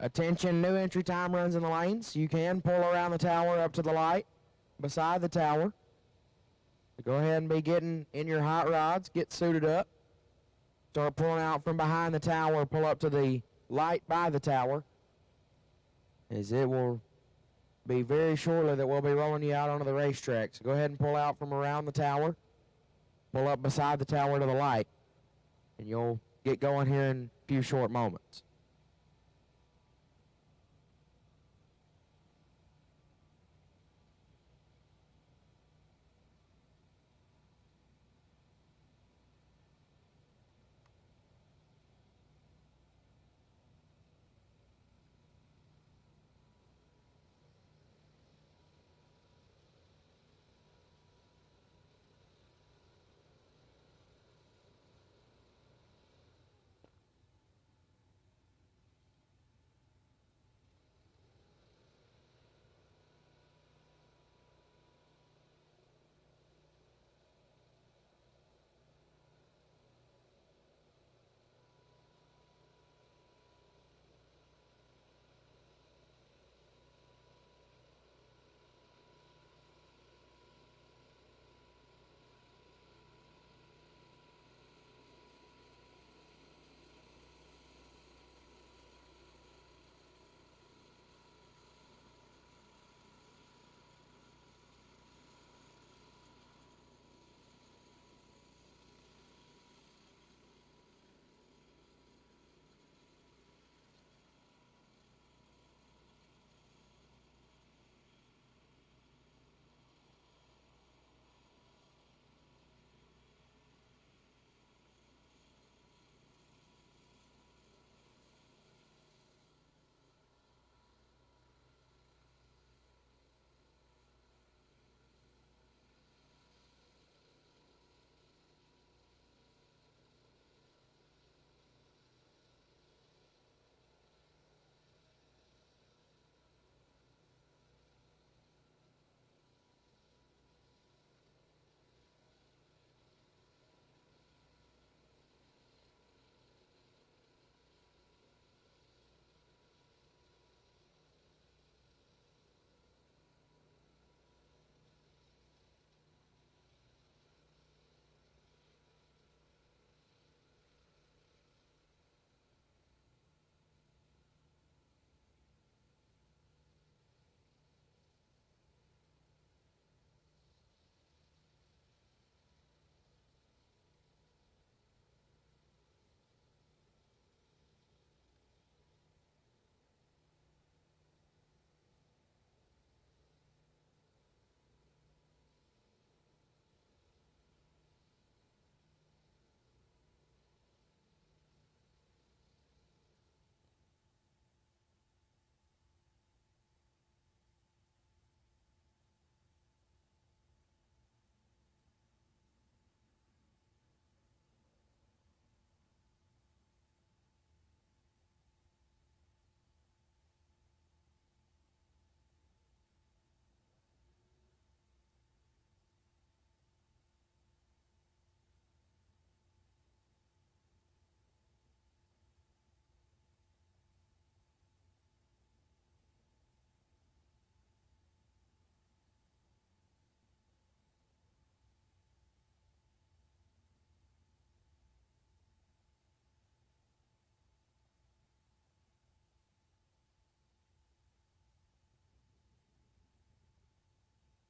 Attention, new entry time runs in the lanes. You can pull around the tower up to the light beside the tower. Go ahead and be getting in your hot rods, get suited up. Start pulling out from behind the tower, pull up to the light by the tower, as it will be very shortly that we'll be rolling you out onto the racetrack. So go ahead and pull out from around the tower, pull up beside the tower to the light, and you'll get going here in a few short moments.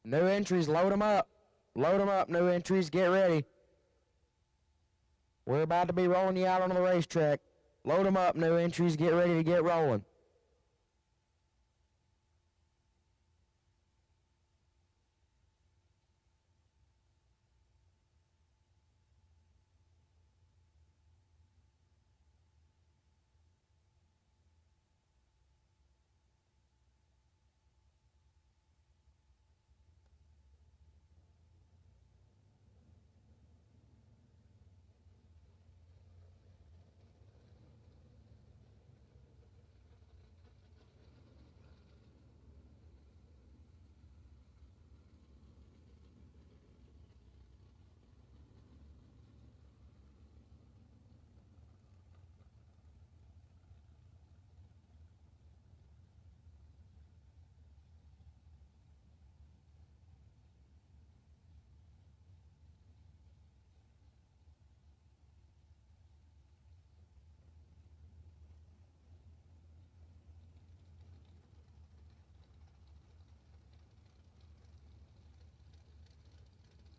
New entries, load them up. Load them up, new entries, get ready. We're about to be rolling you out onto the racetrack. Load them up, new entries, get ready to get rolling.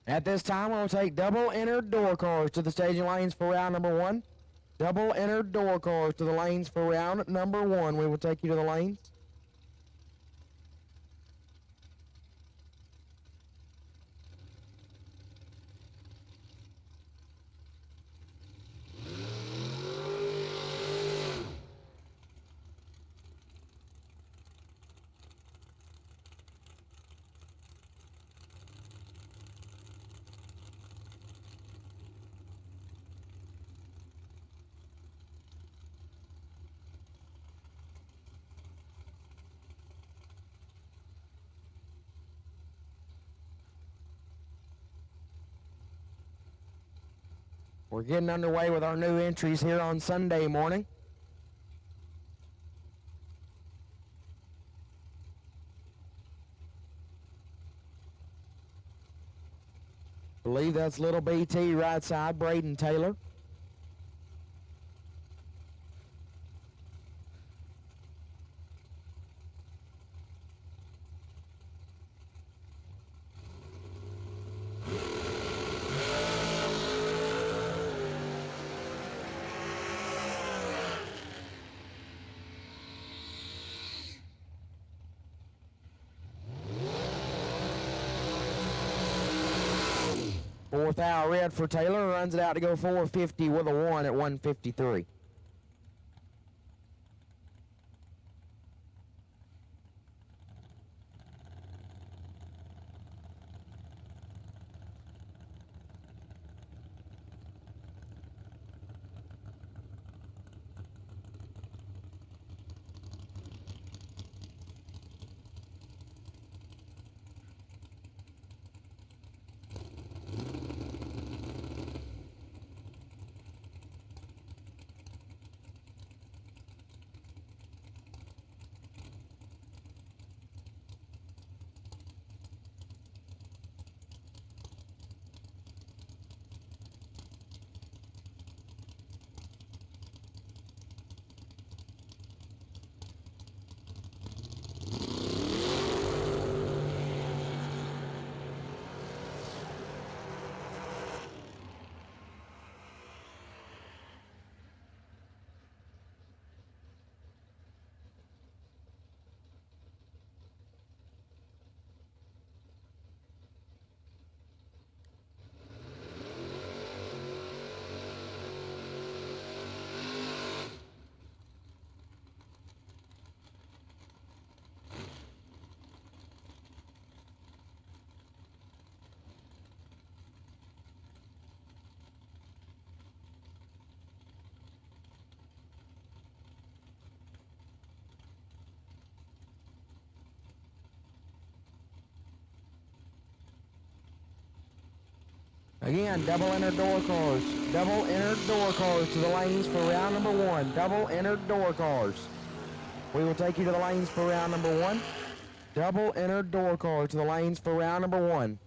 At this time, we'll take double entered door cars to the staging lanes for round number 1. Double entered door cars to the lanes for round number 1. We will take you to the lanes. We're getting underway with our new entries here on Sunday morning. I believe that's little BT right side, Braden Taylor. Fourth hour red for Taylor, runs it out to go 450 with a 1 at 153. Again, double entered door cars. Double entered door cars to the lanes for round number 1. Double entered door cars. We will take you to the lanes for round number 1. Double entered door cars to the lanes for round number 1.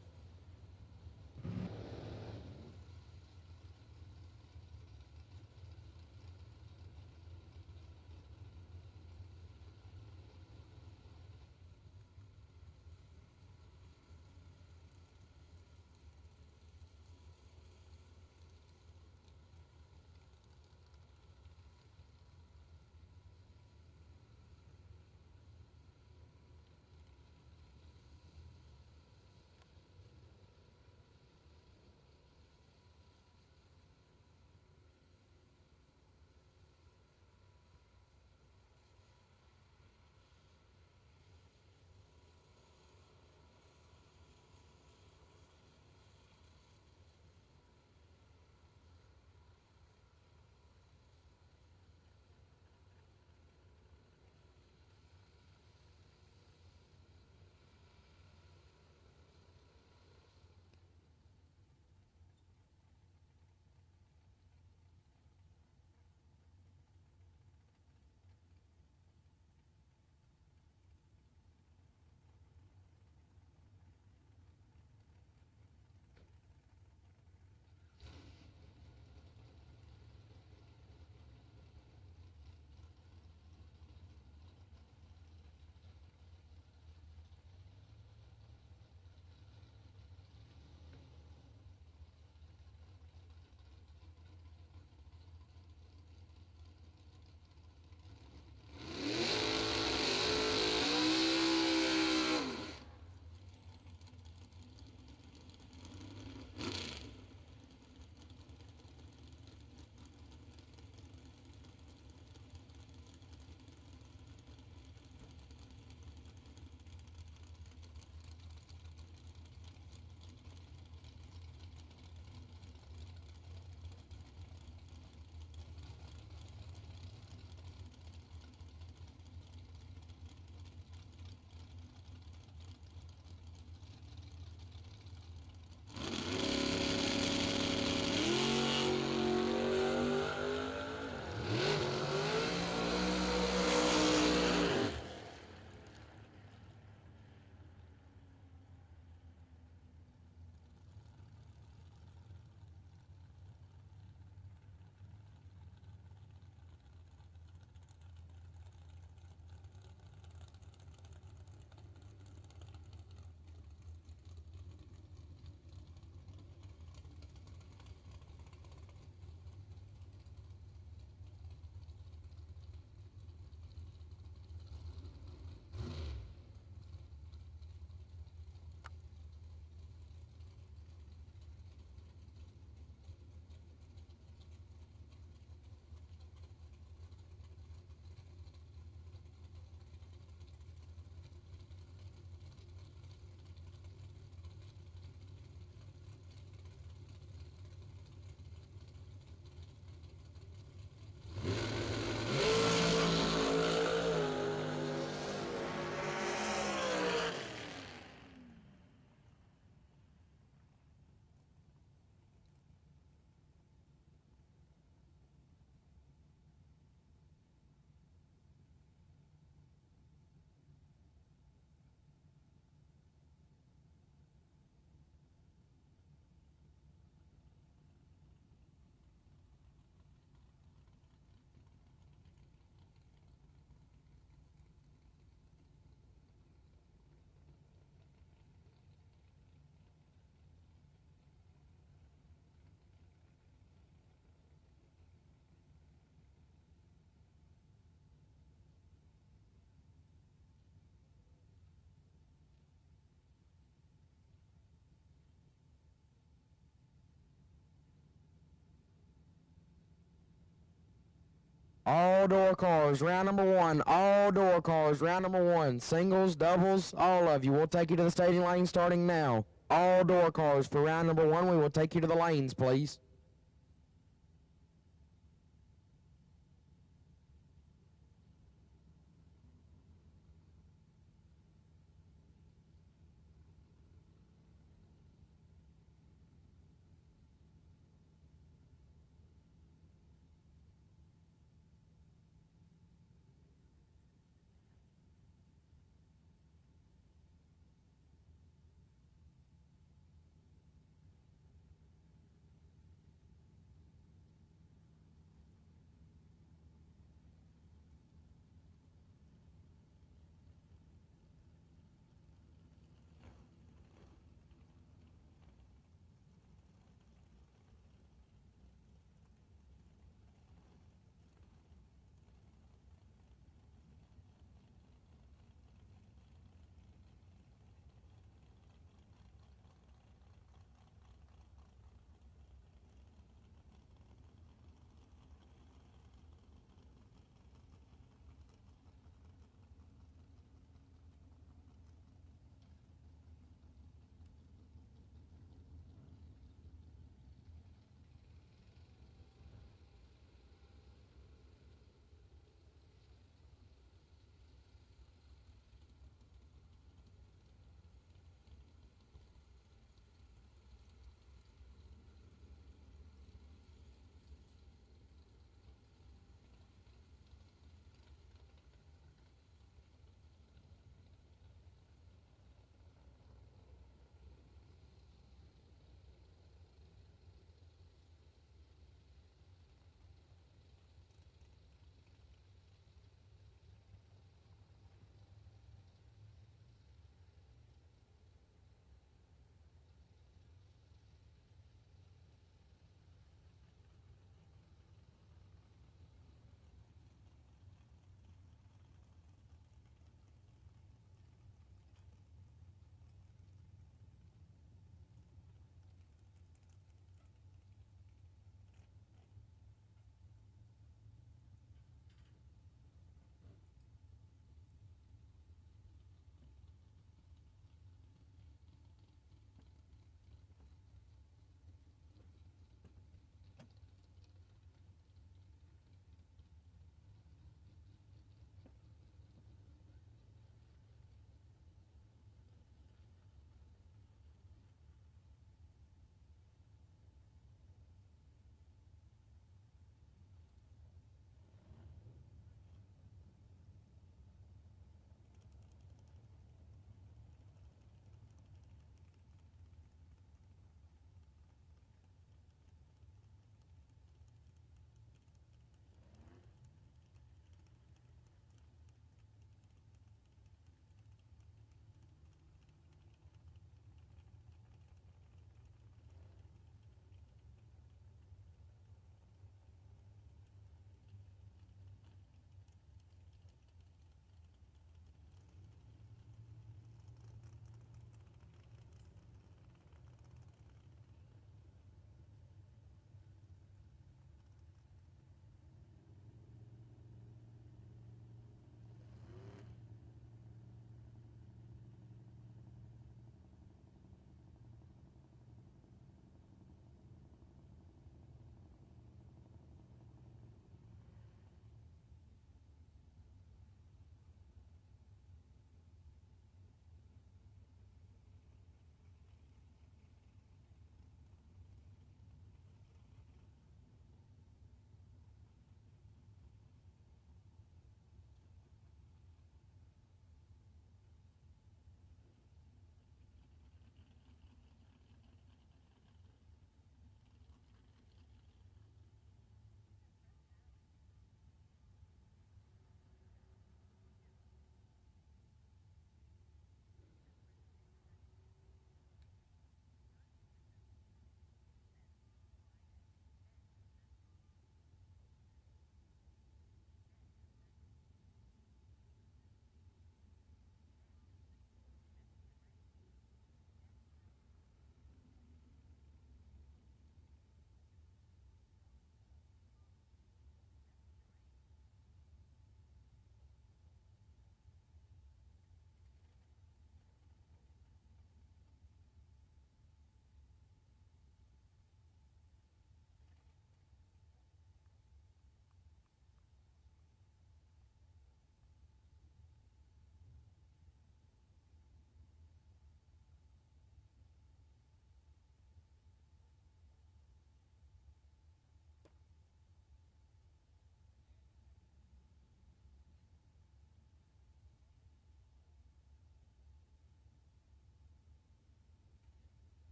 All door cars, round number one. All door cars, round number one. Singles, doubles, all of you. We'll take you to the staging lane starting now. All door cars for round number one. We will take you to the lanes, please.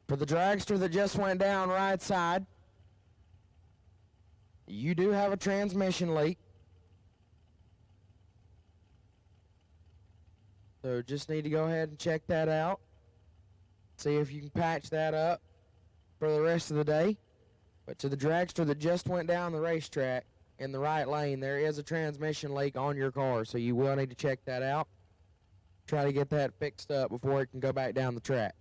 For the dragster that just went down right side, you do have a transmission leak. So just need to go ahead and check that out. See if you can patch that up for the rest of the day. But to the dragster that just went down the racetrack in the right lane, there is a transmission leak on your car, so you will need to check that out. Try to get that fixed up before it can go back down the track.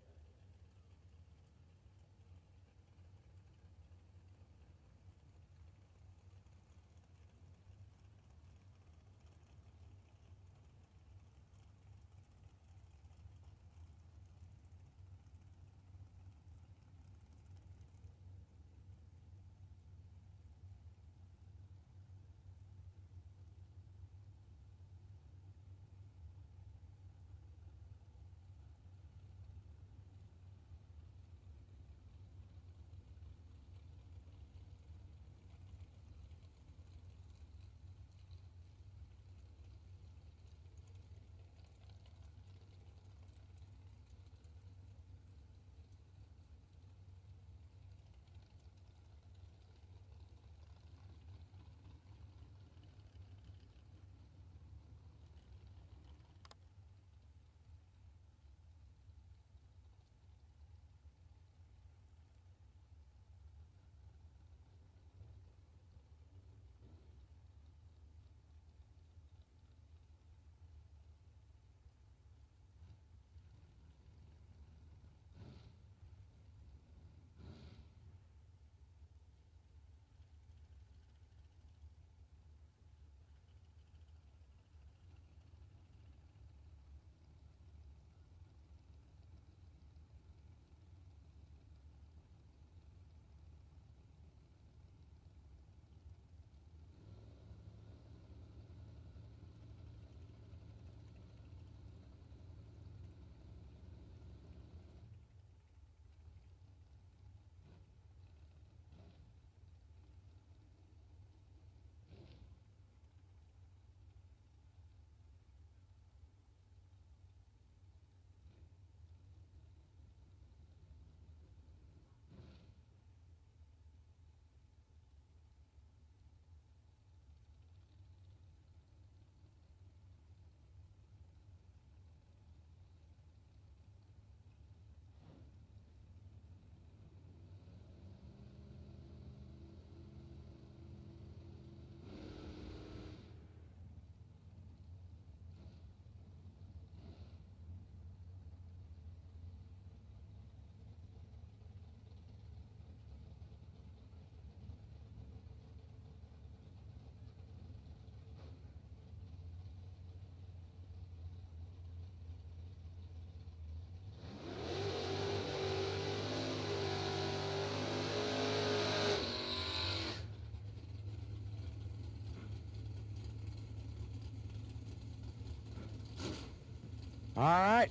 All right,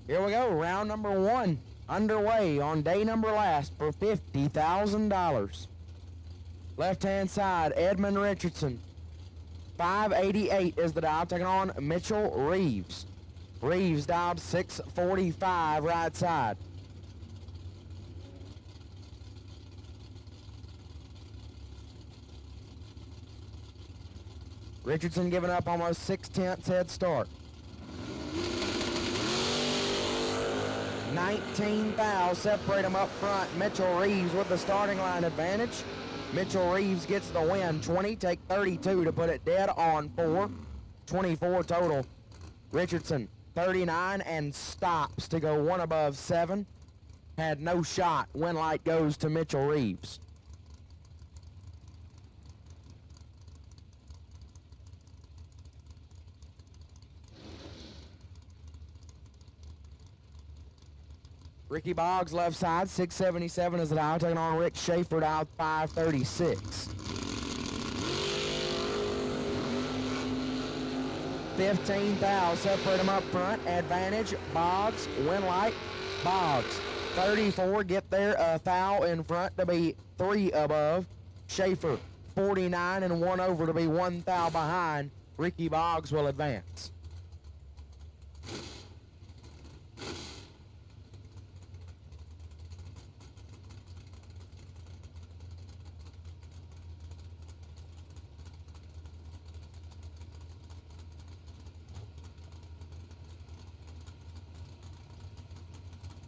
here we go. Round number 1 underway on day number last for $50,000. Left-hand side, Edmund Richardson. 588 is the dial, taking on Mitchell Reeves. Reeves dialed 645 right side. Richardson giving up almost 6/10 head start. 19 fouls separate them up front. Mitchell Reeves with the starting line advantage. Mitchell Reeves gets the win. 20, take 32 to put it dead on 4. 24 total. Richardson, 39, and stops to go 1 above 7. Had no shot. Win light goes to Mitchell Reeves. Ricky Boggs left side, 677 is the dial, taking on Rick Schaefer out 536. 15 fouls separate them up front. Advantage, Boggs, win light, Boggs. 34 get there, a foul in front to be 3 above. Schaefer, 49 and 1 over to be 1 foul behind. Ricky Boggs will advance.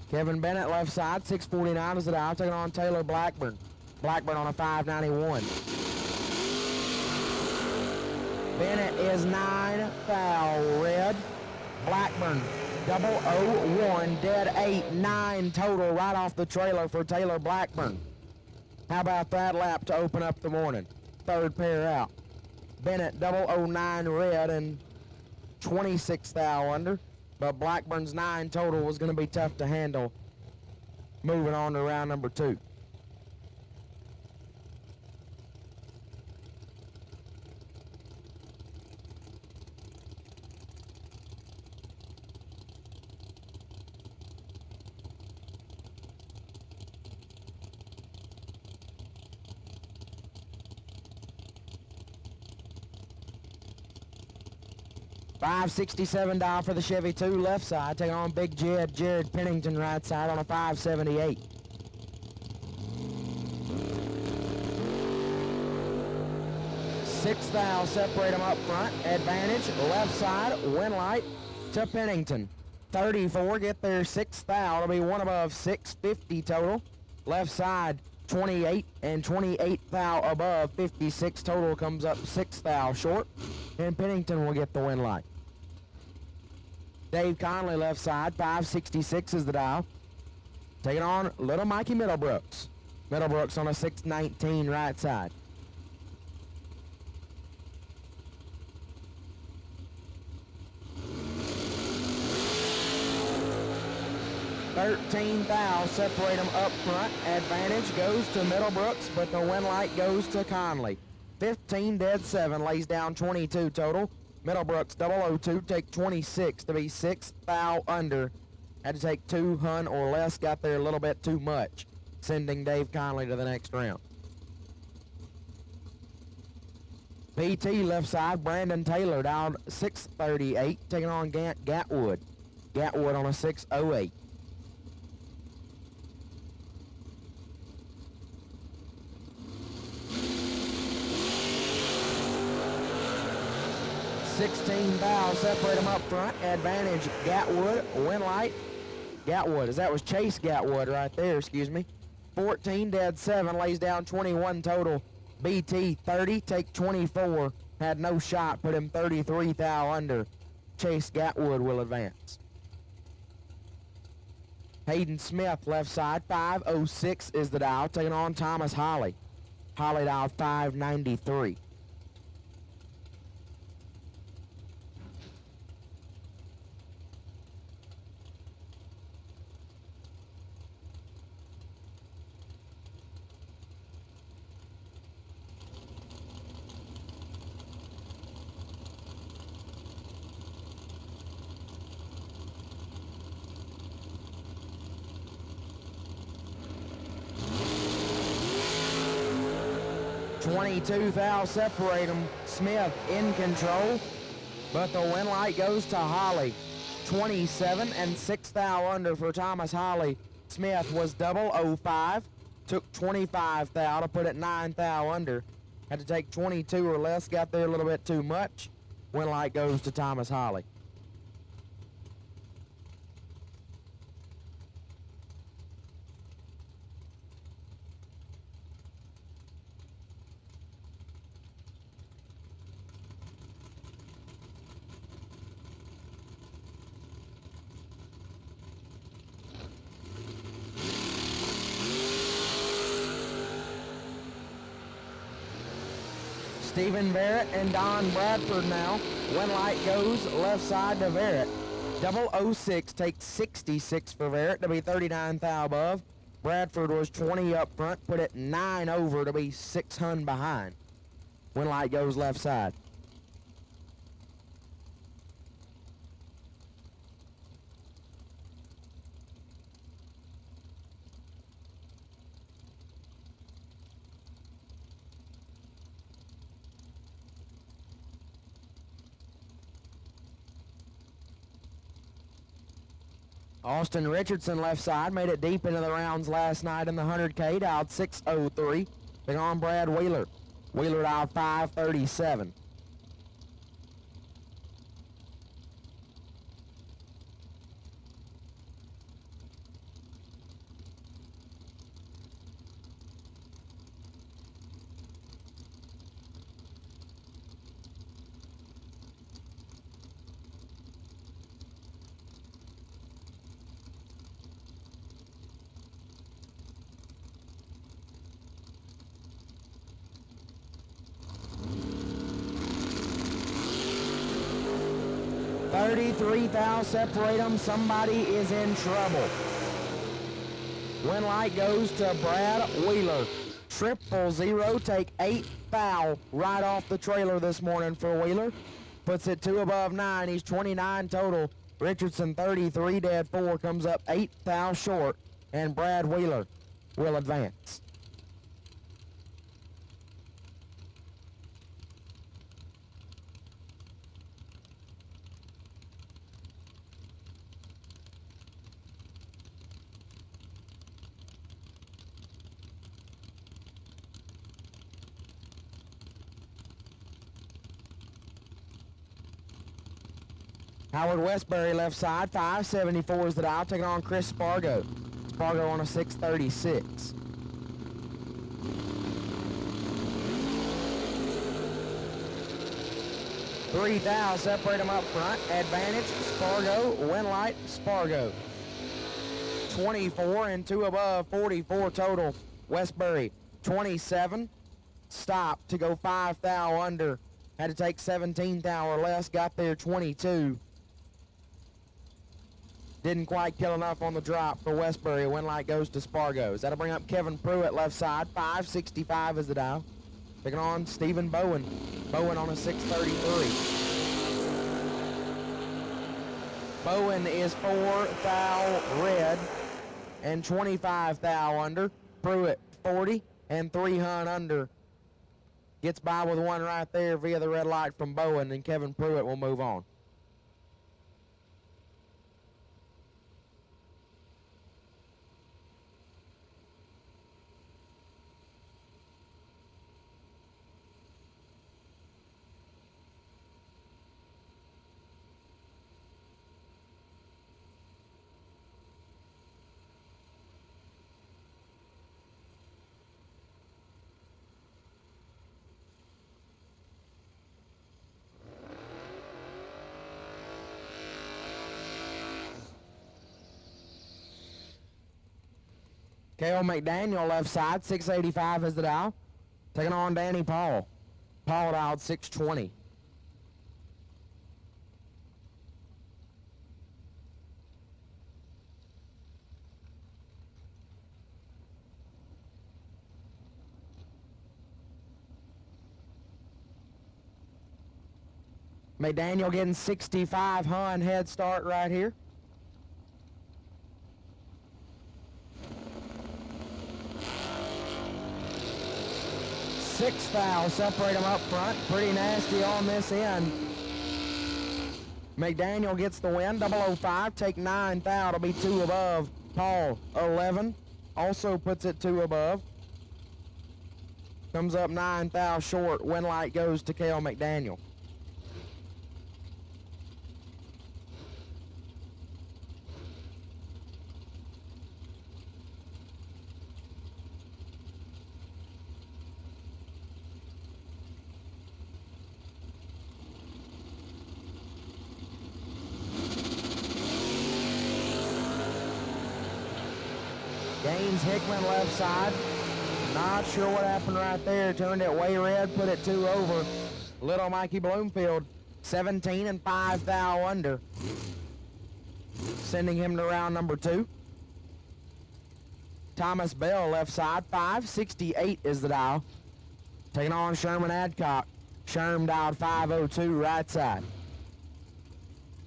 Kevin Bennett left side, 649 is the dial, taking on Taylor Blackburn. Blackburn on a 591. Bennett is 9 foul red. Blackburn 001, dead 8, 9 total right off the trailer for Taylor Blackburn. How about that lap to open up the morning? Third pair out. Bennett 009 red and 26 thou under, but Blackburn's 9 total was going to be tough to handle moving on to round number 2. $567 dial for the Chevy 2 left side, taking on Big Jed, Jared Pennington right side on a 578. Six thou separate them up front. Advantage, left side, win light to Pennington. 34 get their 6 thou. It'll be one above 650 total. Left side, 28 and 28 thou above 56 total comes up 6 thou short, and Pennington will get the win light. Dave Conley left side, 566 is the dial, taking on little Mikey Middlebrooks. Middlebrooks on a 619 right side. $13 thou separate them up front. Advantage goes to Middlebrooks, but the win light goes to Conley. 15 dead 7 lays down 22 total. Middlebrooks 002 take 26 to be 6 thou under. Had to take 2 hun or less, got there a little bit too much, sending Dave Conley to the next round. PT left side, Brandon Taylor down 638, taking on Gatwood. Gatwood on a 608. $16 thou separate them up front. Advantage Gatwood, win light. Gatwood, as that was Chase Gatwood right there, excuse me. 14 dead 7 lays down 21 total. BT 30 take 24, had no shot, put him 33 thou under. Chase Gatwood will advance. Hayden Smith left side, 506 is the dial, taking on Thomas Holly. Holly dial 593. $22 thou separate them. Smith in control, but the win light goes to Holly. 27 and 6 thou under for Thomas Holly. Smith was 005, took 25 thou to put it 9 thou under. Had to take 22 or less, got there a little bit too much. Win light goes to Thomas Holly. Stephen Barrett and Don Bradford now. Win light goes left side to Barrett. 006 takes 66 for Barrett to be 39 thou above. Bradford was 20 up front, put it 9 over to be 6 hun behind. Win light goes left side. Austin Richardson left side, made it deep into the rounds last night in the 100K, dialed 603. Big on Brad Wheeler. Wheeler dialed 537. 33 thou separate them. Somebody is in trouble. Win light goes to Brad Wheeler. 000, take 8 foul right off the trailer this morning for Wheeler. Puts it 2 above 9. He's 29 total. Richardson 33 dead 4, comes up 8 foul short, and Brad Wheeler will advance. Howard Westbury left side, 574 is the dial, taking on Chris Spargo. Spargo on a 636. Three thou separate them up front. Advantage, Spargo, win light, Spargo. 24 and 2 above, 44 total. Westbury, 27. Stop to go 5 thou under. Had to take 17 thou or less, got there 22. Didn't quite kill enough on the drop for Westbury. Win light goes to Spargo. That'll bring up Kevin Pruitt left side. 565 is the dial. Taking on Stephen Bowen. Bowen on a 633. Bowen is 4 thou red and 25 thou under. Pruitt 40 and 3 hun under. Gets by with one right there via the red light from Bowen, and Kevin Pruitt will move on. Cale McDaniel left side, 685 is the dial. Taking on Danny Paul. Paul dialed 620. McDaniel getting 65 hun head start right here. Six thou separate them up front. Pretty nasty on this end. McDaniel gets the win. 005, take 9 thou to be 2 above. Paul 11 also puts it 2 above. Comes up 9 thou short. Win light goes to Cale McDaniel. Gaines Hickman left side. Not sure what happened right there. Turned it way red, put it 2 over. Little Mikey Bloomfield, 17 and 5 thou under. Sending him to round number 2. Thomas Bell left side, 568 is the dial. Taking on Sherman Adcock. Sherm dialed 502 right side.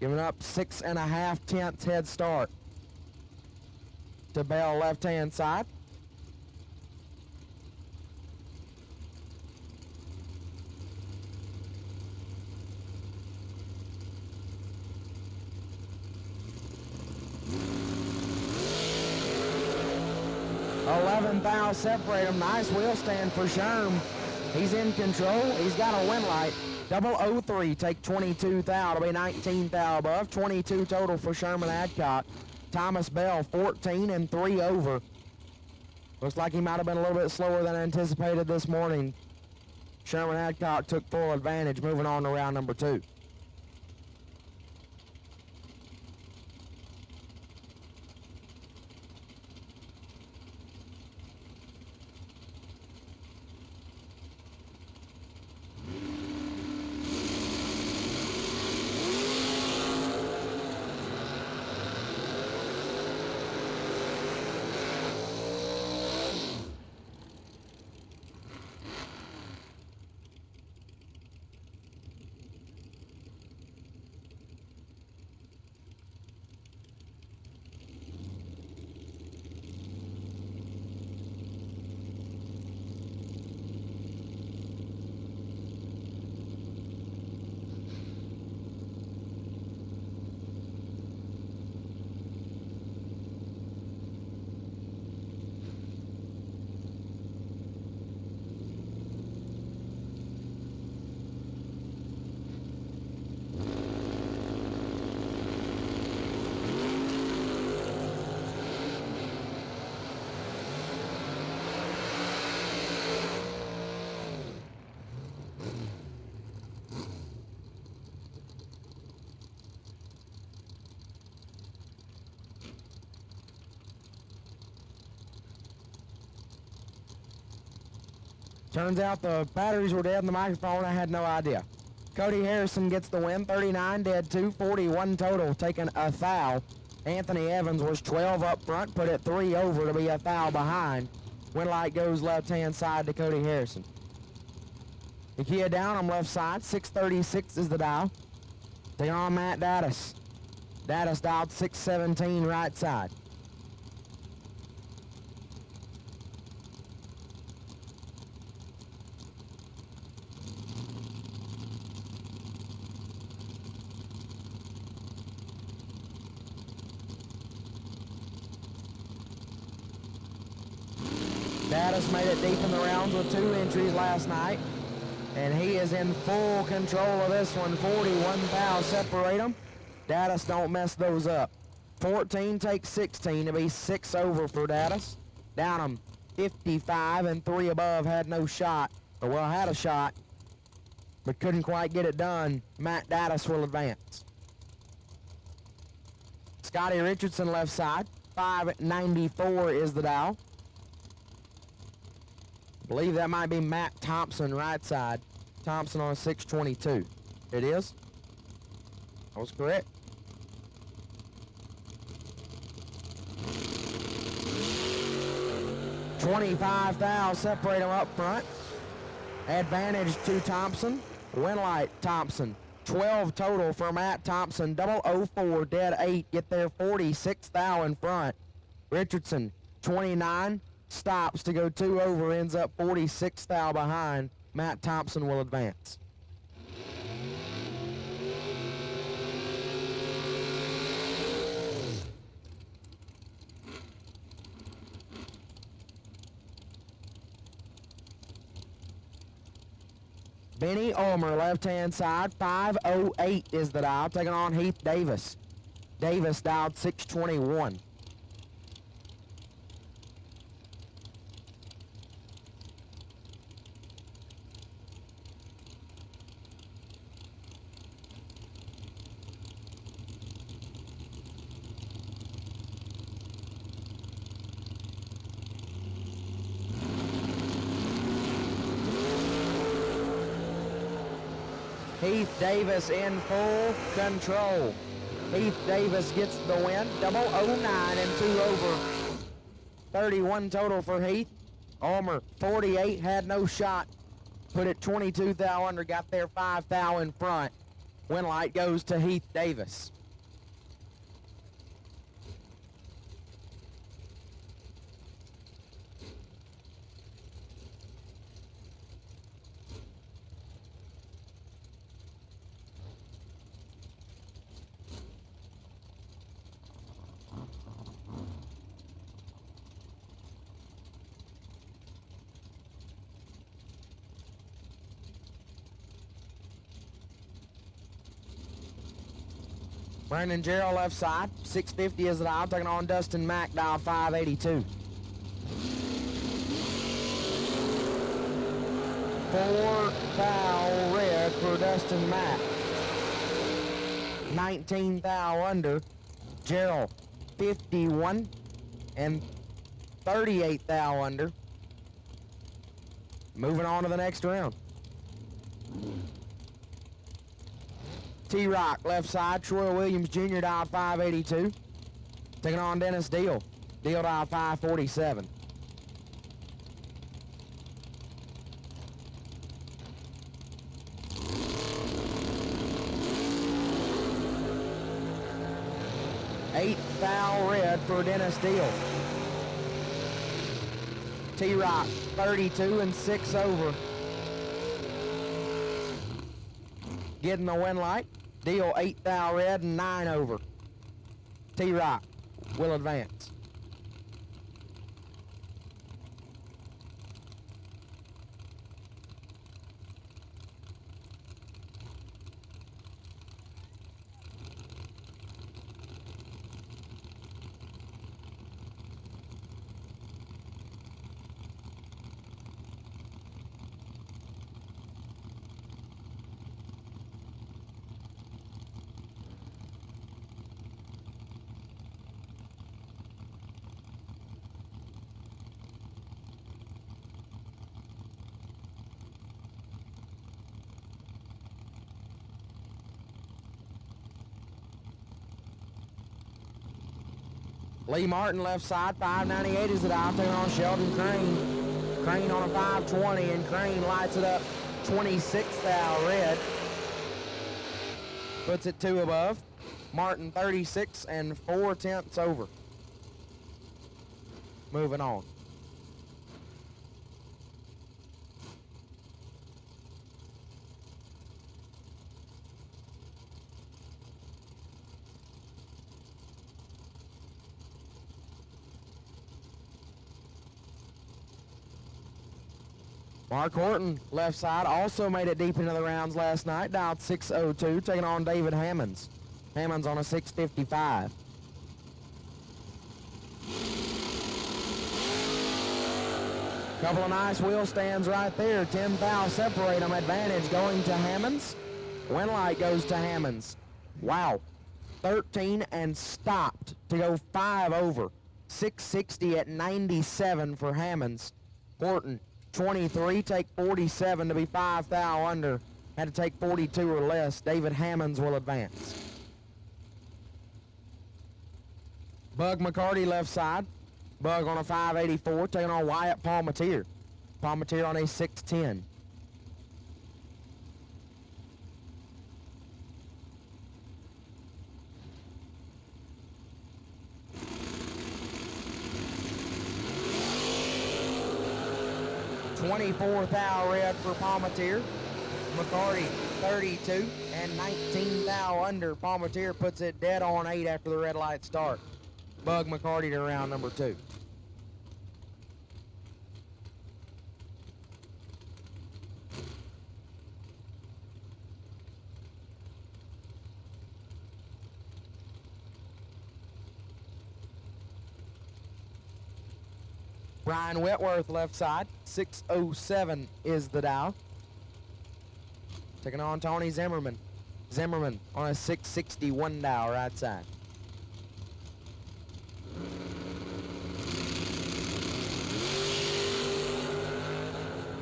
Giving up 6.5 tenths head start to Bell left-hand side. Thou separate them. Nice wheel stand for Sherm. He's in control. He's got a win light. 003, take 22 thou to be 19 thou above. 22 total for Sherman Adcock. Thomas Bell, 14 and 3 over. Looks like he might have been a little bit slower than anticipated this morning. Sherman Adcock took full advantage, moving on to round number 2. Turns out the batteries were dead in the microphone. I had no idea. Cody Harrison gets the win, 39 dead, 241 total, taking a foul. Anthony Evans was 12 up front, put it 3 over to be a foul behind. Win light goes left-hand side to Cody Harrison. The Kia down on left side, 636 is the dial. Taking on Matt Dattis. Dattis dialed 617 right side. Dattis made it deep in the rounds with 2 entries last night, and he is in full control of this one. 41 fouls separate them. Dattis don't mess those up. 14 takes 16 to be 6 over for Dattis. Downham 55 and 3 above had no shot, or well, had a shot, but couldn't quite get it done. Matt Dattis will advance. Scotty Richardson left side, 594 is the dial. I believe that might be Matt Thompson right side. Thompson on 622. It is? That was correct. $25 fouls separate them up front. Advantage to Thompson. Win light Thompson. 12 total for Matt Thompson. 004 dead 8. Get there 46 foul in front. Richardson 29. Stops to go 2 over, ends up 46 foul behind. Matt Thompson will advance. Benny Ulmer, left-hand side, 508 is the dial, taking on Heath Davis. Davis dialed 621. Heath Davis in full control. Heath Davis gets the win. 009 and 2 over. 31 total for Heath. Ulmer, 48, had no shot. Put it 22 thou under, got there 5 thou in front. Win light goes to Heath Davis. Brandon Gerald left side, 650 is the dial, taking on Dustin Mack, dial 582. 4 foul red for Dustin Mack. 19 thou under. Gerald, 51 and 38 thou under. Moving on to the next round. T-Rock, left side, Troy Williams Jr. dial 582. Taking on Dennis Deal. Deal dial 547. Eight foul red for Dennis Deal. T-Rock, 32 and 6 over. Getting the win light. Deal 8 thou red and 9 over. T-Rock will advance. Lee Martin left side, 598 is the dial, taking on Sheldon Crane. Crane on a 520, and Crane lights it up 26th thou red. Puts it 2 above. Martin 36 and 4/10 over. Moving on. Mark Horton, left side, also made it deep into the rounds last night, dialed 602, taking on David Hammonds. Hammonds on a 655. Couple of nice wheel stands right there. 10 thou separate them. Advantage going to Hammonds. Win light goes to Hammonds. Wow. 13 and stopped to go 5 over. 660 at 97 for Hammonds. Horton, 23, take 47 to be 5 thou under. Had to take 42 or less. David Hammonds will advance. Bug McCarty left side. Bug on a 584, taking on Wyatt Palmatier. Palmatier on a 610. $24 thou red for Palmatier. McCarty 32 and 19 thou under. Palmatier puts it dead on 8 after the red light start. Bug McCarty to round number 2. Brian Whitworth left side, 607 is the dial. Taking on Tony Zimmerman. Zimmerman on a 661 dial right side.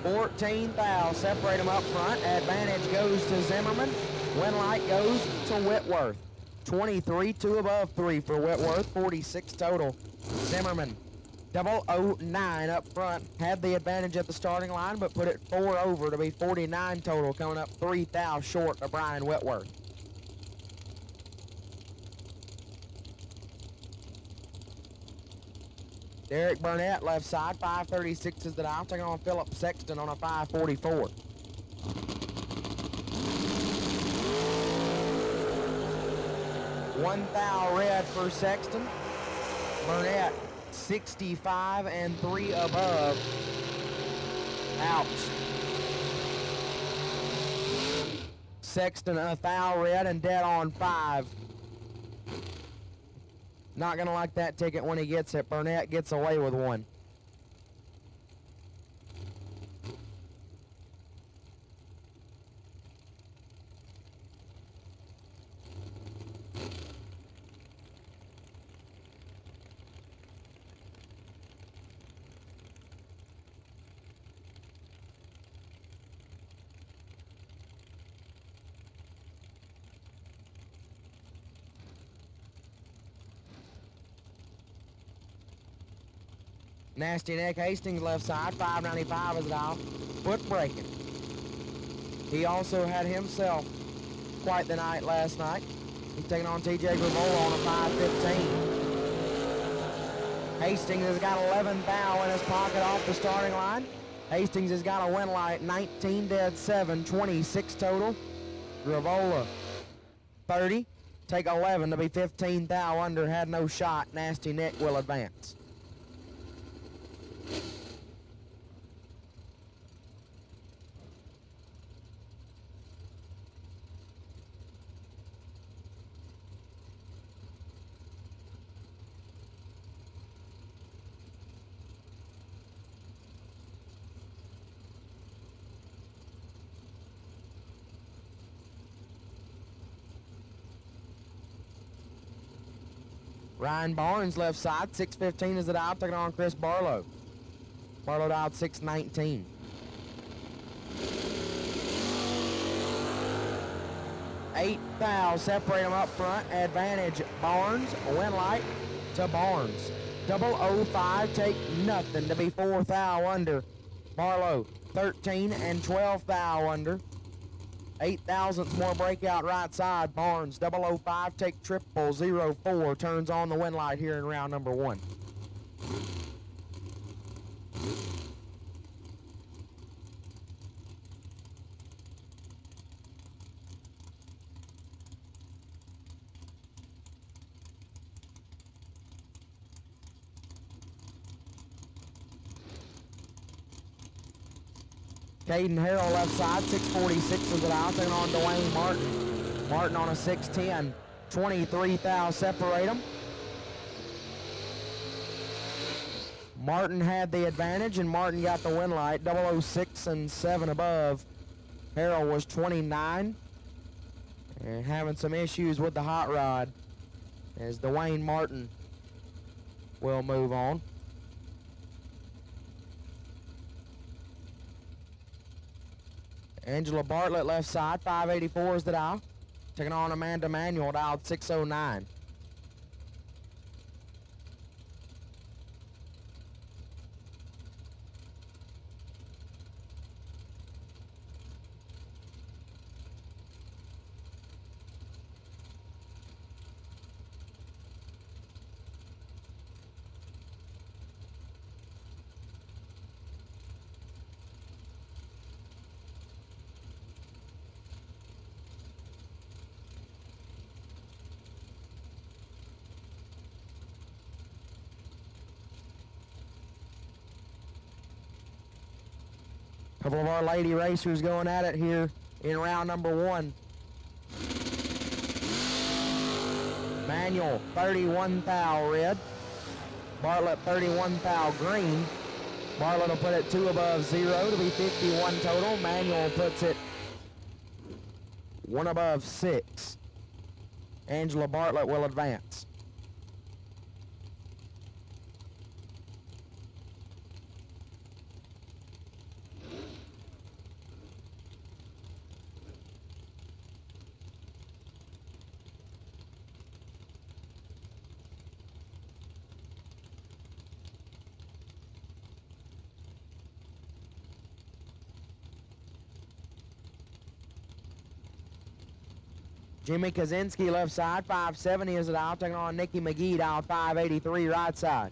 $14 thou, separate them up front. Advantage goes to Zimmerman. Win light goes to Whitworth. 23, 2 above 3 for Whitworth, 46 total. Zimmerman, 009 up front. Had the advantage at the starting line, but put it 4 over to be 49 total, coming up 3 thou short of Brian Whitworth. Derek Burnett left side, 536 is the dial, taking on Philip Sexton on a 544. $1 thou red for Sexton. Burnett 65 and 3 above. Ouch. Sexton a thou red and dead on 5. Not gonna like that ticket when he gets it. Burnett gets away with one. Nasty Neck Hastings left side, 595 is the dial. Foot breaking. He also had himself quite the night last night. He's taking on TJ Gravola on a 515. Hastings has got 11 thou in his pocket off the starting line. Hastings has got a win light, 19 dead 7, 26 total. Gravola 30, take 11 to be 15 thou under, had no shot. Nasty Nick will advance. Ryan Barnes left side, 615 is the dial, taking on Chris Barlow. Barlow dialed 619. $8 thou, separate them up front. Advantage Barnes, win light to Barnes. 005 take nothing to be 4 thou under. Barlow 13 and 12 thou under. 8 thousandths more breakout right side. Barnes 005 take 004 turns on the win light here in round number 1. Caden Harrell left side, 646 is it out, taking on Dwayne Martin. Martin on a 610, 23 thou separate them. Martin had the advantage and Martin got the win light, 006 and 7 above. Harrell was 29 and having some issues with the hot rod as Dwayne Martin will move on. Angela Bartlett left side, 584 is the dial. Taking on Amanda Manuel, dialed 609. Couple of our lady racers going at it here in round number 1. Manuel, 31 thou red. Bartlett, 31 thou green. Bartlett will put it 2 above 0 to be 51 total. Manuel puts it 1 above 6. Angela Bartlett will advance. Jimmy Kaczynski left side, 570 is it out, taking on Nikki McGee down 583 right side.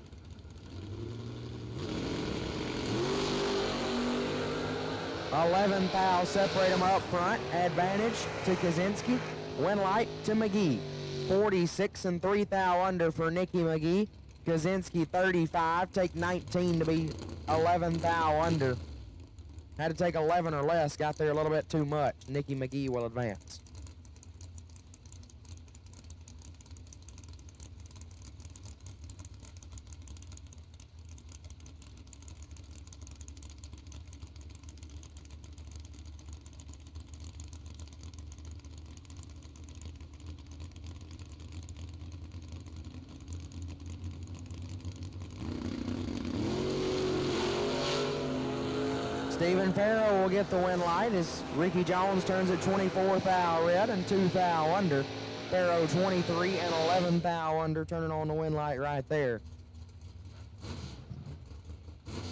$11 thou separate them up front. Advantage to Kaczynski. Win light to McGee. 46 and 3 thou under for Nikki McGee. Kaczynski 35. Take 19 to be 11 thou under. Had to take 11 or less. Got there a little bit too much. Nikki McGee will advance. Stephen Farrow will get the win light as Ricky Jones turns at 24 thou red and 2 thou under. Farrow 23 and 11 thou under, turning on the win light right there.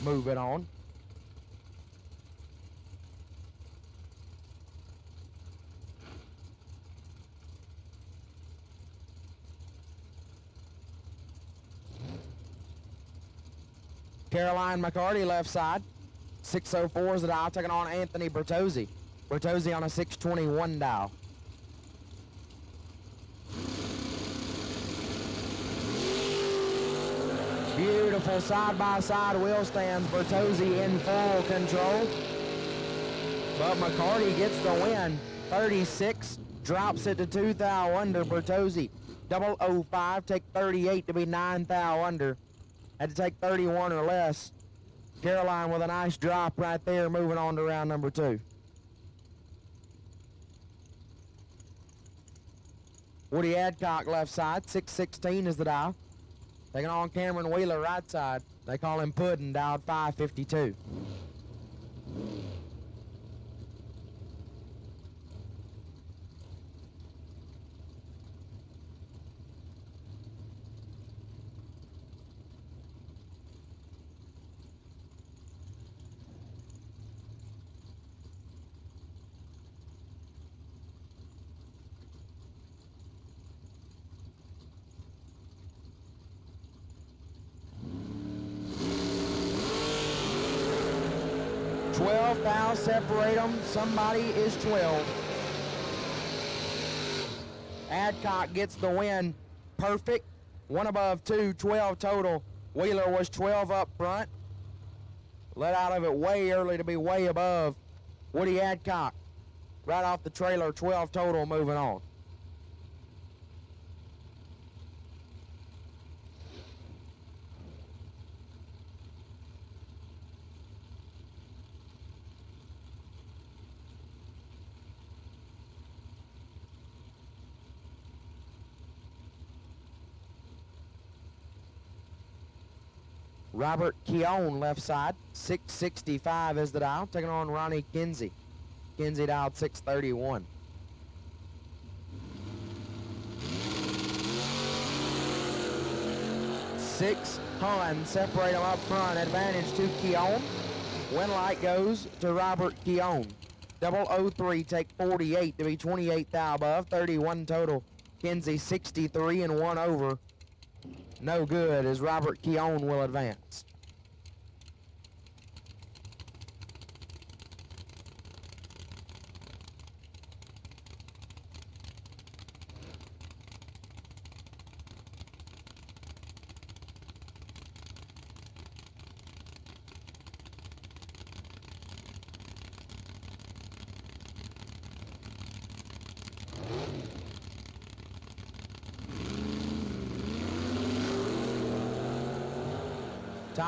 Move it on. Caroline McCarty left side. 604 is the dial, taking on Anthony Bertozzi. Bertozzi on a 621 dial. Beautiful side-by-side wheel stands. Bertozzi in full control. But McCarty gets the win. 36, drops it to 2 thou under. Bertozzi, 005, take 38 to be 9 thou under. Had to take 31 or less. Caroline with a nice drop right there, moving on to round number 2. Woody Adcock left side, 616 is the dial. Taking on Cameron Wheeler right side. They call him Puddin', dialed 552. 12 thou, separate them. Somebody is 12. Adcock gets the win. Perfect. One above two, 12 total. Wheeler was 12 up front. Let out of it way early to be way above Woody Adcock. Right off the trailer, 12 total, moving on. Robert Keown, left side, 665 is the dial, taking on Ronnie Kinsey. Kinsey dialed 631. Six Hun, separate them up front, advantage to Keown. Win light goes to Robert Keown. 003, take 48 to be 28 thou above, 31 total. Kinsey 63 and 1 over. No good as Robert Keown will advance.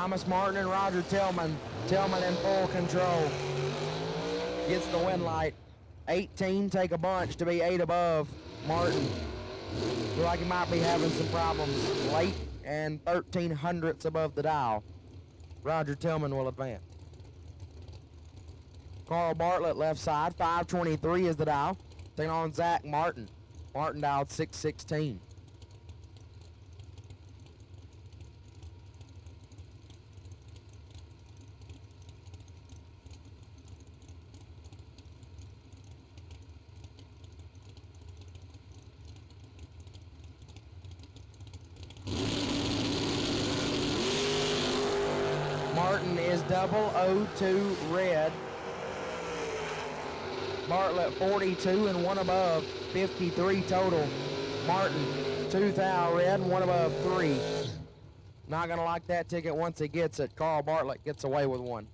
Thomas Martin and Roger Tillman. Tillman in full control. Gets the win light. 18, take a bunch to be 8 above. Martin. Feel like he might be having some problems late, and 13 hundredths above the dial. Roger Tillman will advance. Carl Bartlett, left side. 523 is the dial. Taking on Zach Martin. Martin dialed 616. Martin is 002 red. Bartlett 42 and 1 above, 53 total. Martin 2 thou red and 1 above 3. Not gonna like that ticket once he gets it. Carl Bartlett gets away with one.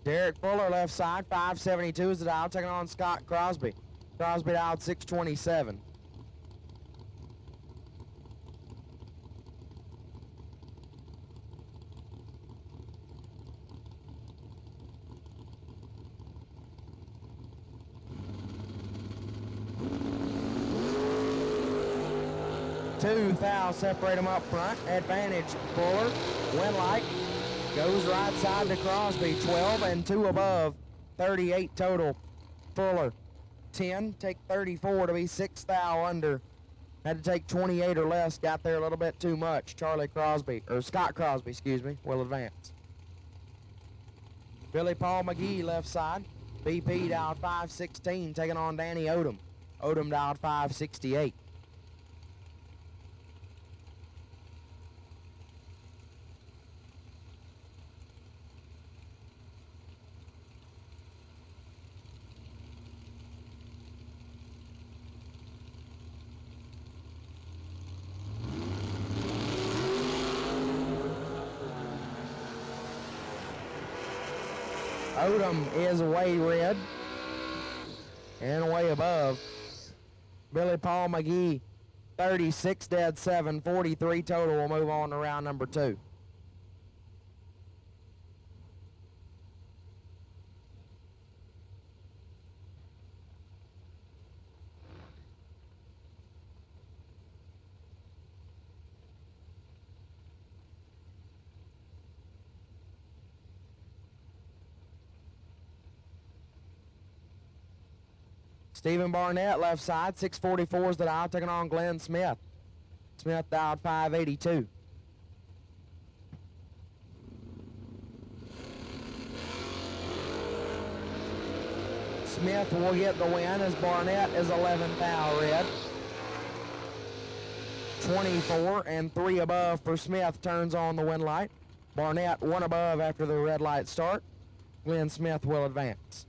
Derek Fuller, left side, 572 is the dial, taking on Scott Crosby. Crosby dialed 627. Two thou, separate them up front. Advantage Fuller, win light. Goes right side to Crosby, 12 and 2 above, 38 total. Fuller, 10, take 34 to be 6 thou under. Had to take 28 or less, got there a little bit too much. Charlie Crosby, or Scott Crosby, excuse me, will advance. Billy Paul McGee, left side. BP dialed 516, taking on Danny Odom. Odom dialed 568. Odom is way red and way above. Billy Paul McGee, 36 dead 7, 43 total. We'll move on to round number 2. Stephen Barnett, left side, 644 is the dial, taking on Glenn Smith. Smith dialed 582. Smith will get the win as Barnett is 11th thou red. 24 and 3 above for Smith turns on the win light. Barnett 1 above after the red light start. Glenn Smith will advance.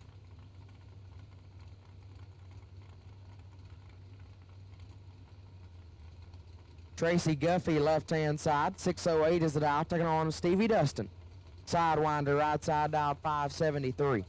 Tracy Guffey, left-hand side, 608 is the dial, taking on Stevie Dustin. Sidewinder, right side dial, 573.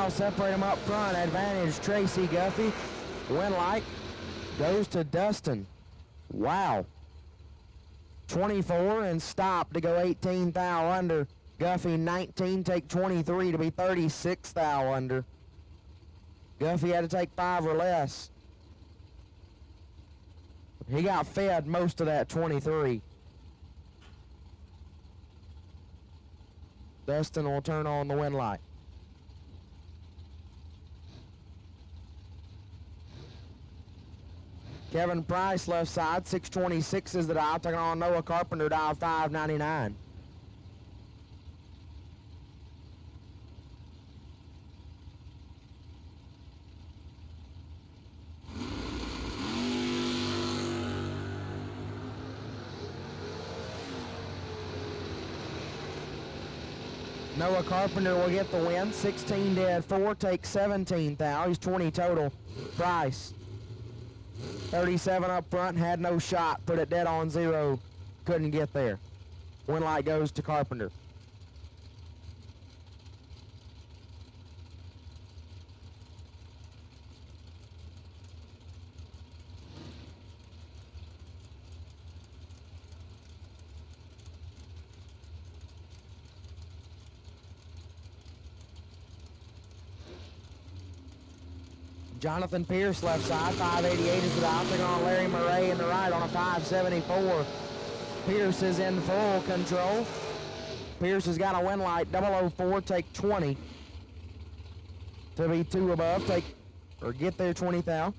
Separate them up front. Advantage Tracy Guffey. Win light goes to Dustin. Wow. 24 and stop to go 18 thou under. Guffey 19, take 23 to be 36 thou under. Guffey had to take 5 or less. He got fed most of that 23. Dustin will turn on the win light. Kevin Price, left side, 626 is the dial, taking on Noah Carpenter, dial 599. Noah Carpenter will get the win, 16 dead 4, take 17 thou, he's 20 total. Price 37 up front, had no shot, put it dead on 0, couldn't get there. Win light goes to Carpenter. Jonathan Pierce, left side, 588 is the dial, taking on Larry Murray in the right on a 574. Pierce is in full control. Pierce has got a win light, 004, take 20. To be 2 above, get there 20 thou.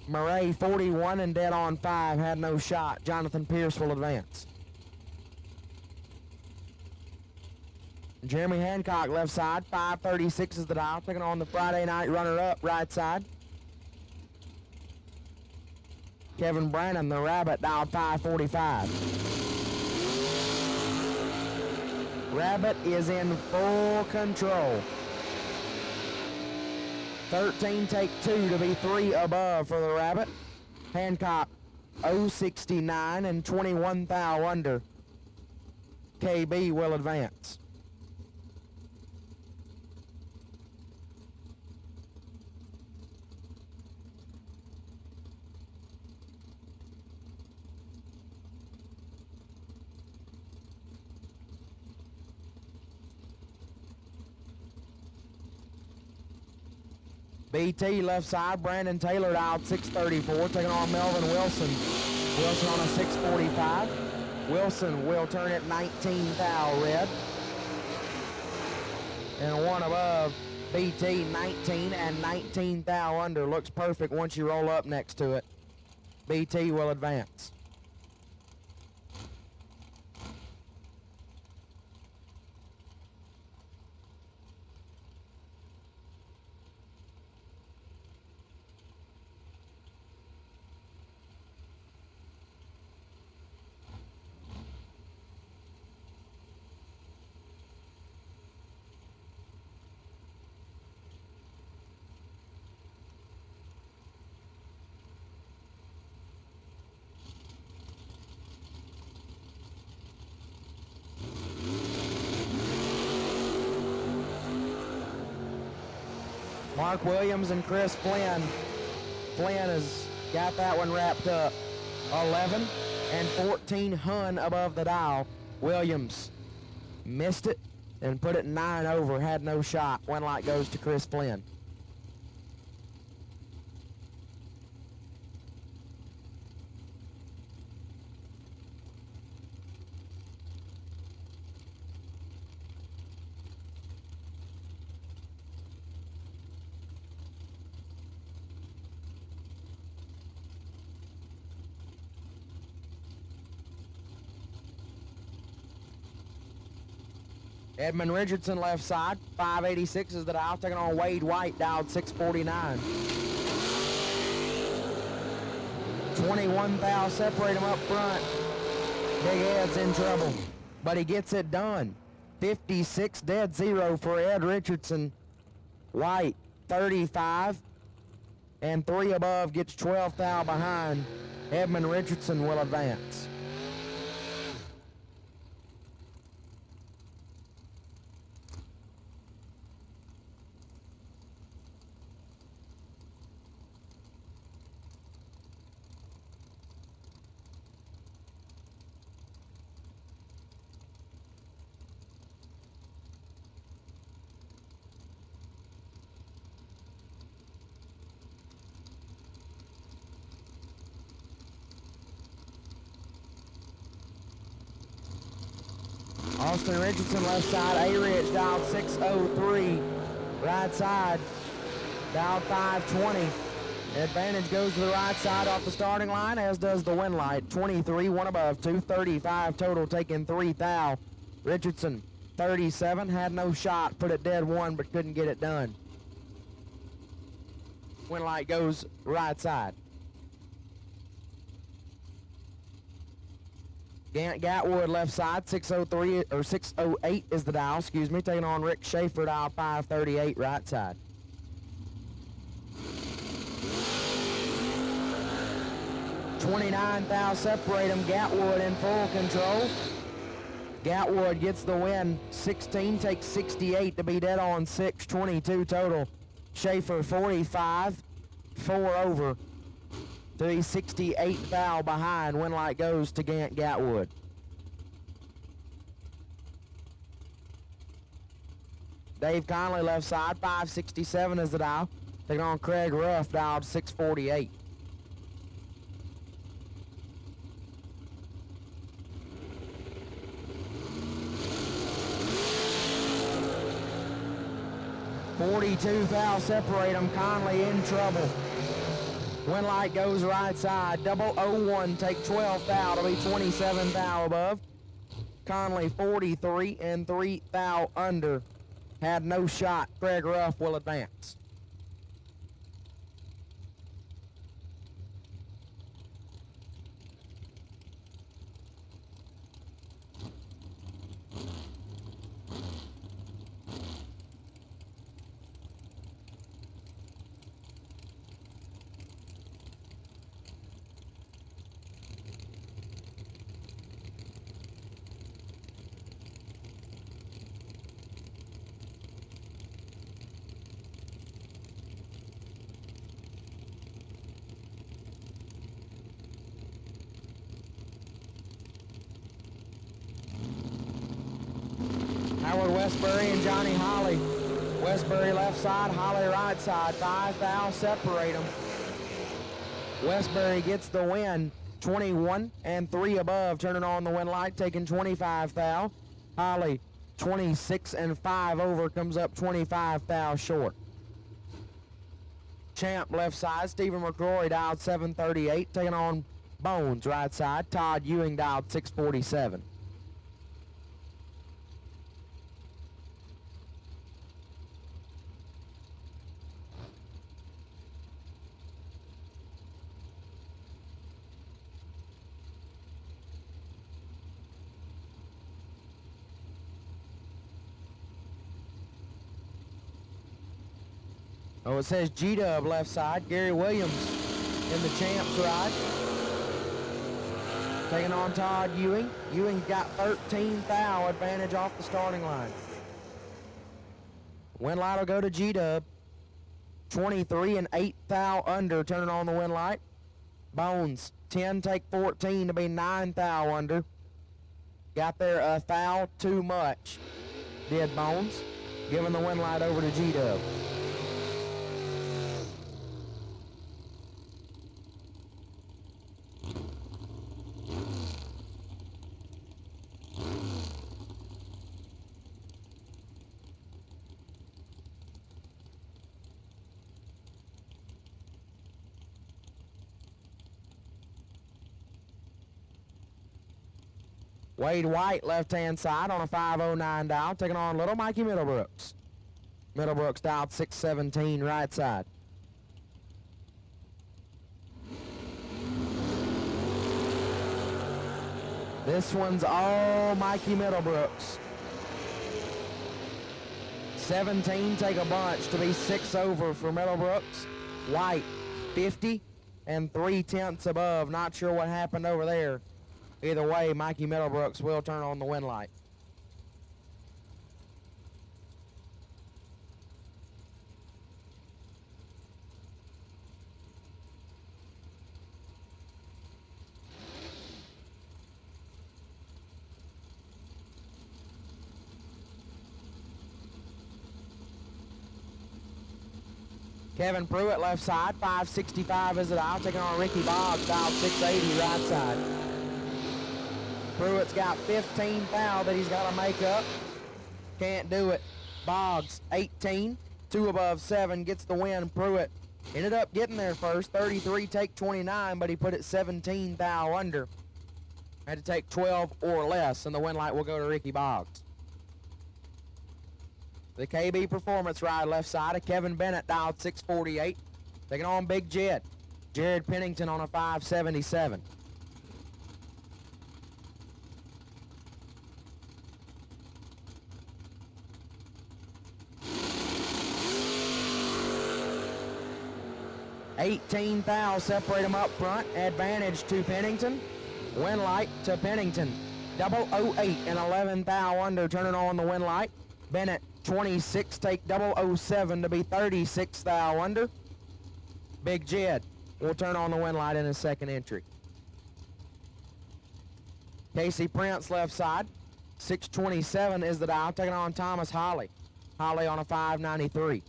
Murray 41 and dead on 5, had no shot. Jonathan Pierce will advance. Jeremy Hancock, left side, 536 is the dial, taking on the Friday night runner-up, right side. Kevin Brannon, the Rabbit, dialed 545. Rabbit is in full control. 13, take 2 to be 3 above for the Rabbit. Hancock, 069 and 21 thou under. KB will advance. BT, left side, Brandon Taylor out 634, taking on Melvin Wilson. Wilson on a 645. Wilson will turn it 19 thou red. And 1 above BT, 19 and 19 thou under. Looks perfect once you roll up next to it. BT will advance. Mark Williams and Chris Flynn. Flynn has got that one wrapped up. 11 and 14 hun above the dial. Williams missed it and put it 9 over, had no shot. One light goes to Chris Flynn. Edmund Richardson left side, 586 is the dial, taking on Wade White, dialed 649. 21 thou separate him up front. Big Ed's in trouble, but he gets it done. 56 dead 0 for Ed Richardson. White, 35, and 3 above gets 12 thou behind. Edmund Richardson will advance. Austin Richardson left side, A-Rich dialed 603. Right side, dialed 520. Advantage goes to the right side off the starting line, as does the win light. 23, one above, 235 total, taking 3 thou. Richardson, 37, had no shot, put it dead 1, but couldn't get it done. Win light goes right side. Gant Gatwood left side, 603 or 608 is the dial, excuse me, taking on Rick Schaefer, dial 538 right side. $29 thou separate them. Gatwood in full control. Gatwood gets the win. 16 takes 68 to be dead on 6, 22 total. Schaefer 45, 4 over. To be 68 thou behind. Win light goes to Gant Gatwood. Dave Conley left side, 567 is the dial. Taking on Craig Ruff, dialed 648. $42 thou separate them. Conley in trouble. Win light goes right side. 001 take 12 thou to be 27 thou above. Conley 43 and 3 thou under. Had no shot. Craig Ruff will advance. Howard Westbury and Johnny Holly. Westbury left side, Holly right side. 5 thou separate them. Westbury gets the win. 21 and 3 above, turning on the win light, taking 25 thou. Holly 26 and 5 over, comes up 25 thou short. Champ left side, Stephen McCrory dialed 738, taking on Bones right side. Todd Ewing dialed 647. Oh, it says G-Dub left side. Gary Williams in the Champ's ride. Taking on Todd Ewing. Ewing got 13 thou advantage off the starting line. Win light will go to G-Dub. 23 and 8 thou under, turning on the win light. Bones, 10, take 14 to be 9 thou under. Got there a thou too much, did Bones, giving the win light over to G-Dub. Wade White, left-hand side on a 509 dial, taking on little Mikey Middlebrooks. Middlebrooks dialed 617 right side. This one's all Mikey Middlebrooks. 17 take a bunch to be 6 over for Middlebrooks. White, 50 and 3/10 above. Not sure what happened over there. Either way, Mikey Middlebrooks will turn on the win light. Kevin Pruitt, left side, 565 is it out, taking on Ricky Boggs, dialed 680 right side. Pruitt's got 15 thou that he's got to make up. Can't do it. Boggs, 18, 2 above 7, gets the win. Pruitt ended up getting there first, 33, take 29, but he put it 17 thou under. Had to take 12 or less, and the win light will go to Ricky Boggs. The KB Performance ride left side of Kevin Bennett, dialed 648. Taking on Big Jed. Jared Pennington on a 577. $18 thou separate them up front. Advantage to Pennington. Win light to Pennington. 008 and 11 thou under, turning on the win light. Bennett 26, take 007 to be 36 thou under. Big Jed will turn on the win light in his second entry. Casey Prince left side. 627 is the dial, taking on Thomas Holly. Holly on a 593.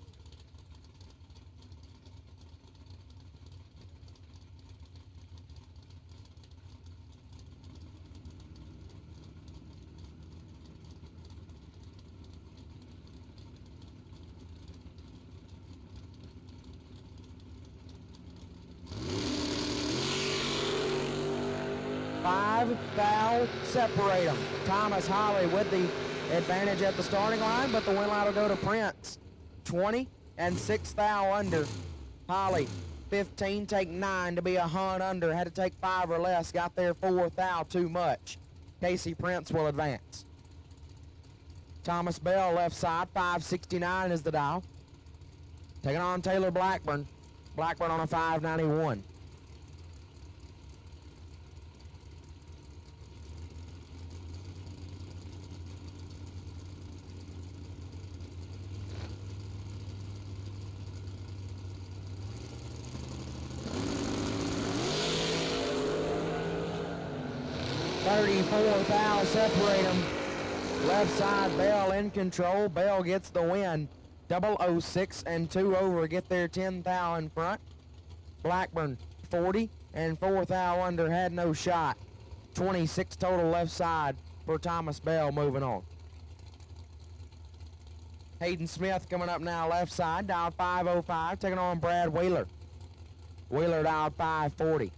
Thou separate them. Thomas Holly with the advantage at the starting line, but the win light will go to Prince. 20 and 6 thou under. Holly, 15, take 9 to be a hunt under. Had to take 5 or less. Got there 4 thou too much. Casey Prince will advance. Thomas Bell left side, 569 is the dial. Taking on Taylor Blackburn. Blackburn on a 591. Thou separate them. Left side, Bell in control. Bell gets the win. 006 and 2 over, get there 10 thou in front. Blackburn 40 and 4 thou under, had no shot. 26 total left side for Thomas Bell moving on. Hayden Smith coming up now left side, dialed 505, taking on Brad Wheeler. Wheeler dialed 540.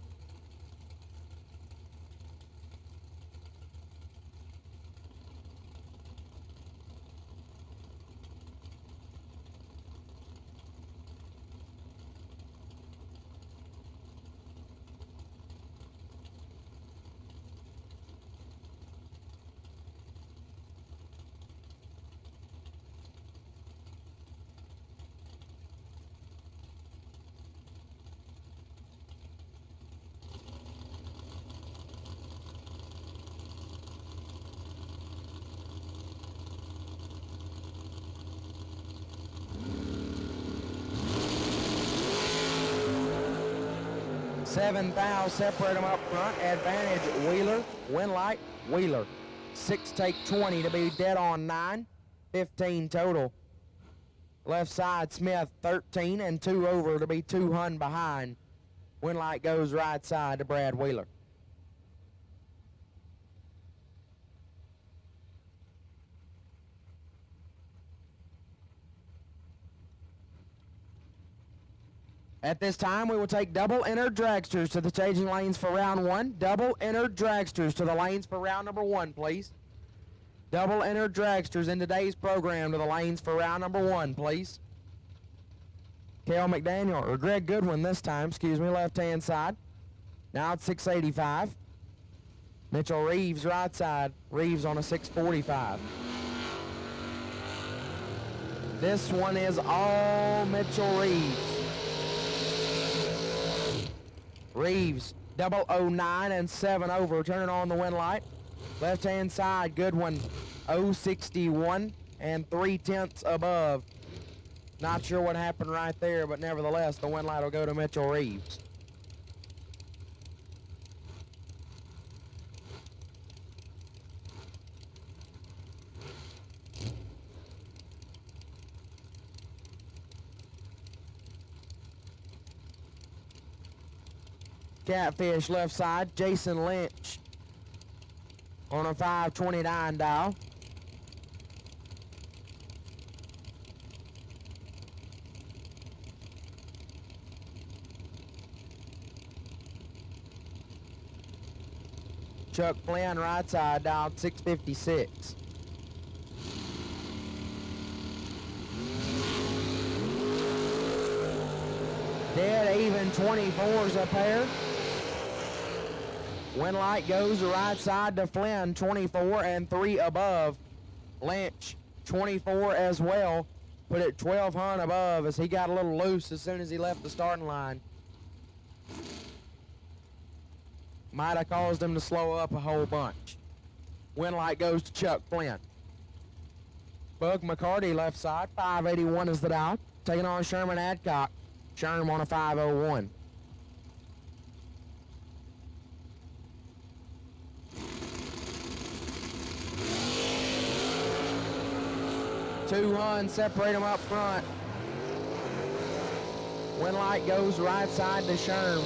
7 thou, separate them up front. Advantage Wheeler, win light, Wheeler. 6 take 20 to be dead on 9. 15 total. Left side Smith 13 and 2 over to be 2 Hun behind. Win light goes right side to Brad Wheeler. At this time, we will take double entered dragsters to the staging lanes for round 1. Double entered dragsters to the lanes for round number 1, please. Double entered dragsters in today's program to the lanes for round number 1, please. Cale McDaniel, or Greg Goodwin this time, excuse me, left-hand side. Now it's 685. Mitchell Reeves, right side. Reeves on a 645. This one is all Mitchell Reeves. Reeves, 009 and 7 over, turning on the win light. Left-hand side, Goodwin, 061 and 3/10 above. Not sure what happened right there, but nevertheless, the win light will go to Mitchell Reeves. Catfish left side, Jason Lynch on a 529 dial. Chuck Flynn right side dial 656. Dead even 24s a pair. Win light goes the right side to Flynn, 24 and 3 above. Lynch, 24 as well. Put it 12 Hun above as he got a little loose as soon as he left the starting line. Might have caused him to slow up a whole bunch. Win light goes to Chuck Flynn. Bug McCarty left side, 581 is the dial. Taking on Sherman Adcock. Sherman on a 501. Two Hun, separate them up front. Win light goes right side to Sherm.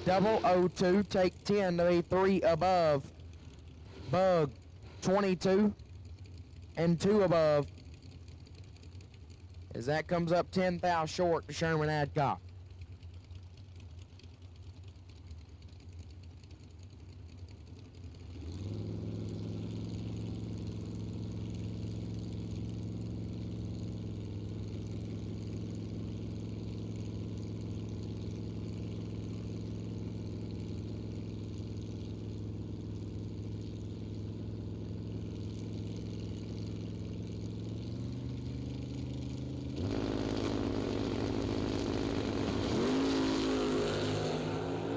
002, take 10 to be 3 above. Bug, 22 and 2 above. As that comes up 10 thou short to Sherman Adcock.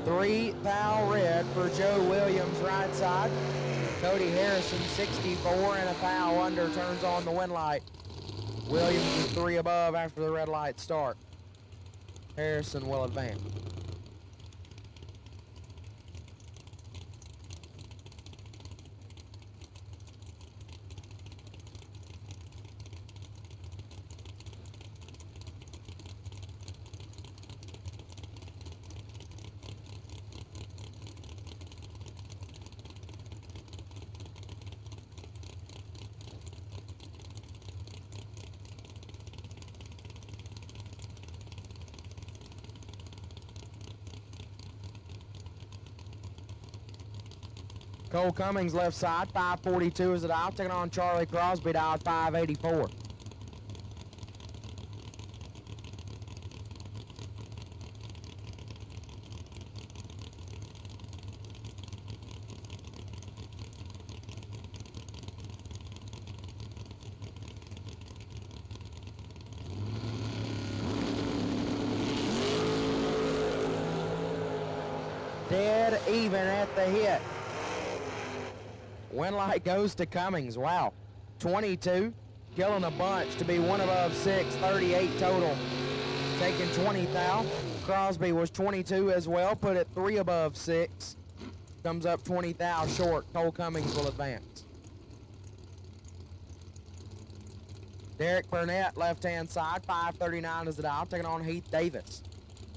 Three thou red for Joe Williams right side. Cody Harrison 64 and a thou under turns on the win light. Williams is 3 above after the red light start. Harrison will advance. Cole Cummings left side, 542 is the dial. Taking on Charlie Crosby, dial 584. Dead even at the hit. Win light goes to Cummings. Wow. 22. Killing a bunch to be 1 above 6. 38 total. Taking 20 thou. Crosby was 22 as well, put it 3 above 6. Comes up 20 thou short. Cole Cummings will advance. Derek Burnett, left-hand side, 539 is the dial, taking on Heath Davis.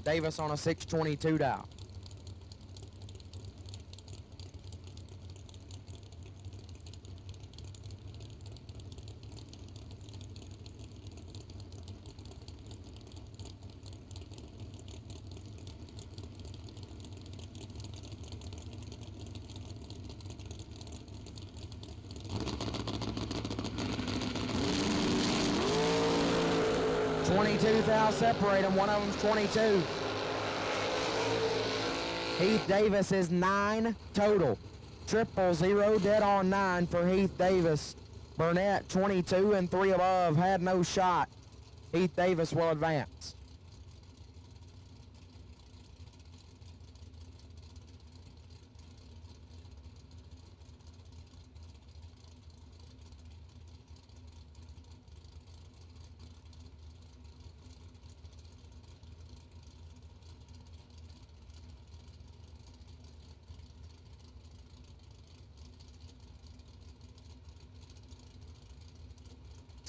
Davis on a 622 dial. Thou separate them. One of them's 22. Heath Davis is 9 total. 000, dead on 9 for Heath Davis. Burnett 22 and 3 above, had no shot. Heath Davis will advance.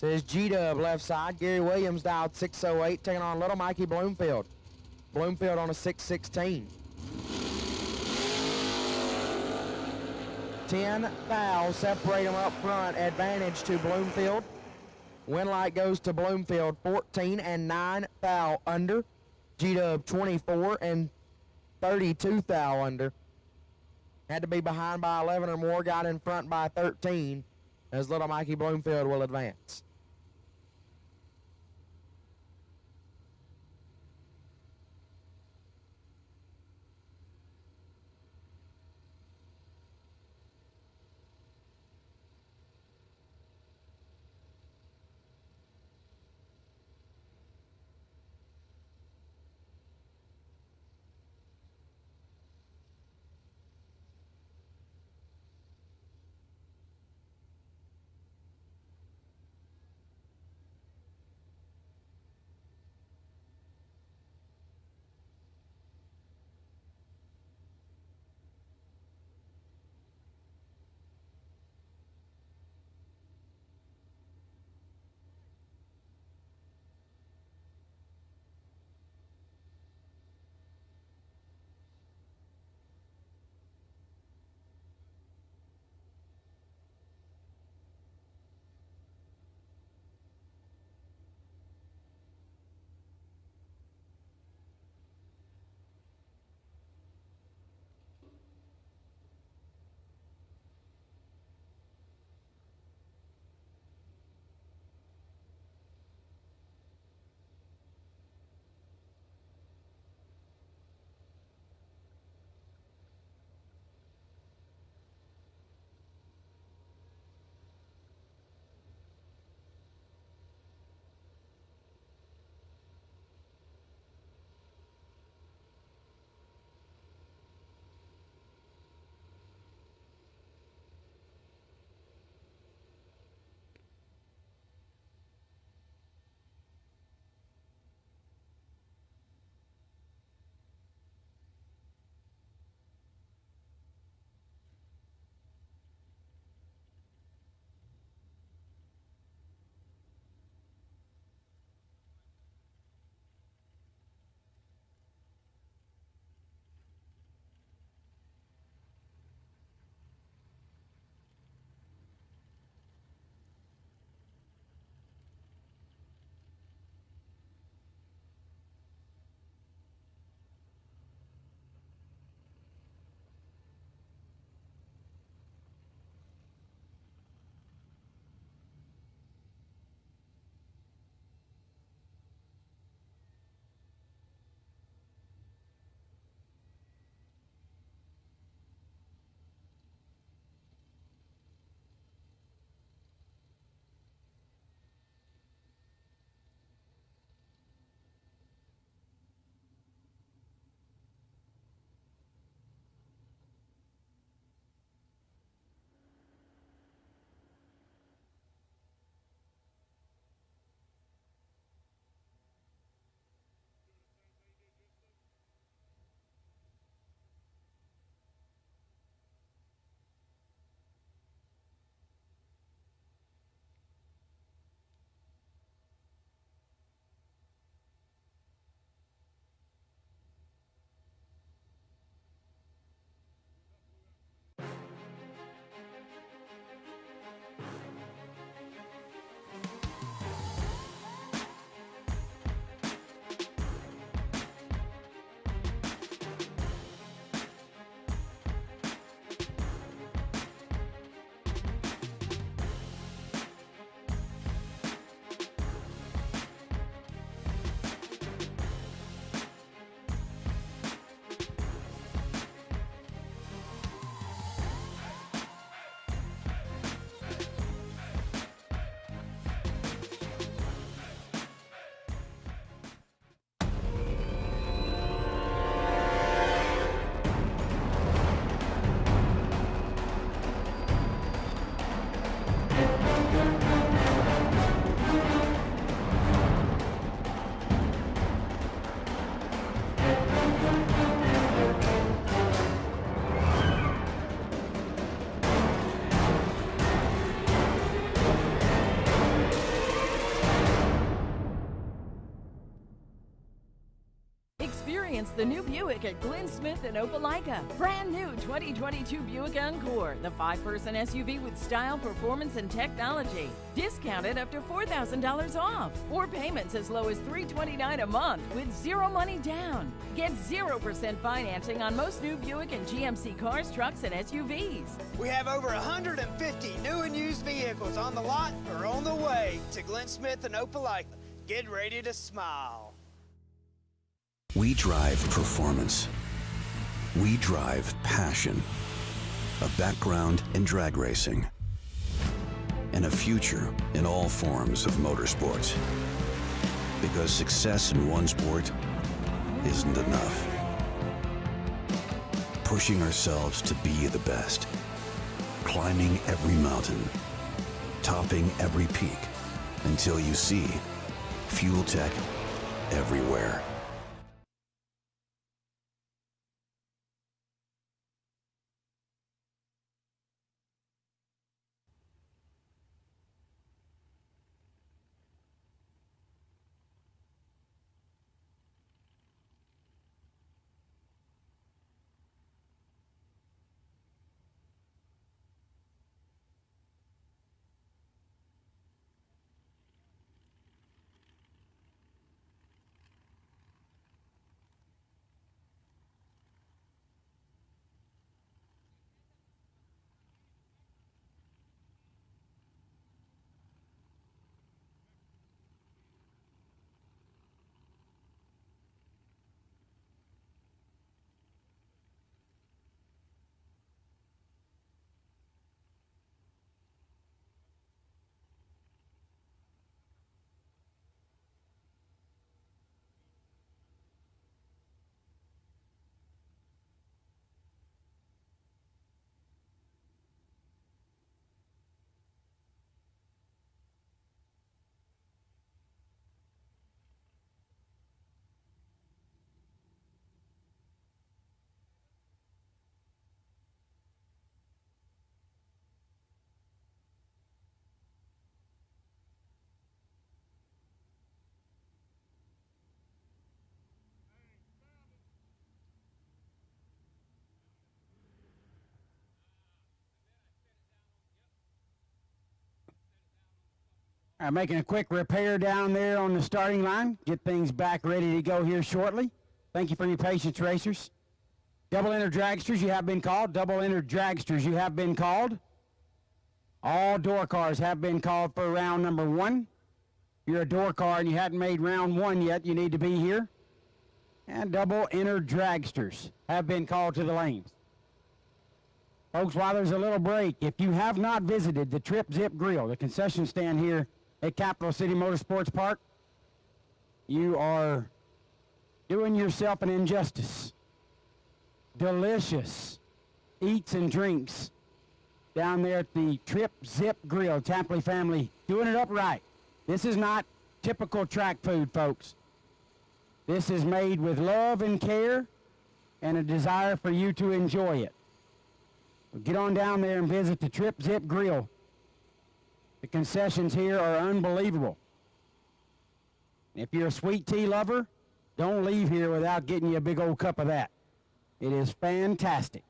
Says G-Dub left side. Gary Williams dialed 608, taking on little Mikey Bloomfield. Bloomfield on a 616. 10 thou, separate them up front. Advantage to Bloomfield. Win light goes to Bloomfield. 14 and 9 thou under. G-Dub 24 and 32 thou under. Had to be behind by 11 or more. Got in front by 13 as little Mikey Bloomfield will advance. Experience the new Buick at Glenn Smith and Opelika. Brand new 2022 Buick Encore, the 5-person SUV with style, performance, and technology. Discounted up to $4,000 off, or payments as low as $329 a month with zero money down. Get 0% financing on most new Buick and GMC cars, trucks, and SUVs. We have over 150 new and used vehicles on the lot or on the way to Glenn Smith and Opelika. Get ready to smile. We drive performance. We drive passion. A background in drag racing. And a future in all forms of motorsports. Because success in one sport isn't enough. Pushing ourselves to be the best. Climbing every mountain. Topping every peak. Until you see Fuel Tech everywhere. Making a quick repair down there on the starting line. Get things back ready to go here shortly. Thank you for your patience, racers. Double-enter dragsters, you have been called. Double-enter dragsters, you have been called. All door cars have been called for round number 1. If you're a door car and you hadn't made round 1 yet, you need to be here. And double-enter dragsters have been called to the lanes. Folks, while there's a little break, if you have not visited the Trip Zip Grill, the concession stand here at Capitol City Motorsports Park, you are doing yourself an injustice. Delicious eats and drinks down there at the Trip Zip Grill. Tapley family doing it up right. This is not typical track food, folks. This is made with love and care and a desire for you to enjoy it. Get on down there and visit the Trip Zip Grill. The concessions here are unbelievable. If you're a sweet tea lover, don't leave here without getting you a big old cup of that. It is fantastic.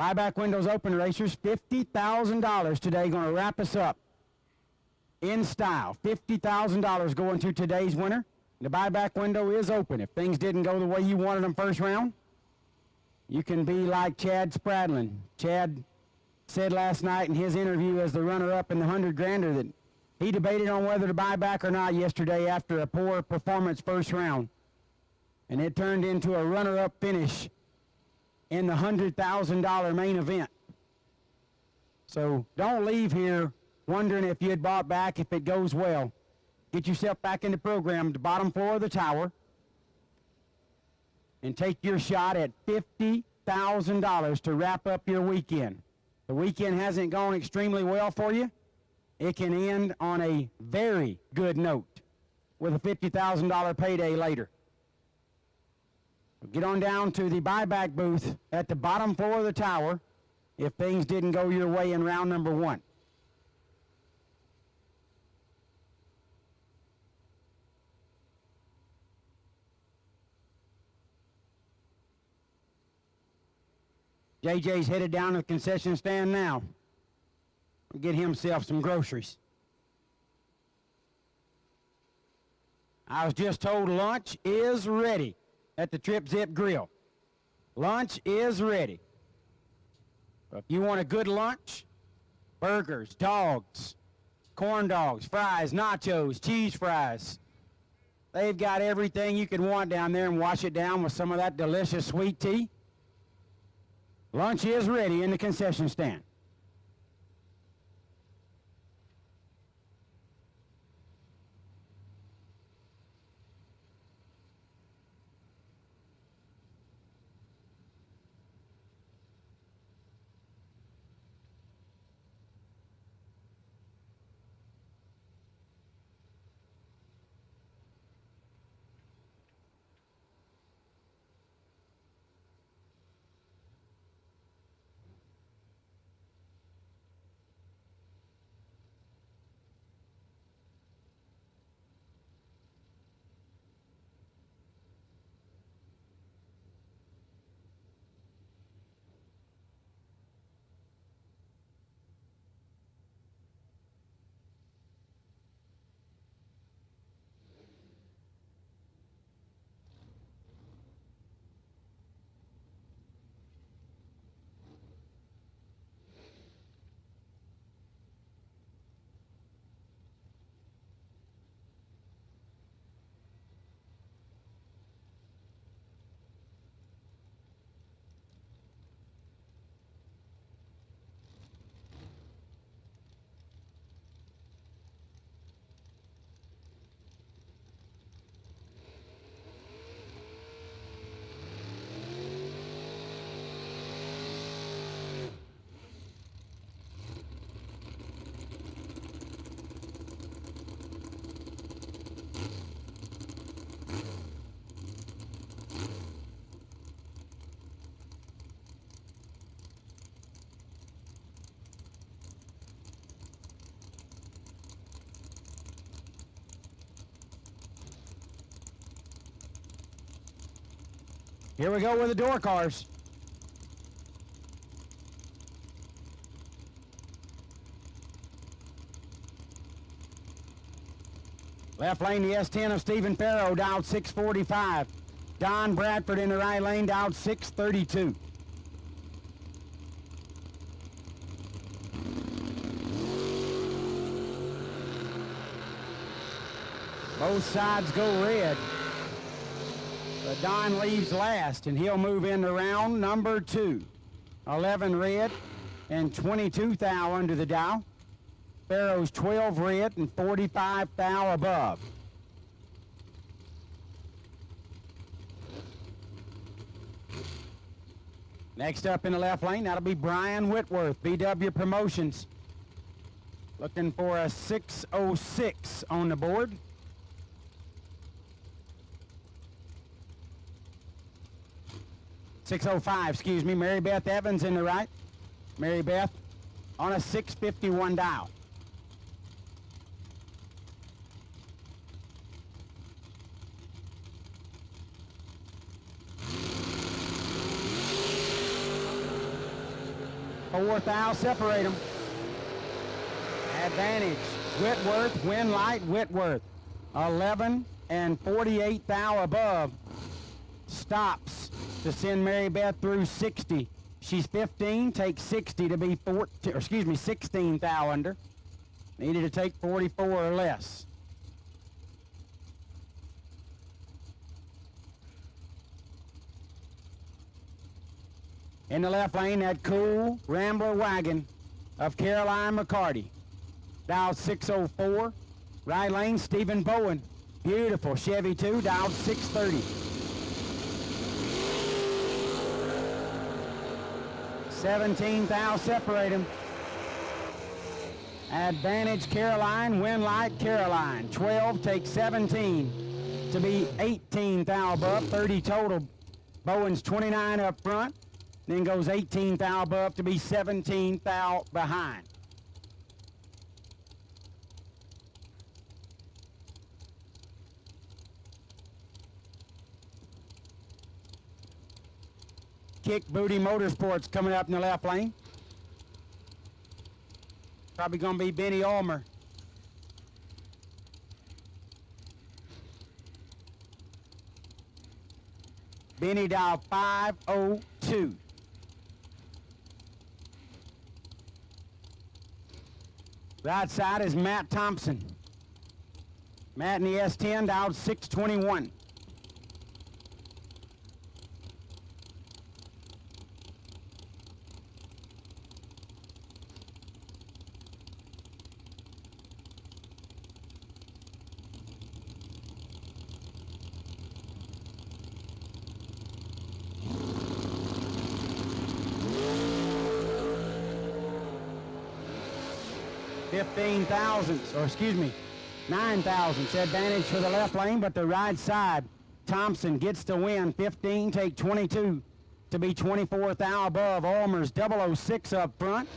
Buyback windows open, racers. $50,000 today, going to wrap us up in style. $50,000 going to today's winner. The buyback window is open. If things didn't go the way you wanted them first round, you can be like Chad Spradlin. Chad said last night in his interview as the runner-up in the 100-grander that he debated on whether to buy back or not yesterday after a poor performance first round. And it turned into a runner-up finish in the $100,000 main event. So don't leave here wondering if you had bought back if it goes well. Get yourself back in the program, the bottom floor of the tower, and take your shot at $50,000 to wrap up your weekend. The weekend hasn't gone extremely well for you. It can end on a very good note with a $50,000 payday later. Get on down to the buyback booth at the bottom floor of the tower if things didn't go your way in round number 1. JJ's headed down to the concession stand now. Get himself some groceries. I was just told lunch is ready at the Trip Zip Grill. Lunch is ready. If you want a good lunch, burgers, dogs, corn dogs, fries, nachos, cheese fries. They've got everything you could want down there, and wash it down with some of that delicious sweet tea. Lunch is ready in the concession stand. Here we go with the door cars. Left lane, the S10 of Stephen Farrow, dialed 645. Don Bradford in the right lane, dialed 632. Both sides go red. But Don leaves last, and he'll move into round number 2. 11 red and 22 thou under the dial. Farrow's 12 red and 45 thou above. Next up in the left lane, that'll be Brian Whitworth, BW Promotions. Looking for a 606 on the board. .605, excuse me. Mary Beth Evans in the right. Mary Beth on a 651 dial. Fourth thou separate them. Advantage. Whitworth, win light, Whitworth. 11 and 48 thou above. Stops to send Mary Beth through 60. She's 15, takes 60 to be 16 thou under. Needed to take 44 or less. In the left lane, that cool Rambler wagon of Caroline McCarty. Dialed 604. Right lane, Stephen Bowen. Beautiful Chevy 2, dialed 630. 17 thou separate him. Advantage Caroline, win light Caroline. 12 takes 17 to be 18 thou above, 30 total. Bowen's 29 up front, then goes 18 thou above to be 17 thou behind. Kick Booty Motorsports coming up in the left lane. Probably going to be Benny Ulmer. Benny dial 502. Right side is Matt Thompson. Matt in the S10 dialed 621. Nine thousandths advantage for the left lane, but the right side, Thompson gets the win. 15, take 22 to be 24th thou above. Ulmer's 006 up front,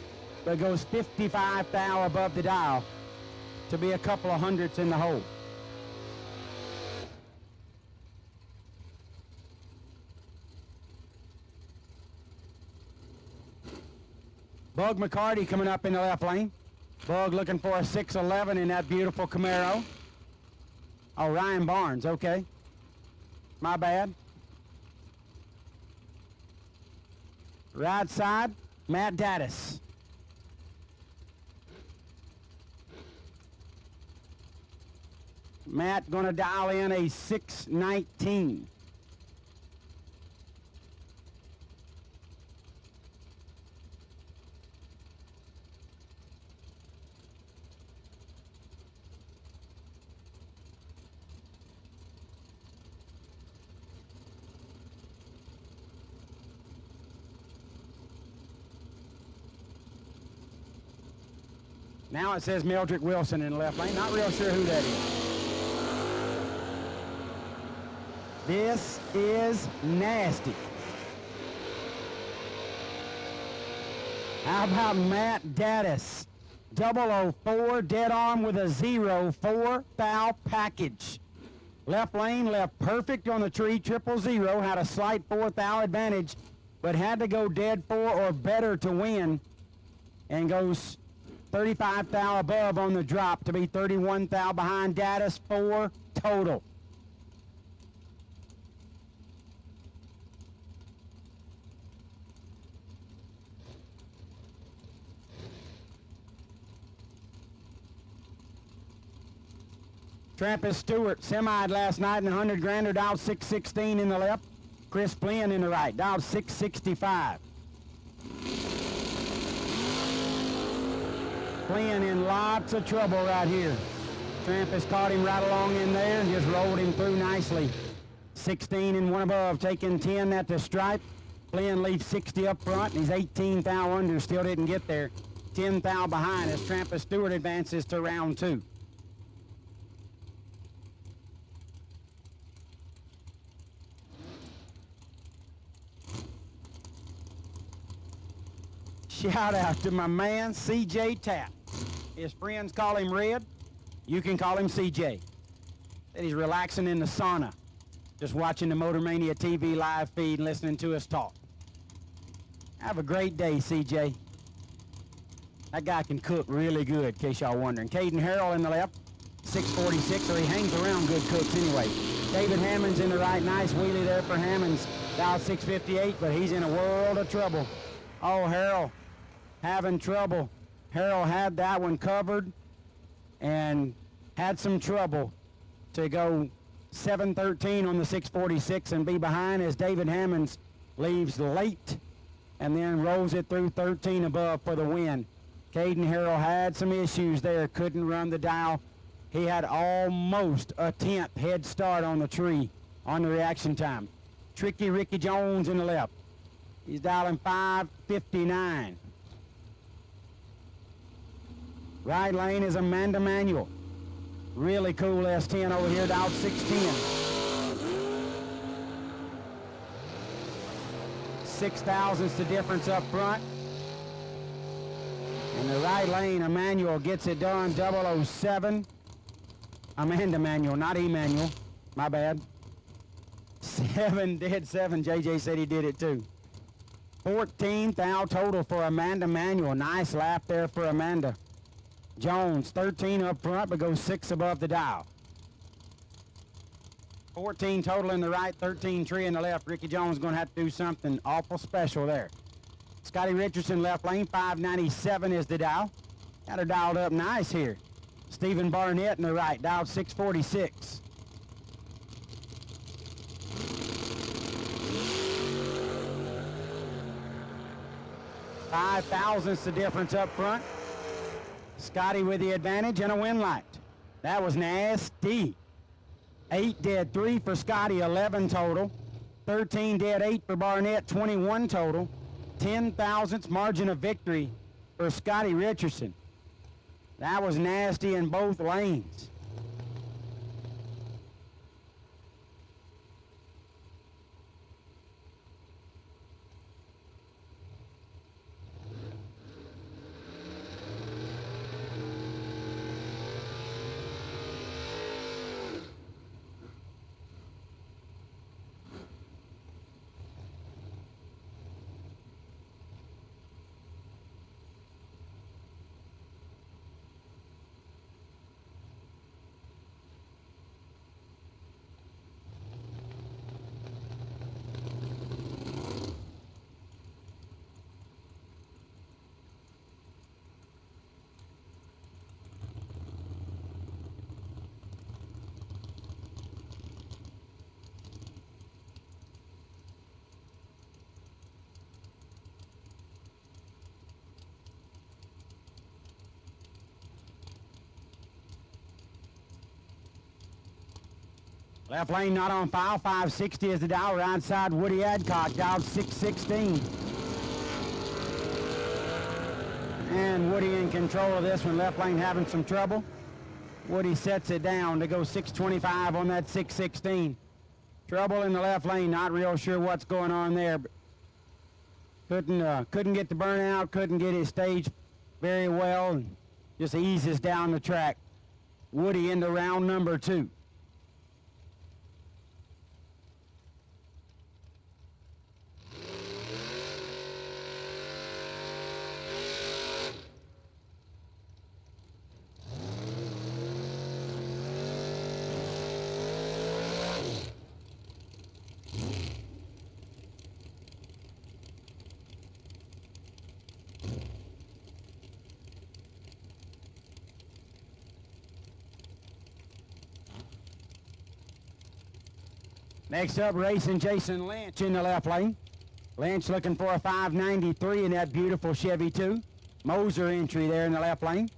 but goes 55 thou above the dial to be a couple of hundredths in the hole. Bug McCarty coming up in the left lane. Bug looking for a 611 in that beautiful Camaro. Oh, Ryan Barnes, okay. My bad. Right side, Matt Daddis. Matt gonna dial in a 619. Now it says Mildred Wilson in the left lane. Not real sure who that is. This is nasty. How about Matt Daddis? 004, dead arm with a 0-4 thou package. Left lane, left perfect on the tree, 000, had a slight 4 thou advantage, but had to go dead 4 or better to win, and goes 35 thou above on the drop to be 31 thou behind. Daddis 4 total. Trampus Stewart semi'd last night in the 100 grander, dialed 616 in the left. Chris Flynn in the right, dialed 665. Flynn in lots of trouble right here. Trampus caught him right along in there and just rolled him through nicely. 16 and one above, taking 10 at the stripe. Flynn leaves 60 up front, and he's 18 thou under, still didn't get there. 10 thou behind as Trampus Stewart advances to round 2. Shout out to my man, CJ Tapp. His friends call him Red. You can call him CJ. That he's relaxing in the sauna, just watching the Motor Mania TV live feed and listening to us talk. Have a great day, CJ. That guy can cook really good, in case y'all wondering. Caden Harrell in the left, 646, or he hangs around good cooks anyway. David Hammonds in the right, nice wheelie there for Hammonds. Dial 658, but he's in a world of trouble. Oh, Harrell having trouble. Harrell had that one covered and had some trouble to go 713 on the 646 and be behind as David Hammonds leaves late and then rolls it through 13 above for the win. Caden Harrell had some issues there, couldn't run the dial. He had almost a 10th head start on the tree on the reaction time. Tricky Ricky Jones in the left. He's dialing 559. Right lane is Amanda Manuel. Really cool S10 over here, dialed 610. 6 thousandths the difference up front. In the right lane, Emmanuel gets it done, 007. Amanda Manuel, not Emmanuel. My bad. 7, dead 7. JJ said he did it too. 14 thou total for Amanda Manuel. Nice lap there for Amanda. Jones, 13 up front, but goes 6 above the dial. 14 total in the right, 13 tree in the left. Ricky Jones going to have to do something awful special there. Scotty Richardson left lane, 597 is the dial. Got her dialed up nice here. Stephen Barnett in the right, dialed 646. Five thousandths the difference up front. Scotty with the advantage and a win light. That was nasty. 8 dead 3 for Scotty, 11 total. 13 dead 8 for Barnett, 21 total. 10 thousandths margin of victory for Scotty Richardson. That was nasty in both lanes. Left lane not on file, 560 is the dial. Right side, Woody Adcock, dialed 616. And Woody in control of this one. Left lane having some trouble. Woody sets it down to go 625 on that 616. Trouble in the left lane, not real sure what's going on there. But couldn't get the burnout, couldn't get his stage very well, and just eases down the track. Woody into round number 2. Next up, racing Jason Lynch in the left lane. Lynch looking for a 593 in that beautiful Chevy 2. Moser entry there in the left lane.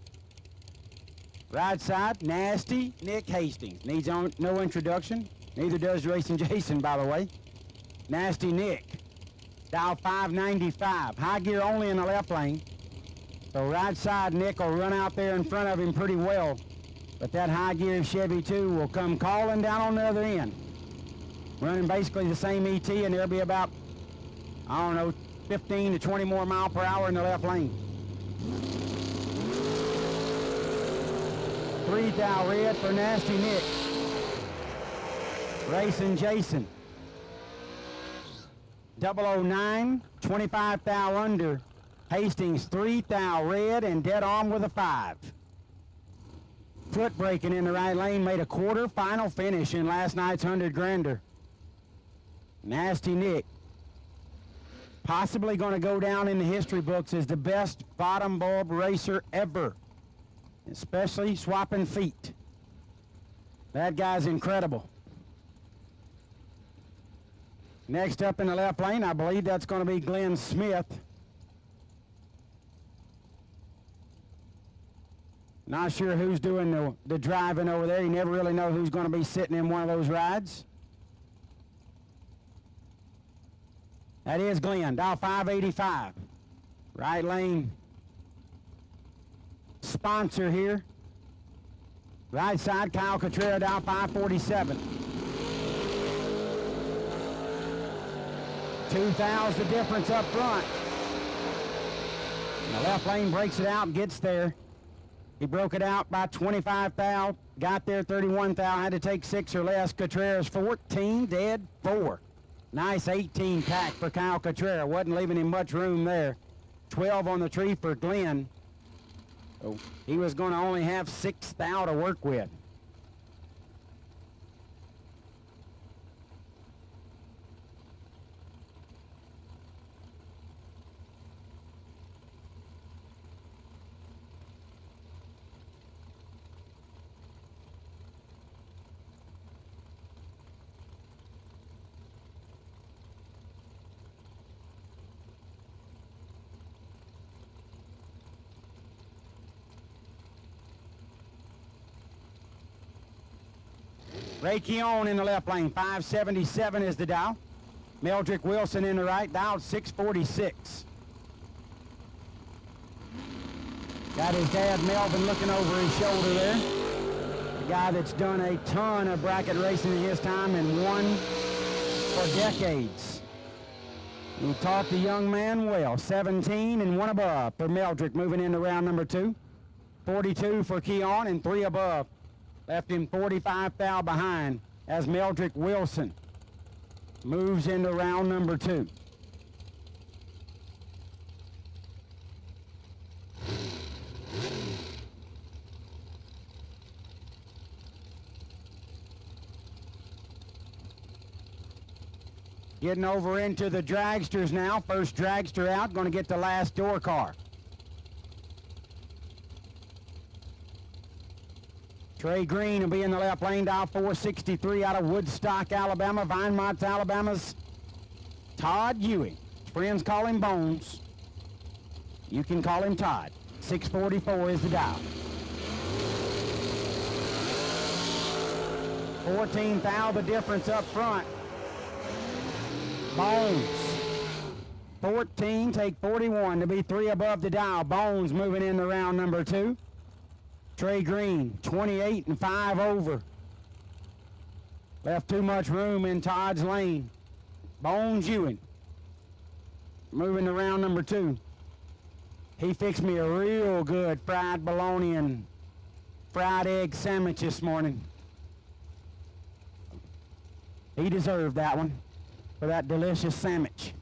Right side, nasty Nick Hastings. Needs no introduction. Neither does Racing Jason, by the way. Nasty Nick. Dial 595. High gear only in the left lane. So right side, Nick will run out there in front of him pretty well. But that high gear Chevy 2 will come calling down on the other end. Running basically the same ET, and there'll be about, I don't know, 15 to 20 more mile per hour in the left lane. 3 thou red for Nasty Nick. Racing Jason. 009, 25 thou under. Hastings 3 thou red and dead on with a 5. Foot braking in the right lane made a quarter final finish in last night's 100 grander. Nasty Nick, possibly going to go down in the history books as the best bottom bulb racer ever, especially swapping feet. That guy's incredible. Next up in the left lane, I believe that's going to be Glenn Smith. Not sure who's doing the driving over there. You never really know who's going to be sitting in one of those rides. That is Glenn, dial 585. Right lane sponsor here. Right side, Kyle Cotrera, dial 547. 2 thou's the difference up front. And the left lane breaks it out, gets there. He broke it out by 25 thou, got there 31 thou, had to take 6 or less. Cotrera's 14, dead 4. Nice 18 pack for Kyle Cotrera. Wasn't leaving him much room there. 12 on the tree for Glenn. So he was going to only have 6 thou to work with. Ray Keown in the left lane, 577 is the dial. Meldrick Wilson in the right, dialed 646. Got his dad Melvin looking over his shoulder there. The guy that's done a ton of bracket racing in his time and won for decades. He taught the young man well. 17 and 1 above for Meldrick moving into round number 2. 42 for Keown and 3 above. Left him 45 thou behind as Meldrick Wilson moves into round number 2. Getting over into the dragsters now. First dragster out, going to get the last door car. Trey Green will be in the left lane, dial 463 out of Woodstock, Alabama. Vinemont, Alabama's Todd Ewing. His friends call him Bones. You can call him Todd. 644 is the dial. 14 thou the difference up front. Bones. 14, take 41 to be 3 above the dial. Bones moving into round number 2. Trey Green, 28 and 5 over. Left too much room in Todd's lane. Bones Ewing moving to round number 2. He fixed me a real good fried bologna and fried egg sandwich this morning. He deserved that one for that delicious sandwich.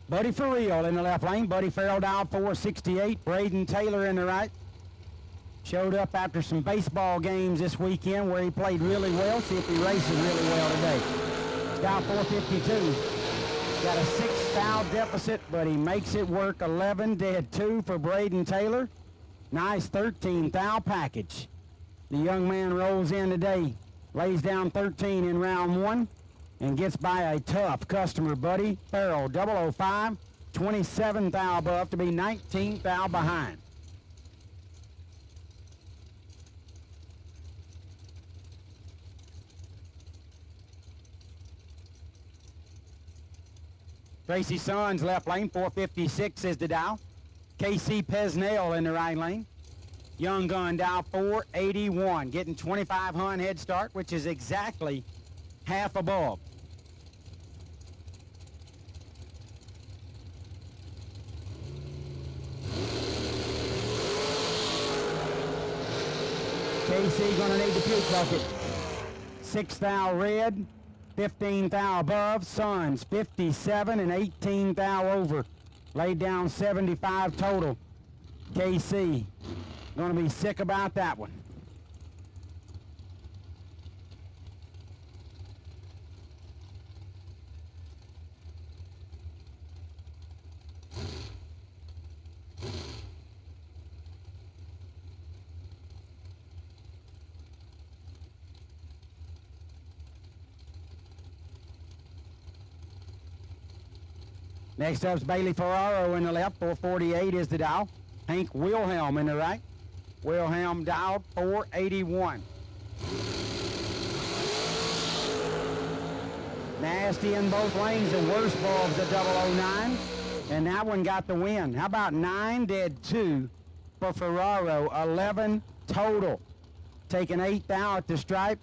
Buddy Farrell in the left lane. Buddy Farrell dialed 468. Braden Taylor in the right. Showed up after some baseball games this weekend where he played really well. See if he races really well today. Dialed 452. Got a 6 thou deficit, but he makes it work. 11 dead 2 for Braden Taylor. Nice 13 thou package. The young man rolls in today. Lays down 13 in round 1. And gets by a tough customer, Buddy Farrell, 005, 27 thou above to be 19 thou behind. Tracy Sons left lane, 456 is the dial. KC Pesnell in the right lane. Young gun dial 481, getting 2,500 head start, which is exactly half above. KC gonna need the puke bucket. 6 thou red, 15 thou above. Sons 57 and 18 thou over. Laid down 75 total. KC gonna be sick about that one. Next up's Bailey Ferraro in the left, 448 is the dial. Hank Wilhelm in the right. Wilhelm dialed 481. Nasty in both lanes. The worst bulb's a 009. And that one got the win. How about 9 dead 2 for Ferraro, 11 total. Taking 8th thou at the stripe.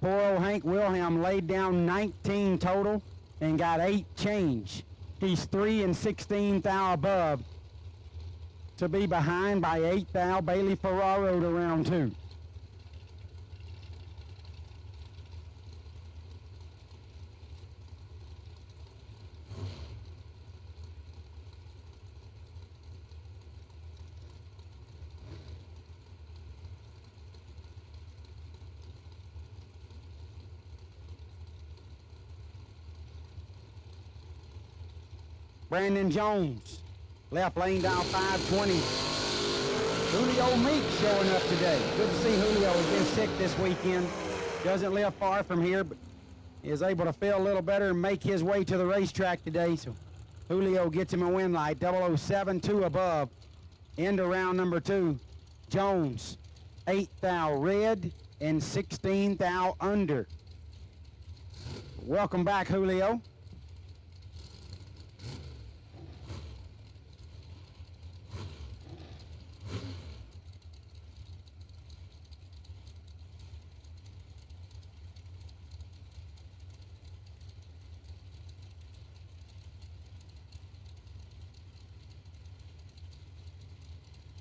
Poor old Hank Wilhelm laid down 19 total and got 8 change. He's 3 and 16th thou above to be behind by 8th thou Bailey Ferraro to round 2. Brandon Jones, left lane down 520. Julio Meek showing up today. Good to see Julio. Has been sick this weekend. Doesn't live far from here, but is able to feel a little better and make his way to the racetrack today. So Julio gets him a win light. 007, 2 above. Into round number 2. Jones, 8th thou red and 16th thou under. Welcome back, Julio.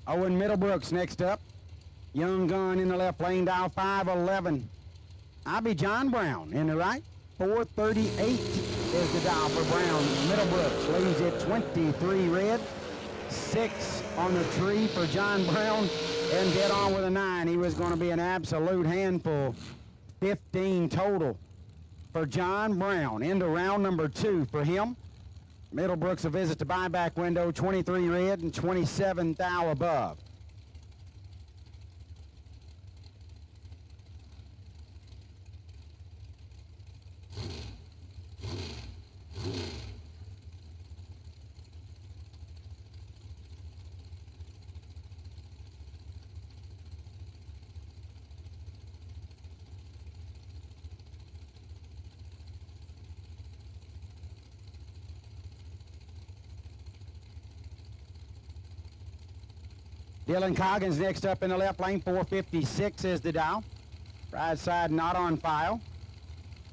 Owen Middlebrooks next up. Young gun in the left lane, dial 511. I'll John Brown in the right. 438 is the dial for Brown. Middlebrooks leaves it 23 red. 6 on the tree for John Brown. And get on with a 9. He was going to be an absolute handful. 15 total for John Brown. Into round number 2 for him. Middlebrooks a visit to buyback window, 23 red and 27 thou above. Dylan Coggins next up in the left lane, 456 is the dial. Right side not on file.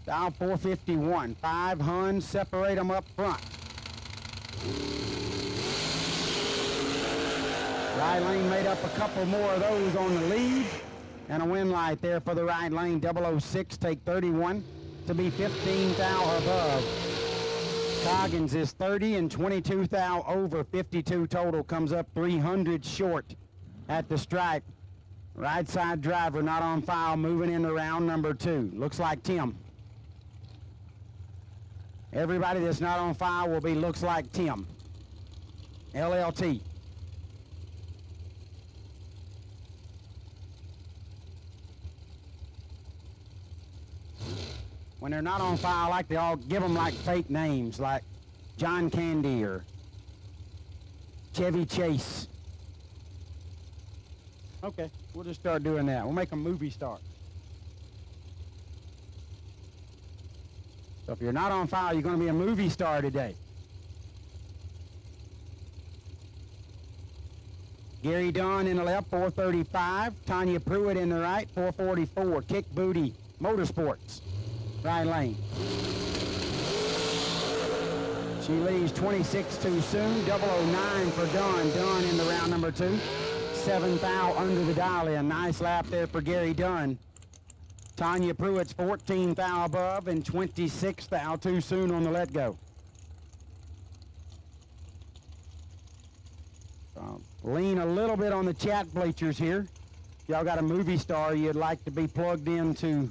Dial 451. 5 Huns separate them up front. Right lane made up a couple more of those on the lead. And a win light there for the right lane. 006 take 31 to be 15 thou above. Coggins is 30 and 22 thou over. 52 total, comes up 300 short at the stripe. Right side driver not on file, moving into round number 2. Looks like Tim. Everybody that's not on file will be looks like Tim. LLT. When they're not on file, I like to all give them like fake names, like John Candy or Chevy Chase. Okay, we'll just start doing that. We'll make them movie stars. So if you're not on file, you're going to be a movie star today. Gary Dunn in the left, 435. Tanya Pruitt in the right, 444. Kick Booty Motorsports, right lane. She leaves 26 too soon. 009 for Dunn. Dunn in the round number 2. 7 thou under the dial in. Nice lap there for Gary Dunn. Tanya Pruitt's 14 thou above and 26 thou too soon on the let go. Lean a little bit on the chat bleachers here. If y'all got a movie star you'd like to be plugged into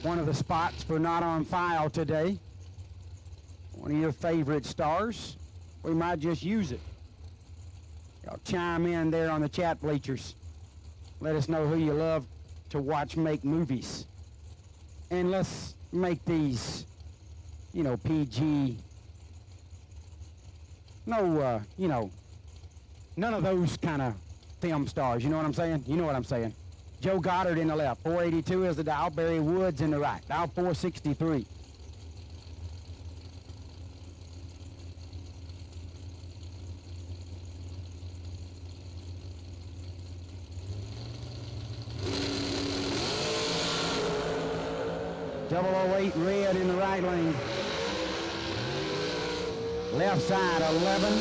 one of the spots for not on file today, one of your favorite stars, we might just use it. Y'all chime in there on the chat bleachers. Let us know who you love to watch make movies. And let's make these, you know, PG. No, you know, none of those kind of film stars. You know what I'm saying? You know what I'm saying. Joe Goddard in the left. 482 is the dial. Barry Woods in the right. Dial 463. 008 red in the right lane. Left side, 11.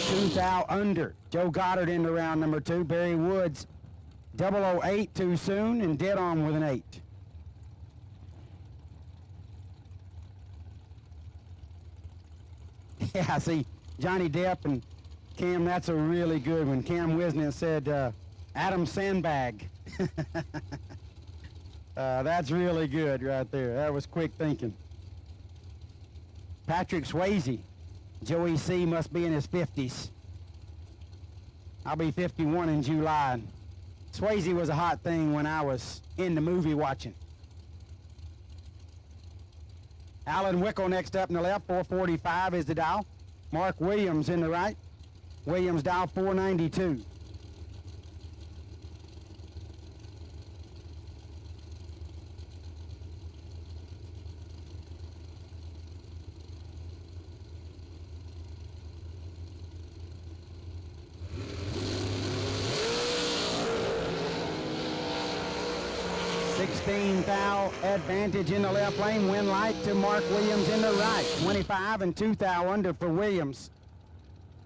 2 thou under. Joe Goddard into round number 2. Barry Woods, 008 too soon and dead on with an 8. Yeah, I see Johnny Depp and Cam, that's a really good one. Cam Wisniewski said, Adam Sandbag. That's really good right there. That was quick thinking. Patrick Swayze. Joey C. must be in his 50s. I'll be 51 in July. Swayze was a hot thing when I was in the movie watching. Alan Wickle next up in the left, 445 is the dial. Mark Williams in the right. Williams dial 492. Thou advantage in the left lane. Win light to Mark Williams in the right. 25 and 2 thou under for Williams.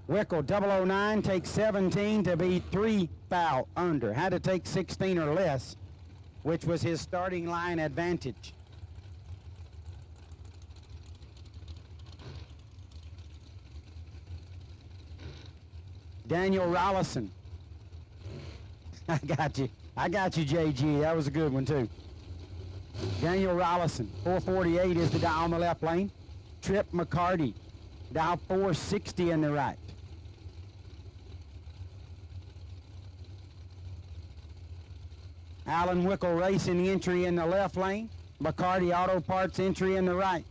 Wickle 009 takes 17 to be 3 thou under. Had to take 16 or less, which was his starting line advantage. Daniel Rollison. I got you, JG. That was a good one, too. Daniel Rollison, 448 is the dial on the left lane. Trip McCarty, dial 460 in the right. Alan Wickle Racing entry in the left lane. McCarty Auto Parts entry in the right.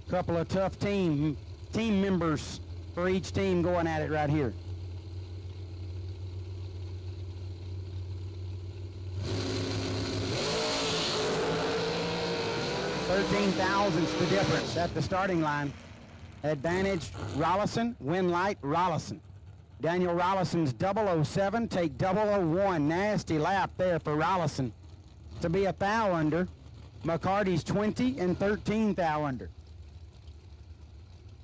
Couple of tough team members for each team going at it right here. 13 thousandths the difference at the starting line. Advantage Rollison, win light Rollison. Daniel Rollison's 007, take 001. Nasty lap there for Rollison to be a thou under. McCarty's 20 and 13 thou under.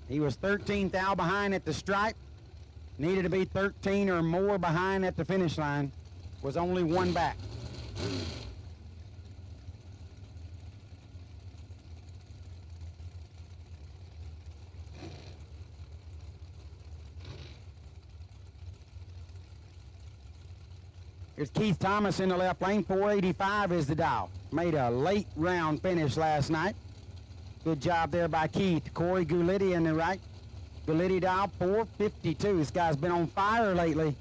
He was 13 thou behind at the stripe. Needed to be 13 or more behind at the finish line. Was only one back. Here's Keith Thomas in the left lane. 485 is the dial. Made a late round finish last night. Good job there by Keith. Corey Gulitti in the right. Gulitti dial 452. This guy's been on fire lately.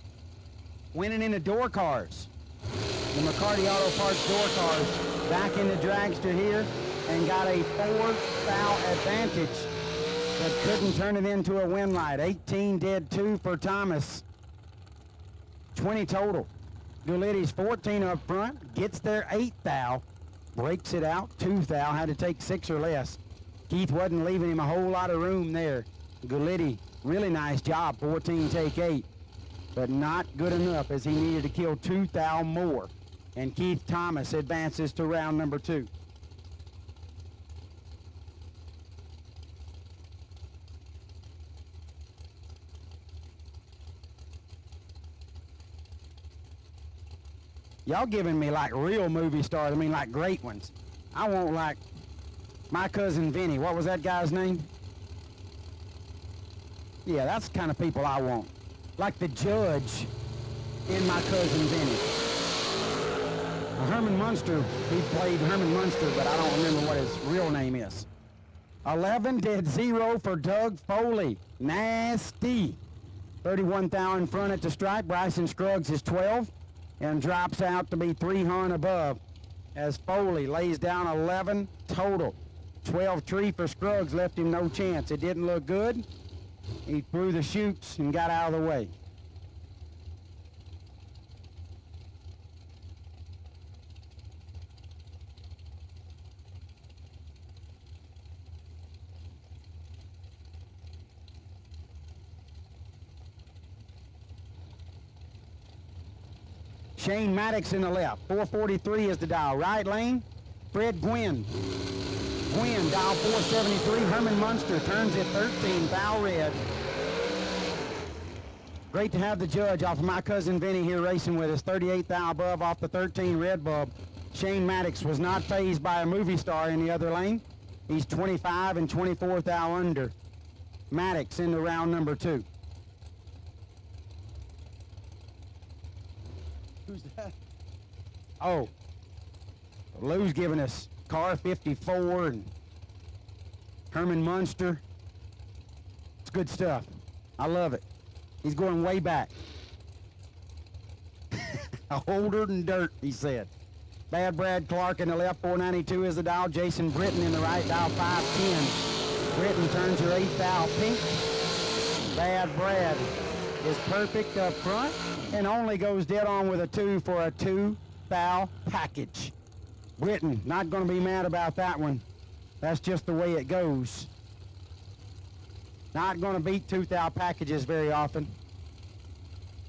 Winning in the door cars. The McCarty Auto Parts door cars back in the dragster here and got a 4 thou advantage, but couldn't turn it into a win light. 18 did 2 for Thomas. 20 total. Gulitti's 14 up front, gets there 8 thou, breaks it out 2 thou, had to take 6 or less. Keith wasn't leaving him a whole lot of room there. Gulitti, really nice job, 14 take 8, but not good enough as he needed to kill 2 thou more. And Keith Thomas advances to round number 2. Y'all giving me like real movie stars, I mean like great ones. I want like My Cousin Vinny. What was that guy's name? Yeah, that's the kind of people I want. Like the judge in My Cousin Vinny. Herman Munster, he played Herman Munster, but I don't remember what his real name is. 11 did 0 for Doug Foley. Nasty. 31 thou in front at the stripe. Bryson Scruggs is 12 and drops out to be 3 hon above as Foley lays down 11 total. 12 tree for Scruggs left him no chance. It didn't look good. He threw the chutes and got out of the way. Shane Maddox in the left. 443 is the dial. Right lane, Fred Gwynn. Gwynn, dial 473. Herman Munster turns at 13, foul red. Great to have the judge off of my cousin Vinny here racing with us. 38 thou above off the 13 red bulb. Shane Maddox was not fazed by a movie star in the other lane. He's 25 and 24 thou under. Maddox into round number 2. Who's that? Oh, Lou's giving us car 54 and Herman Munster. It's good stuff. I love it. He's going way back. Older than dirt, he said. Bad Brad Clark in the left, 492 is the dial. Jason Britton in the right, dial 510. Britton turns her 8th thou pink. Bad Brad is perfect up front and only goes dead on with a 2 for a 2 thou package. Britton, not going to be mad about that one. That's just the way it goes. Not going to beat 2 thou packages very often,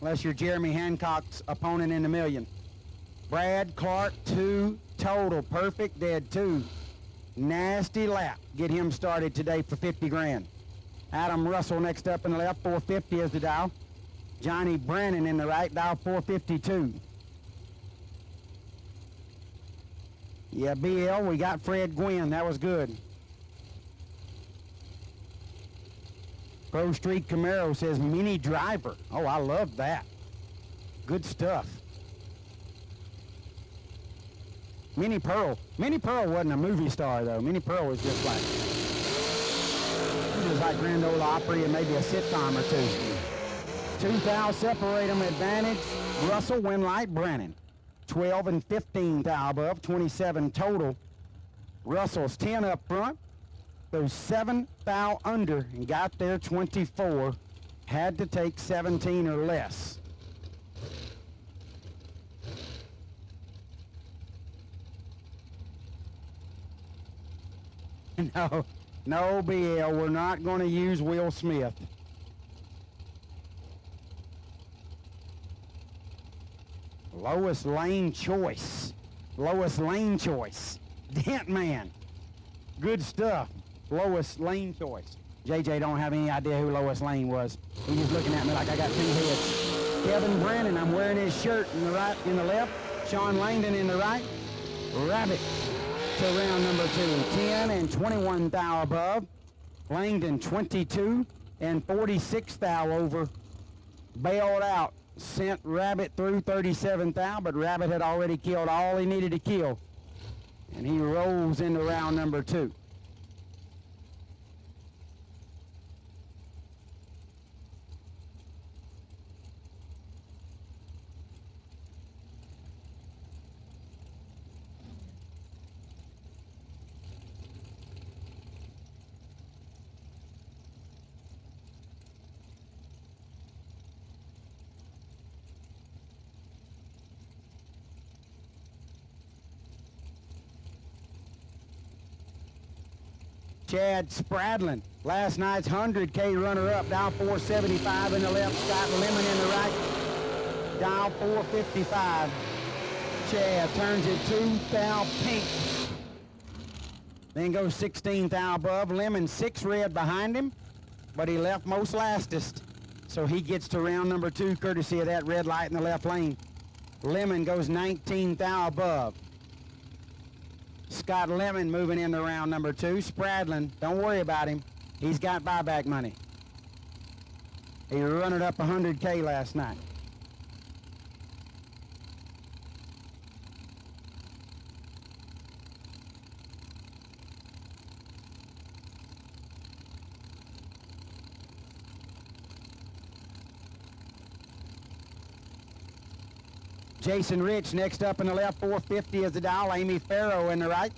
unless you're Jeremy Hancock's opponent in the million. Brad Clark, 2 total, perfect, dead 2. Nasty lap. Get him started today for 50 grand. Adam Russell next up in the left, 450 is the dial. Johnny Brannon in the right, dial 452. Yeah, BL, we got Fred Gwynn. That was good. Pro Street Camaro says mini driver. Oh, I love that. Good stuff. Minnie Pearl. Minnie Pearl wasn't a movie star, though. Minnie Pearl was just like, she was like Grand Ole Opry and maybe a sitcom or 2. 2 thou separate them advantage. Russell, Winlight, Brannon. 12 and 15 thou above, 27 total. Russell's 10 up front. Those 7 thou under and got there 24. Had to take 17 or less. No, BL, we're not going to use Will Smith. Lowest lane choice. Lowest lane choice. Dent man. Good stuff. Lowest lane choice. JJ don't have any idea who Lois Lane was. He's just looking at me like I got 2 heads. Kevin Brannon, I'm wearing his shirt in the right, in the left. Sean Langdon in the right. Rabbit to round number 2. 10 and 21 thou above. Langdon 22 and 46 thou over. Bailed out. Sent Rabbit through 37 thou, but Rabbit had already killed all he needed to kill. And he rolls into round number 2. Chad Spradlin, last night's 100K runner-up, dial 475 in the left, Scott Lemon in the right, dial 455. Chad turns it 2 thou pink, then goes 16 thou above. Lemon 6 red behind him, but he left most lastest, so he gets to round number 2 courtesy of that red light in the left lane. Lemon goes 19 thou above. Scott Lemon moving into round number 2. Spradlin, don't worry about him. He's got buyback money. He run it up 100K last night. Jason Rich next up in the left, 450 is the dial. Amy Farrow in the right,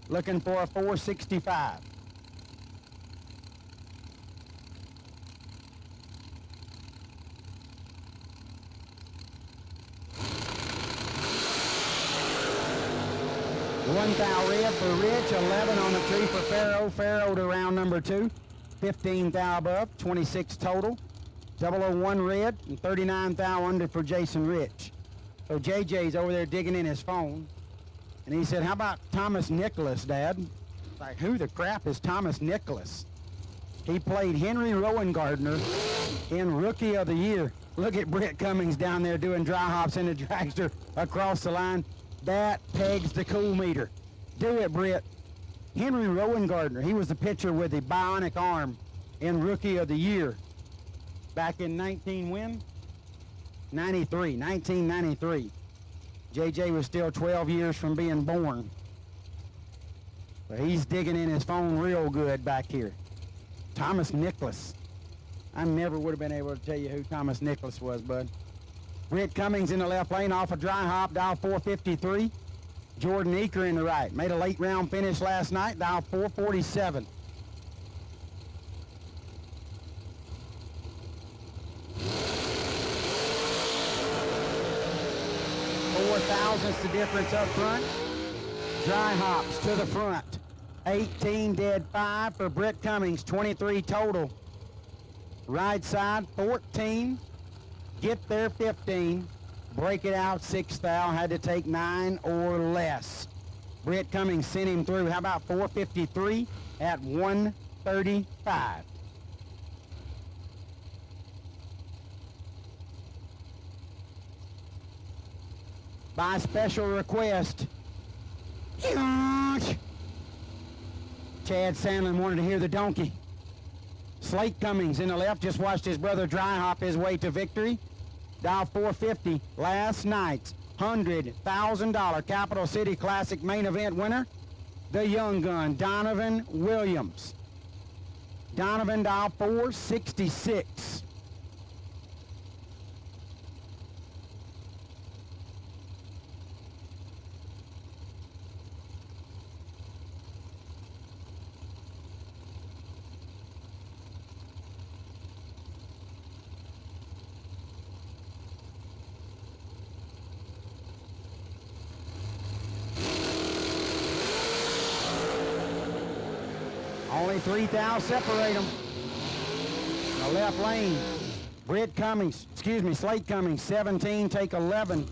looking for a 465. One thou red for Rich, 11 on the tree for Farrow. Farrow to round number 2, 15 thou above, 26 total. 001 red and 39 thou under for Jason Rich. So JJ's over there digging in his phone, and he said, how about Thomas Nicholas, Dad? Like, who the crap is Thomas Nicholas? He played Henry Rowan-Gardner in Rookie of the Year. Look at Britt Cummings down there doing dry hops in the dragster across the line. That pegs the cool meter. Do it, Britt. Henry Rowan-Gardner, he was the pitcher with the bionic arm in Rookie of the Year back in 1993. JJ was still 12 years from being born. But he's digging in his phone real good back here. Thomas Nicholas. I never would have been able to tell you who Thomas Nicholas was, bud. Britt Cummings in the left lane off a dry hop, dial 453. Jordan Eaker in the right. Made a late round finish last night, dial 447. $4,000's the difference up front. Dry hops to the front. 18 dead 5 for Britt Cummings, 23 total. Right side 14. Get there 15. Break it out 6 thou. Had to take 9 or less. Britt Cummings sent him through. How about 453 at 135? By special request, Chad Sandlin wanted to hear the donkey. Slate Cummings in the left just watched his brother dry hop his way to victory. Dial 450, last night's $100,000 Capitol City Classic main event winner, the young gun, Donovan Williams. Donovan dial 466. Only 3 thou separate them. The left lane, Slate Cummings, 17, take 11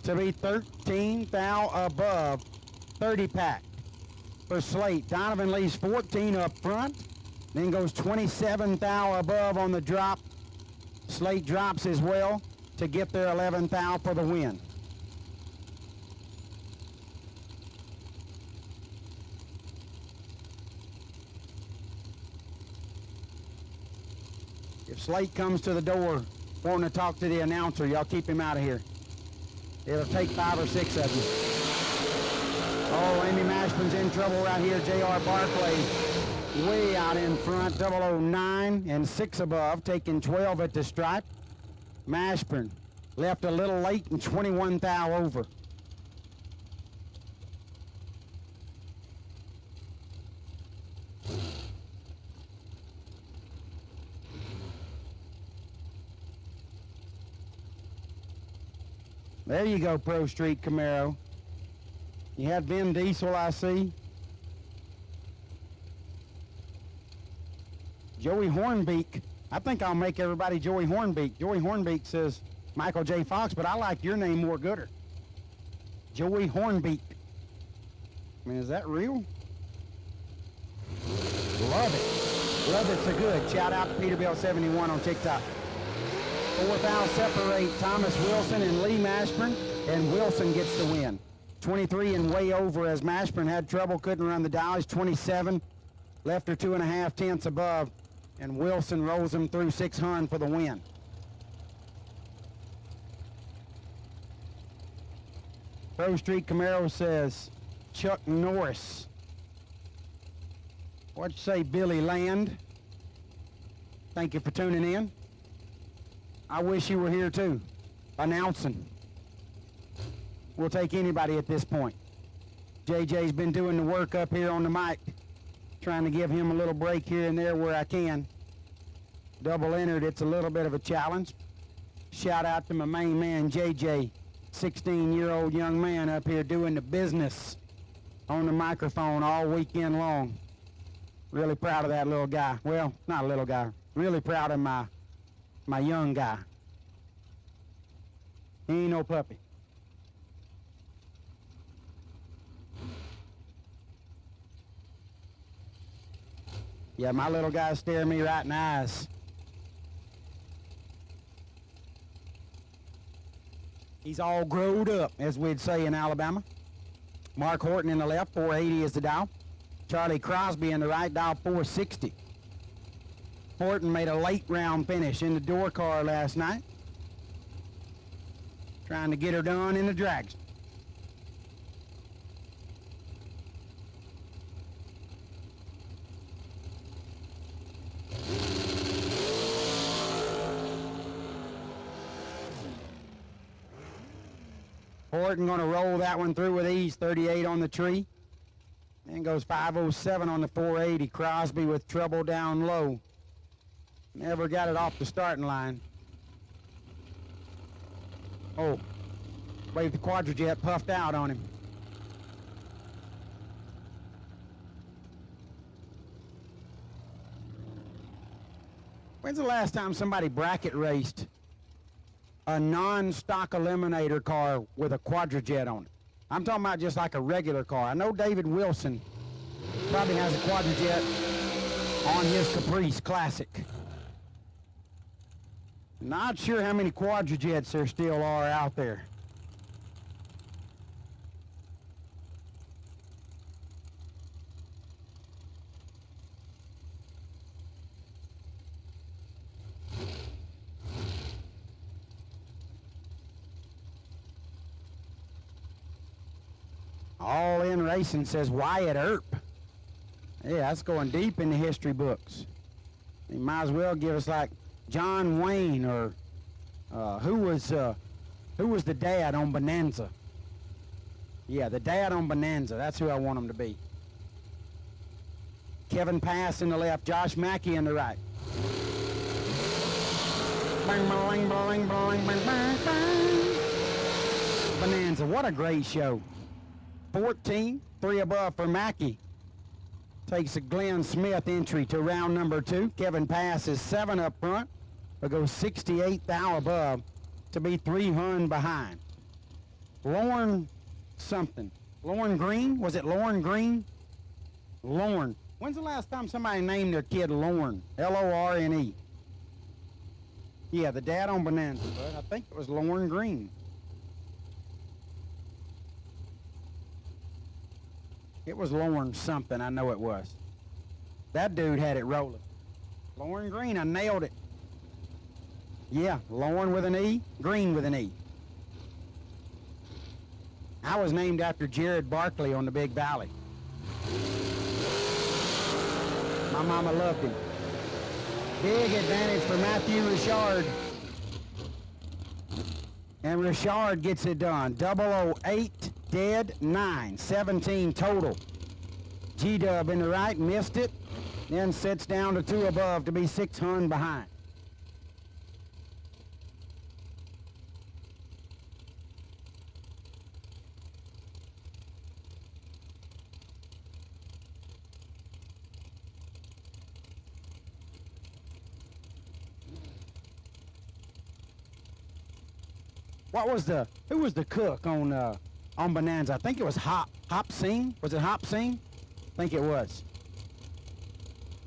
to be 13 thou above, 30 pack for Slate. Donovan leaves 14 up front, then goes 27 thou above on the drop. Slate drops as well to get their 11 thou for the win. If Slate comes to the door wanting to talk to the announcer, y'all keep him out of here. It'll take 5 or 6 of you. Oh, Amy Mashburn's in trouble right here. J.R. Barclay way out in front. 009 and 6 above, taking 12 at the stripe. Mashburn left a little late and 21 thou over. There you go, Pro Street Camaro. You had Vin Diesel, I see. Joey Hornbeak. I think I'll make everybody Joey Hornbeak. Joey Hornbeak says Michael J. Fox, but I like your name more gooder. Joey Hornbeak. I mean, is that real? Love it. Love it so good. Shout out to Peterbilt71 on TikTok. 4 thou separate Thomas Wilson and Lee Mashburn, and Wilson gets the win. 23 and way over as Mashburn had trouble, couldn't run the dial. He's 27, left her 2.5 tenths above, and Wilson rolls him through 600 for the win. Pro Street Camaro says Chuck Norris. What'd you say, Billy Land? Thank you for tuning in. I wish you were here too, announcing. We'll take anybody at this point. JJ's been doing the work up here on the mic, trying to give him a little break here and there where I can. Double entered, it's a little bit of a challenge. Shout out to my main man, JJ, 16-year-old young man up here doing the business on the microphone all weekend long. Really proud of that little guy. Well, not a little guy. Really proud of my young guy. He ain't no puppy. Yeah, my little guy's staring me right in the eyes. He's all growed up, as we'd say in Alabama. Mark Horton in the left, 480 is the dial. Charlie Crosby in the right, dial 460. Horton made a late round finish in the door car last night. Trying to get her done in the drags. Horton going to roll that one through with ease, 38 on the tree. And goes 507 on the 480. Crosby with trouble down low. Never got it off the starting line. Oh, wave the quadrajet puffed out on him. When's the last time somebody bracket raced a non-stock eliminator car with a quadrajet on it? I'm talking about just like a regular car. I know David Wilson probably has a quadrajet on his Caprice Classic. Not sure how many quadrajets there still are out there. All In Racing says Wyatt Earp. Yeah, that's going deep in the history books. You might as well give us like John Wayne or who was the dad on Bonanza? Yeah, the dad on Bonanza. That's who I want him to be. Kevin Pass in the left, Josh Mackey in the right. Bang, bang, bang, bang, bang, bang, bang. Bonanza, what a great show. 14, 3 above for Mackey. Takes a Glenn Smith entry to round number 2. Kevin Pass is 7 up front, but goes 68 thou above to be 3 hun behind. Lorne something. Lorne Green? Was it Lorne Green? Lorne. When's the last time somebody named their kid Lorne? L-O-R-N-E. Yeah, the dad on Bonanza, but I think it was Lorne Green. It was Lorne something, I know it was. That dude had it rolling. Lorne Green, I nailed it. Yeah, Lorne with an E, Green with an E. I was named after Jared Barkley on the Big Valley. My mama loved him. Big advantage for Matthew Richard. And Richard gets it done. 008, dead, 9, 17 total. G-Dub in the right, missed it. Then sits down to 2 above to be 6 hun behind. Who was the cook on Bonanza? I think it was Hop Sing. Was it Hop Sing? I think it was.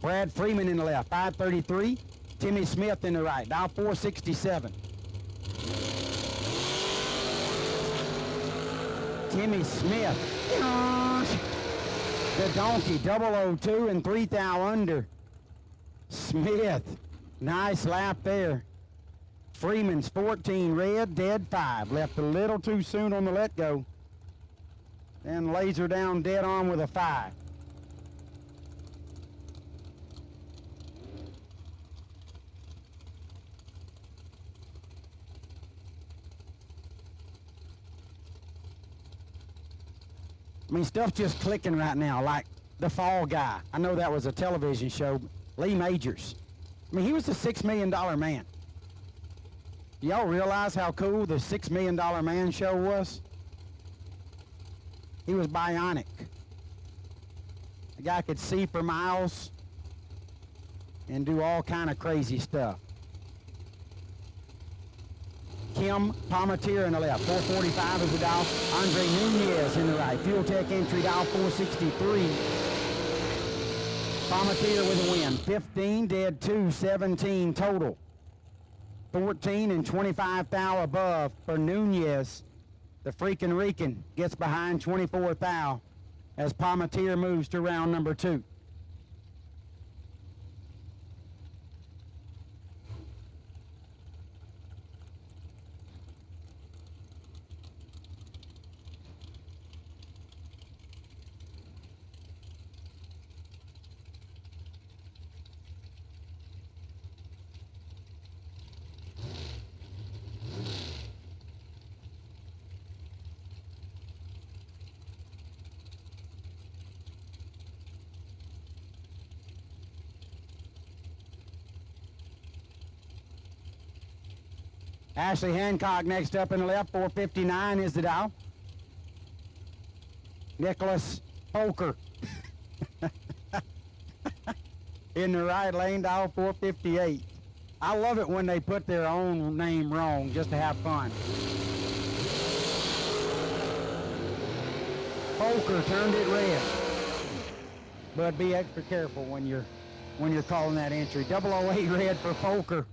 Brad Freeman in the left, 533. Timmy Smith in the right, now 467. Timmy Smith. The donkey, 002 and 3 thou under. Smith, nice lap there. Freeman's 14 red, dead 5. Left a little too soon on the let go. Then lays her down dead on with a 5. I mean, stuff's just clicking right now, like The Fall Guy. I know that was a television show. Lee Majors. I mean, he was a $6 million man. Y'all realize how cool the $6 Million Man show was? He was bionic. The guy could see for miles and do all kind of crazy stuff. Kim Palmatier in the left. 445 is the dial. Andre Nunez in the right. Fuel Tech entry dial 463. Palmatier with a win. 15 dead 2, 17 total. 14 and 25 thou above for Nunez. The freaking Rican gets behind 24 thou as Palmatier moves to round number 2. Ashley Hancock next up in the left, 459 is the dial. Nicholas Poker in the right lane, dial 458. I love it when they put their own name wrong just to have fun. Poker turned it red. But be extra careful when you're calling that entry. 008 red for Poker.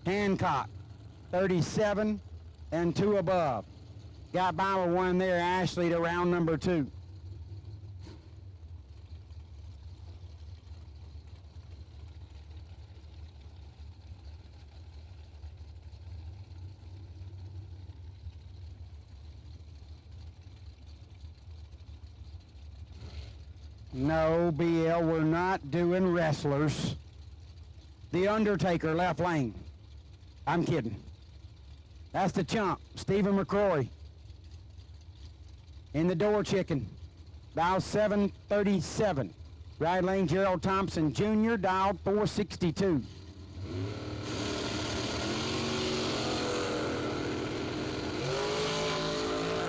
Hancock. 37 and 2 above. Got by with one there, Ashley, to round number 2. No, BL, we're not doing wrestlers. The Undertaker, left lane. I'm kidding. That's the chump, Stephen McCrory. In the door chicken, dial 737. Right lane, Gerald Thompson Jr., dial 462.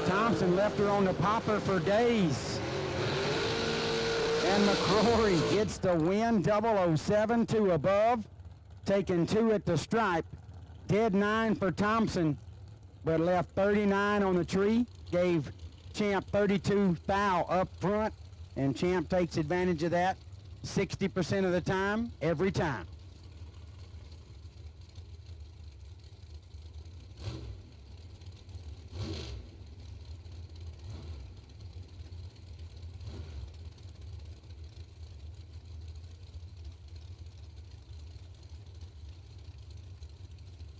Thompson left her on the popper for days. And McCrory gets the win, 007, 2 above. Taking 2 at the stripe. Dead 9 for Thompson, but left 39 on the tree. Gave Champ 32 thou up front, and Champ takes advantage of that 60% of the time, every time.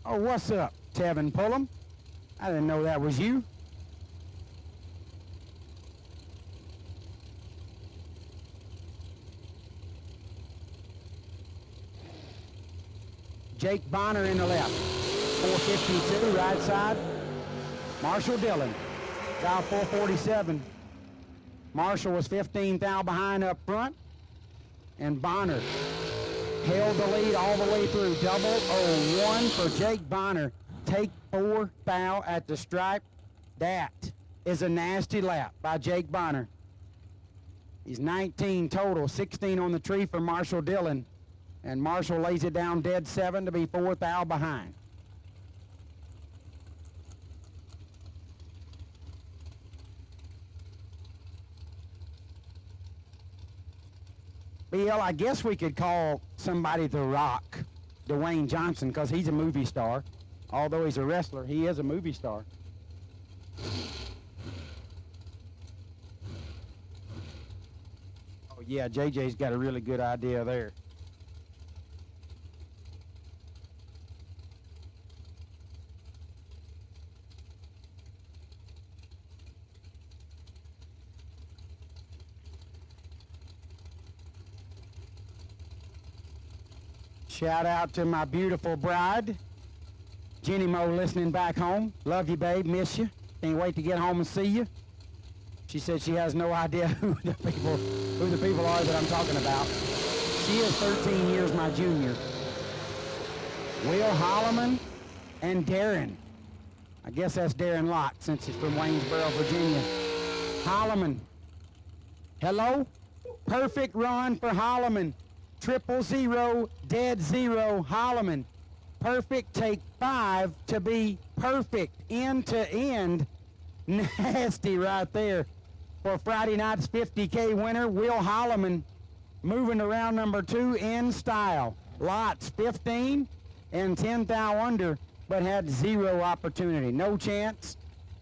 Oh, what's up, Tevin Pullum? I didn't know that was you. Jake Bonner in the left. 452, right side. Marshall Dillon, dial 447. Marshall was 15 thou behind up front, and Bonner held the lead all the way through. 001 for Jake Bonner. Take 4 thou at the stripe. That is a nasty lap by Jake Bonner. He's 19 total, 16 on the tree for Marshall Dillon. And Marshall lays it down dead 7 to be 4 thou behind. BL, I guess we could call somebody The Rock, Dwayne Johnson, because he's a movie star. Although he's a wrestler, he is a movie star. Oh yeah, JJ's got a really good idea there. Shout out to my beautiful bride, Jenny Moe, listening back home. Love you, babe. Miss you. Can't wait to get home and see you. She said she has no idea who the people are that I'm talking about. She is 13 years my junior. Will Holloman and Darren. I guess that's Darren Lott since he's from Waynesboro, Virginia. Holloman. Hello? Perfect run for Holloman. 000, dead 0, Holloman. perfect take 5 to be perfect. End to end. Nasty right there for Friday night's 50K winner, Will Holloman, moving to round number 2 in style. Lots 15 and 10 thou under, but had 0 opportunity. No chance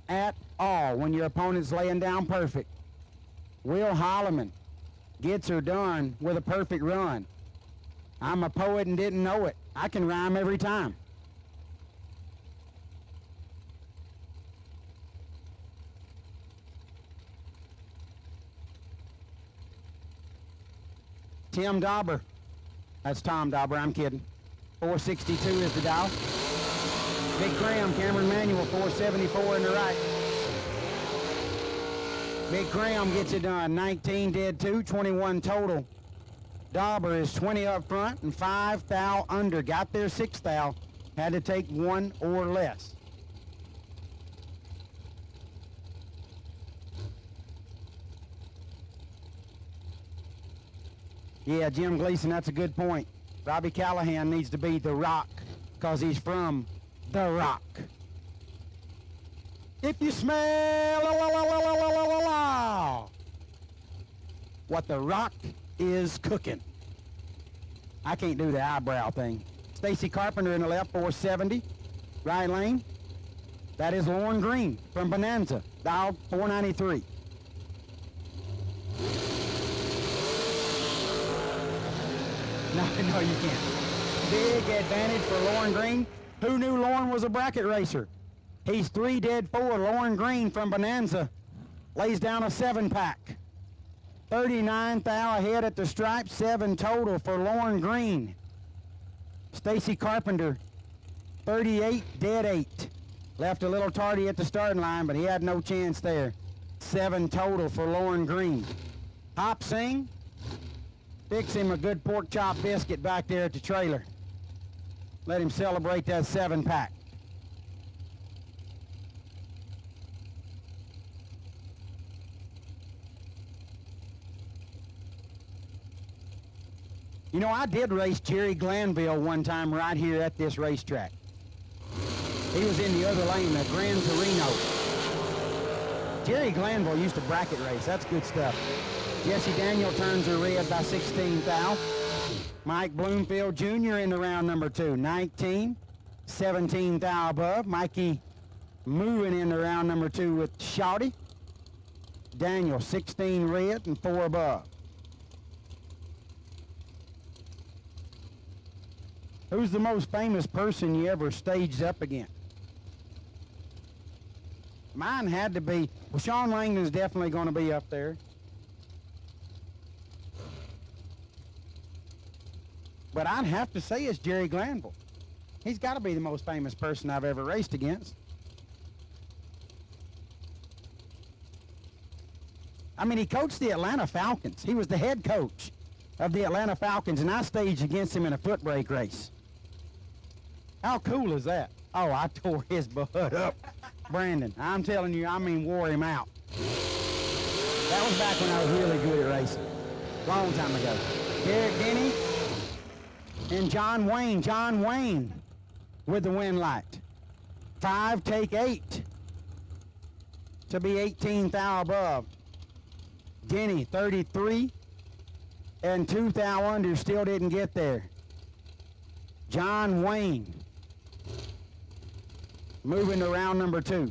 at all when your opponent's laying down perfect. Will Holloman gets her done with a perfect run. I'm a poet and didn't know it. I can rhyme every time. Tim Dauber. That's Tom Dauber, I'm kidding. 462 is the dial. Big Graham, Cameron Manuel, 474 in the right. Big Graham gets it done. 19 dead 2, 21 total. Dauber is 20 up front and 5 thou under. Got there 6 thou. Had to take 1 or less. Yeah, Jim Gleason, that's a good point. Robbie Callahan needs to be The Rock because he's from The Rock. If you smell what The Rock is cooking. I can't do the eyebrow thing. Stacy Carpenter in the left, 470. Right lane. That is Lauren Green from Bonanza, dial 493. No, you can't. Big advantage for Lauren Green. Who knew Lauren was a bracket racer? He's 3 dead 4. Lauren Green from Bonanza lays down a 7-pack. 39 thou ahead at the stripe, 7 total for Lauren Green. Stacy Carpenter, 38 dead 8. Left a little tardy at the starting line, but he had no chance there. 7 total for Lauren Green. Hop Sing. Fix him a good pork chop biscuit back there at the trailer. Let him celebrate that 7-pack. You know, I did race Jerry Glanville one time right here at this racetrack. He was in the other lane, the Gran Torino. Jerry Glanville used to bracket race. That's good stuff. Jesse Daniel turns her red by 16 thou. Mike Bloomfield Jr. in the round number 2. 19, 17 thou above. Mikey moving in the round number 2 with Shouty. Daniel, 16 red and 4 above. Who's the most famous person you ever staged up against? Mine had to be, well, Sean Langdon's definitely going to be up there. But I'd have to say it's Jerry Glanville. He's got to be the most famous person I've ever raced against. I mean, he coached the Atlanta Falcons. He was the head coach of the Atlanta Falcons, and I staged against him in a foot brake race. How cool is that? Oh, I tore his butt up. Brandon, I'm telling you, I mean, wore him out. That was back when I was really good at racing. Long time ago. Derek Denny and John Wayne. John Wayne with the win light. 5 take 8 to be 18 thou above. Denny, 33 and 2 thou under, still didn't get there. John Wayne moving to round number 2.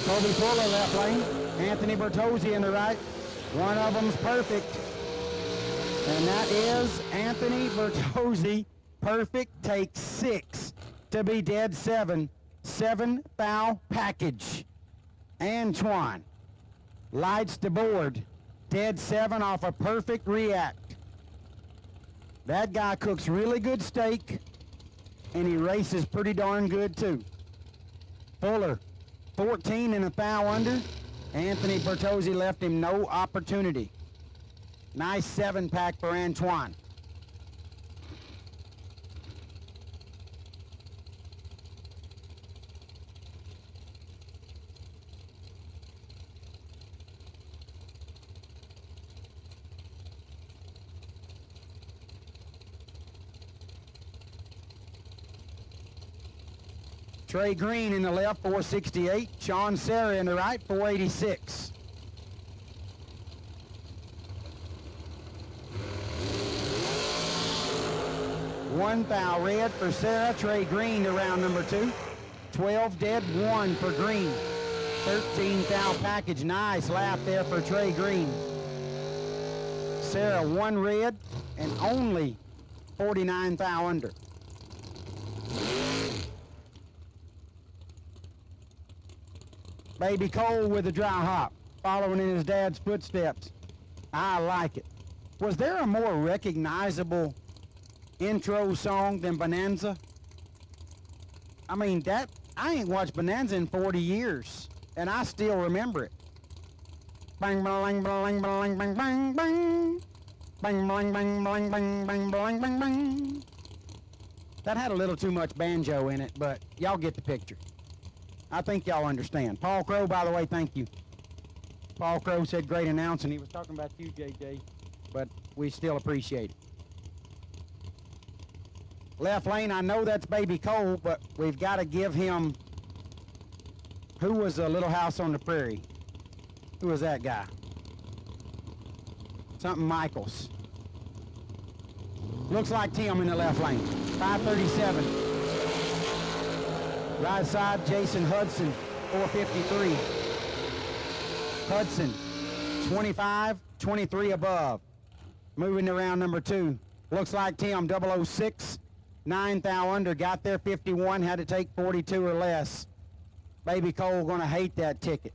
Toby Fuller left lane. Anthony Bertozzi in the right. One of them's perfect. And that is Anthony Bertozzi. Perfect take 6 to be dead 7. 7 thou package. Antoine lights the board. Dead 7 off a perfect react. That guy cooks really good steak, and he races pretty darn good too. Fuller, 14 and a thou under. Anthony Bertozzi left him no opportunity. Nice 7-pack for Antoine. Trey Green in the left, 468. Sean Serra in the right, 486. One foul red for Serra. Trey Green to round number 2. 12 dead, 1 for Green. 13 foul package. Nice lap there for Trey Green. Serra 1 red and only 49 foul under. Baby Cole with a dry hop, following in his dad's footsteps. I like it. Was there a more recognizable intro song than Bonanza? I mean, I ain't watched Bonanza in 40 years, and I still remember it. Bang, bang, bang, bang, bang, bang, bang. Bang, bang, bang, bang, bang, bang, bang, bang, bang. That had a little too much banjo in it, but y'all get the picture. I think y'all understand. Paul Crow, by the way, thank you. Paul Crow said great announcing. He was talking about you, JJ, but we still appreciate it. Left lane, I know that's Baby Cole, but we've got to give him, who was a Little House on the Prairie? Who was that guy? Something Michaels. Looks like Tim in the left lane. 537. Right side, Jason Hudson, 453. Hudson, 25, 23 above. Moving to round number 2. Looks like Tim, 006. 9 thou under, got there 51, had to take 42 or less. Baby Cole gonna hate that ticket.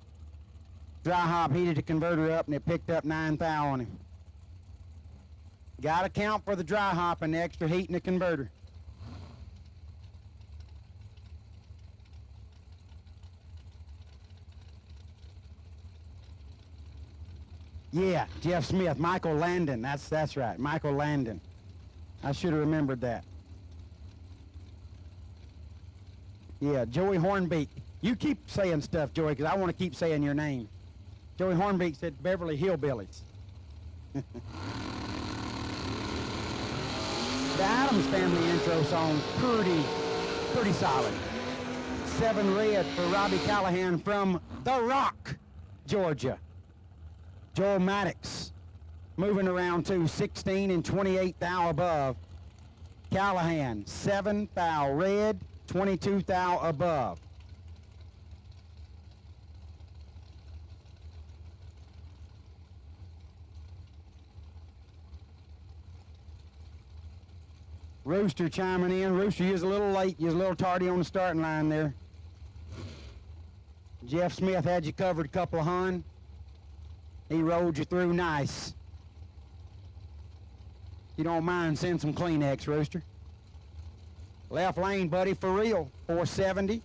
Dry hop heated the converter up and it picked up 9 thou on him. Gotta count for the dry hop and the extra heat in the converter. Yeah, Jeff Smith, Michael Landon, that's right, Michael Landon. I should have remembered that. Yeah, Joey Hornbeak. You keep saying stuff, Joey, because I want to keep saying your name. Joey Hornbeak said Beverly Hillbillies. The Addams Family intro song, pretty solid. 7 red for Robbie Callahan from The Rock, Georgia. Joel Maddox moving around to 16 and 28 thou above. Callahan, 7 thou red, 22 thou above. Rooster chiming in. Rooster, you was a little late. You was a little tardy on the starting line there. Jeff Smith had you covered a couple of hun. He rolled you through nice. You don't mind, send some Kleenex, Rooster. Left lane, buddy, for real. 470.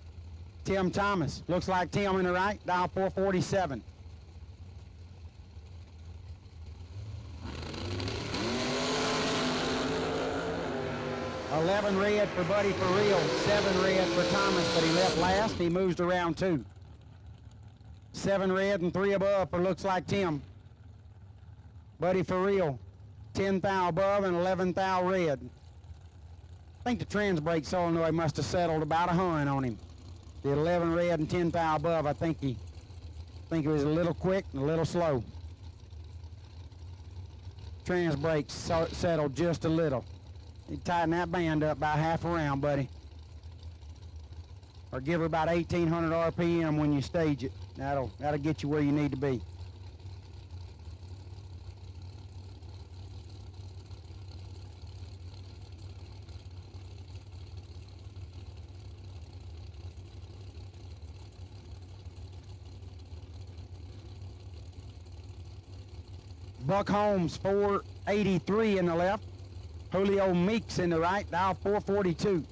Tim Thomas. Looks like Tim in the right. Dial 447. $11 red for Buddy for real. 7 red for Thomas, but he left last. He moves to round 2. 7 red and 3 above for Looks Like Tim. Buddy for real. 10 thou above and 11 thou red. I think the trans brake solenoid must have settled about a hun on him. The 11 red and 10 thou above, I think it was a little quick and a little slow. Trans brakes settled just a little. You tighten that band up by half a round, buddy. Or give her about 1,800 RPM when you stage it. That'll get you where you need to be. Buck Holmes, 483 in the left. Julio Meeks in the right, dial 442.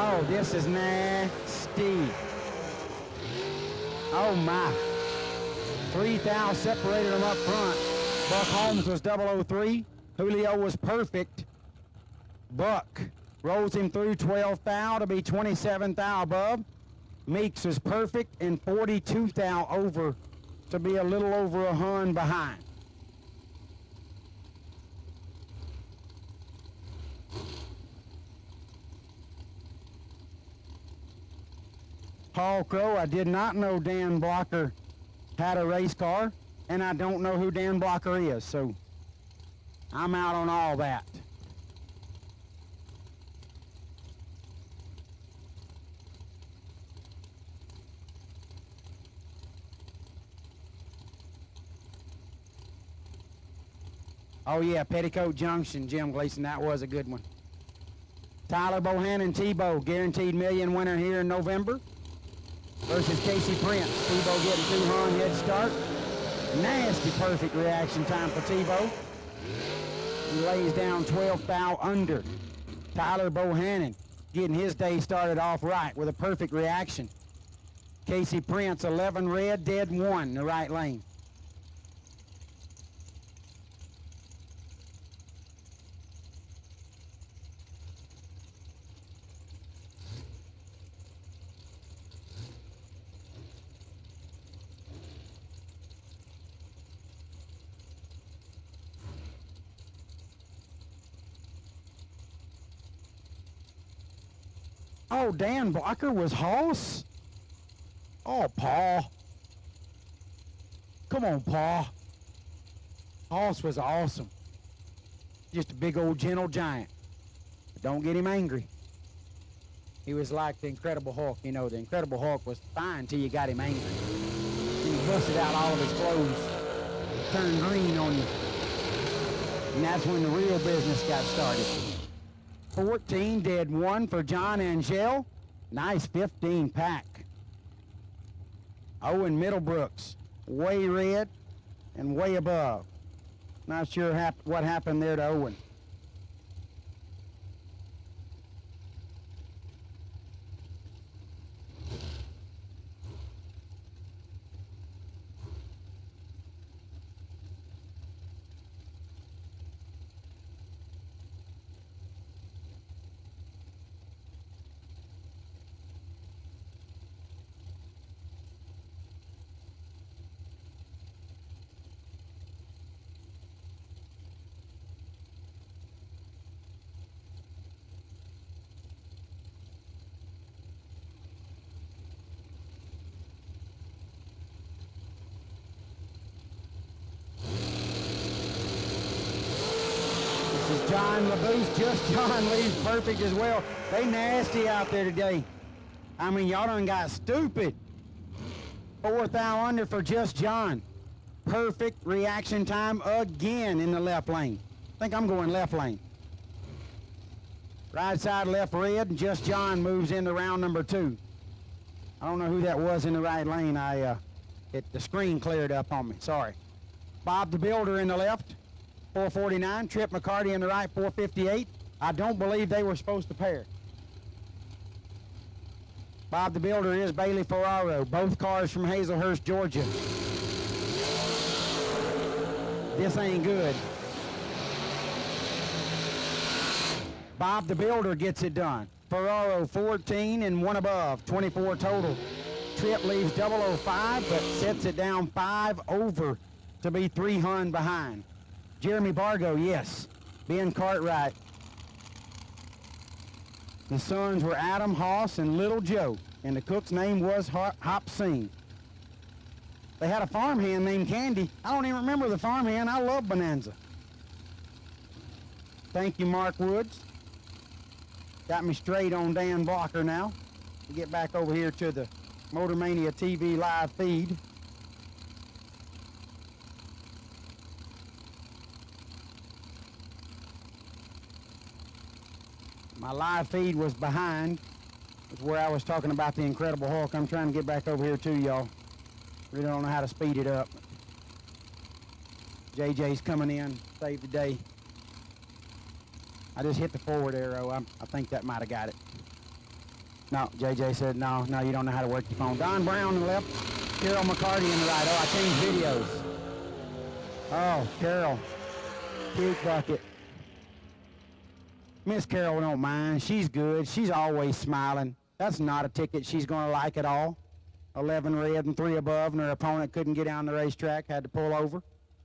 Oh, this is nasty. Oh my. 3 thou separated them up front. Buck Holmes was 003. Julio was perfect. Buck rolls him through 12 thou to be 27 thou above. Meeks is perfect and 42 thou over to be a little over a hun behind. Paul Crow. I did not know Dan Blocker had a race car, and I don't know who Dan Blocker is, so I'm out on all that. Oh yeah, Petticoat Junction, Jim Gleason, that was a good one. Tyler Bohannon, Tebow, guaranteed million winner here in November. Versus Casey Prince. Tebow getting 200 head start. Nasty perfect reaction time for Tebow. He lays down 12 thou under. Tyler Bohannon getting his day started off right with a perfect reaction. Casey Prince, 11 red, dead 1 in the right lane. Oh, Dan Blocker was Hoss? Oh, Paul. Come on, Paul. Hoss was awesome. Just a big old gentle giant. But don't get him angry. He was like the Incredible Hulk. You know, the Incredible Hulk was fine till you got him angry. He busted out all of his clothes, turned green on you. And that's when the real business got started. 14 dead 1 for John Angel. Nice 15 pack. Owen Middlebrooks, way red and way above. Not sure what happened there to Owen. John LaBoost, just John leaves perfect as well. They nasty out there today. I mean, y'all done got stupid. 4th thou under for just John. Perfect reaction time again in the left lane. I think I'm going left lane. Right side left red, and just John moves into round number 2. I don't know who that was in the right lane. The screen cleared up on me, sorry. Bob the Builder in the left. 449, Trip McCarty in the right, 458. I don't believe they were supposed to pair. Bob the Builder is Bailey Ferraro, both cars from Hazelhurst, Georgia. This ain't good. Bob the Builder gets it done. Ferraro 14 and 1 above, 24 total. Trip leaves 005, but sets it down 5 over to be 300 behind. Jeremy Bargo, yes. Ben Cartwright. The sons were Adam Hoss and Little Joe, and the cook's name was Hop Sing. They had a farmhand named Candy. I don't even remember the farmhand. I love Bonanza. Thank you, Mark Woods. Got me straight on Dan Blocker now. We get back over here to the Motor Mania TV live feed. My live feed was behind. It's where I was talking about the Incredible Hulk. I'm trying to get back over here too, y'all. Really don't know how to speed it up. JJ's coming in, save the day. I just hit the forward arrow. I think that might have got it. No, JJ said, no, you don't know how to work your phone. Don Brown in the left, Carol McCarty in the right. Oh, I changed videos. Oh, Carol, puke bucket. Miss Carol don't mind. She's good. She's always smiling. That's not a ticket she's going to like at all. 11 red and 3 above, and her opponent couldn't get down the racetrack, had to pull over.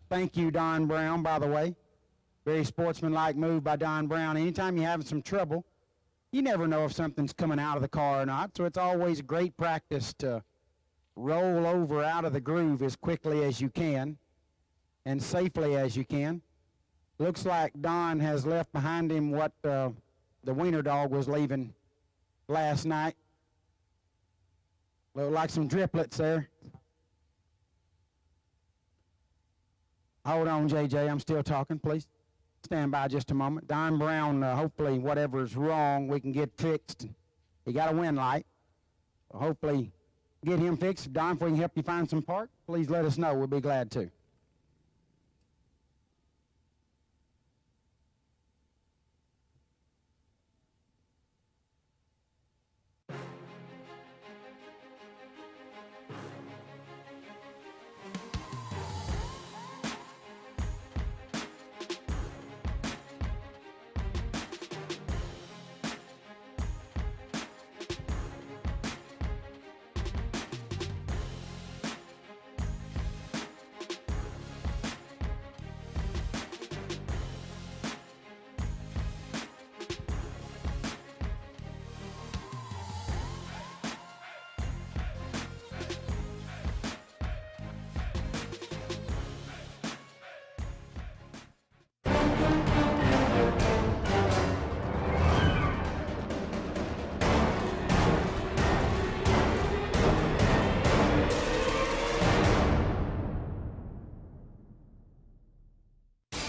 Thank you, Don Brown, by the way. Very sportsmanlike move by Don Brown. Anytime you're having some trouble, you never know if something's coming out of the car or not, so it's always great practice to roll over out of the groove as quickly as you can and safely as you can. Looks like Don has left behind him what the wiener dog was leaving last night. Look like some driplets there. Hold on, JJ, I'm still talking, please. Stand by just a moment. Don Brown, hopefully whatever's wrong we can get fixed. He got a wind light. So hopefully get him fixed. Don, if we can help you find some parts, please let us know. We'll be glad to.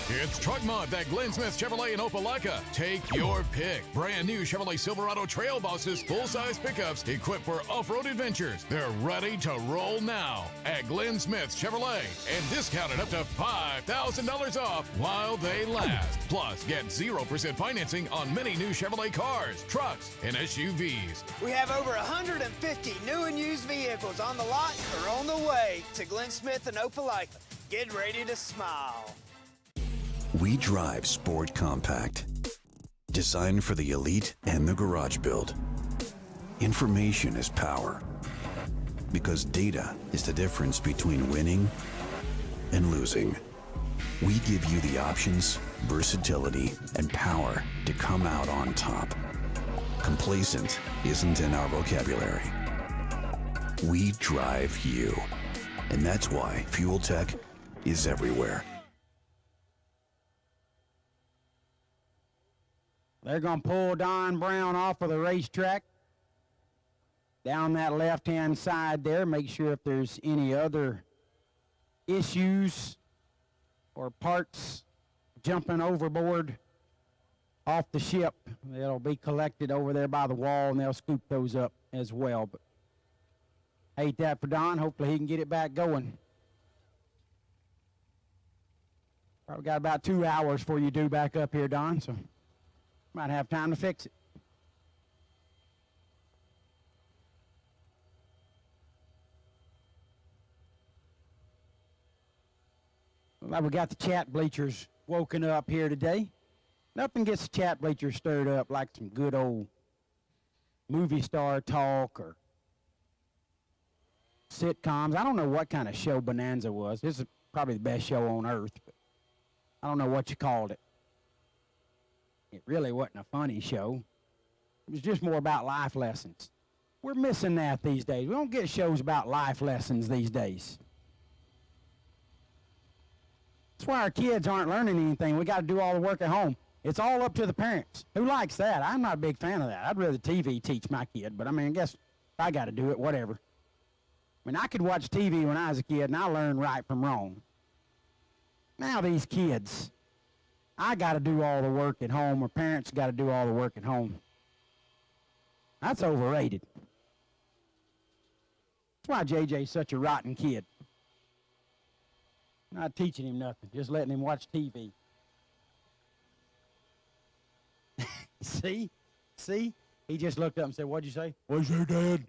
It's Truck Month at Glenn Smith Chevrolet in Opelika. Take your pick. Brand new Chevrolet Silverado Trail Bosses, full-size pickups equipped for off-road adventures. They're ready to roll now at Glenn Smith Chevrolet and discounted up to $5,000 off while they last. Plus, get 0% financing on many new Chevrolet cars, trucks, and SUVs. We have over 150 new and used vehicles on the lot or on the way to Glenn Smith and Opelika. Get ready to smile. We drive Sport Compact, designed for the elite and the garage build. Information is power, because data is the difference between winning and losing. We give you the options, versatility, and power to come out on top. Complacent isn't in our vocabulary. We drive you, and that's why Fuel Tech is everywhere. They're going to pull Don Brown off of the racetrack. Down that left-hand side there, make sure if there's any other issues or parts jumping overboard off the ship, they'll be collected over there by the wall, and they'll scoop those up as well. But hate that for Don. Hopefully he can get it back going. Probably got about 2 hours before you do back up here, Don, so might have time to fix it. Well, we got the chat bleachers woken up here today. Nothing gets the chat bleachers stirred up like some good old movie star talk or sitcoms. I don't know what kind of show Bonanza was. This is probably the best show on earth, but I don't know what you called it. It really wasn't a funny show. It was just more about life lessons. We're missing that these days. We don't get shows about life lessons these days. That's why our kids aren't learning anything. We got to do all the work at home. It's all up to the parents. Who likes that? I'm not a big fan of that. I'd rather TV teach my kid, but I mean, I guess I got to do it, whatever. I mean, I could watch TV when I was a kid, and I learned right from wrong. Now these kids, I got to do all the work at home, or parents got to do all the work at home. That's overrated. That's why JJ's such a rotten kid. Not teaching him nothing, just letting him watch TV. See? See? He just looked up and said, "What'd you say?" "What'd you say, Dad?"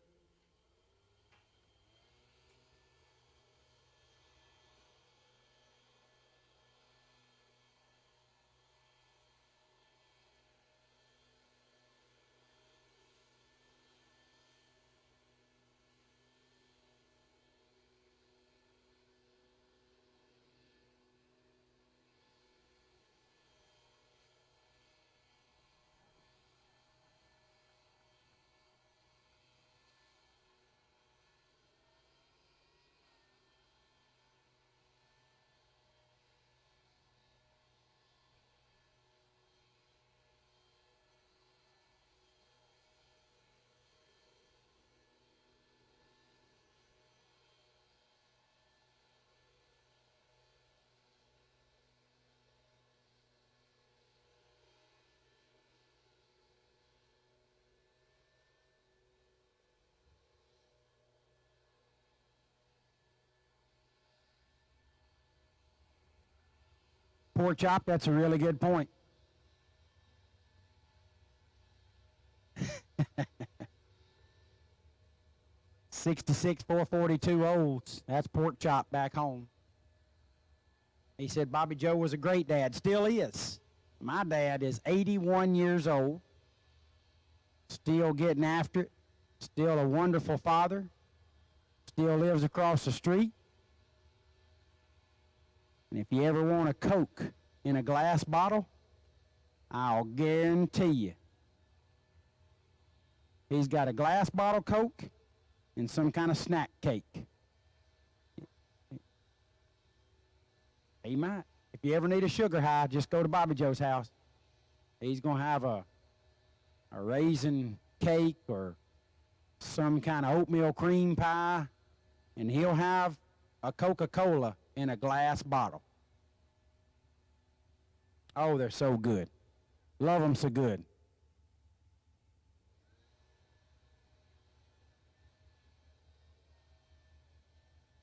Pork chop, that's a really good point. '66 442 Olds. That's pork chop back home. He said Bobby Joe was a great dad. Still is. My dad is 81 years old. Still getting after it. Still a wonderful father. Still lives across the street. And if you ever want a Coke in a glass bottle, I'll guarantee you he's got a glass bottle Coke and some kind of snack cake. He might. If you ever need a sugar high, just go to Bobby Joe's house. He's going to have a raisin cake or some kind of oatmeal cream pie, and he'll have a Coca-Cola in a glass bottle. Oh, they're so good. Love them so good.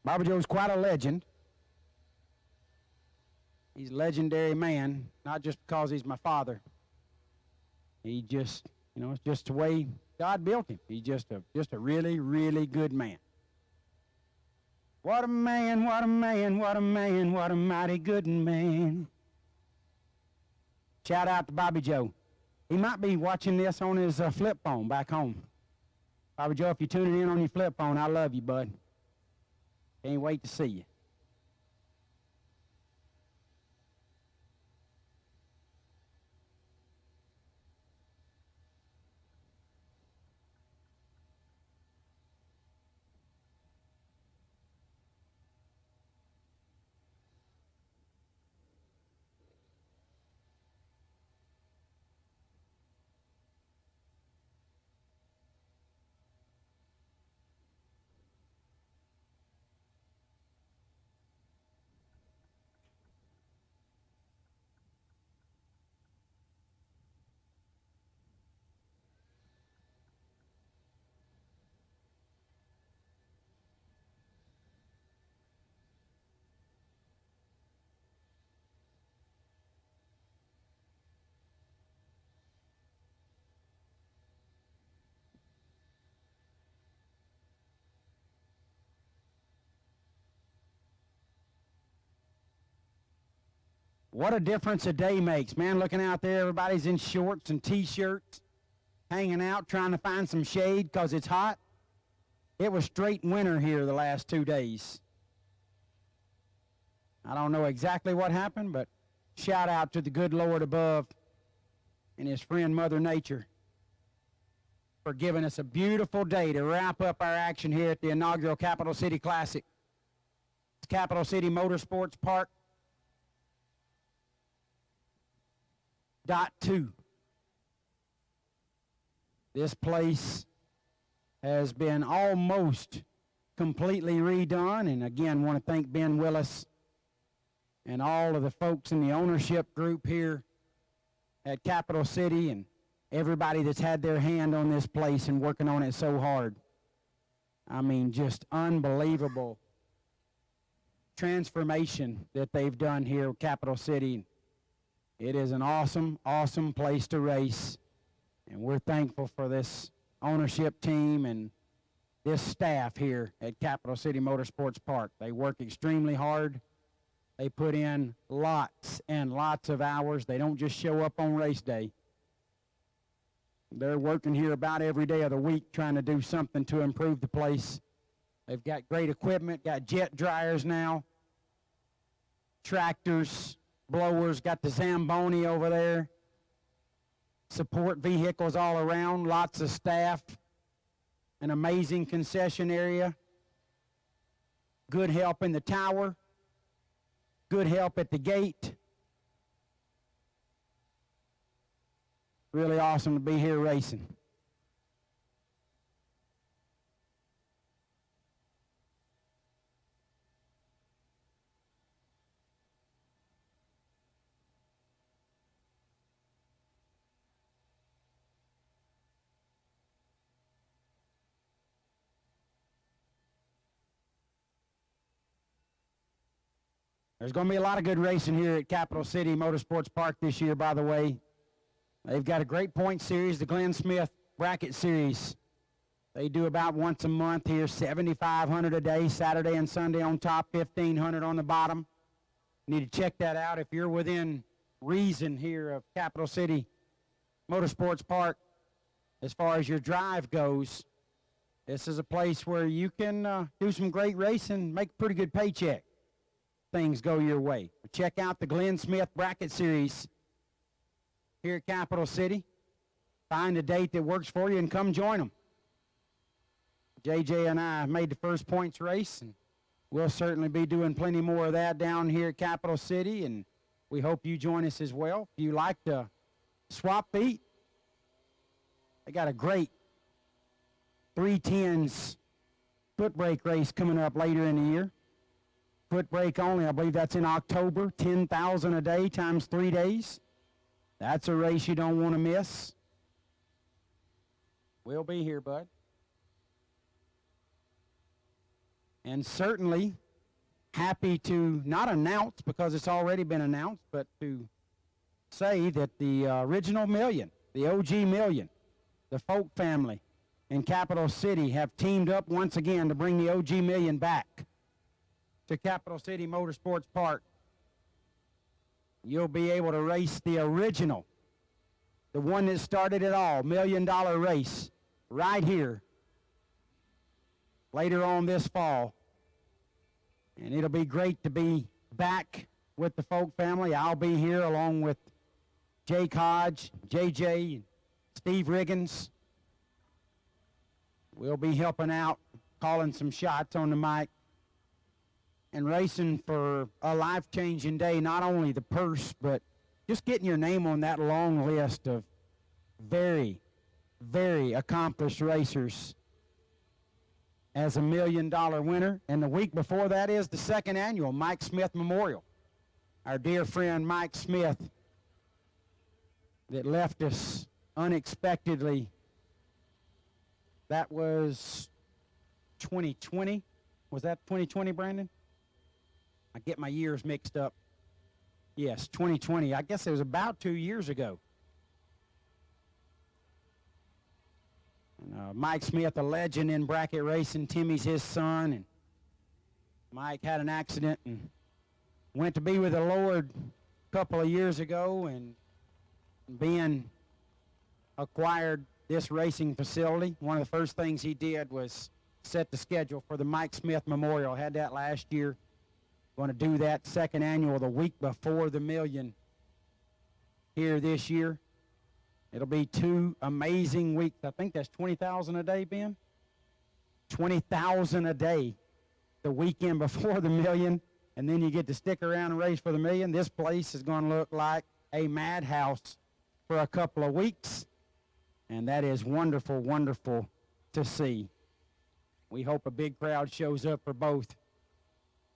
Bobby Joe's quite a legend. He's a legendary man, not just because he's my father. He just, it's just the way God built him. He's just a really, really good man. What a man, what a man, what a man, what a mighty good man. Shout out to Bobby Joe. He might be watching this on his flip phone back home. Bobby Joe, if you're tuning in on your flip phone, I love you, bud. Can't wait to see you. What a difference a day makes, man. Looking out there, everybody's in shorts and T-shirts, hanging out, trying to find some shade because it's hot. It was straight winter here the last 2 days. I don't know exactly what happened, but shout out to the good Lord above and his friend Mother Nature for giving us a beautiful day to wrap up our action here at the inaugural Capitol City Classic. It's Capitol City Motorsports Park. .2. This place has been almost completely redone, and again want to thank Ben Willis and all of the folks in the ownership group here at Capitol City and everybody that's had their hand on this place and working on it so hard. I mean, just unbelievable transformation that they've done here at Capitol City. It is an awesome, awesome place to race, and we're thankful for this ownership team and this staff here at Capitol City Motorsports Park. They work extremely hard. They put in lots and lots of hours. They don't just show up on race day. They're working here about every day of the week trying to do something to improve the place. They've got great equipment, got jet dryers now, tractors, blowers, got the Zamboni over there, support vehicles all around, lots of staff, an amazing concession area, good help in the tower, good help at the gate. Really awesome to be here racing. There's going to be a lot of good racing here at Capitol City Motorsports Park this year, by the way. They've got a great point series, the Glenn Smith Bracket Series. They do about once a month here, 7,500 a day, Saturday and Sunday on top, 1,500 on the bottom. You need to check that out if you're within reason here of Capitol City Motorsports Park. As far as your drive goes, this is a place where you can do some great racing, make a pretty good paycheck. Things go your way. Check out the Glenn Smith Bracket Series here at Capitol City. Find a date that works for you and come join them. JJ and I made the first points race, and we'll certainly be doing plenty more of that down here at Capitol City, and we hope you join us as well. If you like to swap feet, they got a great 310s foot brake race coming up later in the year. Foot brake only, I believe that's in October, 10,000 a day times 3 days. That's a race you don't want to miss. We'll be here, bud. And certainly happy to not announce, because it's already been announced, but to say that the original million, the OG million, the Folk family in Capitol City have teamed up once again to bring the OG million back to Capitol City Motorsports Park. You'll be able to race the original, the one that started it all, $1 million race, right here later on this fall. And it'll be great to be back with the Folk family. I'll be here along with Jake Hodge, JJ, and Steve Riggins. We'll be helping out, calling some shots on the mic, and racing for a life-changing day, not only the purse, but just getting your name on that long list of very, very accomplished racers as a $1 million winner. And the week before that is the second annual Mike Smith Memorial. Our dear friend Mike Smith that left us unexpectedly. That was 2020. Was that 2020, Brandon? I get my years mixed up. Yes, 2020. I guess it was about 2 years ago. And, Mike Smith, a legend in bracket racing. Timmy's his son. And Mike had an accident and went to be with the Lord a couple of years ago, and being acquired this racing facility, one of the first things he did was set the schedule for the Mike Smith Memorial. Had that last year. Going to do that second annual the week before the million here this year. It'll be 2 amazing weeks. I think that's 20,000 a day, Ben? 20,000 a day the weekend before the million, and then you get to stick around and race for the million. This place is going to look like a madhouse for a couple of weeks, and that is wonderful, wonderful to see. We hope a big crowd shows up for both,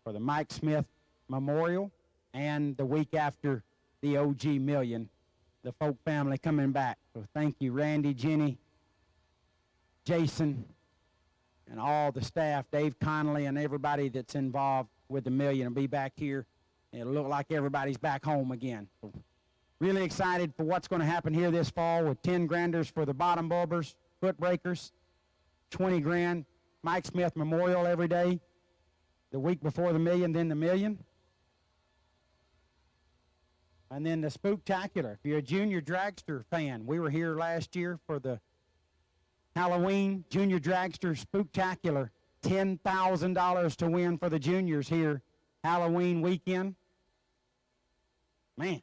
for the Mike Smith Memorial and the week after the OG million, the Folk family coming back. So thank you, Randy, Jenny, Jason, and all the staff, Dave Connolly, and everybody that's involved with the million will be back here. It'll look like everybody's back home again. So really excited for what's going to happen here this fall with 10 granders for the bottom bulbers, foot breakers, 20 grand, Mike Smith Memorial every day. The week before the million, then the million. And then the Spooktacular. If you're a Junior Dragster fan, we were here last year for the Halloween Junior Dragster Spooktacular. $10,000 to win for the juniors here Halloween weekend. Man,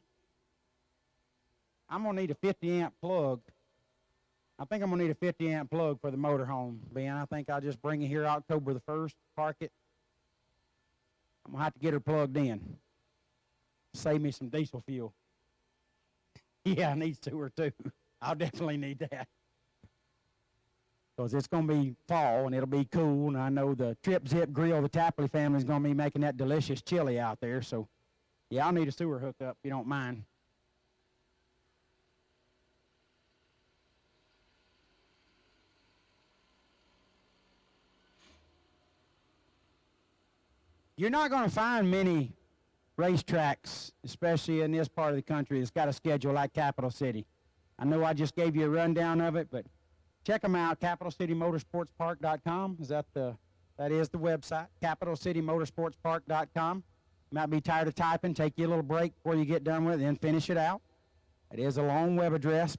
I'm going to need a 50 amp plug. I think I'm going to need a 50 amp plug for the motorhome, Ben. I think I'll just bring it here October the 1st, park it. I'm going to have to get her plugged in. Save me some diesel fuel. Yeah, I need sewer too. I'll definitely need that. Because it's going to be fall and it'll be cool. And I know the Trip Zip Grill, the Tapley family, is going to be making that delicious chili out there. So, yeah, I'll need a sewer hookup if you don't mind. You're not going to find many racetracks, especially in this part of the country, that's got a schedule like Capitol City. I know I just gave you a rundown of it, but check them out, capitalcitymotorsportspark.com. That is the website, capitalcitymotorsportspark.com. You might be tired of typing, take you a little break before you get done with it, then finish it out. It is a long web address.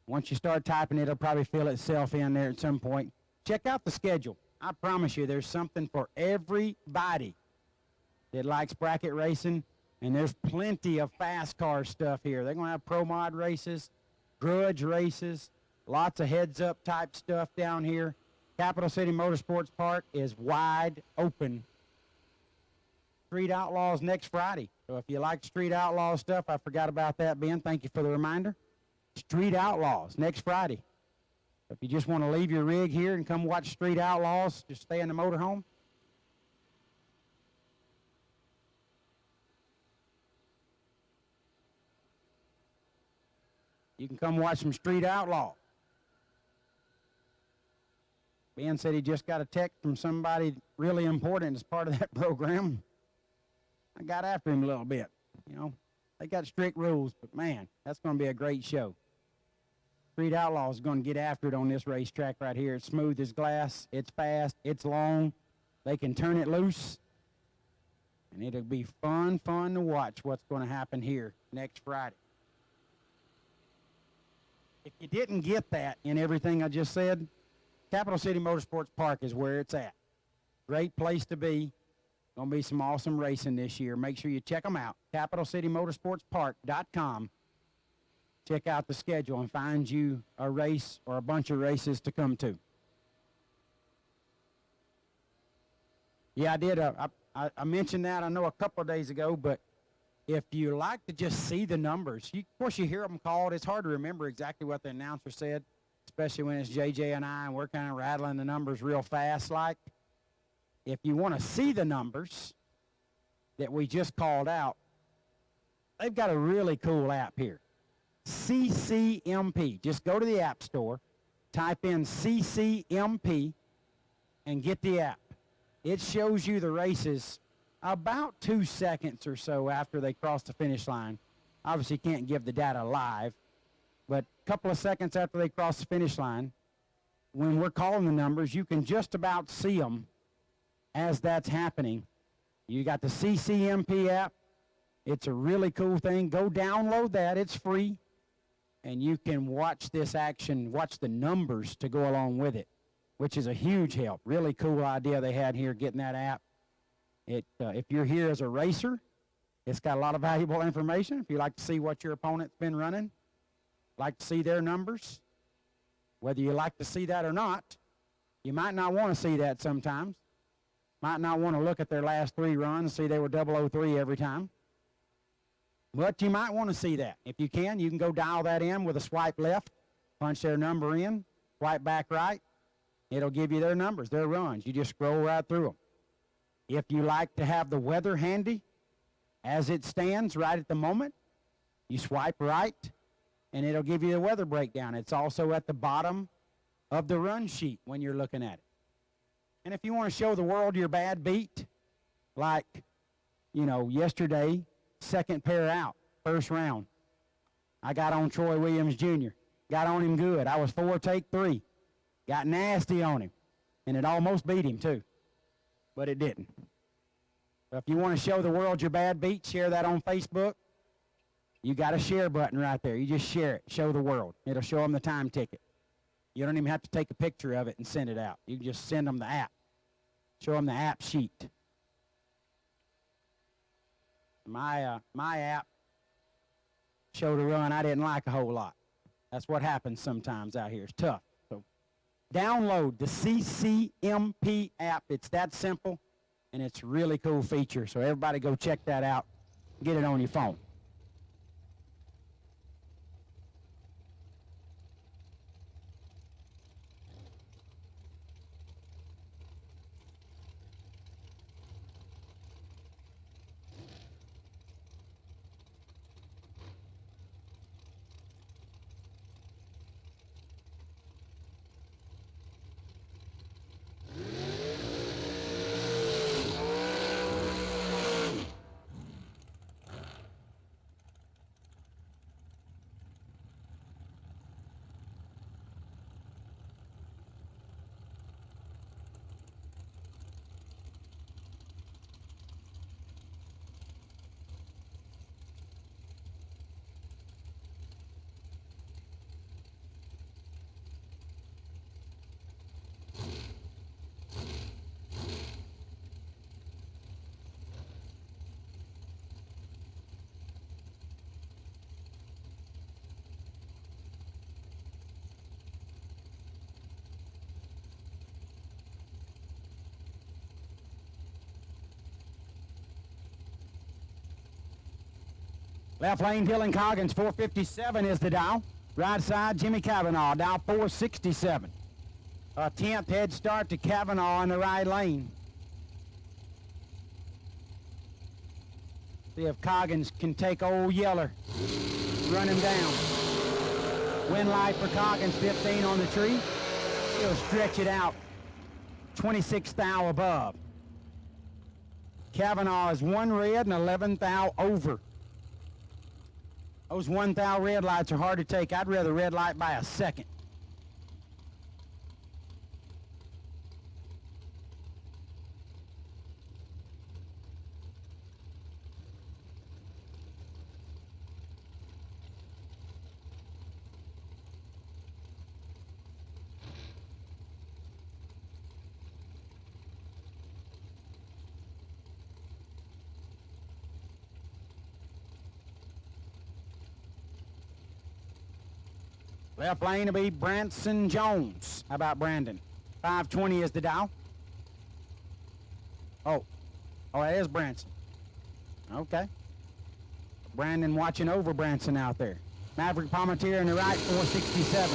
Once you start typing, it'll probably fill itself in there at some point. Check out the schedule. I promise you there's something for everybody that likes bracket racing, and there's plenty of fast car stuff here. They're going to have pro mod races, grudge races, lots of heads-up type stuff down here. Capitol City Motorsports Park is wide open. Street Outlaws next Friday. So if you like Street Outlaw stuff, I forgot about that, Ben. Thank you for the reminder. Street Outlaws next Friday. If you just want to leave your rig here and come watch Street Outlaws, just stay in the motorhome. You can come watch some Street Outlaw. Ben said he just got a text from somebody really important as part of that program. I got after him a little bit. You know, they got strict rules, but man, that's going to be a great show. Street Outlaws is going to get after it on this racetrack right here. It's smooth as glass. It's fast. It's long. They can turn it loose. And it'll be fun to watch what's going to happen here next Friday. If you didn't get that in everything I just said, Capitol City Motorsports Park is where it's at. Great place to be. Going to be some awesome racing this year. Make sure you check them out. CapitalCityMotorsportsPark.com. Check out the schedule and find you a race or a bunch of races to come to. Yeah, I did. I mentioned that, I know, a couple of days ago, but if you like to just see the numbers, of course you hear them called. It's hard to remember exactly what the announcer said, especially when it's JJ and I, and we're kind of rattling the numbers real fast like. If you want to see the numbers that we just called out, they've got a really cool app here. CCMP. Just go to the App Store, type in CCMP, and get the app. It shows you the races about 2 seconds or so after they cross the finish line. Obviously, can't give the data live, but a couple of seconds after they cross the finish line, when we're calling the numbers, you can just about see them as that's happening. You got the CCMP app. It's a really cool thing. Go download that. It's free. And you can watch this action, watch the numbers to go along with it, which is a huge help. Really cool idea they had here getting that app. If you're here as a racer, it's got a lot of valuable information. If you like to see what your opponent's been running, like to see their numbers, whether you like to see that or not, you might not want to see that sometimes. Might not want to look at their last 3 runs, see they were 003 every time. But you might want to see that. If you can go dial that in with a swipe left, punch their number in, swipe back right. It'll give you their numbers, their runs. You just scroll right through them. If you like to have the weather handy as it stands right at the moment, you swipe right, and it'll give you the weather breakdown. It's also at the bottom of the run sheet when you're looking at it. And if you want to show the world your bad beat, like, yesterday, second pair out, first round. I got on Troy Williams Jr. Got on him good. I was 4, take 3. Got nasty on him. And it almost beat him, too. But it didn't. So if you want to show the world your bad beat, share that on Facebook. You got a share button right there. You just share it. Show the world. It'll show them the time ticket. You don't even have to take a picture of it and send it out. You can just send them the app. Show them the app sheet. My app showed a run I didn't like a whole lot. That's what happens sometimes out here. It's tough. So download the CCMP app. It's that simple, and it's a really cool feature. So everybody go check that out. Get it on your phone. Left lane, Dylan Coggins, 457 is the dial. Right side, Jimmy Cavanaugh, dial 467. A 10th head start to Cavanaugh in the right lane. See if Coggins can take old Yeller, run him down. Wind light for Coggins, 15 on the tree. He'll stretch it out, 26 thou above. Cavanaugh is 1 red and 11 thou over. Those 1 thou red lights are hard to take. I'd rather red light by a second. Left lane will be Branson Jones. How about Brandon? 520 is the dial. Oh, that is Branson. Okay. Brandon watching over Branson out there. Maverick Palmatier in the right, 467.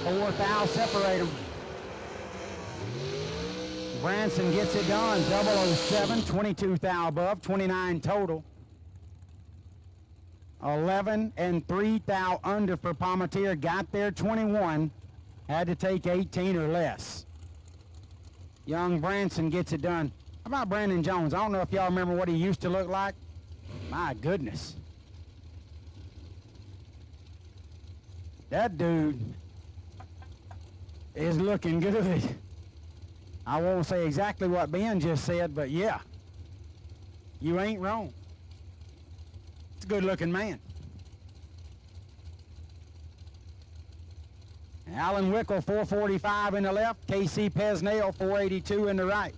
4 thou separate them. Branson gets it done, 007, 22 thou above, 29 total. 11 and 3 thou under for Palmatier. Got there 21. Had to take 18 or less. Young Branson gets it done. How about Brandon Jones? I don't know if y'all remember what he used to look like. My goodness. That dude is looking good. I won't say exactly what Ben just said, but yeah. You ain't wrong. It's a good-looking man. Alan Wickel, 445 in the left. Casey Pesnell, 482 in the right.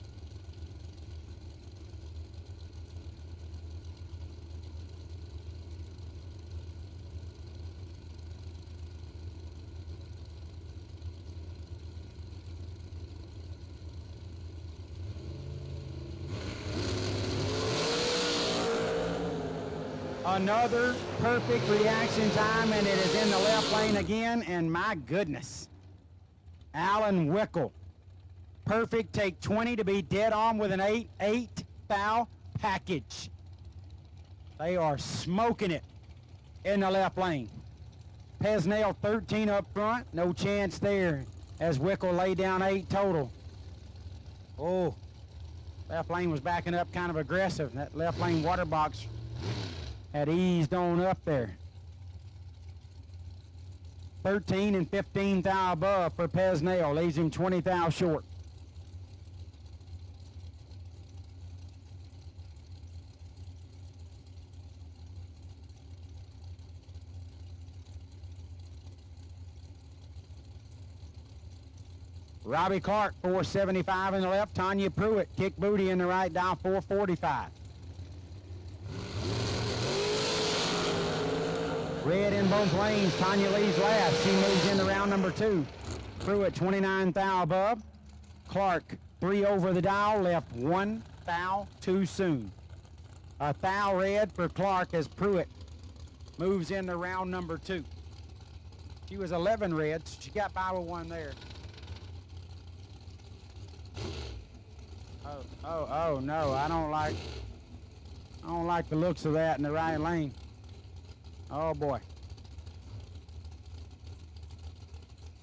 Another perfect reaction time, and it is in the left lane again, and my goodness. Alan Wickel. Perfect, take 20 to be dead on with an 8 thou package. They are smoking it in the left lane. Pesnell 13 up front, no chance there as Wickel laid down 8 total. Oh, left lane was backing up kind of aggressive. That left lane water box had eased on up there. 13 and 15 thou above for Pesnell, leaves him 20 thou short. Robbie Clark, 475 in the left. Tanya Pruitt, kick booty in the right, down 445. Red in both lanes. Tanya leaves last. She moves into round number 2. Pruitt 29 thou above. Clark 3 over the dial. Left 1 thou too soon. A thou red for Clark as Pruitt moves into round number 2. She was 11 red, so she got by with 1 there. Oh no, I don't like the looks of that in the right lane. Oh boy.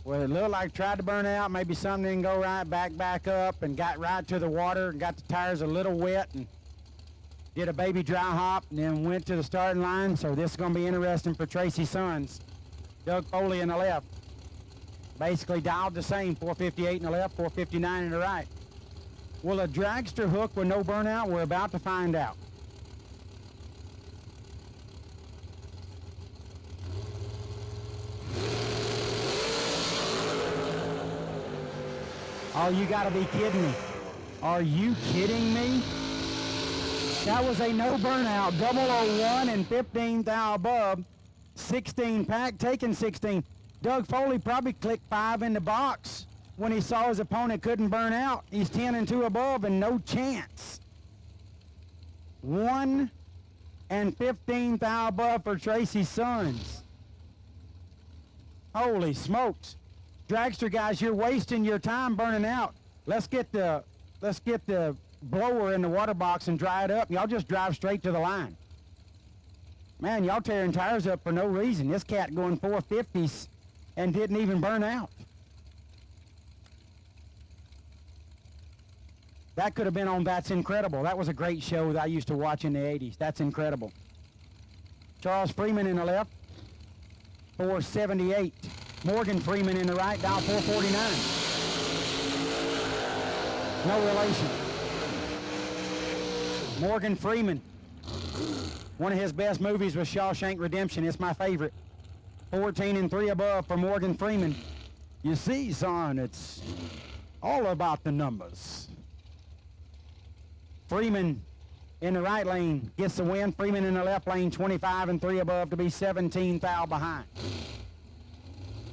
Well, it looked like tried to burn out. Maybe something didn't go right. Back up and got right to the water and got the tires a little wet and did a baby dry hop and then went to the starting line. So this is going to be interesting for Tracy Sons. Doug Foley in the left. Basically dialed the same. 458 in the left, 459 in the right. Will a dragster hook with no burnout? We're about to find out. Oh, you gotta be kidding me. Are you kidding me? That was a no burnout, 001 and 15 thou above. 16 pack, taking 16. Doug Foley probably clicked 5 in the box when he saw his opponent couldn't burn out. He's 10 and 2 above and no chance. 1 and 15 thou above for Tracy Sons. Holy smokes. Dragster guys, you're wasting your time burning out. Let's get the blower in the water box and dry it up. Y'all just drive straight to the line. Man, y'all tearing tires up for no reason. This cat going 450s and didn't even burn out. That could have been on That's Incredible. That was a great show that I used to watch in the 80s. That's incredible. Charles Freeman in the left, 478. Morgan Freeman in the right, dial 449. No relation. Morgan Freeman. One of his best movies was Shawshank Redemption. It's my favorite. 14 and 3 above for Morgan Freeman. You see, son, it's all about the numbers. Freeman in the right lane gets the win. Freeman in the left lane, 25 and 3 above to be 17 thou behind.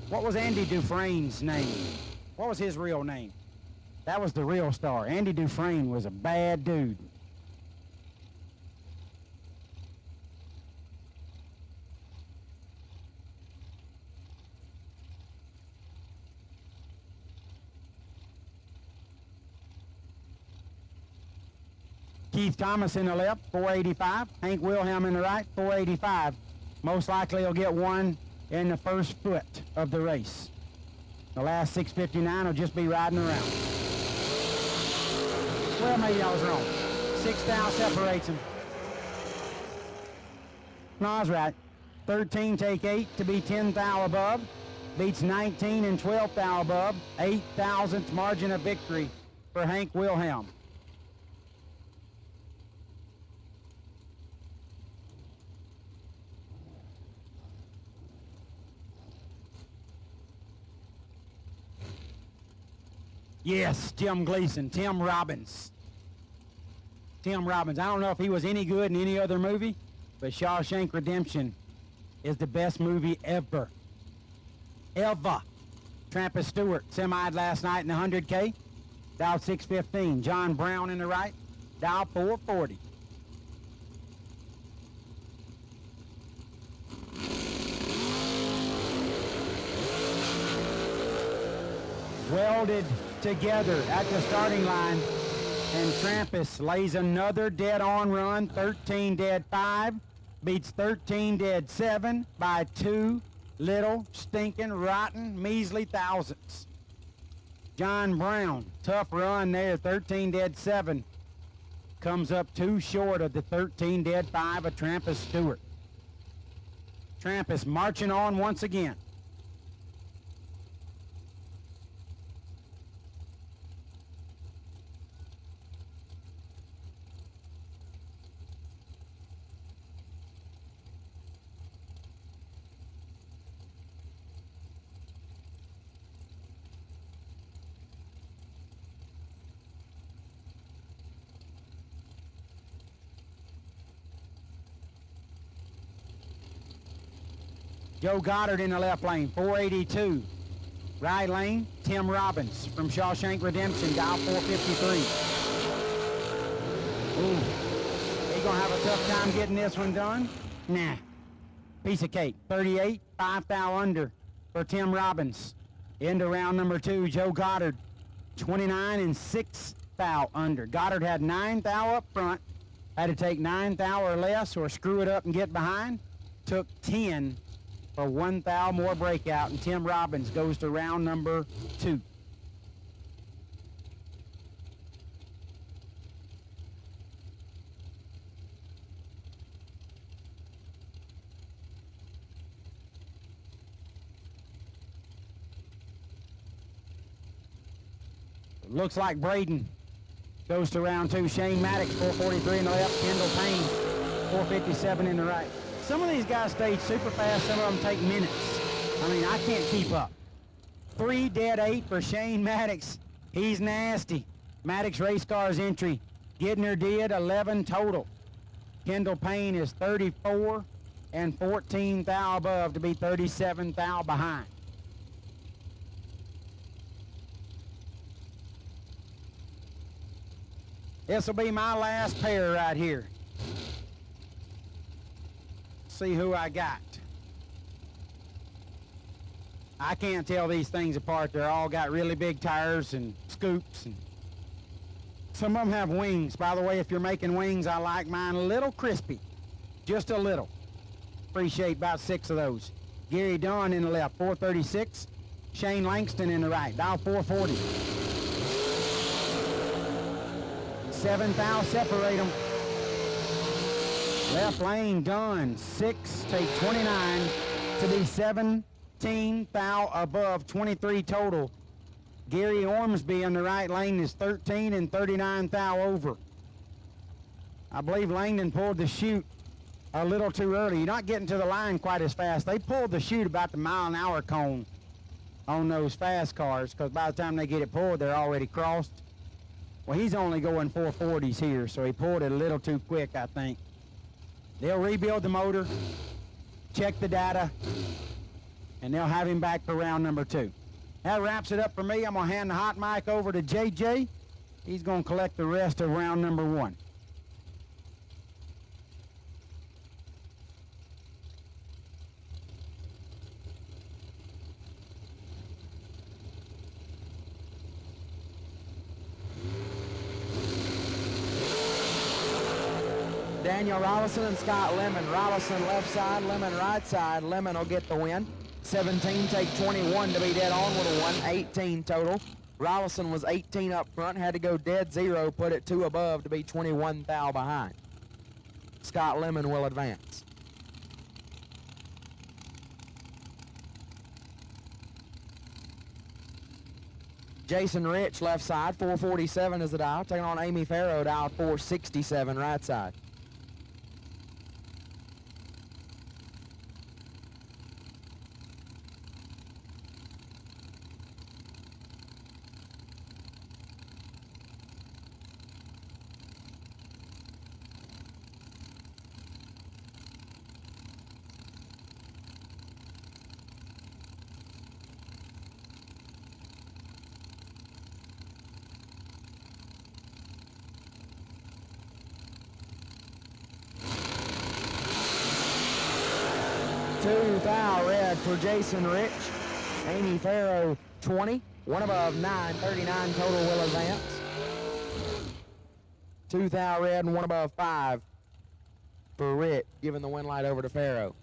What was Andy Dufresne's name? What was his real name? That was the real star. Andy Dufresne was a bad dude. Keith Thomas in the left, 485. Hank Wilhelm in the right, 485. Most likely he'll get one in the first foot of the race. The last 659 will just be riding around. Well, maybe I was wrong. 6 thou separates them. No, I was right. 13 take 8 to be 10 thou above. Beats 19 and 12 thou above. 8 thousandths margin of victory for Hank Wilhelm. Yes, Tim Gleason, Tim Robbins. Tim Robbins. I don't know if he was any good in any other movie, but Shawshank Redemption is the best movie ever. Ever. Trampus Stewart semi'd last night in the 100K. Dial 615. John Brown in the right. Dial 440. Welded together at the starting line, and Trampus lays another dead-on run. 13 dead 5 beats 13 dead 7 by 2 little stinking rotten measly thousandths. John Brown, tough run there. 13 dead 7 comes up too short of the 13 dead 5 of Trampus Stewart. Trampus marching on once again. Joe Goddard in the left lane, 482. Right lane, Tim Robbins from Shawshank Redemption, dial 453. Ooh, he gonna have a tough time getting this one done? Nah, piece of cake. 38, 5 thou under for Tim Robbins. Into round number 2, Joe Goddard, 29 and 6 thou under. Goddard had 9 thou up front, had to take 9 thou or less or screw it up and get behind. Took 10 for 1 thou more breakout, and Tim Robbins goes to round number 2. Looks like Braden goes to round 2. Shane Maddox, 443 in the left. Kendall Payne, 457 in the right. Some of these guys stage super fast. Some of them take minutes. I mean, I can't keep up. 3 dead 8 for Shane Maddox. He's nasty. Maddox Race Cars entry. Gidner did 11 total. Kendall Payne is 34 and 14 thou above to be 37 thou behind. This will be my last pair right here. see who I got. I can't tell these things apart. They're all got really big tires and scoops, and some of them have wings. By the way, if you're making wings, I like mine a little crispy, just a little. Appreciate about 6 of those. Gary Dunn in the left, 436. Shane Langston in the right, dial 440. 7 thou separate them. Left lane, Dunn, 6, take 29 to be 17 thou above, 23 total. Gary Ormsby in the right lane is 13 and 39 thou over. I believe Langdon pulled the chute a little too early. You're not getting to the line quite as fast. They pulled the chute about the mile-an-hour cone on those fast cars, because by the time they get it pulled, they're already crossed. Well, he's only going 440s here, so he pulled it a little too quick, I think. They'll rebuild the motor, check the data, and they'll have him back for round number 2. That wraps it up for me. I'm going to hand the hot mic over to JJ. He's going to collect the rest of round number 1. Daniel Rollison and Scott Lemon. Rollison left side, Lemon right side. Lemon will get the win. 17 take 21 to be dead on with a 118 total. Rollison was 18 up front, had to go dead zero, put it 2 above to be 21 thou behind. Scott Lemon will advance. Jason Rich left side, 447 is the dial, taking on Amy Farrow, dial 467 right side. Two thou red for Jason Rich. Amy Farrow 20. One above 9. 39 total will advance. 2 thou red and 1 above 5 for Rich, giving the win light over to Farrow.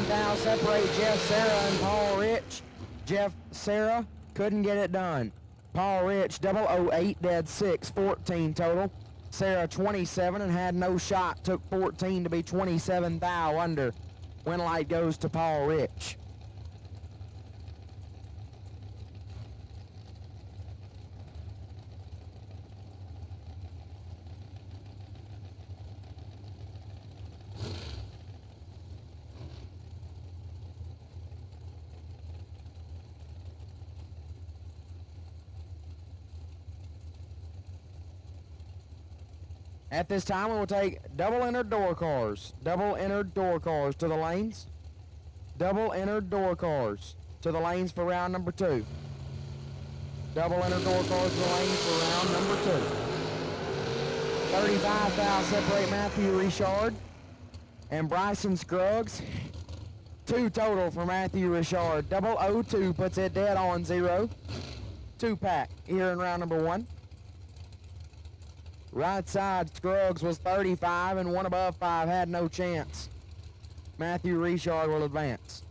Thou separate Jeff Sarah and Paul Rich. Jeff Sarah couldn't get it done. Paul Rich 008 dead 6, 14 total. Sarah 27 and had no shot, took 14 to be 27 thou under. Win light goes to Paul Rich. At this time, we will take double entered door cars. Double entered door cars to the lanes. Double entered door cars to the lanes for round number 2. Double entered door cars to the lanes for round number 2. 35 thou separate Matthew Richard and Bryson Scruggs. 2 total for Matthew Richard. 002 puts it dead on 0. 2 pack here in round number 1. Right side, Scruggs was 35 and 1 above 5 had no chance. Matthew Richard will advance.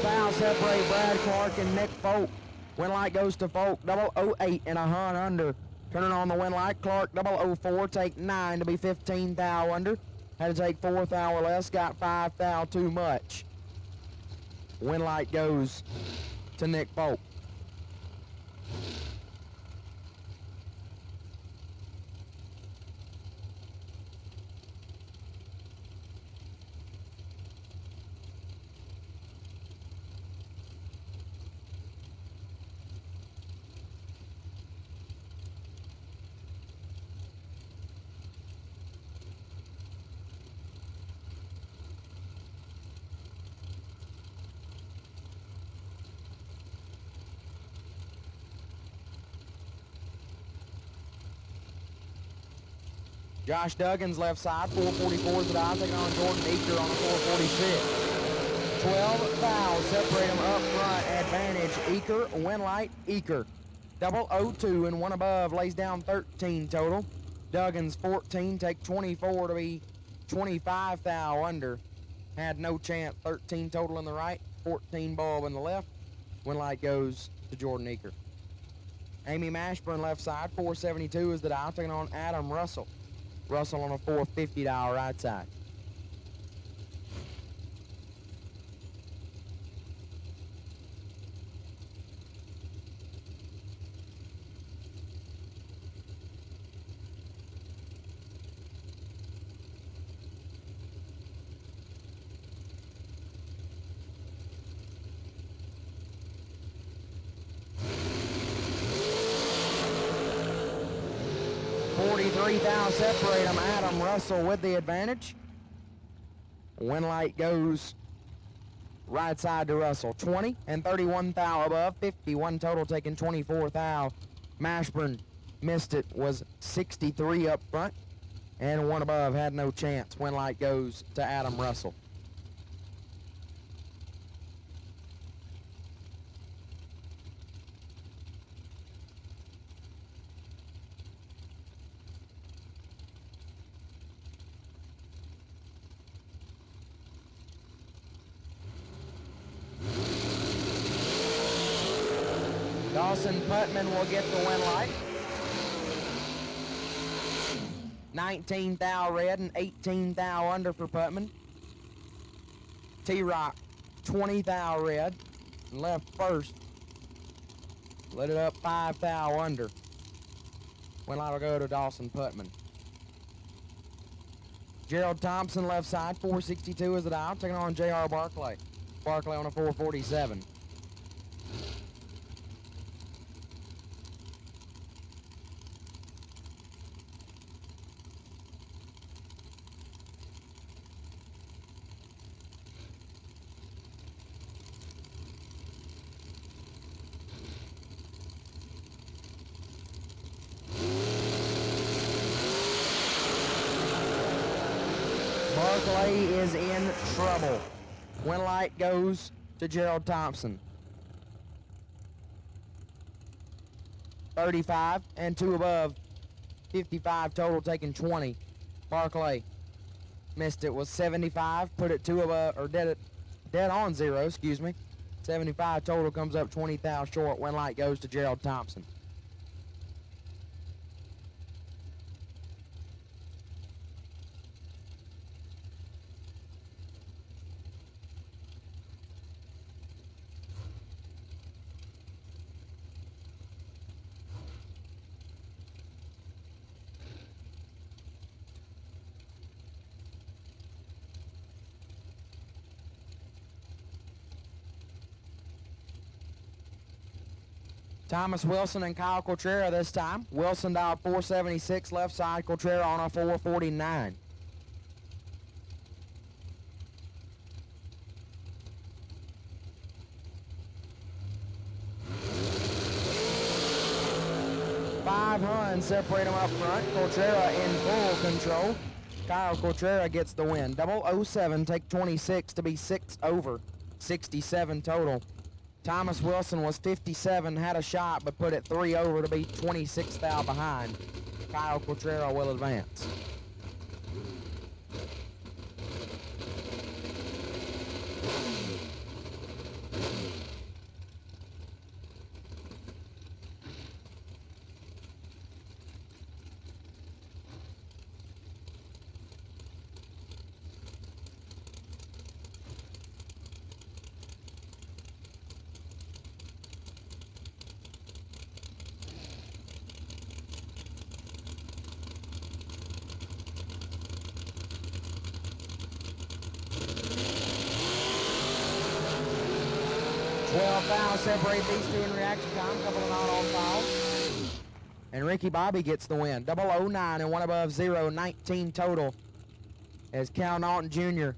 thou separate Brad Clark and Nick Folk. Win light goes to Folk, 008 and a hunt under. Turning on the win light, Clark 004, take 9 to be 15 thou under. Had to take 4 thou or less, got 5 thou too much. Win light goes to Nick Folk. Josh Duggins left side, 444 is the die, taking on Jordan Eaker on a 446. 12 fouls separate them up front, advantage Eaker, win light Eaker. 002 and one above, lays down 13 total. Duggins 14, take 24 to be 25 thou under. Had no chance, 13 total in the right, 14 bulb in the left. Win light goes to Jordan Eaker. Amy Mashburn left side, 472 is the dial, taking on Adam Russell. Russell on a 450 dial right side. $43,000 separate them. Adam Russell with the advantage. Win light goes right side to Russell. 20 and 31 thou above. 51 total, taking 24 thou. Mashburn missed it, was 63 up front. And one above, had no chance. Win light goes to Adam Russell. Dawson Putman will get the win light. 19 thou red and 18 thou under for Putman. T-Rock, 20 thou red, and left first. Let it up 5 thou under. Win light will go to Dawson Putman. Gerald Thompson left side, 462 is the dial, taking on J.R. Barclay. Barclay on a 447. Barclay is in trouble. Win light goes to Gerald Thompson. 35 and 2 above. 55 total, taking 20. Barclay missed it, was 75, put it 2 above, or dead on 0, excuse me. 75 total, comes up 20 thou short. Win light goes to Gerald Thompson. Thomas Wilson and Kyle Cotrera this time. Wilson dialed 476 left side, Cotrera on a 449. Five Huns separate them up front. Cotrera in full control. Kyle Cotrera gets the win. 007, take 26 to be 6 over. 67 total. Thomas Wilson was 57, had a shot, but put it 3 over to be 26 thou behind. Kyle Cotrera will advance. 12 fouls separate these two in reaction time. Couple of non-on fouls. And Ricky Bobby gets the win. 009 and one above 0, 19 total. As Cal Naughton Jr.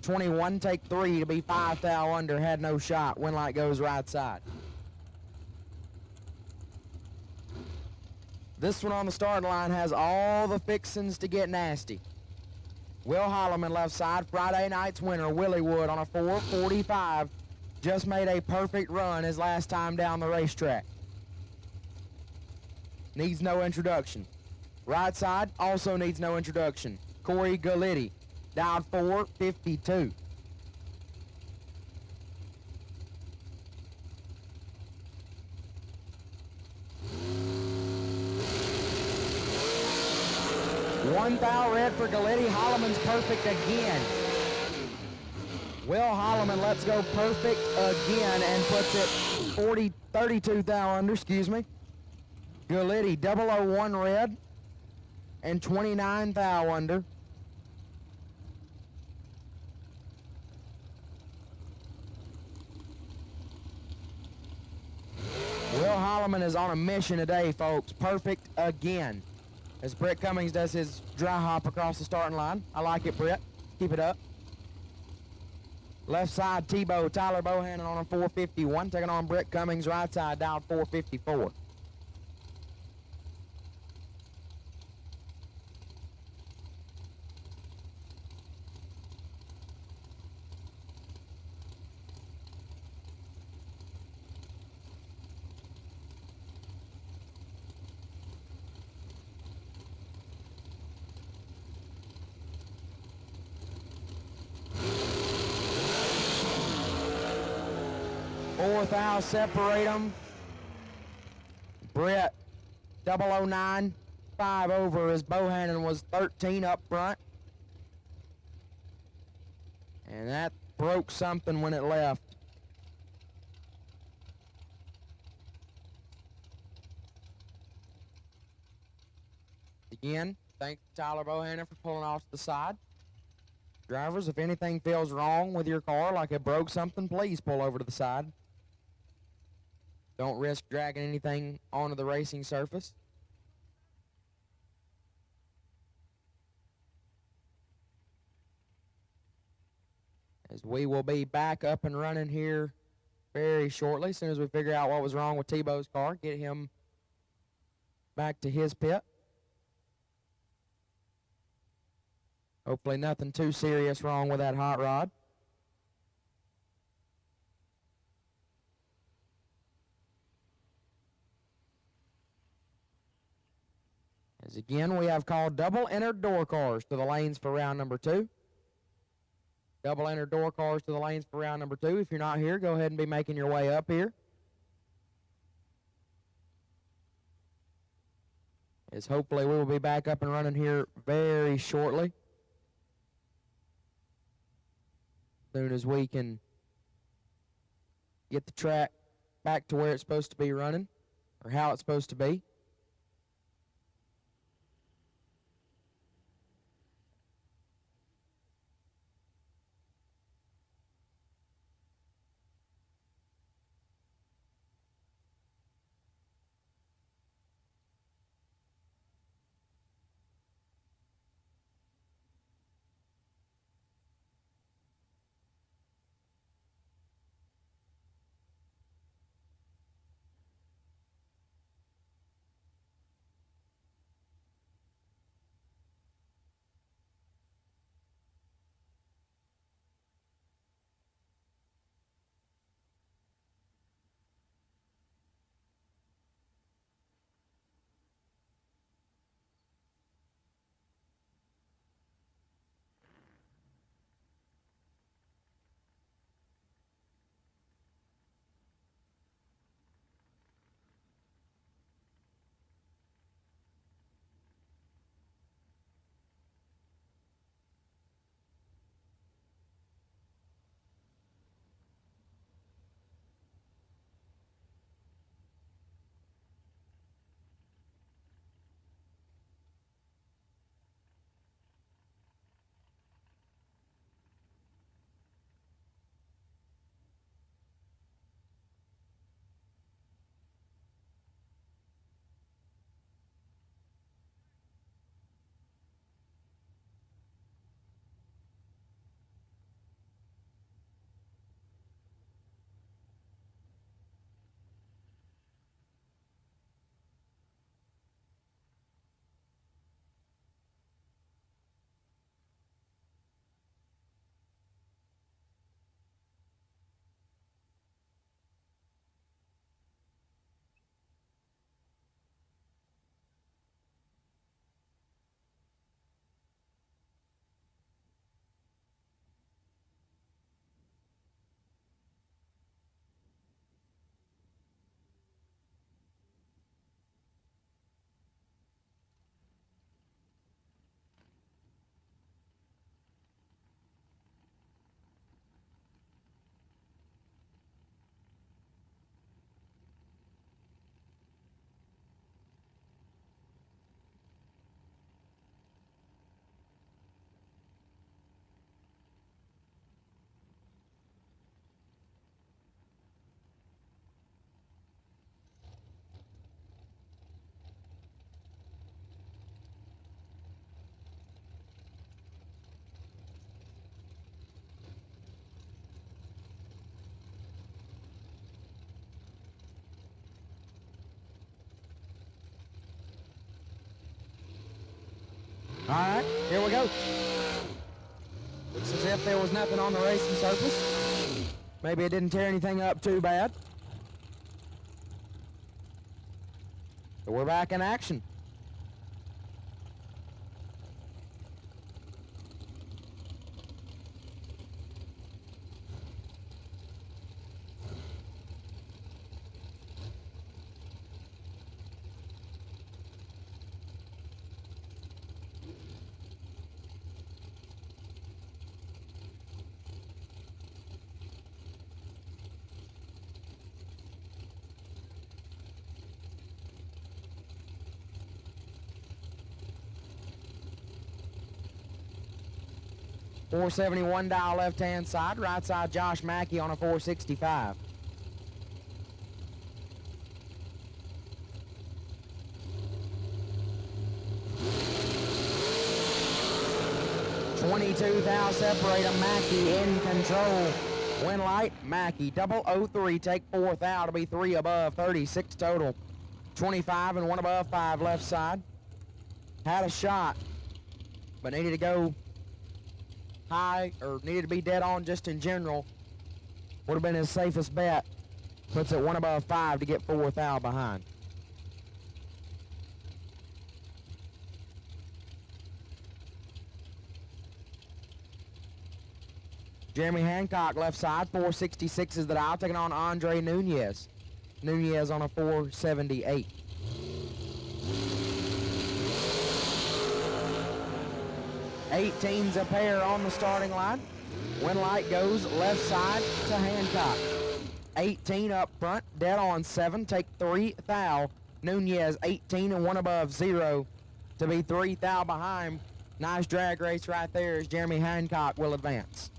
21 take 3 to be 5 thou under, had no shot. Win light goes right side. This one on the starting line has all the fixings to get nasty. Will Holloman left side, Friday night's winner, Willie Wood on a 4:45. Just made a perfect run his last time down the racetrack. Needs no introduction. Right side also needs no introduction. Corey Galletti, dialed 4:52. One thou red for Galletti. Holloman's perfect again. Will Holloman lets go perfect again and puts it 32 thou under, excuse me. Galletti 001 red and 29 thou under. Will Holloman is on a mission today, folks. Perfect again. As Brett Cummings does his dry hop across the starting line. I like it, Brett. Keep it up. Left side, Tebow, Tyler Bohannon on a 451. Taking on Brett Cummings, right side, down 454. Fourth out, separate them. Brett, 009, 5 over as Bohannon was 13 up front. And that broke something when it left. Again, thanks to Tyler Bohannon for pulling off to the side. Drivers, if anything feels wrong with your car, like it broke something, please pull over to the side. Don't risk dragging anything onto the racing surface. As we will be back up and running here very shortly, as soon as we figure out what was wrong with Tebow's car, get him back to his pit. Hopefully nothing too serious wrong with that hot rod. As again, we have called double entered door cars to the lanes for round number 2. Double entered door cars to the lanes for round number 2. If you're not here, go ahead and be making your way up here. As hopefully we will be back up and running here very shortly. Soon as we can get the track back to where it's supposed to be running, or how it's supposed to be. All right, here we go. Looks as if there was nothing on the racing surface. Maybe it didn't tear anything up too bad. So we're back in action. .471 dial left-hand side, right side Josh Mackey on a 465. .22 thou separator, Mackey in control. Win light, Mackey, 003, take 4 thou to be 3 above, 36 total. 25 and 1 above 5 left side. Had a shot, but needed to go high, or needed to be dead on just in general. Would have been his safest bet. Puts it 1 above 5 to get 4 thou behind. Jeremy Hancock left side, 466 is the dial, taking on Andre Nunez. Nunez on a 478. .18's a pair on the starting line. Win light goes left side to Hancock. 18 up front, dead on 7, take 3 thou. Nunez 18 and 1 above 0 to be 3 thou behind. Nice drag race right there as Jeremy Hancock will advance.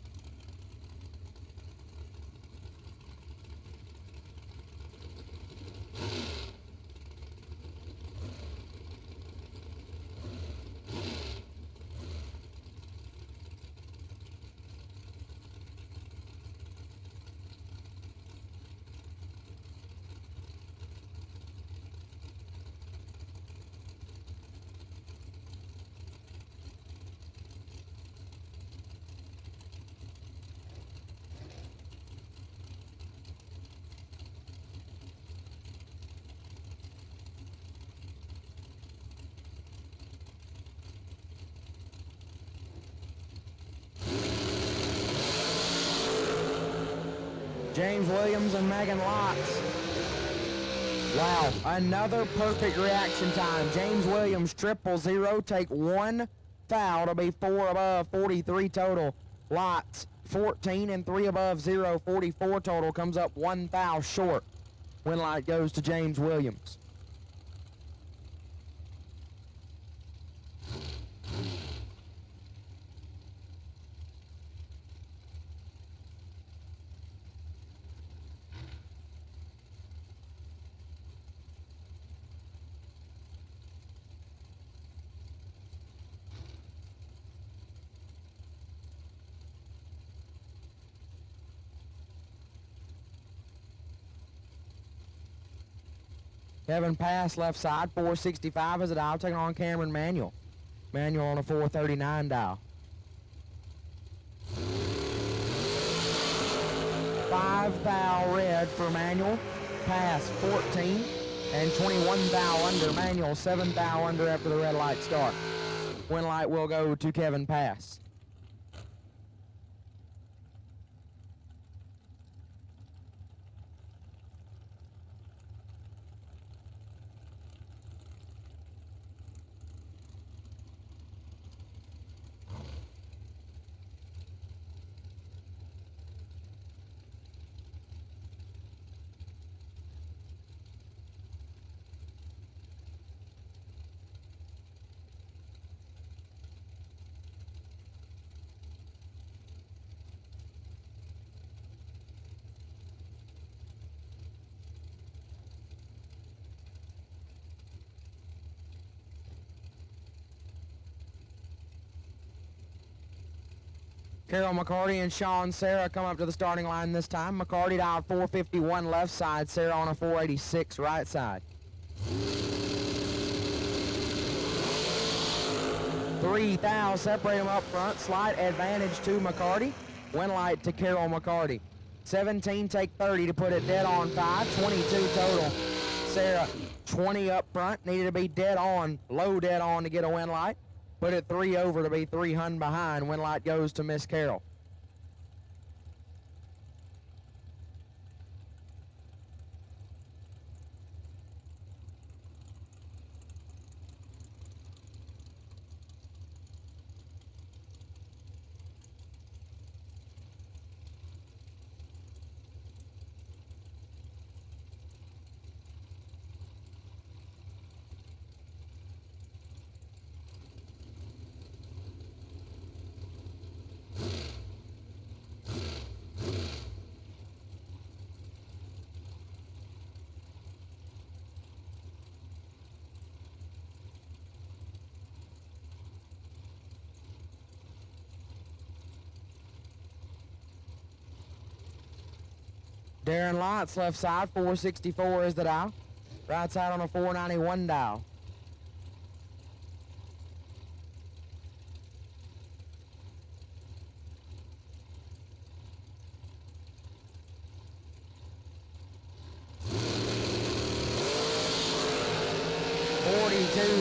James Williams and Megan Lotz. Wow, another perfect reaction time. James Williams 000, take 1 thou to be 4 above, 43 total. Lotz 14 and 3 above 0, 44 total, comes up 1 thou short. Win light goes to James Williams. Kevin Pass left side, 465 is a dial, taking on Cameron Manuel. Manuel on a 439 dial. 5 thou red for Manuel. Pass 14 and 21 thou under. Manuel 7 thou under after the red light start. Win light will go to Kevin Pass. Carol McCarty and Sean Sarah come up to the starting line this time. McCarty dialed 451 left side, Sarah on a 486 right side. 3 thou separate them up front. Slight advantage to McCarty. Win light to Carol McCarty. 17 take 30 to put it dead on 5. 22 total. Sarah, 20 up front. Needed to be dead on, low dead on to get a win light. Put it 3 over to be 3 hun behind. Win light goes to Miss Carol. Darren Lots, left side, 464 is the dial. Right side on a 491 dial.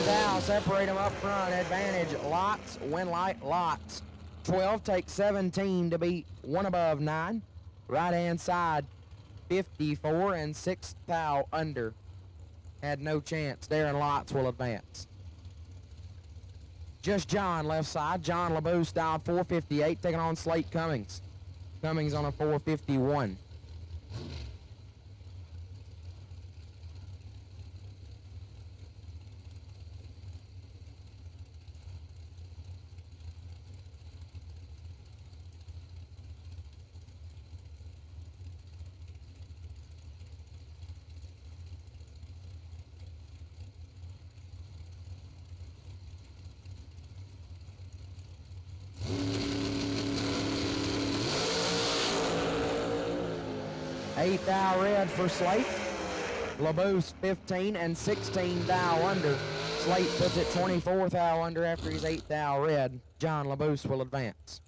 Thou separate them up front. Advantage Lots, win light Lots. 12 take 17 to beat 1 above 9. Right hand side 54 and 6 thou under. Had no chance. Darren Lots will advance. Just John left side. John LeBeau style 458 taking on Slate Cummings. Cummings on a 451. Eight thou red for Slate. LeBeau's 15 and 16 thou under. Slate puts it 24 thou under after he's 8 thou red. John LeBeau will advance.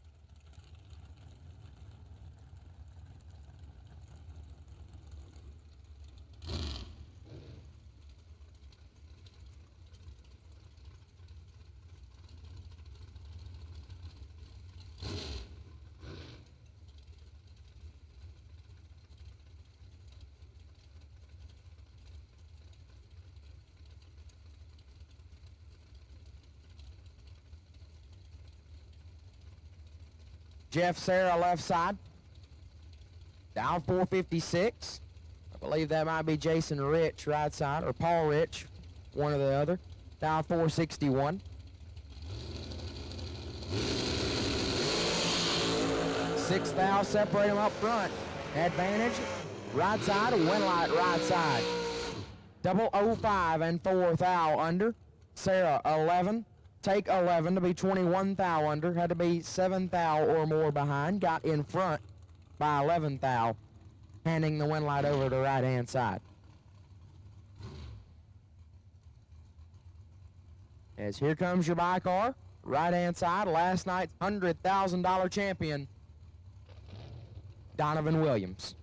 Jeff Sarah left side. Down 456. I believe that might be Jason Rich right side, or Paul Rich, one or the other. Down 461. 6 thou separate them up front. Advantage, right side, win light right side. 005 and 4 thou under. Sarah 11. Take 11 to be 21 thou under. Had to be 7 thou or more behind. Got in front by 11 thou. Handing the win light over to right hand side. As here comes your by car. Right hand side, last night's $100,000 champion, Donovan Williams.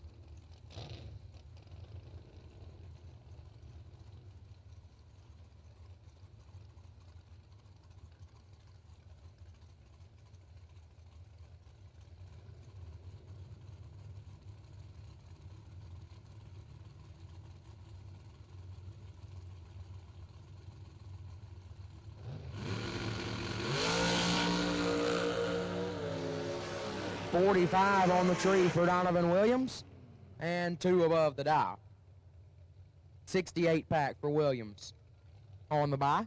$45 on the tree for Donovan Williams, and 2 above the dial. 68 pack for Williams on the buy.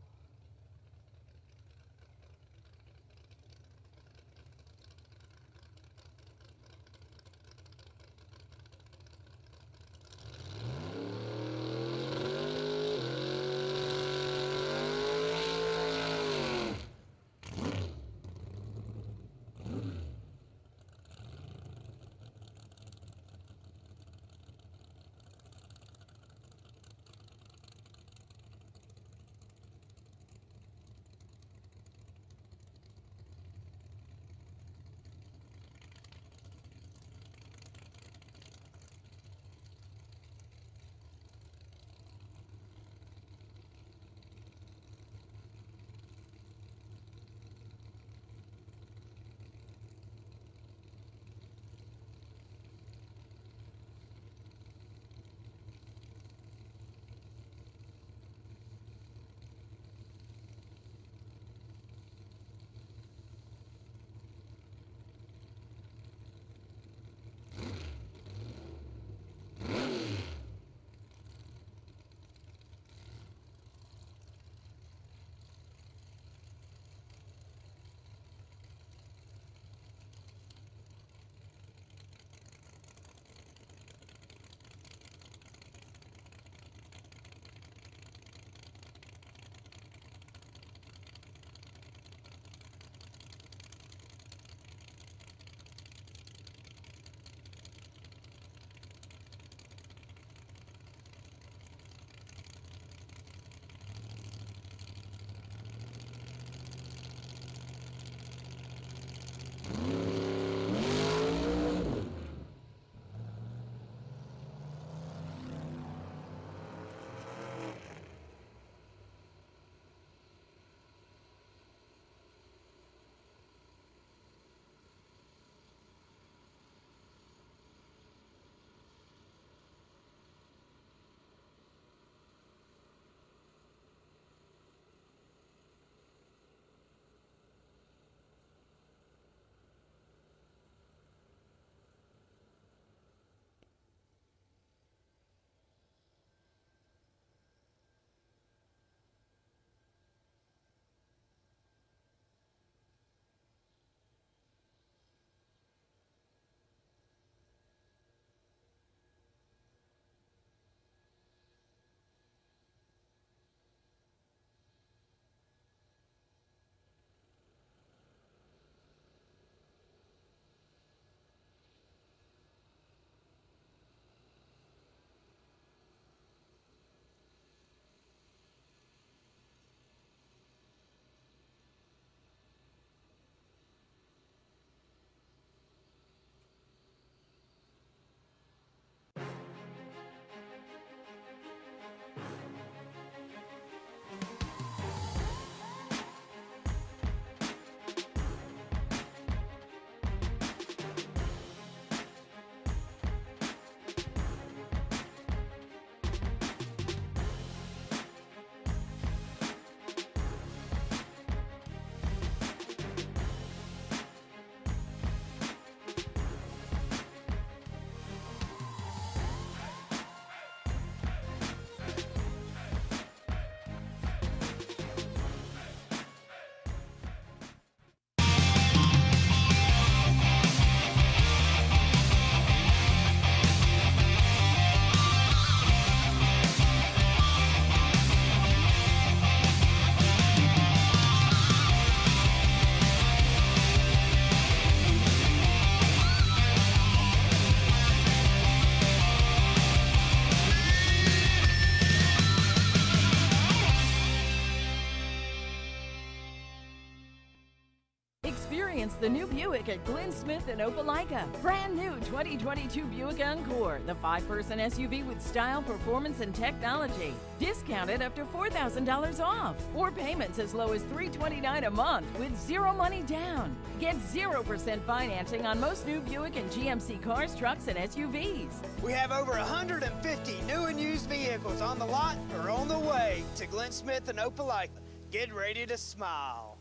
Experience the new Buick at Glenn Smith in Opelika. Brand new 2022 Buick Encore, the 5-person SUV with style, performance, and technology. Discounted up to $4,000 off, or payments as low as $329 a month with zero money down. Get 0% financing on most new Buick and GMC cars, trucks, and SUVs. We have over 150 new and used vehicles on the lot or on the way to Glenn Smith and Opelika. Get ready to smile.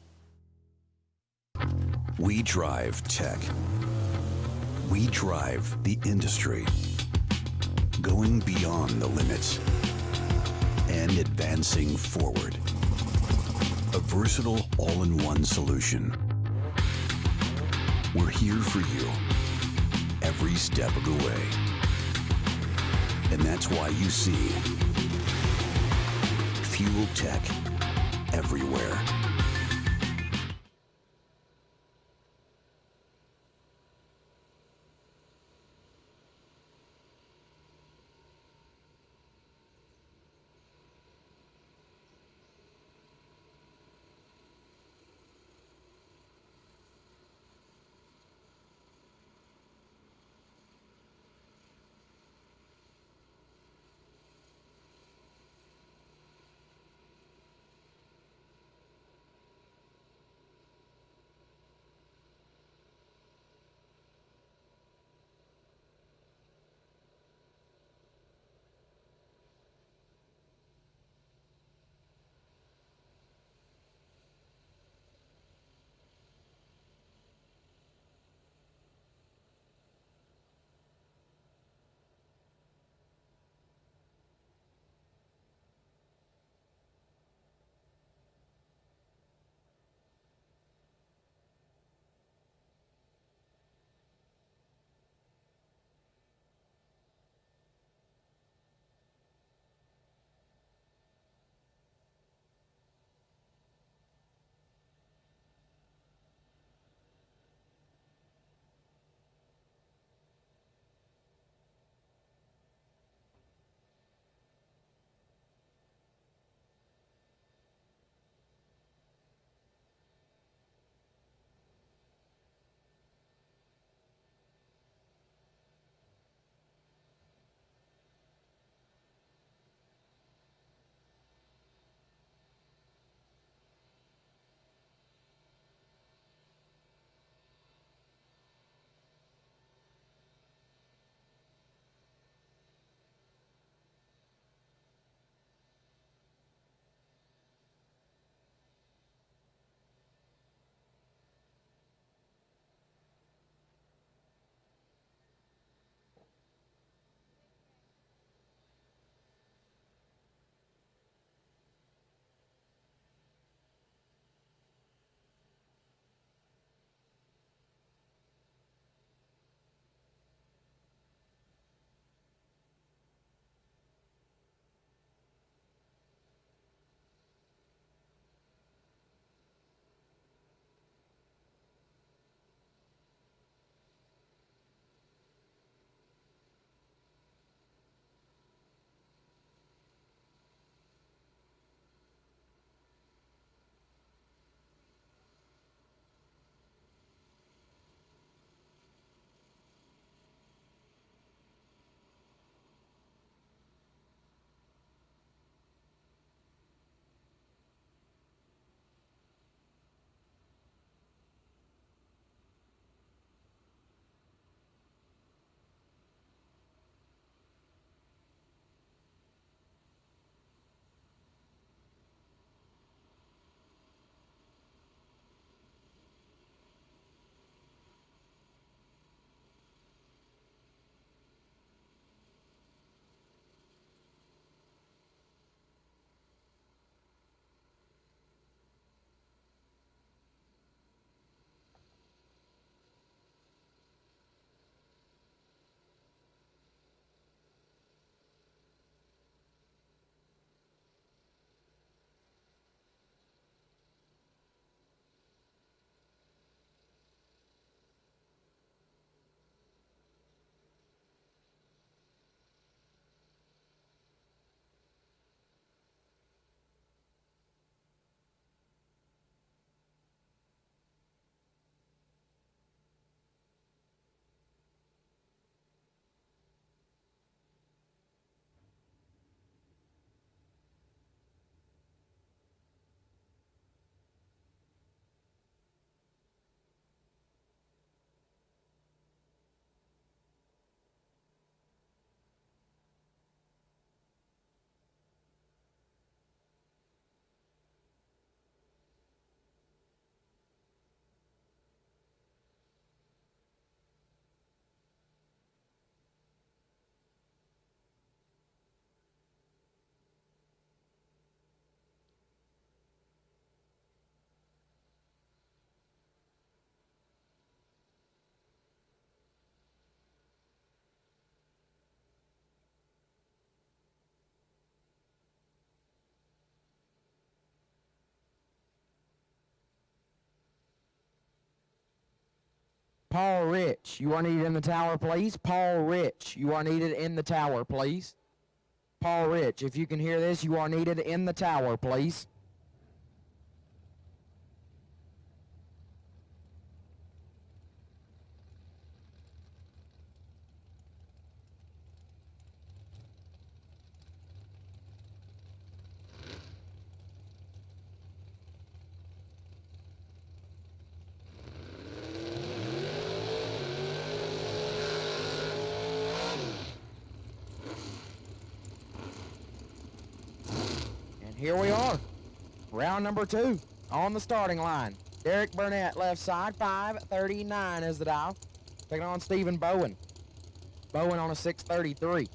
We drive tech. We drive the industry. Going beyond the limits and advancing forward. A versatile all-in-one solution. We're here for you every step of the way. And that's why you see fuel tech everywhere. Paul Rich, you are needed in the tower, please. Paul Rich, you are needed in the tower, please. Paul Rich, if you can hear this, you are needed in the tower, please. Here we are, round number 2 on the starting line. Derek Burnett, left side, 5:39 is the dial. Taking on Stephen Bowen. Bowen on a 6:33.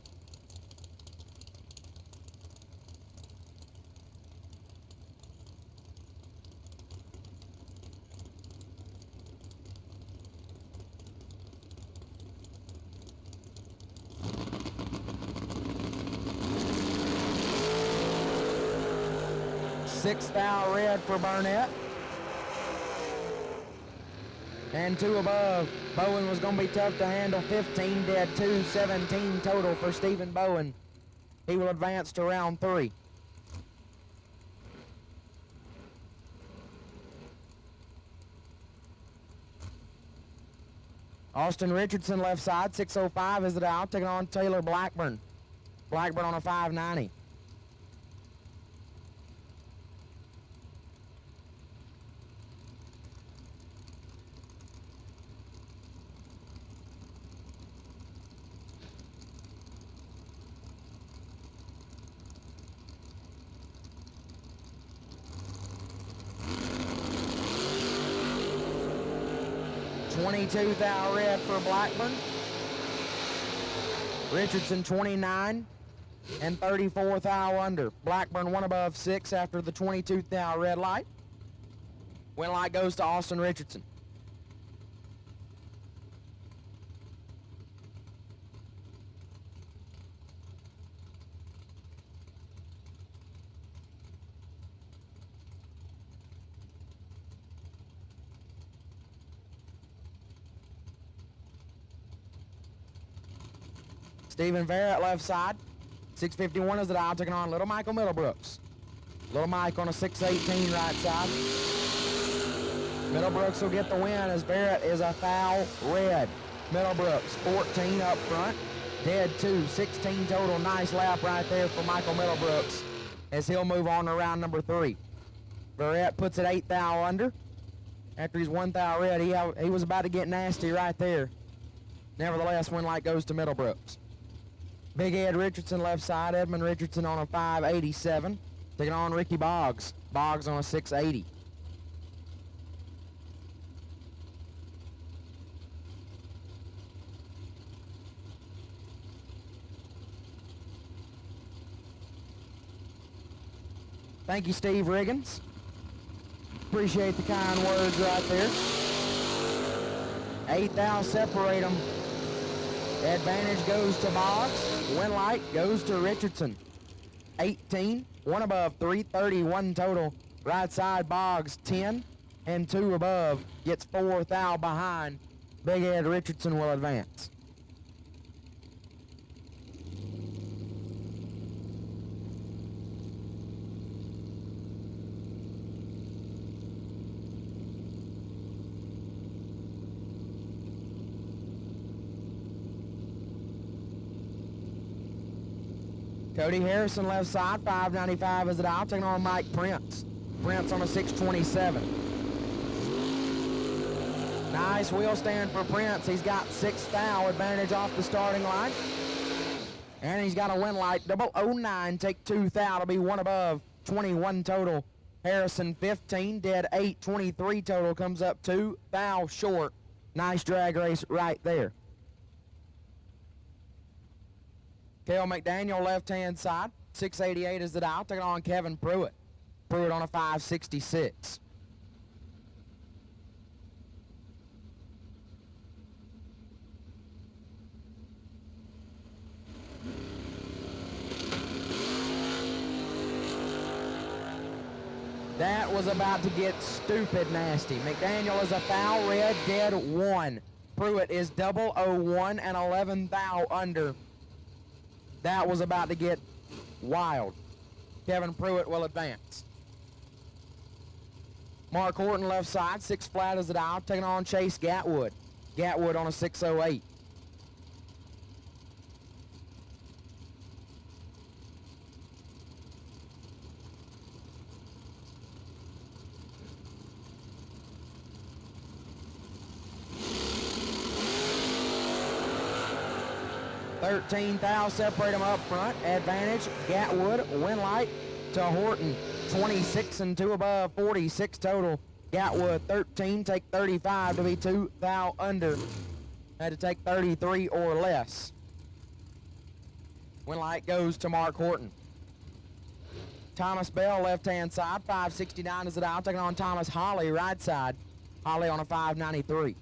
Sixth thou red for Burnett. And 2 above. Bowen was going to be tough to handle. 15 dead, 2, 17 total for Stephen Bowen. He will advance to round 3. Austin Richardson, left side, 6:05 is the dial, taking on Taylor Blackburn. Blackburn on a 5:90. $22 thou red for Blackburn. Richardson 29 and 34 thou under. Blackburn 1 above 6 after the 22 thou red light. Win light goes to Austin Richardson. Stephen Verrett, left side. 6:51 is the dial, taking on Little Michael Middlebrooks. Little Mike on a 6:18 right side. Middlebrooks will get the win as Verrett is a foul red. Middlebrooks 14 up front. Dead 2, 16 total. Nice lap right there for Michael Middlebrooks as he'll move on to round number 3. Verrett puts it 8 thou under. After he's 1 thou red, he was about to get nasty right there. Nevertheless, win light goes to Middlebrooks. Big Ed Richardson, left side. Edmund Richardson on a 5:87. Taking on Ricky Boggs. Boggs on a 6:80. Thank you, Steve Riggins. Appreciate the kind words right there. 8 thou separate them. Advantage goes to Boggs. Win light goes to Richardson. 18, 1 above, 331 total. Right side Boggs 10 and 2 above. Gets 4 thou behind. Big Ed Richardson will advance. Cody Harrison, left side, 5:95 is the dial, taking on Mike Prince. Prince on a 6:27. Nice wheel stand for Prince. He's got 6 thou advantage off the starting line. And he's got a win light, 009, take 2 thou to be 1 above, 21 total. Harrison 15, dead 8, 23 total, comes up 2 thou short. Nice drag race right there. Cale McDaniel, left-hand side, 6:88 is the dial, taking on Kevin Pruitt. Pruitt on a 5:66. That was about to get stupid nasty. McDaniel is a foul red, dead 1. Pruitt is 001 and 11 thou under. That was about to get wild. Kevin Pruitt will advance. Mark Horton left side, 6 flat as the dial, taking on Chase Gatwood. Gatwood on a 608. $13 thou separate them up front. Advantage, Gatwood, win light to Horton. 26 and 2 above, 46 total. Gatwood 13, take 35 to be 2 thou under. Had to take 33 or less. Win light goes to Mark Horton. Thomas Bell, left-hand side, 569 is the dial, taking on Thomas Holly, right side. Holly on a 593.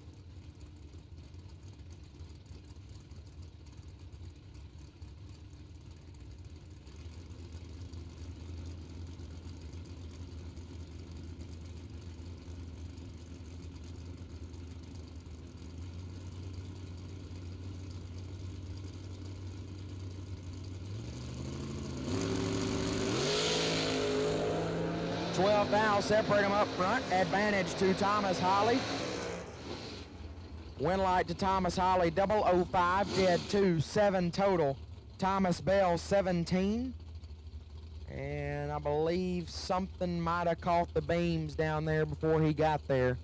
$12 thou separate them up front. Advantage to Thomas Holly. Win light to Thomas Holly, 005, dead 2, 7 total. Thomas Bell, 17. And I believe something might have caught the beams down there before he got there.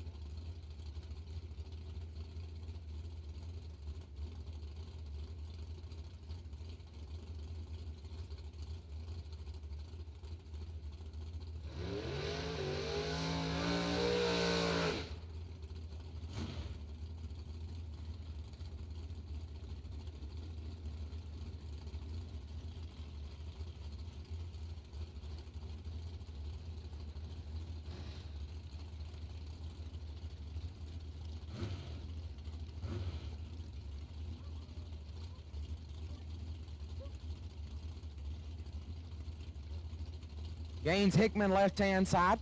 Gaines Hickman, left-hand side.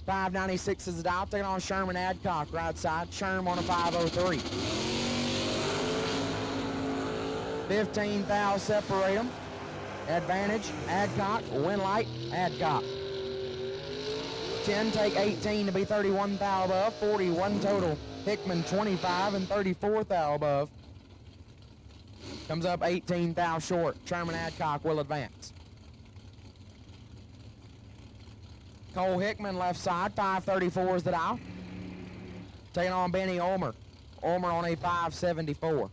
596 is the dial, taking on Sherman Adcock, right side. Sherm on a 503. 15 thou separate them. Advantage, Adcock. Win light, Adcock. 10 take 18 to be 31 thou above. 41 total. Hickman 25 and 34 thou above. Comes up 18 thou short. Sherman Adcock will advance. Cole Hickman, left side, 534 is the dial. Taking on Benny Ulmer. Ulmer on a 574.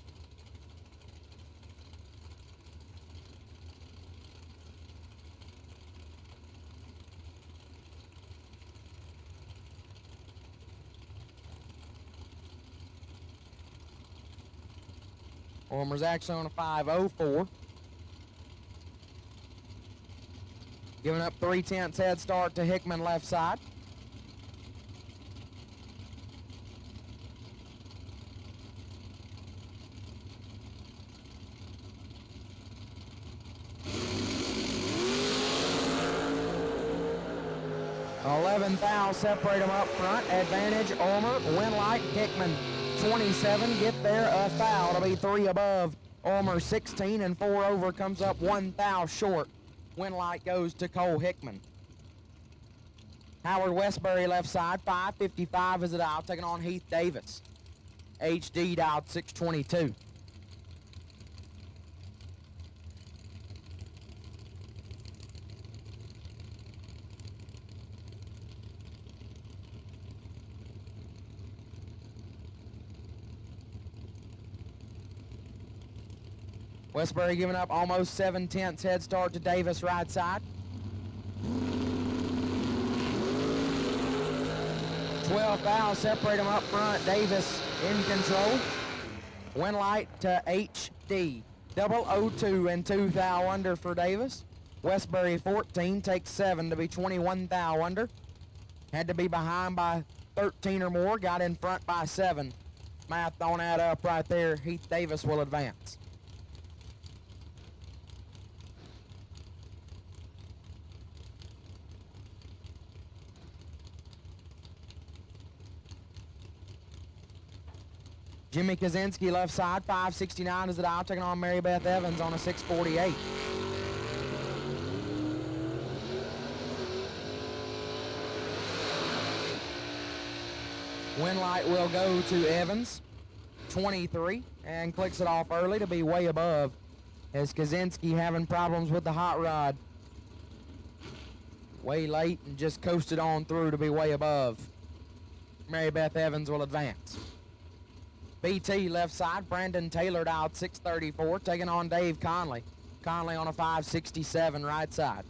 Ulmer's actually on a 504. Giving up 3/10 head start to Hickman, left side. $11 thou separate them up front. Advantage, Ulmer. Win light, Hickman. 27, get there, a foul to be 3 above. Ulmer 16 and 4 over, comes up 1 thou short. Win light goes to Cole Hickman. Howard Westbury, left side, 555 is the dial, taking on Heath Davis. HD dialed 622. Westbury giving up almost 7/10 head start to Davis, right side. 12 thou separate them up front. Davis in control. Win light to HD. 002 and 2 thou under for Davis. Westbury 14, takes 7 to be 21 thou under. Had to be behind by 13 or more, got in front by 7. Math on that up right there. Heath Davis will advance. Jimmy Kaczynski left side, 569 is the dial, taking on Mary Beth Evans on a 648. Win light will go to Evans, 23, and clicks it off early to be way above, as Kaczynski having problems with the hot rod. Way late and just coasted on through to be way above. Mary Beth Evans will advance. BT left side, Brandon Taylor out 634, taking on Dave Conley. Conley on a 567 right side.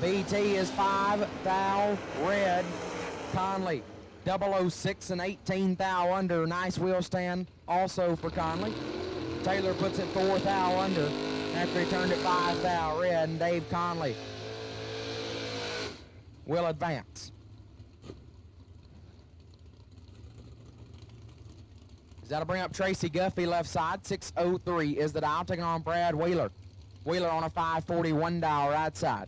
BT is 5 thou red. Conley 006 and 18 thou under. Nice wheel stand also for Conley. Taylor puts it 4 thou under after he turned it 5 thou red, and Dave Conley will advance. That'll bring up Tracy Guffey left side. 603 is the dial, taking on Brad Wheeler. Wheeler on a 541 dial right side.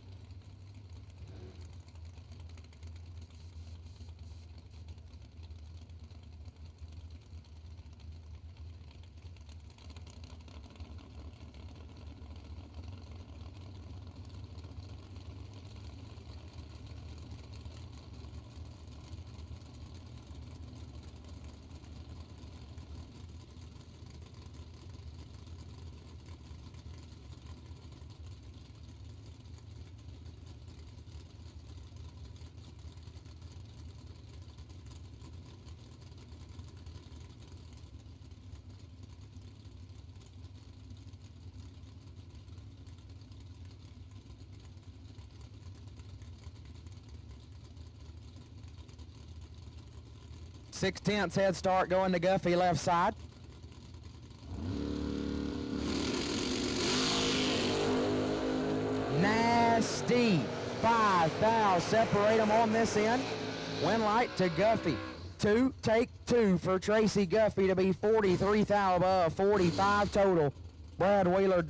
Six-tenths head start going to Guffey left side. Nasty. 5 thou separate them on this end. Win light to Guffey. Take two for Tracy Guffey to be 43 thou above, 45 total. Brad Wheeler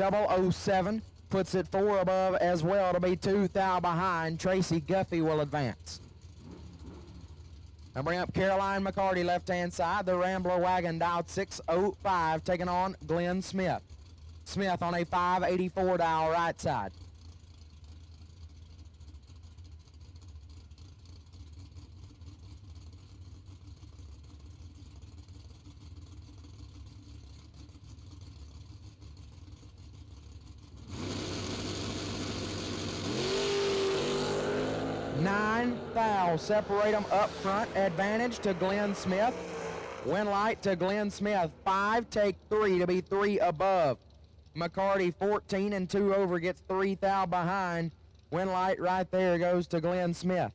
007 puts it 4 above as well to be 2 thou behind. Tracy Guffey will advance. I bring up Caroline McCarty left-hand side. The Rambler wagon dialed 605, taking on Glenn Smith. Smith on a 584 dial right side. Nine thou separate them up front. Advantage to Glenn Smith. Win light to Glenn Smith. 5 take 3 to be 3 above. McCarty 14 and 2 over gets 3 thou behind. Win light right there goes to Glenn Smith.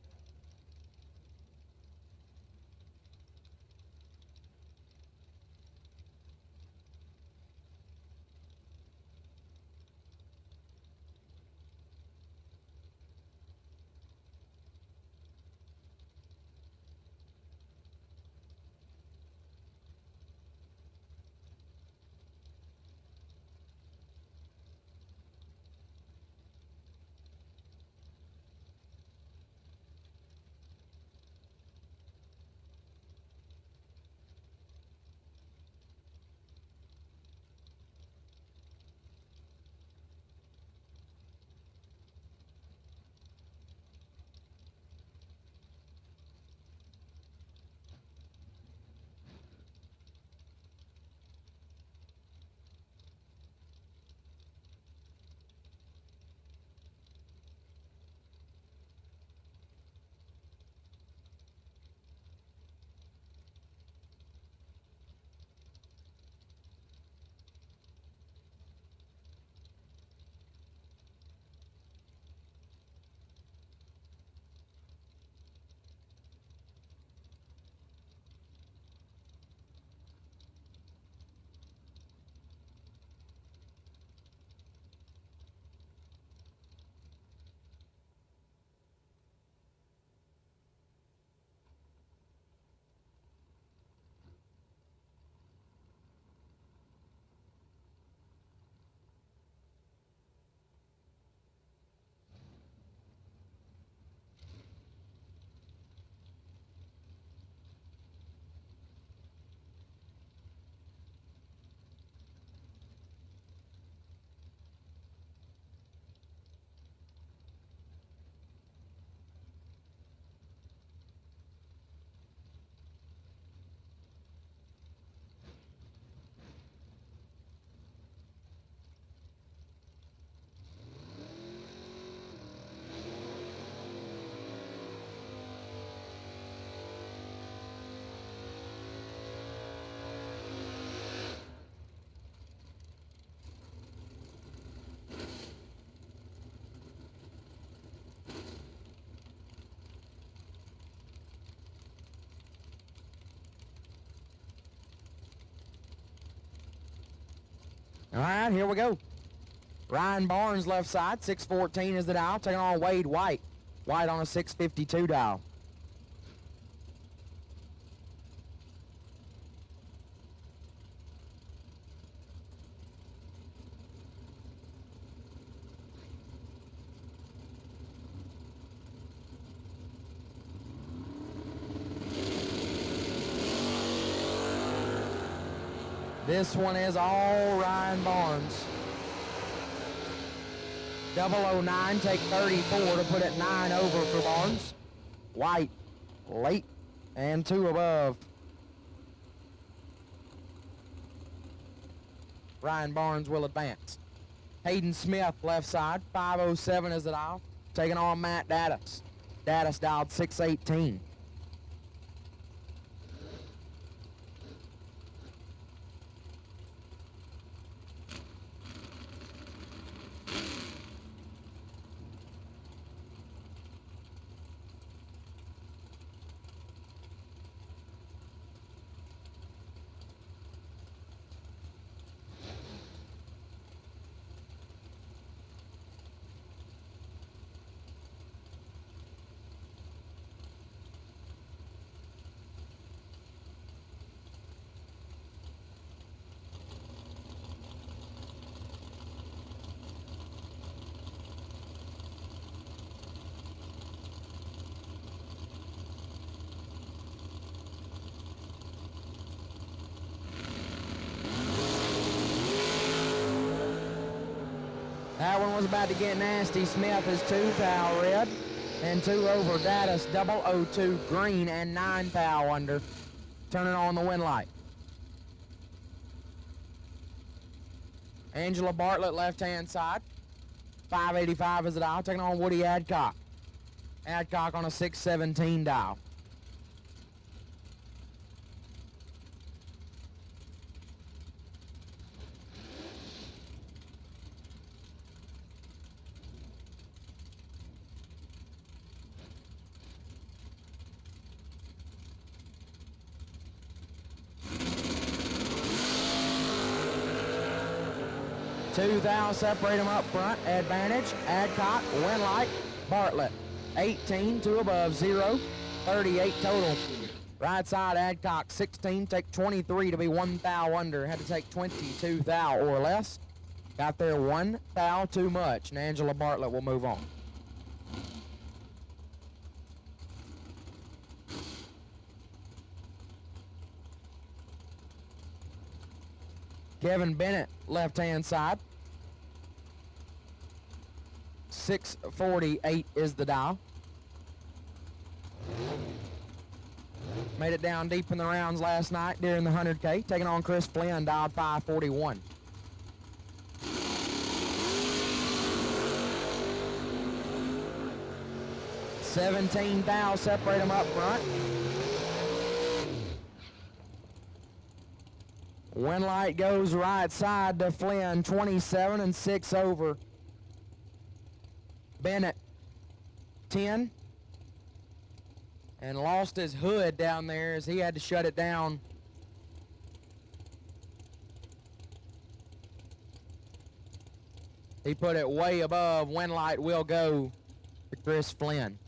All right, here we go. Ryan Barnes left side, 614 is the dial, taking on Wade White. White on a 652 dial. This one is all Ryan Barnes. 009, take 34 to put it 9 over for Barnes. White, late, and 2 above. Ryan Barnes will advance. Hayden Smith, left side, 507 is the dial, taking on Matt Dattis. Dattis dialed 618. That one was about to get nasty. Smith is 2 foul red and 2 over. Dattis 002 green and 9 foul under. Turning on the win light. Angela Bartlett left-hand side. 585 is the dial. Taking on Woody Adcock. Adcock on a 617 dial. Two thou separate them up front. Advantage, Adcock, win light, Bartlett. 18, 2 above, 0, 38 total. Right side, Adcock, 16, take 23 to be 1 thou under. Had to take 22 thou or less. Got there 1 thou too much, and Angela Bartlett will move on. Kevin Bennett, left-hand side. 648 is the dial. Made it down deep in the rounds last night during the 100K. Taking on Chris Flynn, dialed 541. $17 thou separate them up front. Win light goes right side to Flynn, 27 and 6 over. Bennett, 10. And lost his hood down there as he had to shut it down. He put it way above. Win light will go to Chris Flynn.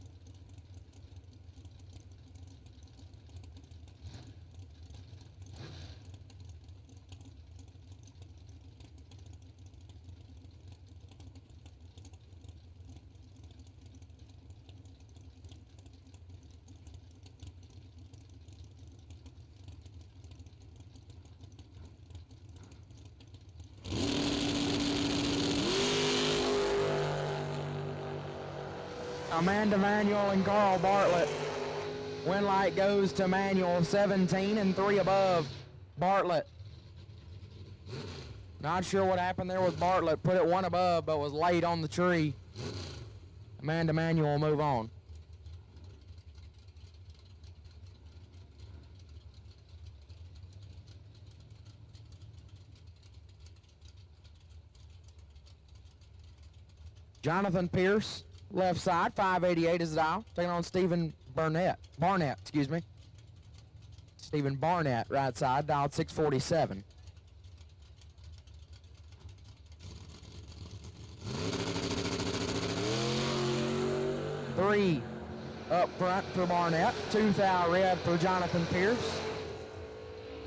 Amanda Manuel and Carl Bartlett. Win light goes to Manuel, 17 and 3 above. Bartlett. Not sure what happened there with Bartlett. Put it 1 above, but was late on the tree. Amanda Manuel will move on. Jonathan Pierce, left side, 588 is the dial. Taking on Stephen Barnett, excuse me. Stephen Barnett, right side, dialed 647. 3 up front for Barnett. 2 thou red for Jonathan Pierce.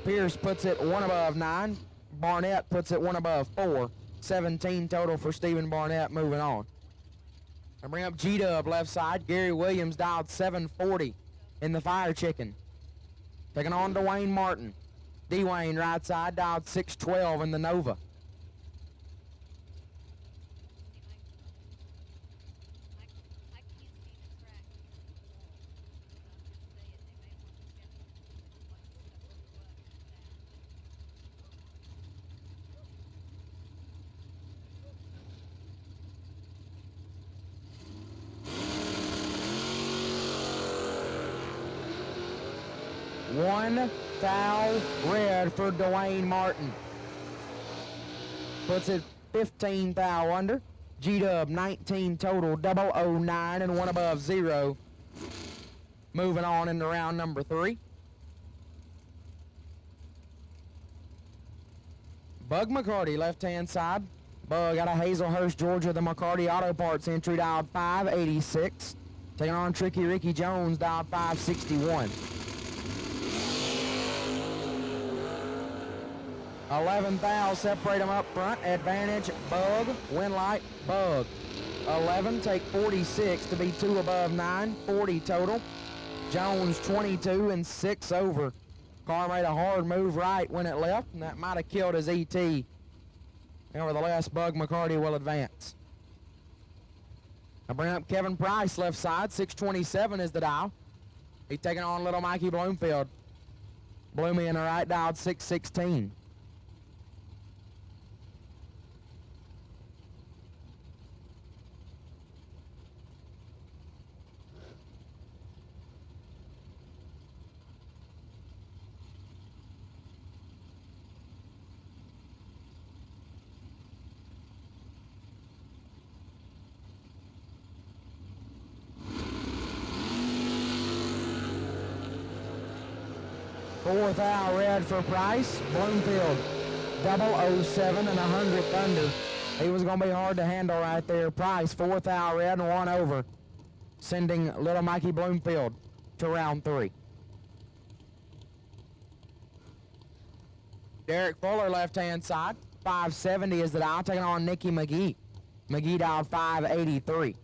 Pierce puts it 1 above 9. Barnett puts it 1 above 4. 17 total for Stephen Barnett. Moving on. I bring up G-Dub left side. Gary Williams dialed 740 in the Fire Chicken. Taking on Dwayne Martin. Dwayne right side dialed 612 in the Nova. One foul red for Dwayne Martin. Puts it 15 thou under. G-Dub 19 total, 009 and 1 above 0. Moving on into round number 3. Bug McCarty left-hand side. Bug out of Hazelhurst, Georgia. The McCarty Auto Parts entry dialed 586. Taking on Tricky Ricky Jones dialed 561. 11 thou separate them up front. Advantage, Bug. Win light, Bug. 11 take 46 to be 2 above 9. 40 total. Jones 22 and 6 over. Car made a hard move right when it left, and that might have killed his ET. Nevertheless, Bug McCarty will advance. I bring up Kevin Price left side. 627 is the dial. He's taking on little Mikey Bloomfield. Bloomy in the right dialed 616. Fourth thou red for Price. Bloomfield 007 and 100th under. He was going to be hard to handle right there. Price 4th thou red and 1 over. Sending little Mikey Bloomfield to round 3. Derek Fuller left-hand side. 570 is the dial, taking on Nicky McGee. McGee dialed 583.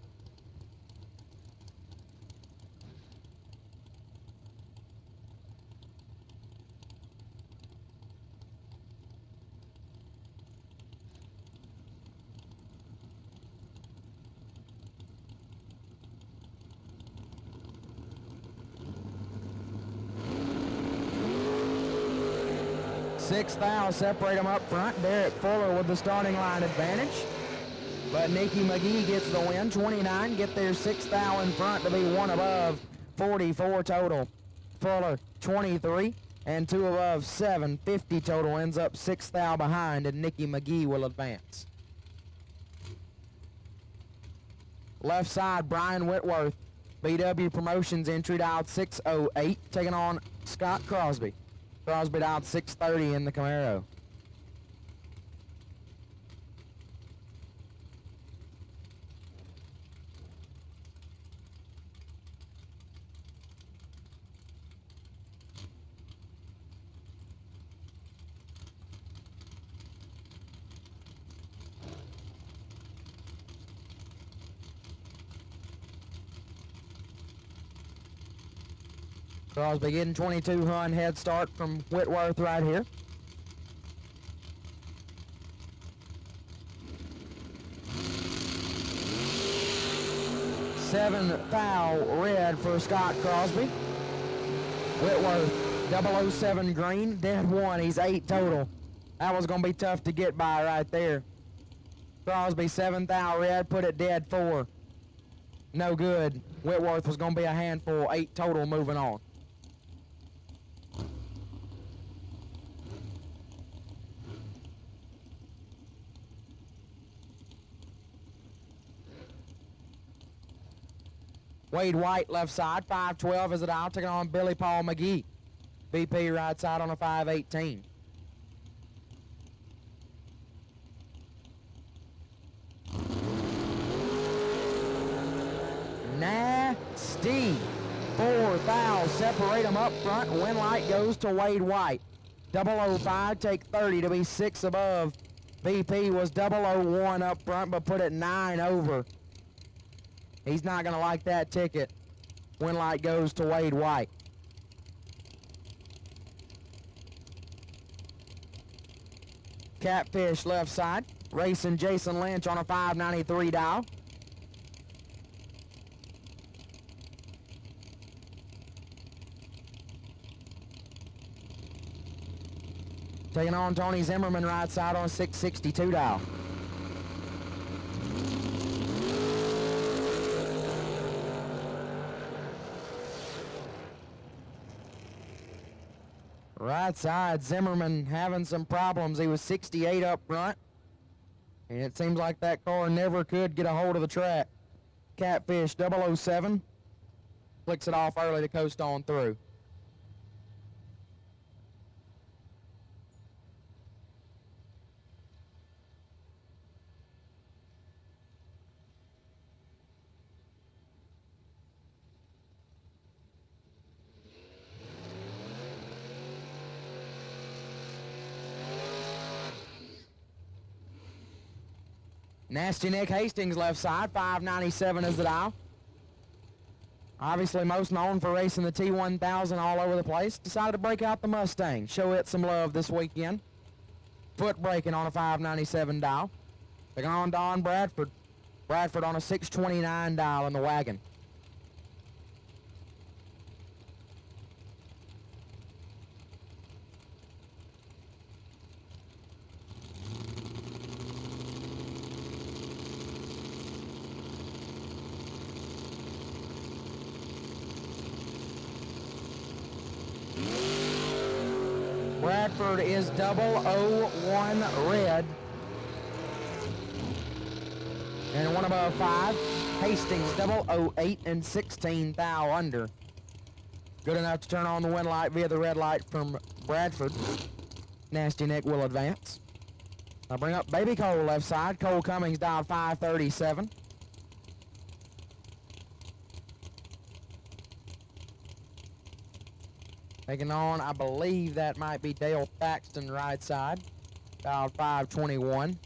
Sixth thou separate them up front. Derek Fuller with the starting line advantage. But Nicky McGee gets the win. 29 get their 6th thou in front to be 1 above. 44 total. Fuller 23 and 2 above 7. 50 total, ends up 6th thou behind, and Nicky McGee will advance. Left side, Brian Whitworth. BW Promotions entry dialed 608, taking on Scott Crosby. Crosby dialed 630 in the Camaro. Crosby getting 22 hun head start from Whitworth right here. Seven thou red for Scott Crosby. Whitworth 007 green, dead 1. He's 8 total. That was going to be tough to get by right there. Crosby 7 thou red, put it dead 4. No good. Whitworth was going to be a handful. 8 total, moving on. Wade White left side, 512 is it out, taking on Billy Paul McGee. BP right side on a 518. nasty. 4 fouls separate them up front. Win light goes to Wade White. 005 take 30 to be 6 above. VP was 001 up front, but put it 9 over. He's not going to like that ticket. Win light goes to Wade White. Catfish left side. Racing Jason Lynch on a 593 dial. Taking on Tony Zimmerman right side on a 662 dial. Right side, Zimmerman having some problems. He was 68 up front, and it seems like that car never could get a hold of the track. Catfish 007 flicks it off early to coast on through. Nasty Nick Hastings left side, 597 is the dial. Obviously most known for racing the T1000 all over the place. Decided to break out the Mustang, show it some love this weekend. Foot braking on a 597 dial. Taking on Don Bradford. Bradford on a 629 dial in the wagon. Bradford is 001 red. And one above 5. Hastings 008 and 16 thou under. Good enough to turn on the win light via the red light from Bradford. Nasty Nick will advance. I'll bring up Baby Cole left side. Cole Cummings dialed 537. Taking on, I believe that might be Dale Thaxton right side. Dialed 521.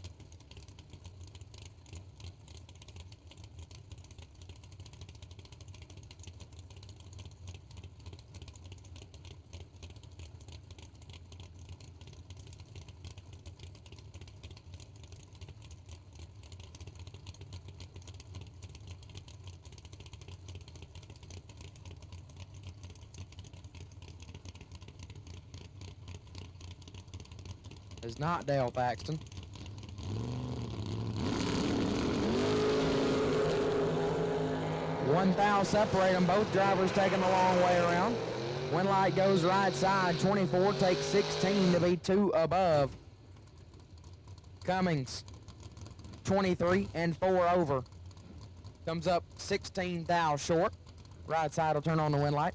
Is not Dale Thaxton. One thou separate them. Both drivers taking the long way around. Win light goes right side. 24 takes 16 to be 2 above. Cummings 23 and 4 over. Comes up 16 thou short. Right side will turn on the win light.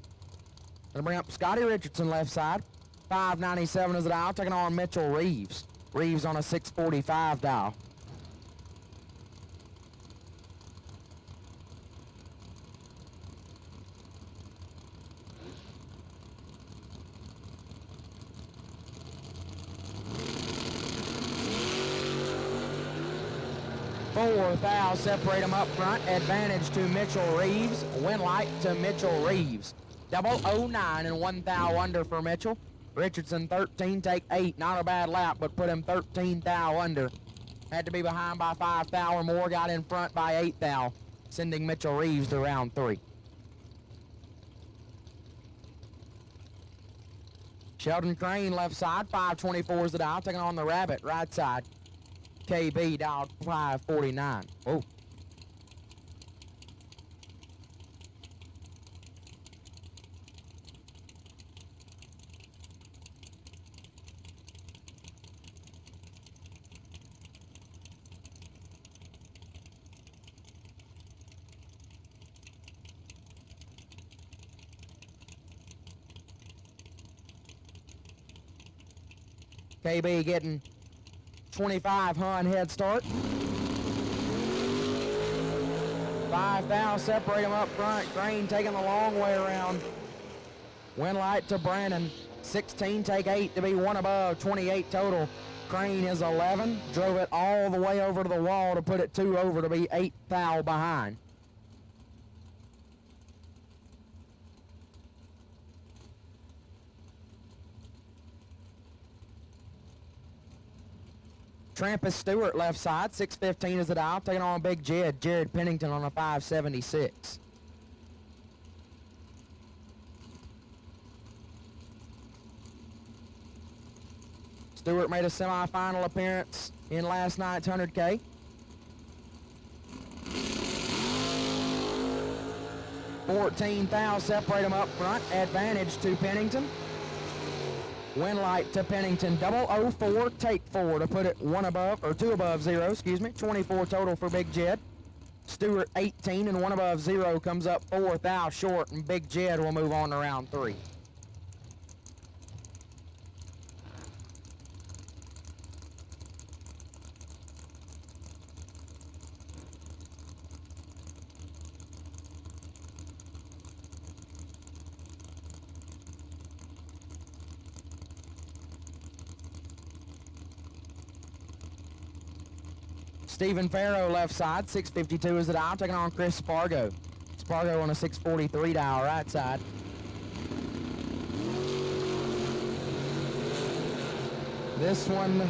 Gonna bring up Scotty Richardson left side. 597 is the dial, taking on Mitchell Reeves. Reeves on a 645 dial. Four thou separate them up front. Advantage to Mitchell Reeves. Win light to Mitchell Reeves. 009 and 1 thou under for Mitchell. Richardson 13, take 8. Not a bad lap, but put him 13 thou under. Had to be behind by 5 thou or more. Got in front by 8 thou, sending Mitchell Reeves to round 3. Sheldon Crane left side, 524 is the dial. Taking on the Rabbit right side. KB dialed 549. Whoa. KB getting 25 Hun head start. 5 thou separate them up front. Crane taking the long way around. Win light to Brandon. 16, take 8 to be one above. 28 total. Crane is 11. Drove it all the way over to the wall to put it 2 over to be 8 thou behind. Trampus Stewart left side, 6:15 is the dial, taking on Big Jed, Jared Pennington on a 576. Stewart made a semifinal appearance in last night's 100K. $14 thou separate them up front, advantage to Pennington. Win light to Pennington, 004, take 4 to put it 1 above, or 2 above 0, excuse me. 24 total for Big Jed. Stewart 18 and 1 above 0 comes up 4 thou short, and Big Jed will move on to round 3. Stephen Farrow left side, 6:52 is the dial, taking on Chris Spargo. Spargo on a 6:43 dial right side. This one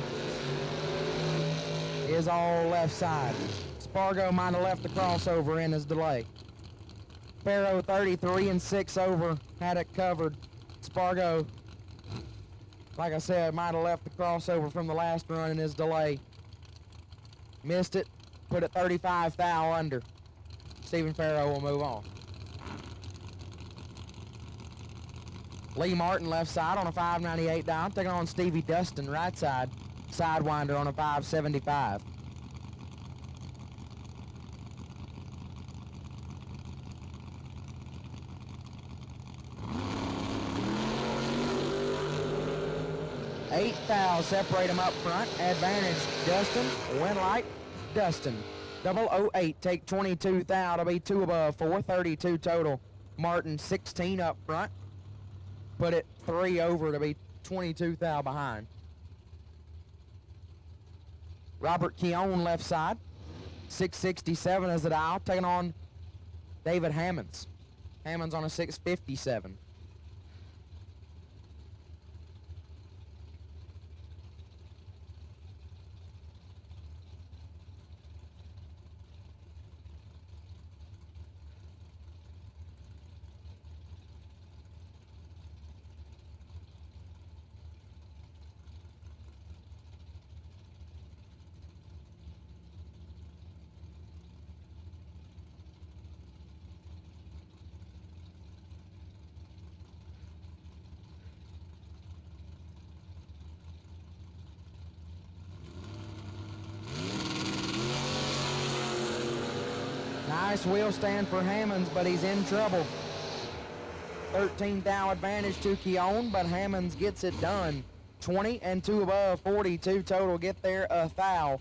is all left side. Spargo might have left the crossover in his delay. Farrow 33 and 6 over, had it covered. Spargo, like I said, might have left the crossover from the last run in his delay. Missed it, put it 35 thou under. Stephen Farrow will move on. Lee Martin left side on a 598 dial, taking on Stevie Dustin right side, sidewinder on a 575. Eight thou separate them up front. Advantage Dustin. Win light Dustin. 008 take 22 thou to be 2 above. 432 total. Martin 16 up front. Put it 3 over to be 22 thou behind. Robert Keown left side. 667 is the dial. Taking on David Hammonds. Hammonds on a 657. Nice wheel stand for Hammonds, but he's in trouble. 13 thou advantage to Keown, but Hammonds gets it done. 20 and 2 above, 42 total, get there a thou.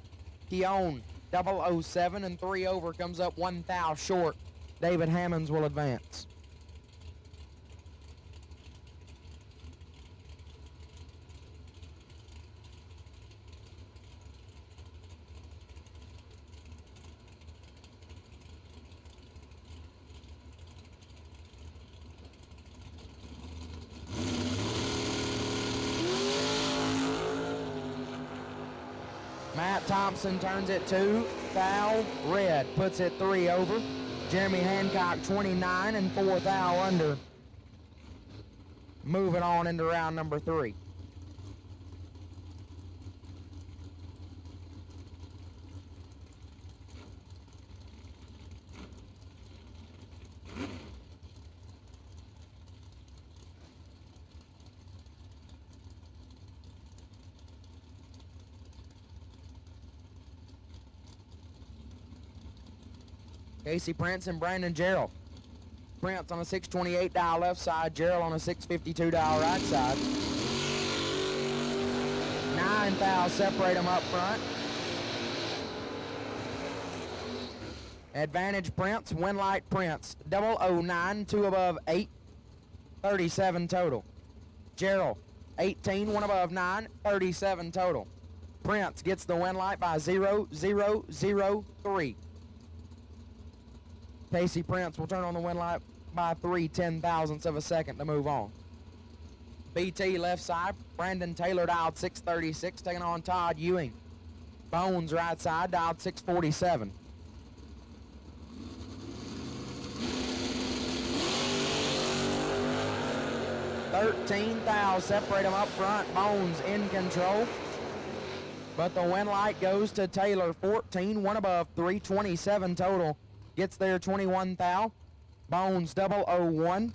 Keown 007 and 3 over, comes up 1 thou short. David Hammonds will advance. Matt Thompson turns it 2 thou red, puts it 3 over. Jeremy Hancock 29 and 4 thou under. Moving on into round number 3. Casey Prince and Brandon Gerald. Prince on a 628 dial left side, Gerald on a 652 dial right side. 9 thou separate them up front. Advantage Prince, win light Prince, 009, 2 above 8, 37 total. Gerald, 18, 1 above 9, 37 total. Prince gets the win light by 0.0003. Casey Prince will turn on the win light by 3/10,000ths of a second to move on. BT left side, Brandon Taylor dialed 636, taking on Todd Ewing. Bones right side, dialed 647. $13,000 separate them up front. Bones in control. But the win light goes to Taylor. 14, 1 above 327 total. Gets there 21,000. Bones 001.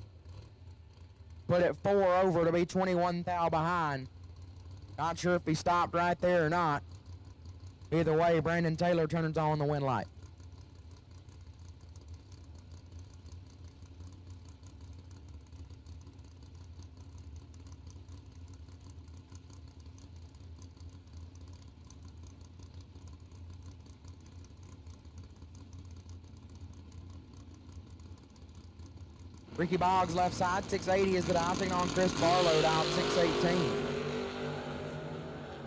Put it 4 over to be 21,000 behind. Not sure if he stopped right there or not. Either way, Brandon Taylor turns on the win light. Ricky Boggs left side, 680 is the dial, taking on Chris Barlow, dialed 618.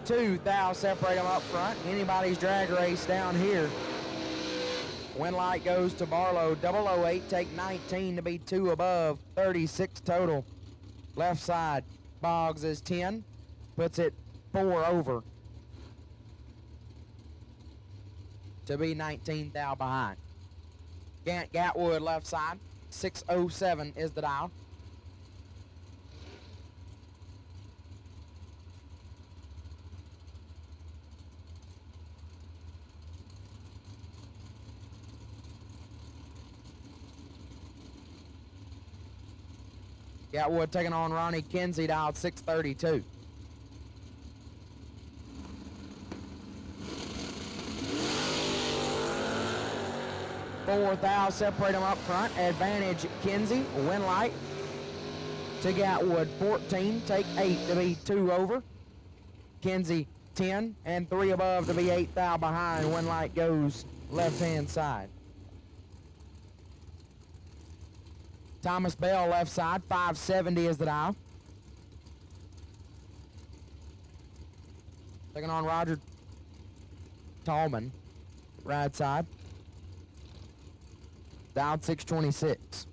2,000 separate them up front. Anybody's drag race down here. Win light goes to Barlow, 008, take 19 to be 2 above, 36 total. Left side, Boggs is 10, puts it 4 over to be 19,000 behind. Gant Gatwood left side, 607 is the dial. Gatwood taking on Ronnie Kinsey, dialed 632. $4,000 separate them up front. Advantage Kinsey, win light to Gatwood. 14, take 8 to be 2 over. Kinsey 10 and 3 above to be 8,000 behind. Win light goes left-hand side. Thomas Bell left side, 570 is the dial. Taking on Roger Tallman, right side. Dialed 626.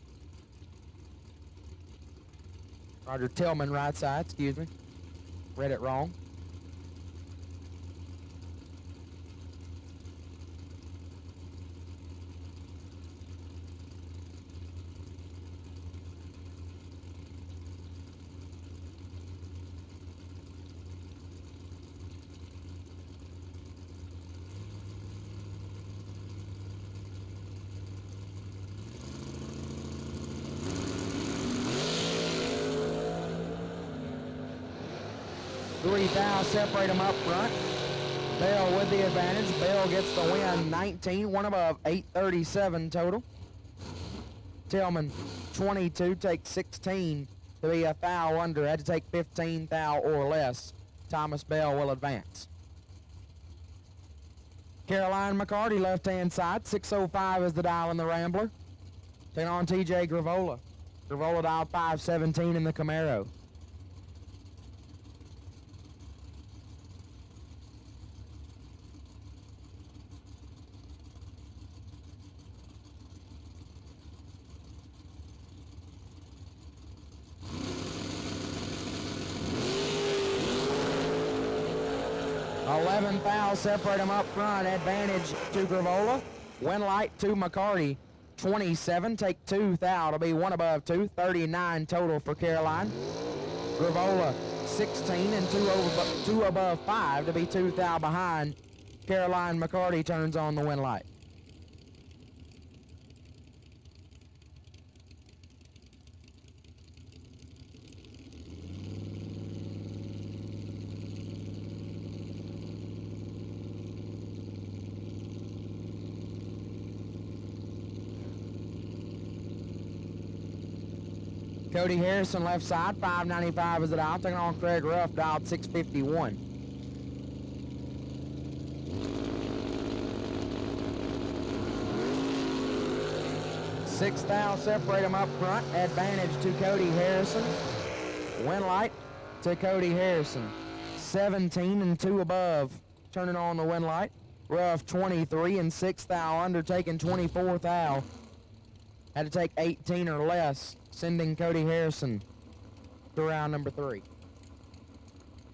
Roger Tillman, right side, excuse me. Read it wrong. $3,000 separate them up front. Bell with the advantage. Bell gets the win, 19, 1 above, 837 total. Tillman, 22, takes 16 to be 1,000 under. Had to take 15,000 or less. Thomas Bell will advance. Caroline McCarty, left-hand side, 605 is the dial in the Rambler. Taking on TJ Gravola. Gravola dialed 517 in the Camaro. $11,000 separate them up front. Advantage to Gravola. Win light to McCarty. 27, take 2,000 to be 1 above 2. 39 total for Caroline. Gravola 16 and 2 above 5 to be 2,000 behind. Caroline McCarty turns on the win light. Cody Harrison left side, 595 is the dial. Taking on Craig Ruff, dialed 651. 6 thou, separate them up front. Advantage to Cody Harrison. Win light to Cody Harrison. 17 and 2 above. Turning on the win light. Rough 23 and 6 thou under, taking 24 thou. Had to take 18 or less, sending Cody Harrison to round number 3.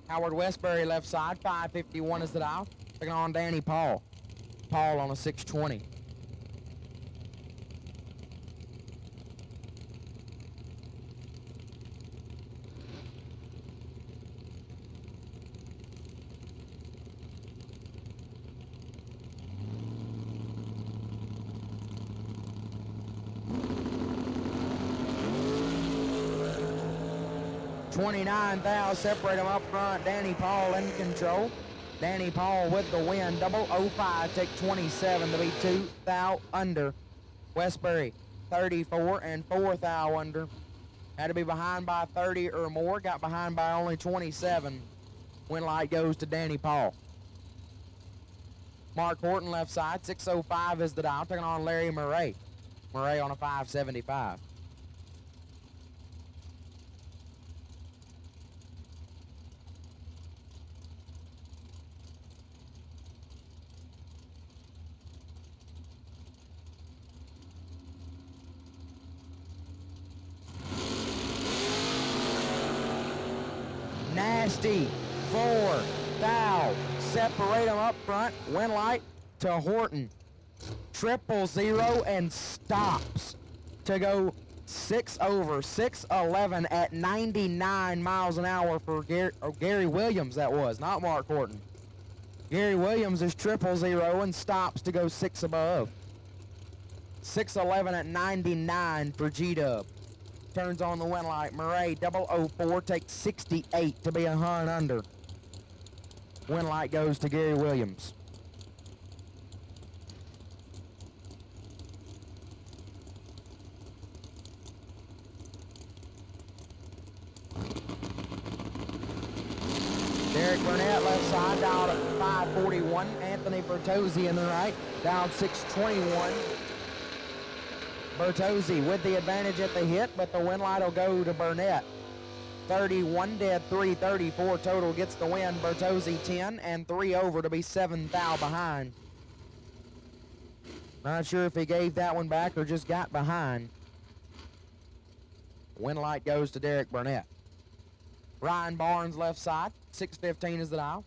Howard Westbury left side, 551 is the dial. Taking on Danny Paul. Paul on a 620. $29 thou, separate them up front. Danny Paul in control. Danny Paul with the win. 005, take 27 to be 2 thou under. Westbury 34 and 4 thou under. Had to be behind by 30 or more. Got behind by only 27. Win light goes to Danny Paul. Mark Horton left side. 605 is the dial. Taking on Larry Murray. Murray on a 575. Nasty 4 thou, separate them up front. Win light to Horton. 000 and stops to go 6 over. 611 at 99 miles an hour for Gary Williams. That was not Mark Horton. Gary Williams is 000 and stops to go 6 above. 611 at 99 for G-Dub. Turns on the win light. Murray 004 takes 68 to be a hun under. Win light goes to Gary Williams. Derek Burnett left side, dialed at 541. Anthony Bertozzi in the right, dialed 621. Bertozzi with the advantage at the hit, but the win light will go to Burnett. 31 dead, 334 total gets the win. Bertozzi 10 and 3 over to be 7 thou behind. Not sure if he gave that one back or just got behind. Win light goes to Derek Burnett. Ryan Barnes left side, 615 is the dial.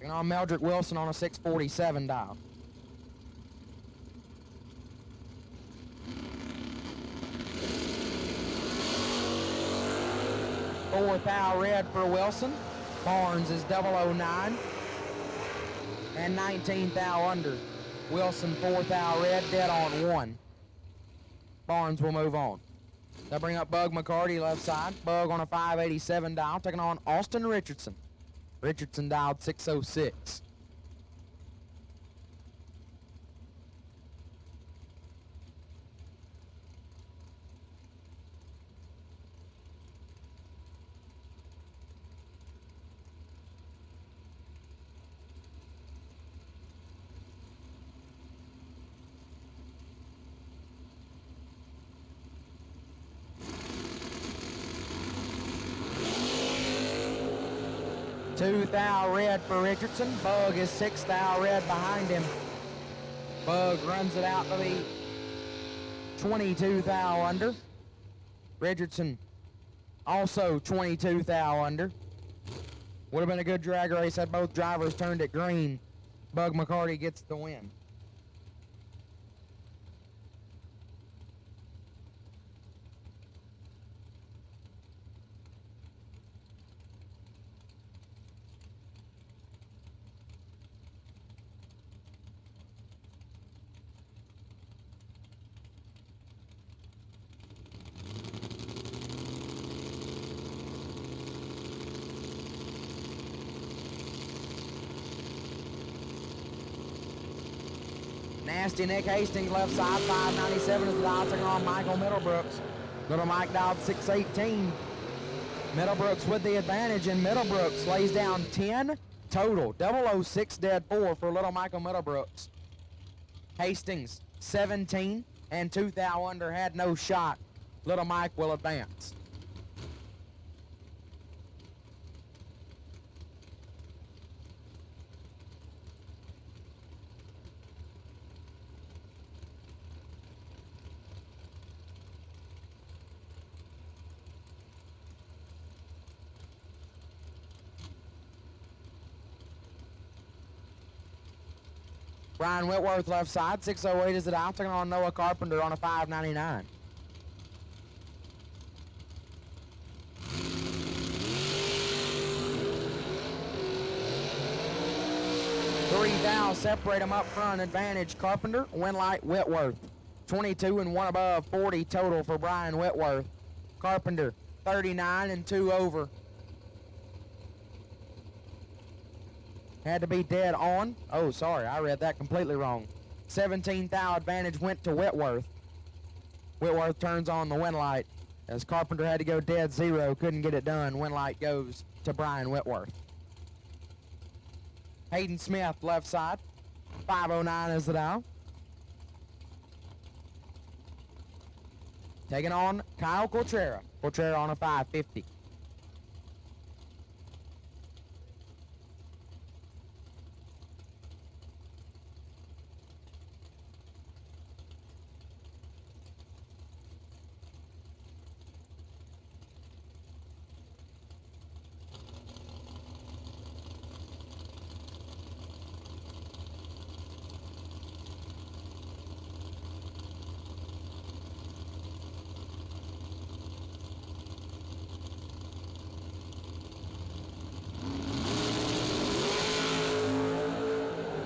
And on Meldrick Wilson on a 647 dial. Four thou red for Wilson. Barnes is 009. And 19 thou under. Wilson 4 thou red, dead on 1. Barnes will move on. They'll bring up Bug McCarty left side. Bug on a 587 dial, taking on Austin Richardson. Richardson dialed 606. Two thou red for Richardson. Bug is 6 thou red behind him. Bug runs it out to be 22 thou under. Richardson also 22 thou under. Would have been a good drag race had both drivers turned it green. Bug McCarty gets the win. Nasty Nick Hastings, left side, 597 is the dial, taking on Michael Middlebrooks. Little Mike dialed 618. Middlebrooks with the advantage, and Middlebrooks lays down 10 total. 006 dead 4 for Little Michael Middlebrooks. Hastings, 17, and 2 thou under, had no shot. Little Mike will advance. Brian Whitworth left side, 608 is the dial, taking on Noah Carpenter on a 599. Three thou separate them up front, advantage Carpenter, Winlight Whitworth. 22 and 1 above, 40 total for Brian Whitworth. Carpenter, 39 and 2 over. Had to be dead on. Oh, sorry, I read that completely wrong. 17 thou advantage went to Whitworth. Whitworth turns on the Winlight as Carpenter had to go dead 0, couldn't get it done. Winlight goes to Brian Whitworth. Hayden Smith left side, 509 is the dial. Taking on Kyle Coltrera. Coltrera on a 550.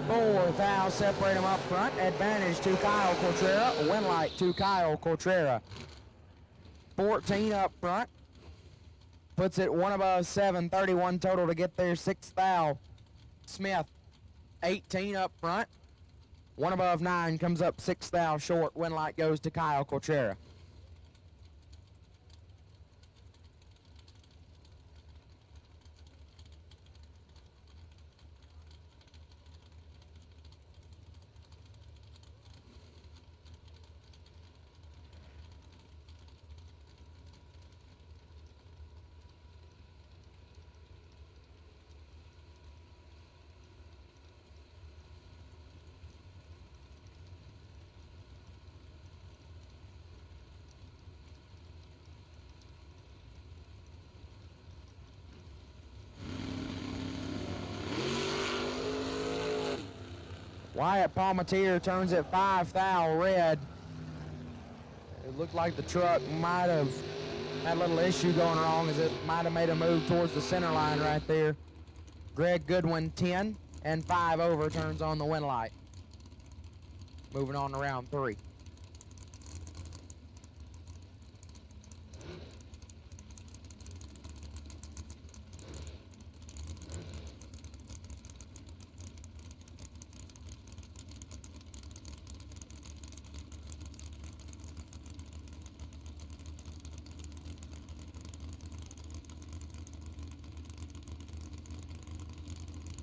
Four thou separate them up front. Advantage to Kyle Coltrera. Winlight to Kyle Coltrera. 14 up front. Puts it 1 above 7. 31 total to get there. 6 thou. Smith, 18 up front. 1 above 9 comes up 6 thou short. Winlight goes to Kyle Coltrera. Wyatt Palmatier turns it 5 thou red. It looked like the truck might have had a little issue going wrong as it might have made a move towards the center line right there. Greg Goodwin 10 and 5 over turns on the Winlight. Moving on to round 3.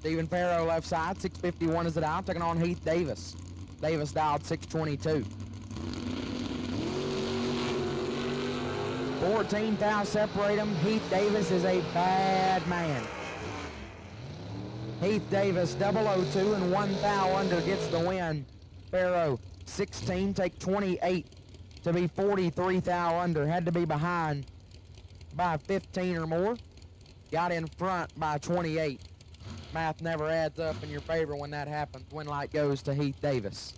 Stephen Farrow left side, 651 is the dial, taking on Heath Davis. Davis dialed 622. 14 thou separate them. Heath Davis is a bad man. Heath Davis 002 and 1 thou under gets the win. Farrow 16, take 28 to be 43 thou under. Had to be behind by 15 or more. Got in front by 28. Math never adds up in your favor when that happens. Winlight goes to Heath Davis.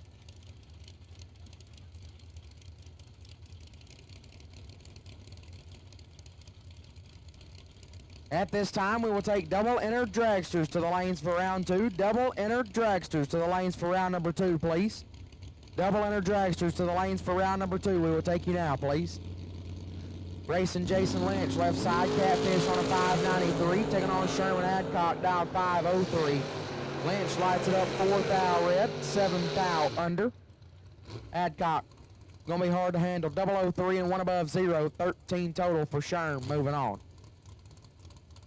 At this time, we will take double entered dragsters to the lanes for round 2. Double entered dragsters to the lanes for round number 2, please. Double entered dragsters to the lanes for round number 2. We will take you now, please. Racing Jason Lynch, left side, Catfish on a 593, taking on Sherman Adcock, dialed 503. Lynch lights it up 4 thou red, 7 thou under. Adcock, gonna be hard to handle. 003 and 1 above 0, 13 total for Sherm. Moving on.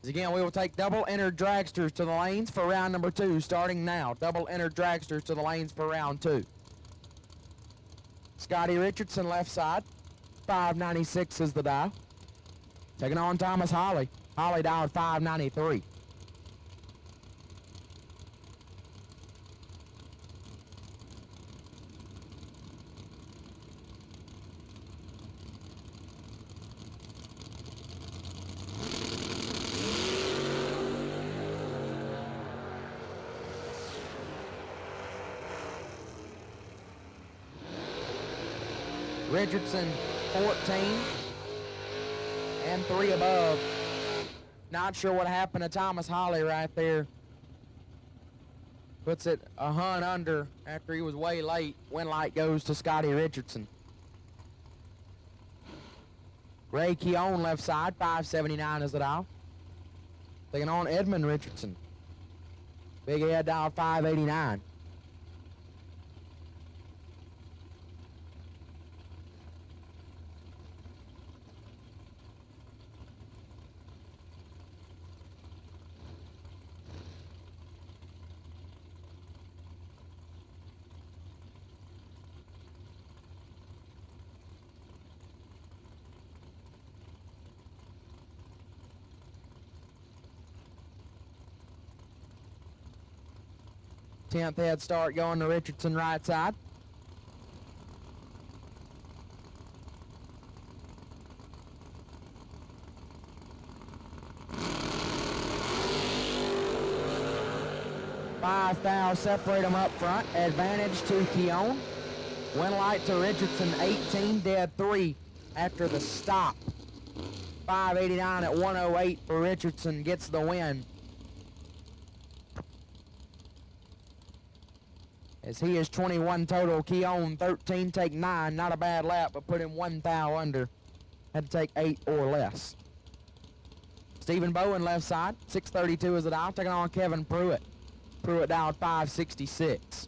As again, we will take double entered dragsters to the lanes for round number 2, starting now. Double entered dragsters to the lanes for round 2. Scotty Richardson left side, 596 is the dial. Taking on Thomas Holly. Holly dialed 593. Richardson 14 and 3 above. Not sure what happened to Thomas Holly right there. Puts it a hun under after he was way late. Win light goes to Scotty Richardson. Ray Keown left side, 579 is the dial. Taking on Edmund Richardson. Big Ed dial 589. Tenth head start going to Richardson right side. Five thou separate them up front. Advantage to Keown. Win light to Richardson, 18 dead 3 after the stop. 589 at 108 for Richardson gets the win. As he is 21 total, Keown 13, take 9. Not a bad lap, but put him 1 thou under. Had to take 8 or less. Stephen Bowen left side, 632 is the dial, taking on Kevin Pruitt. Pruitt dialed 566.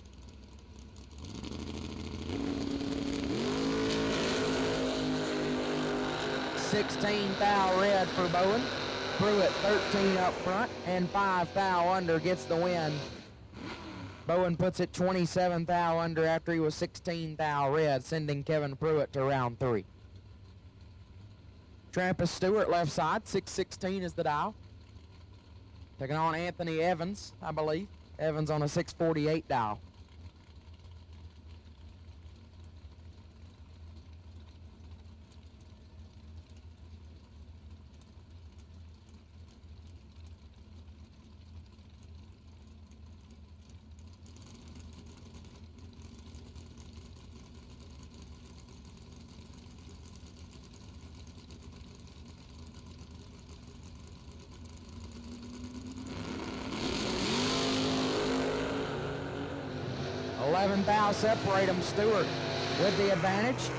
$16 thou red for Bowen. Pruitt 13 up front and 5 thou under gets the win. Bowen puts it 27 thou under after he was 16 thou red, sending Kevin Pruitt to round 3. Trampus Stewart left side, 616 is the dial. Taking on Anthony Evans, I believe. Evans on a 648 dial. Thou separate them. Stewart with the advantage.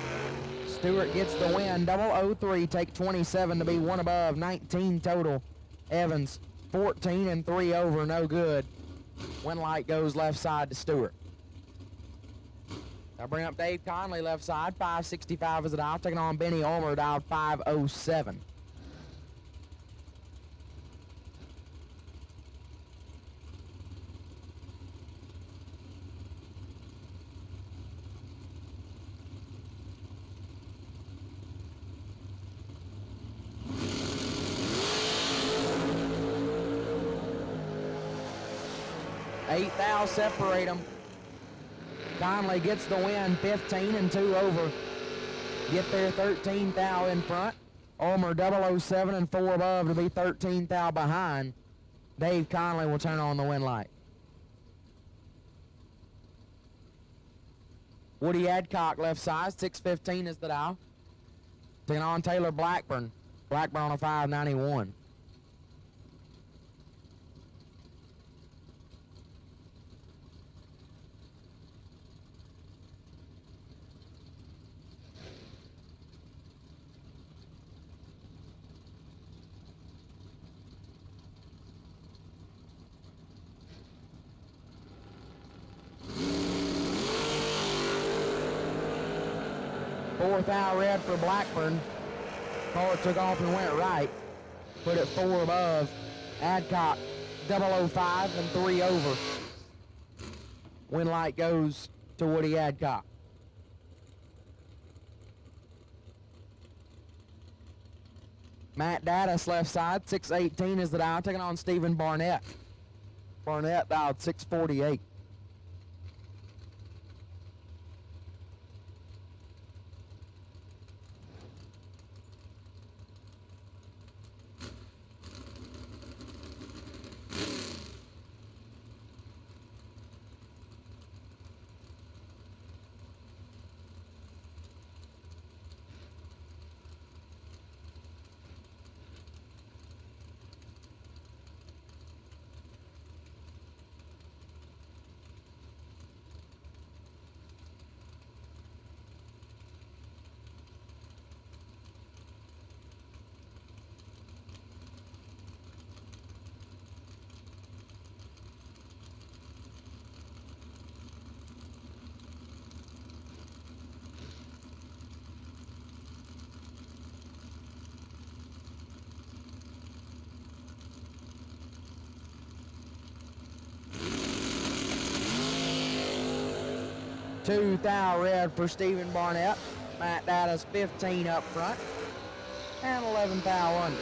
Stewart gets the win. 003 take 27 to be 1 above, 19 total. Evans 14 and 3 over, no good. Win light goes left side to Stewart. I'll bring up Dave Conley left side, 565 is the dial, taking on Benny Ulmer, dial 507. Eight thou separate them. Conley gets the win, 15 and 2 over. Get there 13 thou in front. Ulmer 007 and 4 above to be 13 thou behind. Dave Conley will turn on the win light. Woody Adcock left side, 615 is the dial. Taking on Taylor Blackburn. Blackburn on a 591. Fourth out red for Blackburn. Car took off and went right. Put it 4 above. Adcock 005 and 3 over. Win light goes to Woody Adcock. Matt Dattis left side, 618 is the dial, taking on Stephen Barnett. Barnett dialed 648. Two thou red for Stephen Barnett. Matt Dattis 15 up front. And 11 thou under.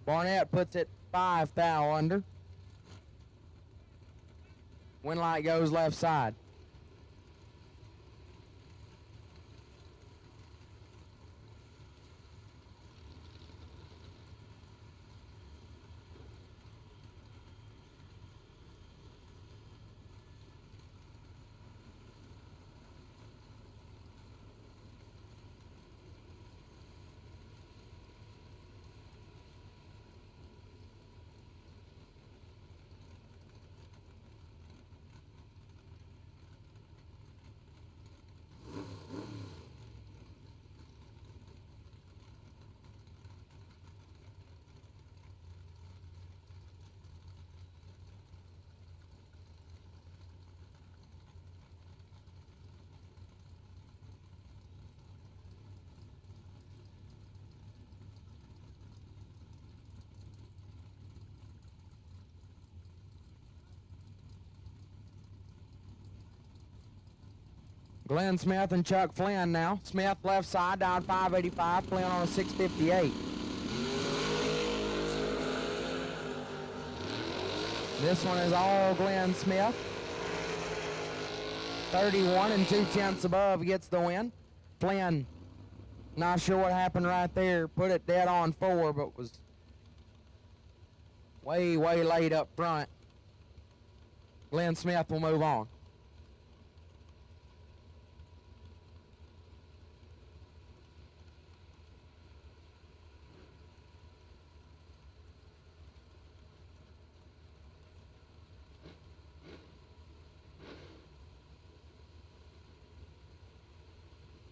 Barnett puts it 5 thou under. Win light goes left side. Glenn Smith and Chuck Flynn now. Smith left side, down 585, Flynn on a 658. This one is all Glenn Smith. 31 and 2/10 above gets the win. Flynn, not sure what happened right there. Put it dead on 4, but was way late up front. Glenn Smith will move on.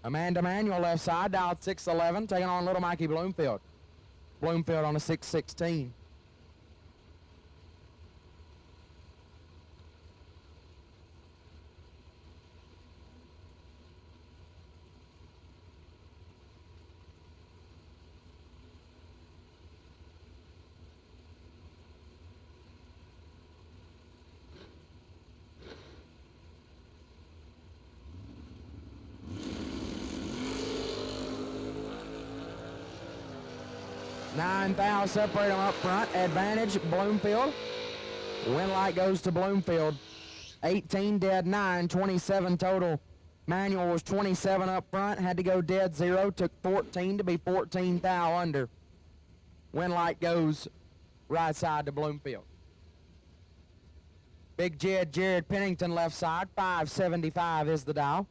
Amanda Manuel left side, dialed 611, taking on Little Mikey Bloomfield. Bloomfield on a 616. Nine thou separate them up front. Advantage Bloomfield. Win light goes to Bloomfield. 18 dead 9, 27 total. Manuel was 27 up front, had to go dead 0, took 14 to be 14 thou under. Win light goes right side to Bloomfield. Big Jed Jared Pennington left side, 575 is the dial.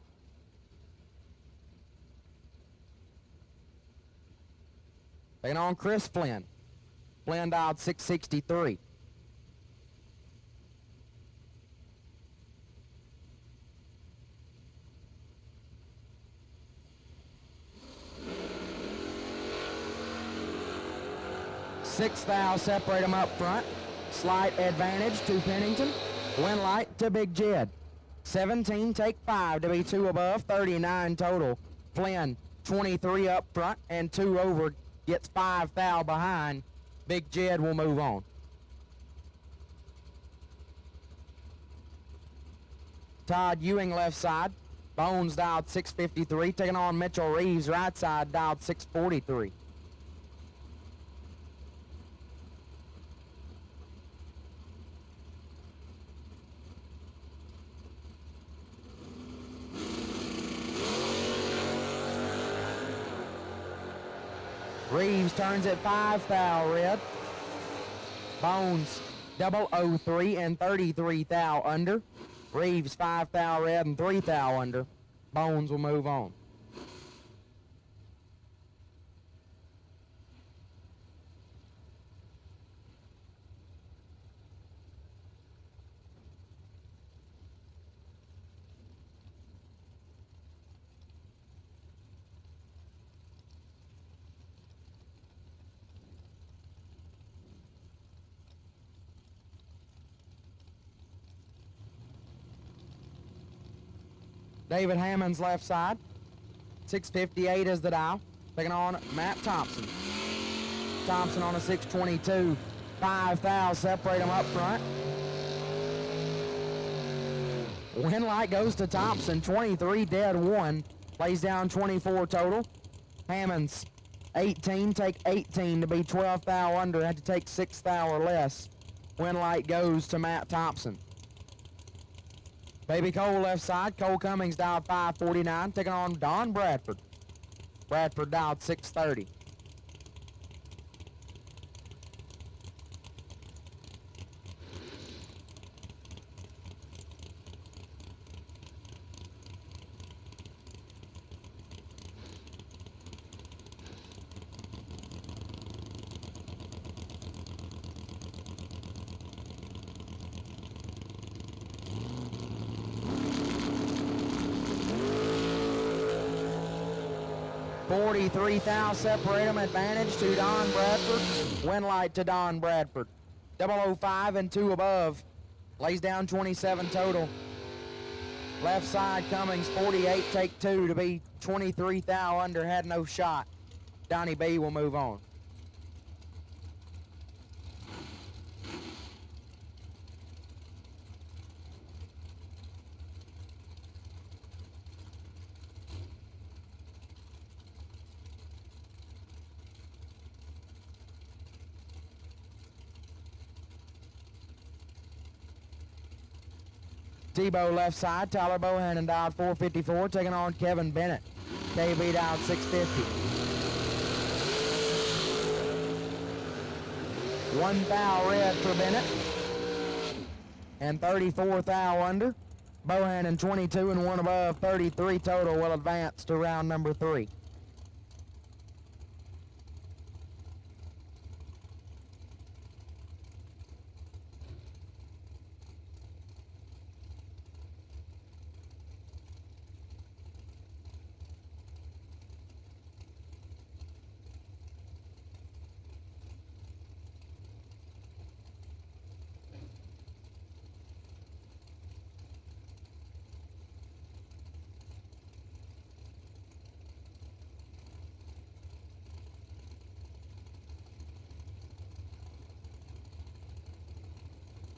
Taking on Chris Flynn. Flynn dialed 663. Six thou separate them up front. Slight advantage to Pennington. Win light to Big Jed. 17, take 5 to be 2 above, 39 total. Flynn, 23 up front and 2 over, gets 5 foul behind. Big Jed will move on. Todd Ewing left side. Bones dialed 653, taking on Mitchell Reeves right side, dialed 643. Reeves turns at 5 foul red. Bones 003 and 33 thou under. Reeves 5 thou red and 3 thou under. Bones will move on. David Hammond's left side. 658 is the dial. Taking on Matt Thompson. Thompson on a 622. 5 fouls separate them up front. Win light goes to Thompson. 23 dead 1. Lays down 24 total. Hammond's 18. Take 18 to be 12 foul under. Had to take 6 foul or less. Win light goes to Matt Thompson. Baby Cole left side. Cole Cummings dialed 549, taking on Don Bradford. Bradford dialed 630. .43 thou separate them, advantage to Don Bradford. Win light to Don Bradford. 005 and 2 above. Lays down 27 total. Left side Cummings, 48, take 2 to be 23 thou under, had no shot. Donnie B will move on. Tebow left side, Tyler Bohannon dialed 454, taking on Kevin Bennett. KB dialed 650. 1 foul red for Bennett. And 34 thou under. Bohannon 22 and 1 above, 33 total will advance to round number 3.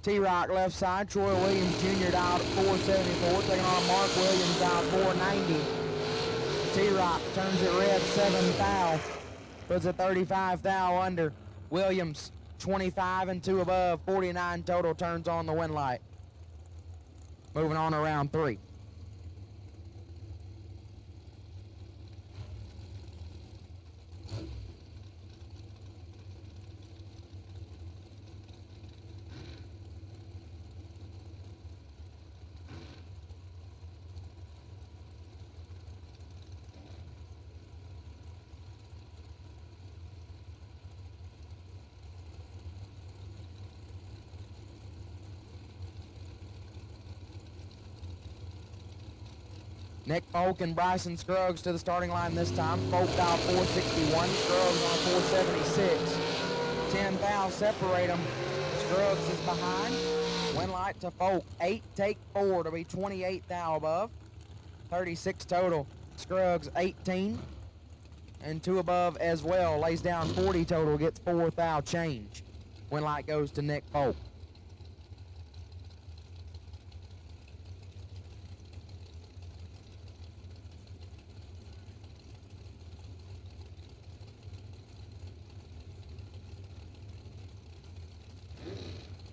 T-Rock left side, Troy Williams Jr. dialed at 474, taking on Mark Williams dialed 490. T-Rock turns it red, 7 foul, puts a 35 thou under. Williams 25 and 2 above, 49 total, turns on the win light. Moving on to round 3. Nick Folk and Bryson Scruggs to the starting line this time. Folk dialed 461, Scruggs on 476. 10 fouls separate them. Scruggs is behind. Win light to Folk. 8, take 4 to be 28 thou above. 36 total. Scruggs 18. And 2 above as well. Lays down 40 total, gets 4 thou change. Win light goes to Nick Folk.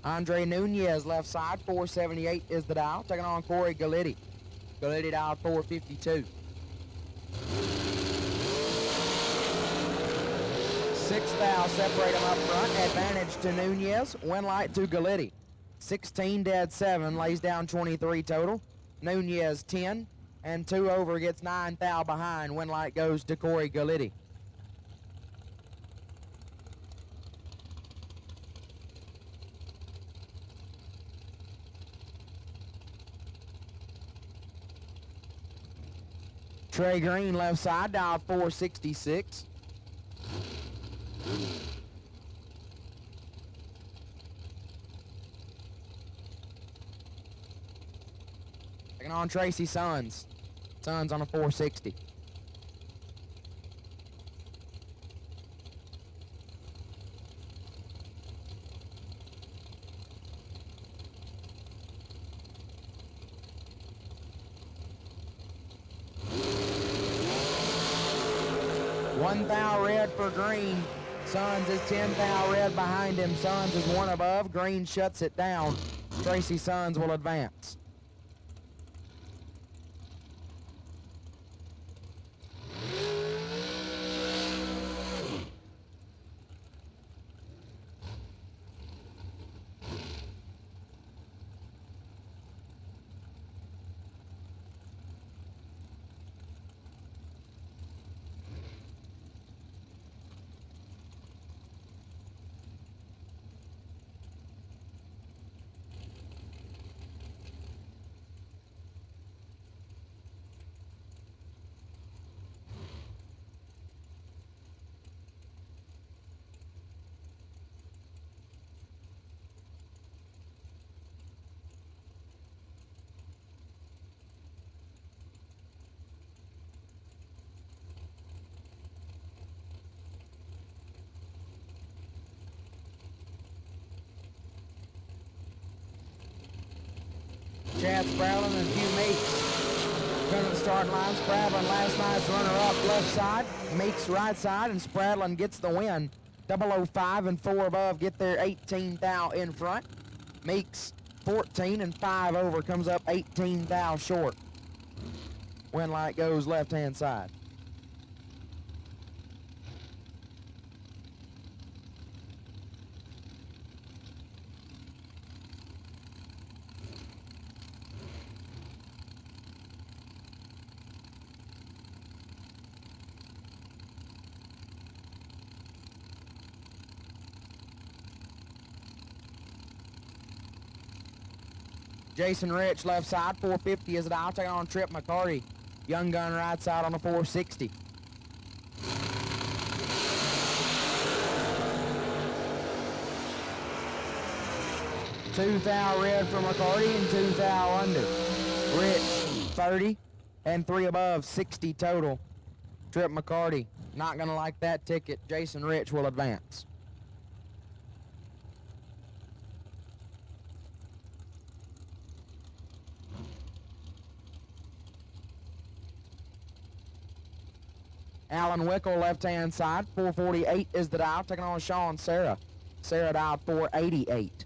Andre Nunez left side, 478 is the dial. Taking on Corey Galletti. Galletti dial 452. 6 thou separate them up front. Advantage to Nunez. Win light to Galletti. 16 dead 7, lays down 23 total. Nunez 10, and 2 over gets 9 thou behind. Win light goes to Corey Galletti. Trey Green left side, dial 466. Taking on Tracy Sons. Sons on a 460. One thou red for Green. Sons is 10 thou red behind him. Sons is 1 above. Green shuts it down. Tracy Sons will advance. Chad Spradlin and Hugh Meeks going to the starting line. Spradlin, last night's runner-up, left side. Meeks right side, and Spradlin gets the win. 005 and 4 above get their 18 thou in front. Meeks 14 and 5 over comes up 18 thou short. Win light goes left-hand side. Jason Rich left side, 450 is it out. Taking on Trip McCarty. Young gun right side on the 460. Two thou red for McCarty and 2 thou under. Rich 30 and 3 above, 60 total. Trip McCarty not gonna like that ticket. Jason Rich will advance. Alan Wickel, left-hand side, 448 is the dial. Taking on Sean Sarah. Sarah dialed 488.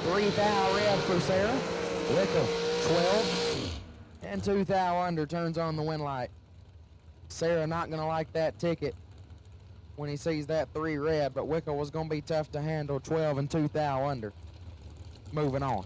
Three thou red for Sarah. Wickel 12 and 2 thou under turns on the win light. Sarah not gonna like that ticket. when he sees that 3 red, but Wickle was going to be tough to handle, 12 and 2 thou under. Moving on.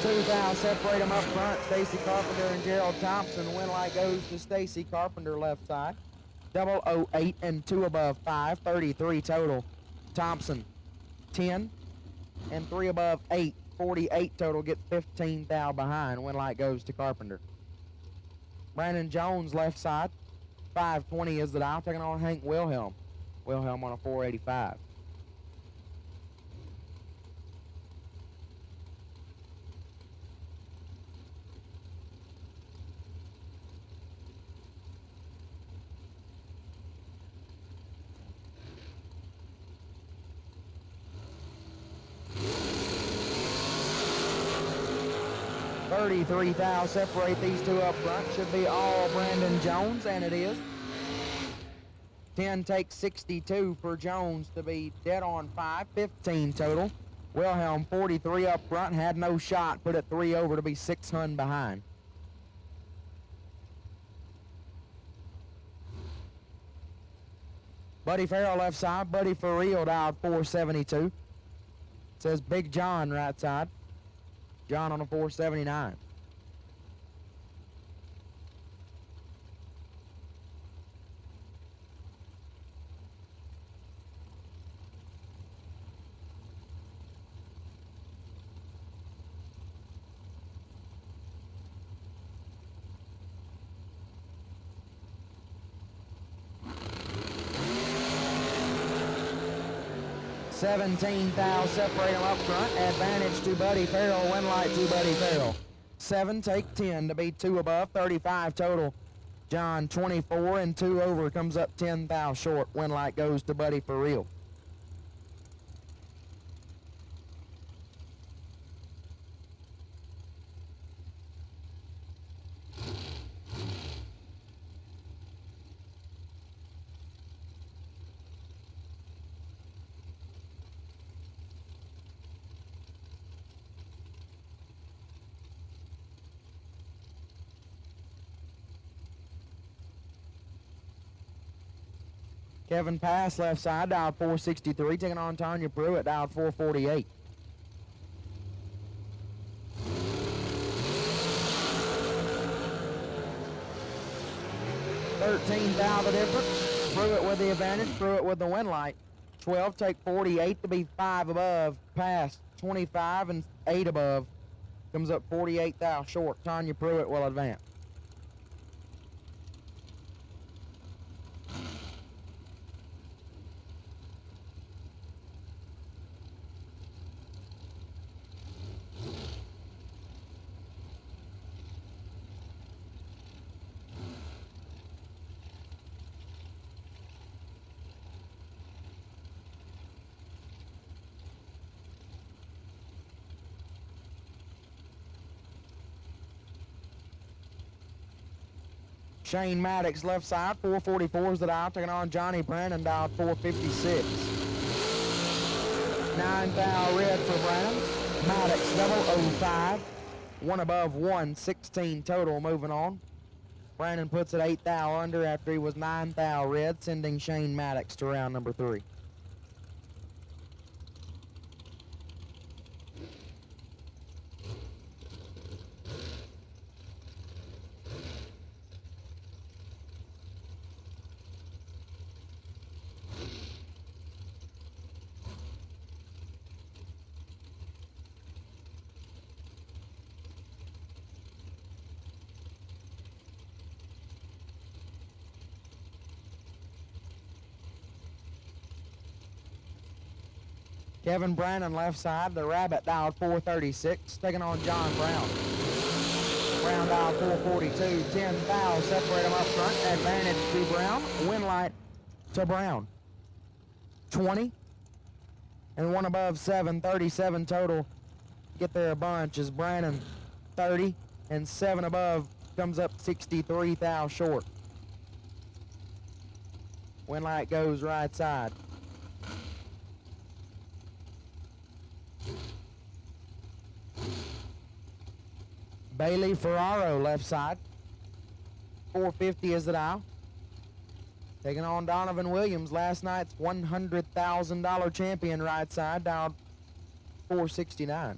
Two thou separate them up front. Stacy Carpenter and Gerald Thompson. Win light goes to Stacy Carpenter left side. 008 and 2 above 5. 33 total. Thompson 10 and 3 above 8. 48 total. Get 15 thou behind. Win light goes to Carpenter. Brandon Jones left side. 520 is the dial. Taking on Hank Wilhelm. Wilhelm on a 485. $33 thou separate these two up front. Should be all Brandon Jones, and it is. 10 takes 62 for Jones to be dead on 5. 15 total. Wilhelm 43 up front, had no shot. Put it 3 over to be 6 hun behind. Buddy Farrell left side. Buddy for real dialed 472. Says Big John right side. John on a 479. $17 thou separate them up front. Advantage to Buddy Farrell. Win light to Buddy Farrell. 7 take 10 to be 2 above. 35 total. John 24 and 2 over. Comes up 10 thou short. Win light goes to Buddy for real. Kevin Pass left side, dialed 463, taking on Tanya Pruitt, dialed 448. $13 the difference. Pruitt with the advantage, Pruitt with the win light. 12 take 48 to be 5 above. Pass 25 and 8 above. Comes up 48 thou short. Tanya Pruitt will advance. Shane Maddox left side, 444 is the dial, taking on Johnny Brandon, dialed 456. 9 thou red for Brandon. Maddox 005, 1 above 1, 16 total. Moving on. Brandon puts it 8 thou under after he was 9 thou red, sending Shane Maddox to round number 3. Kevin Brandon left side. The Rabbit dialed 436, taking on John Brown. Brown dialed 442. 10 fouls separate them up front. Advantage to Brown. Win light to Brown. 20 and one above 7. 37 total. Get there a bunch as Brandon 30 and 7 above comes up 63 thou short. Win light goes right side. Bailey Ferraro left side. 450 is the dial. Taking on Donovan Williams, last night's $100,000 champion right side, dialed 469.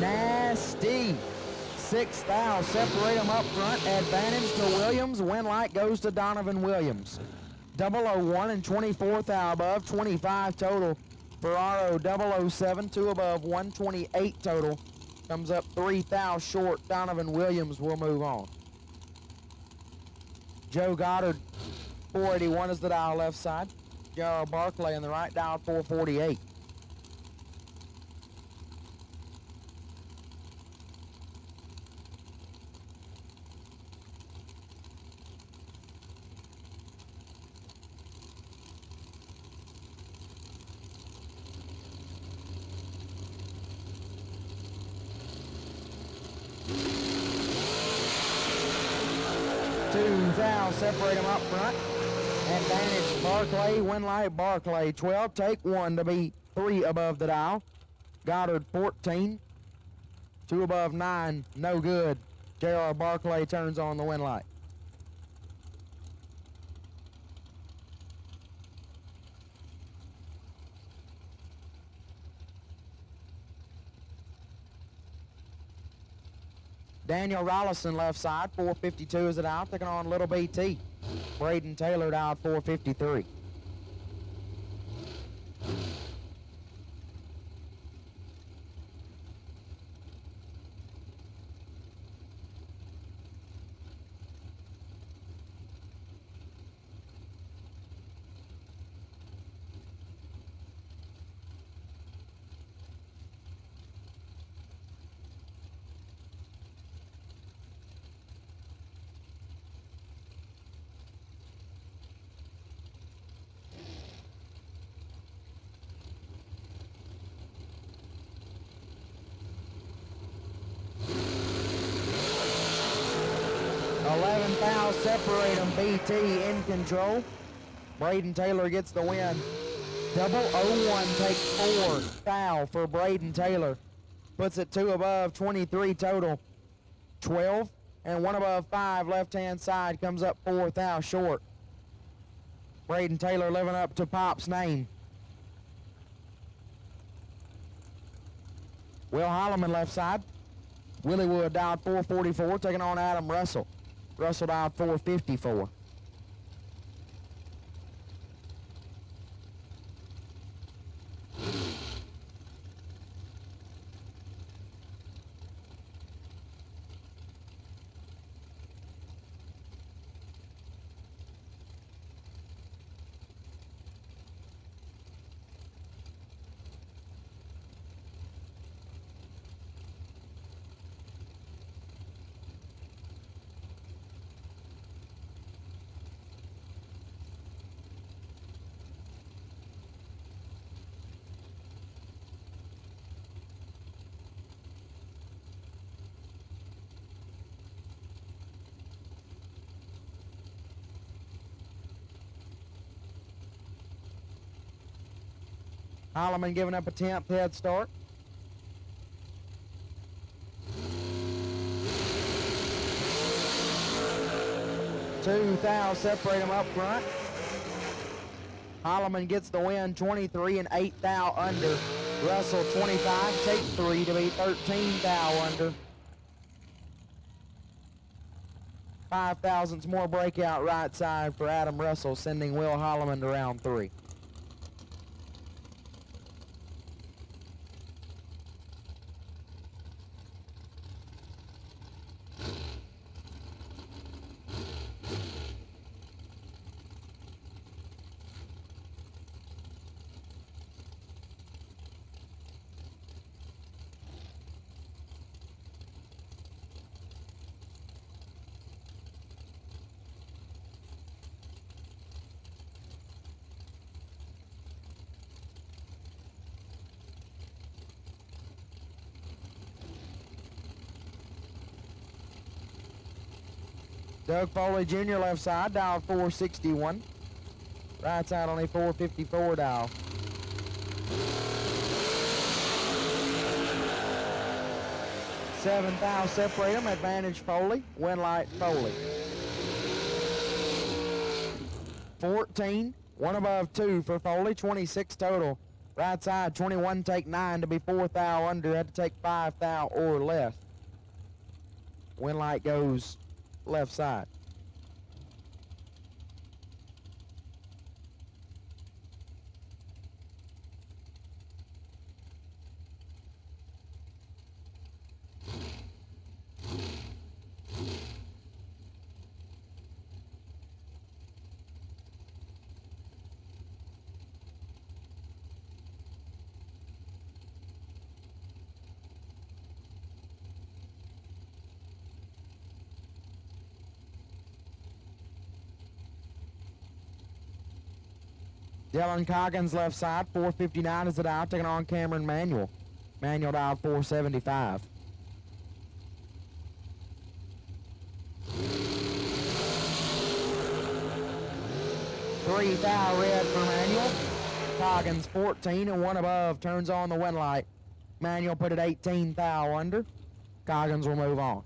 Nasty. 6 thou separate them up front. Advantage to Williams. Win light goes to Donovan Williams. 001 and 24 thou above. 25 total. Ferraro 007, 2 above, 128 total. Comes up 3 thou short. Donovan Williams will move on. Joe Goddard 481 is the dial left side. Gerald Barclay in the right, dial 448. Separate them up front. Advantage Barclay, win light Barclay 12, take 1 to be 3 above the dial. Goddard 14, 2 above 9, no good. J.R. Barclay turns on the win light. Daniel Rollison left side, 452 is it out, taking on Little BT. Braden Taylor out 453. Separate them, BT in control. Braden Taylor gets the win. 001 takes 4 foul for Braden Taylor. Puts it 2 above, 23 total. 12 and 1 above 5 left-hand side comes up 4 thou short. Braden Taylor living up to Pop's name. Will Holloman left side. Willie Wood dialed 444, taking on Adam Russell. Russell dialed 454. Holloman giving up a 10th head start. Two thou separate them up front. Holloman gets the win, 23 and 8 thou under. Russell 25, take 3 to be 13 thou under. 5 thousandths more breakout right side for Adam Russell, sending Will Holloman to round 3. Doug Foley Jr. left side, dial 461. Right side only 454 dial. Seventh thou separate them, advantage Foley, win light Foley. 14, 1 above 2 for Foley, 26 total. Right side 21, take 9 to be 4 thou under, had to take 5 thou or less. Win light goes left side. Dylan Coggins left side, 459 is the dial, taking on Cameron Manuel. Manuel dial 475. Three thou red for Manuel. Coggins 14 and 1 above, turns on the win light. Manuel put it 18 thou under. Coggins will move on.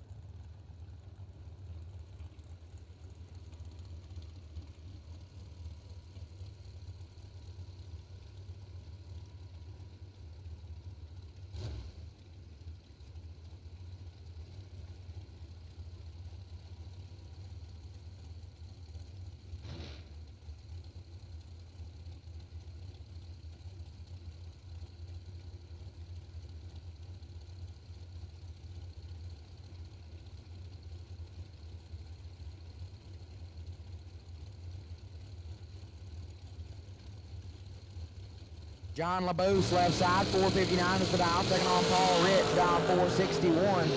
John LaBoose left side, 459 is the dial, taking on Paul Rich, dial 461.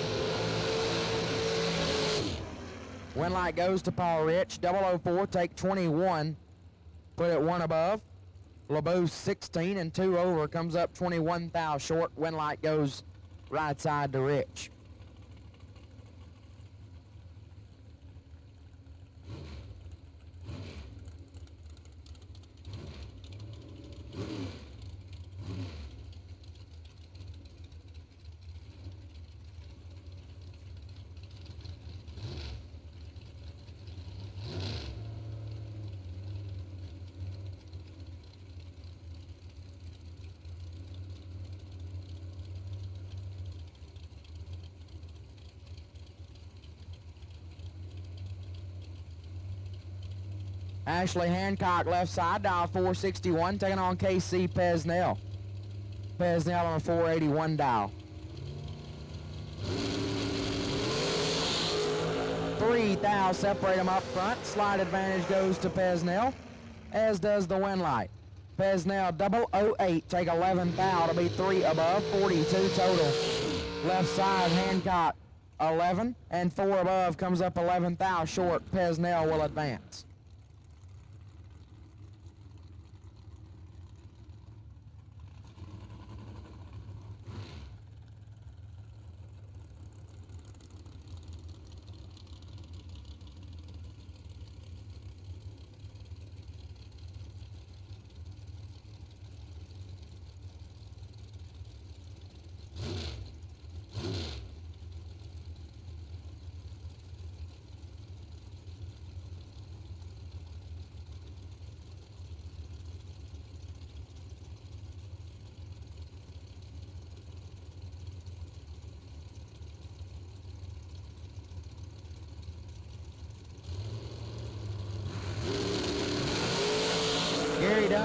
Win light goes to Paul Rich, 004, take 21, put it 1 above. LaBoose 16 and 2 over, comes up 21 thou short. Win light goes right side to Rich. Ashley Hancock left side, dial 461, taking on KC Pesnell. Pesnell on a 481 dial. 3 thou separate them up front. Slight advantage goes to Pesnell, as does the win light. Pesnell 008, take 11 thou to be 3 above, 42 total. Left side Hancock 11 and 4 above, comes up 11 thou short. Pesnell will advance.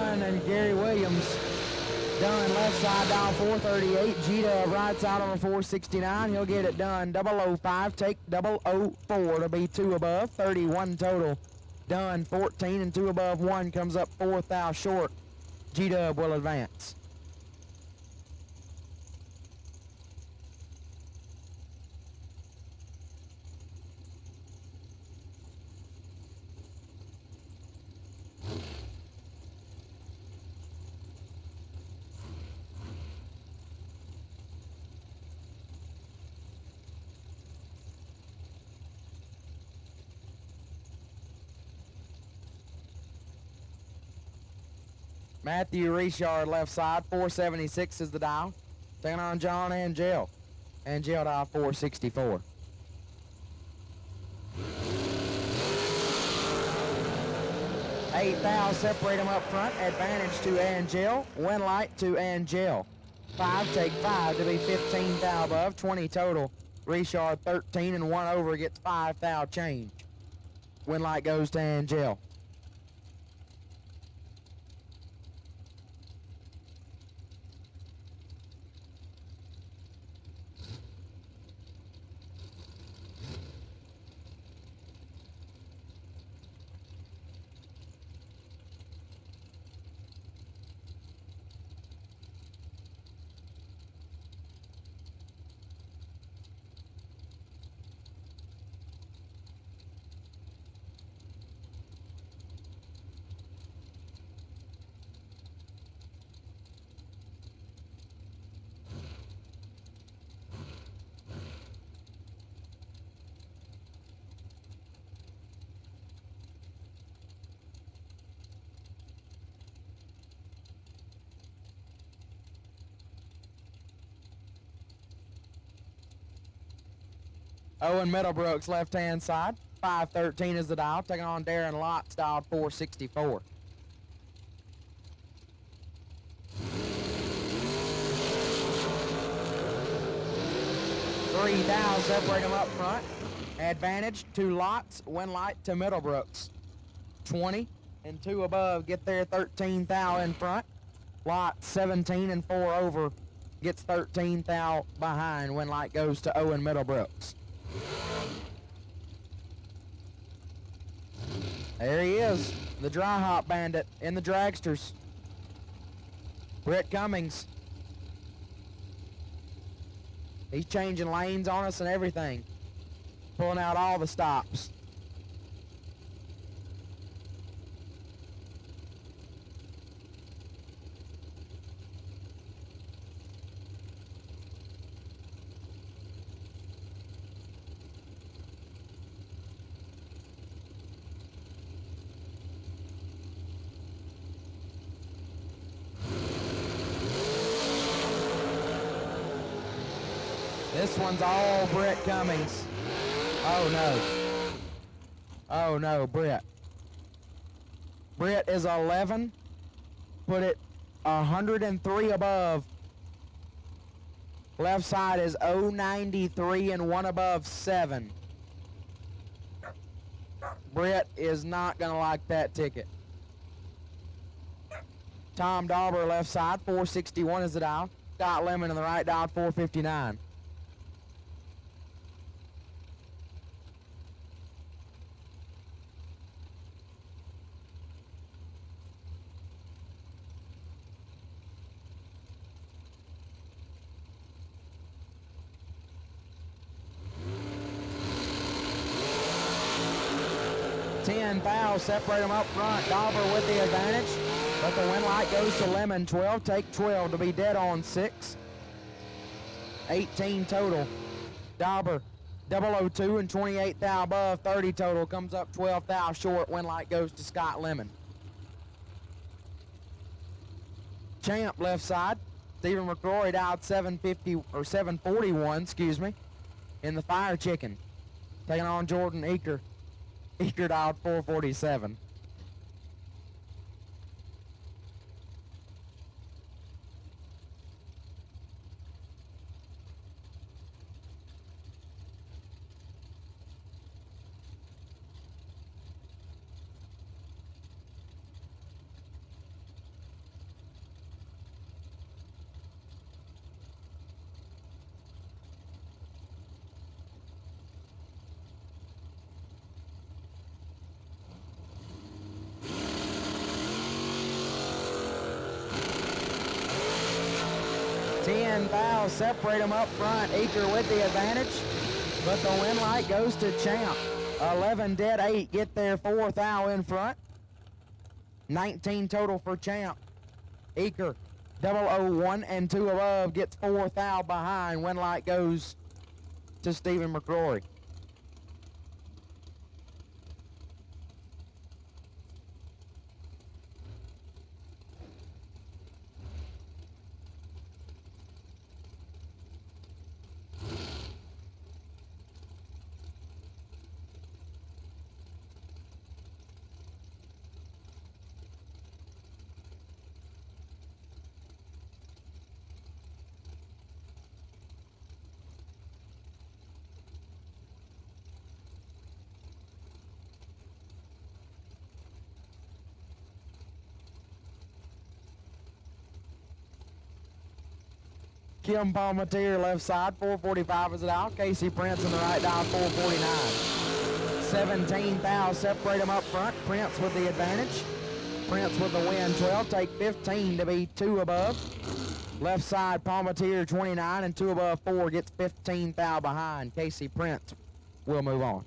Dunn and Gary Williams. Dunn left side down 438. G-Dub right side on the 469. He'll get it done. 005, take 004 to be 2 above. 31 total. Dunn 14 and 2 above 1 comes up 4th thou short. G-Dub will advance. Matthew Richard left side, 476 is the dial. Taking on John Angel. Angel dial 464. Eight thou separate them up front. Advantage to Angel. Win light to Angel. 5 take 5 to be 15 thou above. 20 total. Richard 13 and 1 over gets 5 thou change. Win light goes to Angel. Owen Middlebrooks left-hand side. 513 is the dial. Taking on Darren Lott's dialed 464. Three thou separate them up front. Advantage to Lots. Win light to Middlebrooks. 20 and 2 above get there 13 thou in front. Lot 17 and 4 over gets 13 thou behind. Win light goes to Owen Middlebrooks. There he is, the dry hop bandit in the dragsters. Britt Cummings. He's changing lanes on us and everything. Pulling out all the stops. This one's all Britt Cummings. Oh no. Oh no, Britt. Britt is 11. Put it 103 above. Left side is 093 and 1 above 7. Britt is not gonna like that ticket. Tom Dauber left side, 461 is the dial. Scott Lemon in the right dial, 459. Thou separate them up front. Dauber with the advantage, but the win light goes to Lemon. 12 take 12 to be dead on 6. 18 total. Dauber 002 and 28 thou above. 30 total comes up 12 thou short. Win light goes to Scott Lemon. Champ left side. Stephen McCrory dialed 750 or 741, excuse me, in the Fire Chicken, taking on Jordan Eaker. Eaker dialed 447. 10 thou, separate them up front. Eaker with the advantage, but the win light goes to Champ. 11 dead 8 get there, 4 thou in front. 19 total for Champ. Eaker, 001 and 2 above, gets 4 thou behind. Win light goes to Stephen McCrory. Kim Palmatier left side, 445 is it out. Casey Prince in the right down, 449. 17 thou, separate them up front. Prince with the advantage. Prince with the win, 12. Take 15 to be 2 above. Left side, Palmatier, 29 and 2 above 4 gets 15 thou behind. Casey Prince will move on.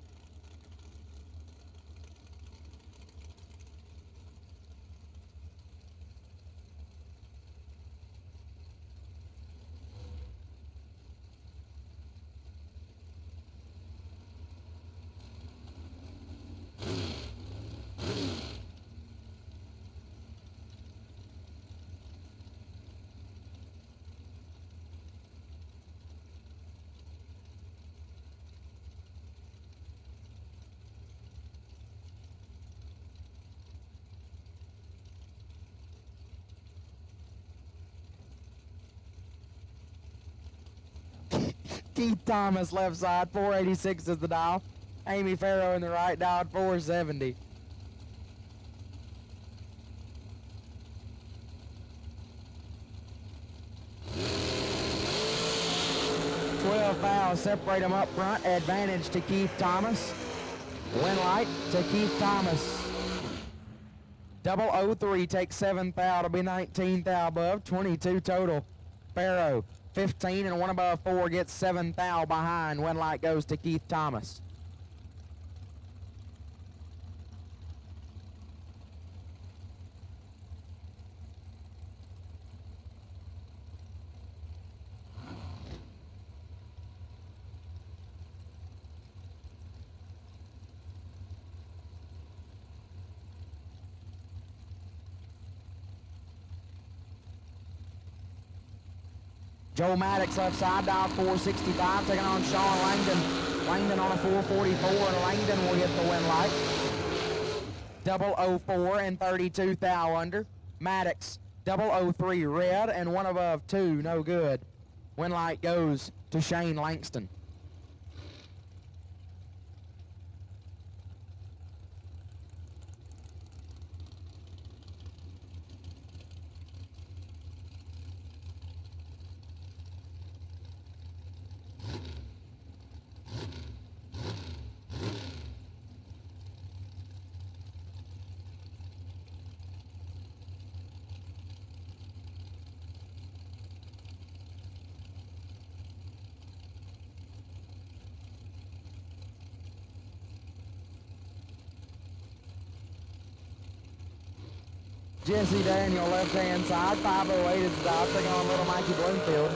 Keith Thomas left side, 486 is the dial. Amy Farrow in the right dial, 470. Separate them up front. Advantage to Keith Thomas. Win light to Keith Thomas. 003 takes 7 thou to be 19 thou above. 22 total. Farrow 15 and 1 above 4 gets 7 thou behind. Win light goes to Keith Thomas. Joe Maddox left side, dial 465, taking on Sean Langdon. Langdon on a 444, and Langdon will hit the win light. 004 and 32 thou under. Maddox, 003 red, and 1 above 2, no good. Win light goes to Shane Langston. Jesse Daniel, left-hand side, 508 is the dial, taking on Little Mikey Bloomfield.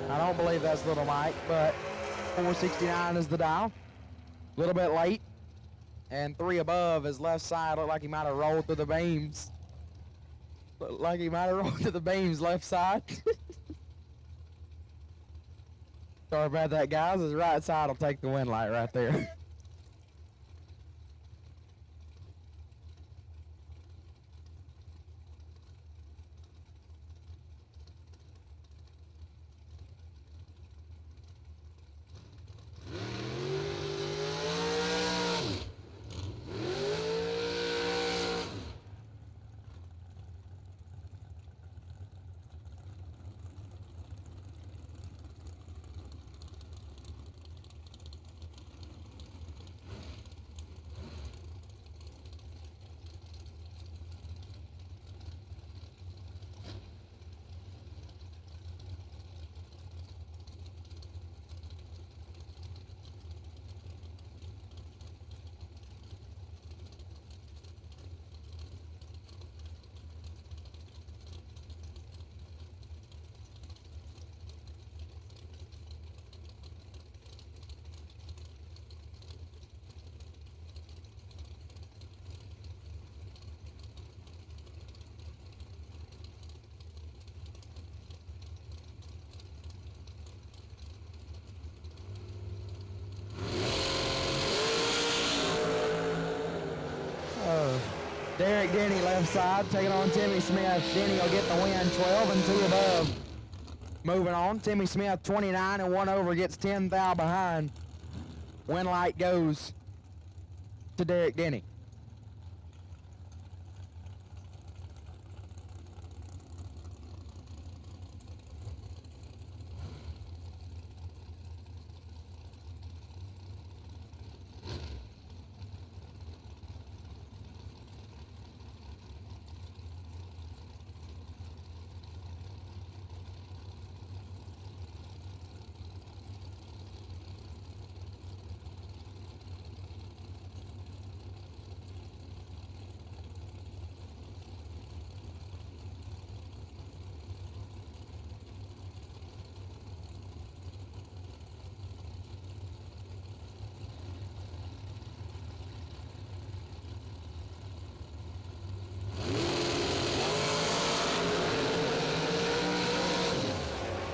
I don't believe that's Little Mike, but 469 is the dial. A little bit late, and 3 above is left side. Looked like he might have rolled through the beams. Looked like he might have rolled through the beams left side. Sorry about that, guys. His right side will take the win light right there. Derek Denny left side, taking on Timmy Smith. Denny will get the win, 12 and 2 above. Moving on, Timmy Smith, 29 and 1 over, gets 10 thou behind. Win light goes to Derek Denny.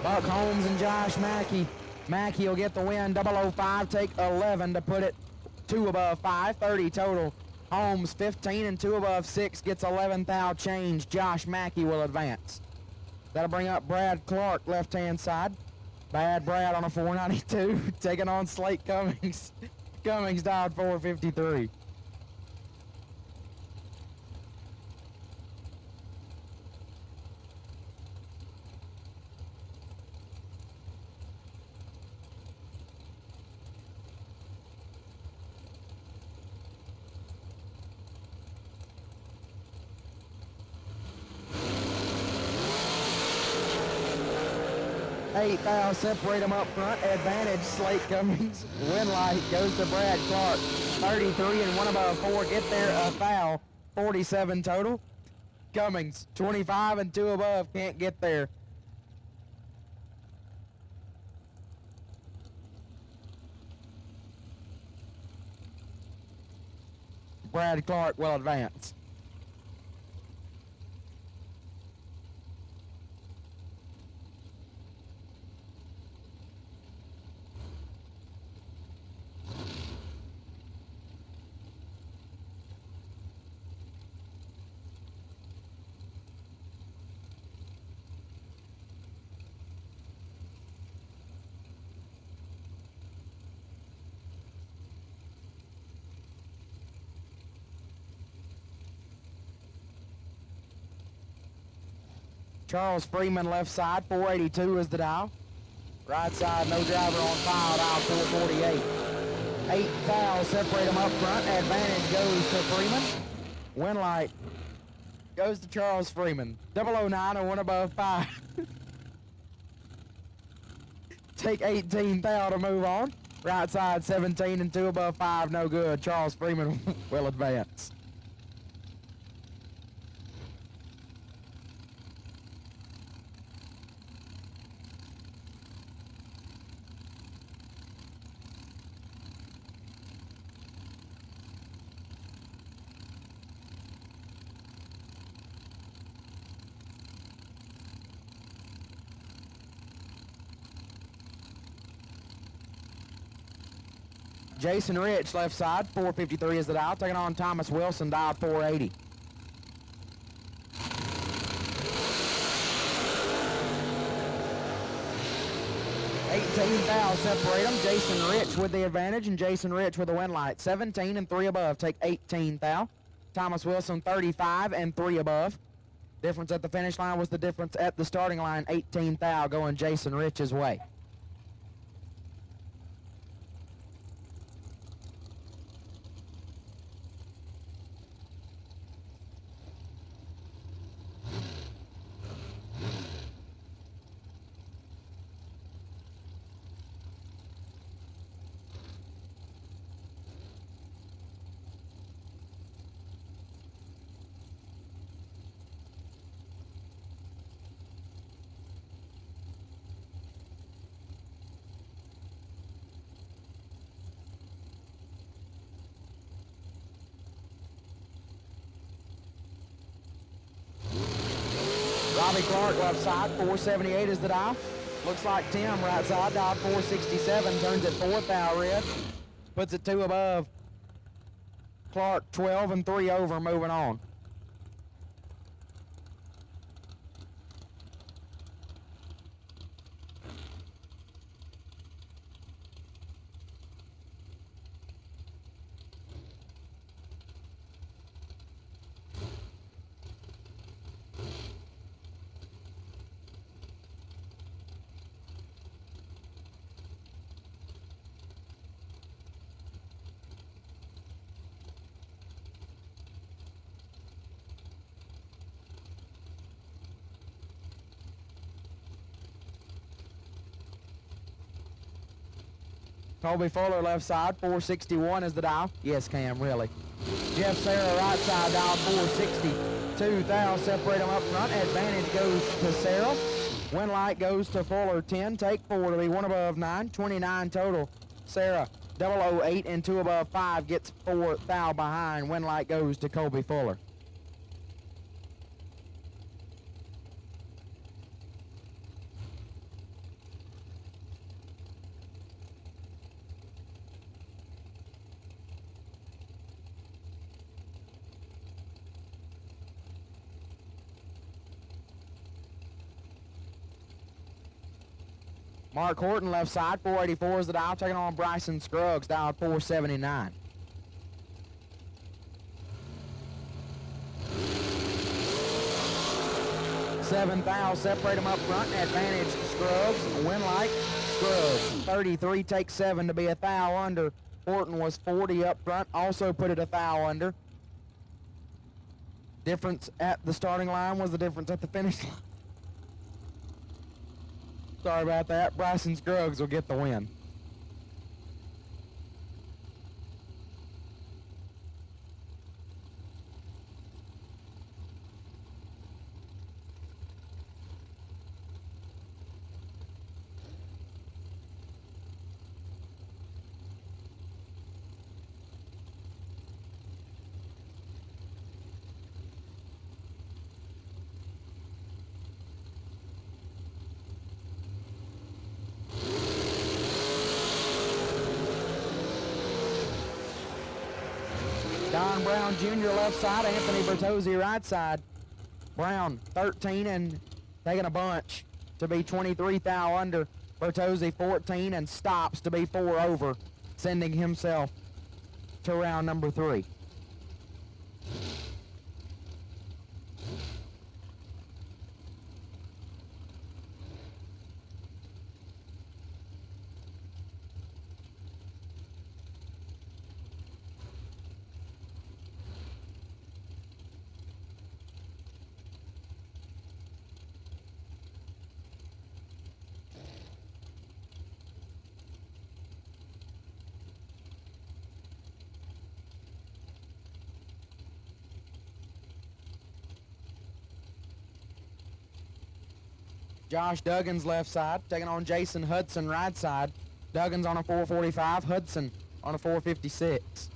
Buck Holmes and Josh Mackey. Mackey will get the win, 005, take 11 to put it 2 above 5, 30 total. Holmes, 15 and 2 above 6, gets 11 thou change. Josh Mackey will advance. That'll bring up Brad Clark, left-hand side. Bad Brad on a 492, taking on Slate Cummings. Cummings dialed 453. Eight thou separate them up front. Advantage Slate Cummings. Win light goes to Brad Clark. 33 and 1 above 4. Get there a foul. 47 total. Cummings 25 and 2 above. Can't get there. Brad Clark will advance. Charles Freeman left side, 482 is the dial. Right side, no driver on file, dial 448. 8 fouls separate them up front. Advantage goes to Freeman. Win light goes to Charles Freeman. 009 and 1 above 5. Take 18 thou to move on. Right side, 17 and 2 above 5, no good. Charles Freeman will advance. Jason Rich, left side, 453 is the dial. Taking on Thomas Wilson, dial 480. $18,000 separate them. Jason Rich with the advantage, and Jason Rich with the win light. 17 and 3 above, take 18,000. Thomas Wilson, 35 and 3 above. Difference at the finish line was the difference at the starting line. 18,000 going Jason Rich's way. Robbie Clark left side, 478 is the dial. Looks like Tim right side, dial 467, turns it 4th thou red. Puts it 2 above. Clark 12 and 3 over, moving on. Colby Fuller left side, 461 is the dial. Yes, Cam, really. Jeff Sarah right side, dial 462. Thou separate them up front. Advantage goes to Sarah. Win light goes to Fuller, 10. Take 4 to be 1 above 9. 29 total. Sarah, 008 and 2 above 5 gets 4. Thou behind. Win light goes to Colby Fuller. Mark Horton left side, 484 is the dial, taking on Bryson Scruggs, dial 479. Seven thou separate them up front. Advantage Scruggs. Win light Scruggs. 33 takes 7 to be a thou under. Horton was 40 up front, also put it a thou under. Difference at the starting line was the difference at the finish line. Sorry about that. Bryson Scruggs will get the win. Don Brown Jr. left side, Anthony Bertozzi right side. Brown 13 and taking a bunch to be 23 thou under. Bertozzi 14 and stops to be 4 over, sending himself to round number 3. Josh Duggins left side, taking on Jason Hudson right side. Duggins on a 445, Hudson on a 456.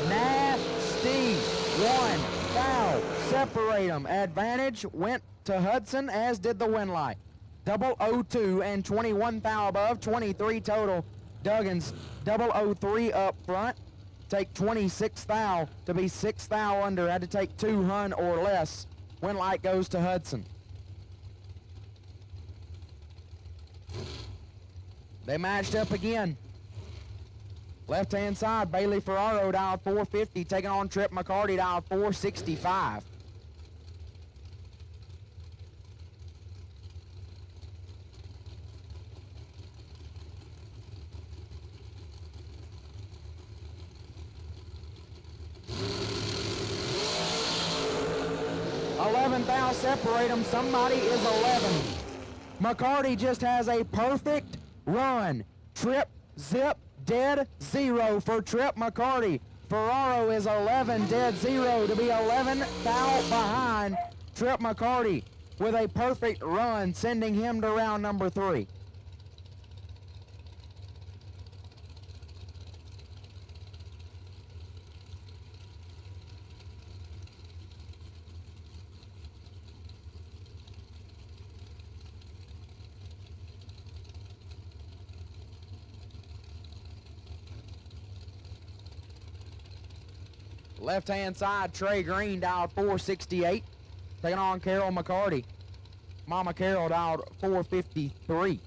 Nasty. 1 foul. Separate them. Advantage went to Hudson, as did the win light. 002 and 21 thou above, 23 total. Duggins 003 up front. Take 26 thou to be 6 thou under. Had to take 2 hun or less. Win light goes to Hudson. They matched up again. Left-hand side, Bailey Ferraro dial 450, taking on Trip McCarty dial 465. Thou separate them. Somebody is 11. McCarty just has a perfect run. Trip, zip, dead, 0 for Trip McCarty. Ferraro is 11, dead, 0 to be 11 thou behind. Trip McCarty with a perfect run, sending him to round number 3. Left-hand side, Trey Green dialed 468, taking on Carol McCarty. Mama Carol dialed 453.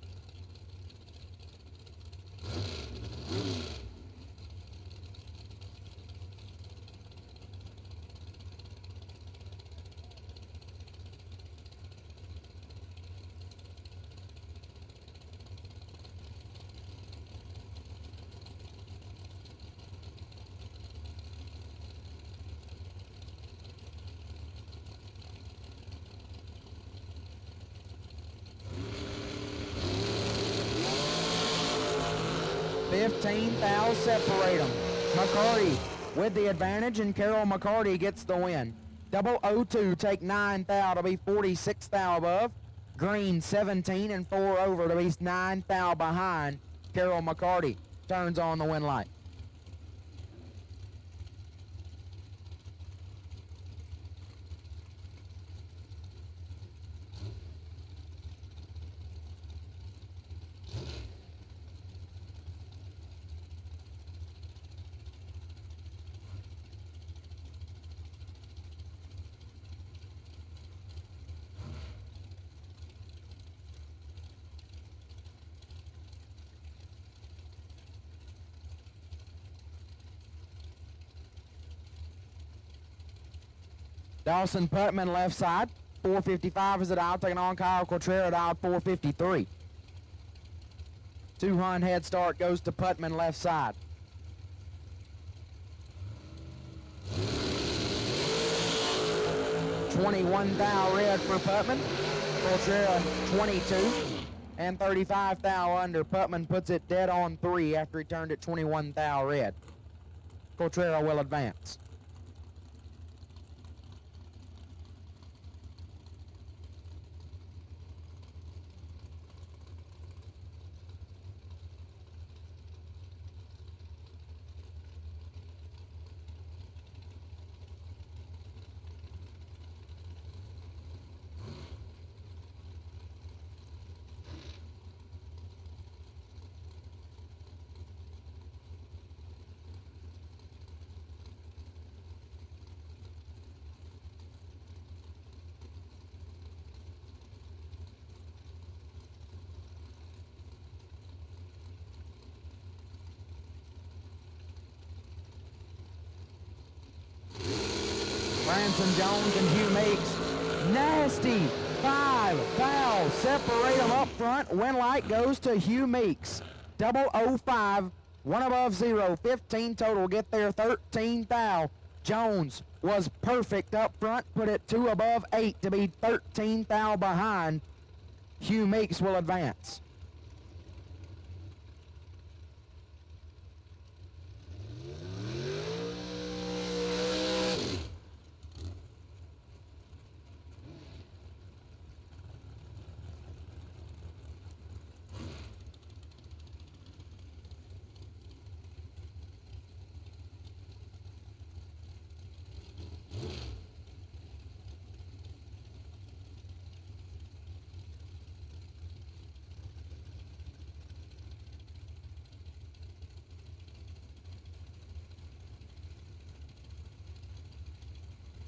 15 thou separate them. McCarty with the advantage, and Carol McCarty gets the win. 002 take 9 thou to be 46 thou above. Green 17 and 4 over to be 9 thou behind. Carol McCarty turns on the win light. Dawson Putman left side, 455 is it out, taking on Kyle Cotrera out 453. 200 head start goes to Putman left side. $21 thou red for Putman. Cotrera 22 and 35 thou under. Putman puts it dead on 3 after he turned it 21 thou red. Cotrera will advance. Branson Jones and Hugh Meeks. Nasty 5 thou. Separate them up front. Win light goes to Hugh Meeks. 005, 1 above 0. 15 total. Get there 13 thou. Jones was perfect up front. Put it 2 above 8 to be 13 thou behind. Hugh Meeks will advance.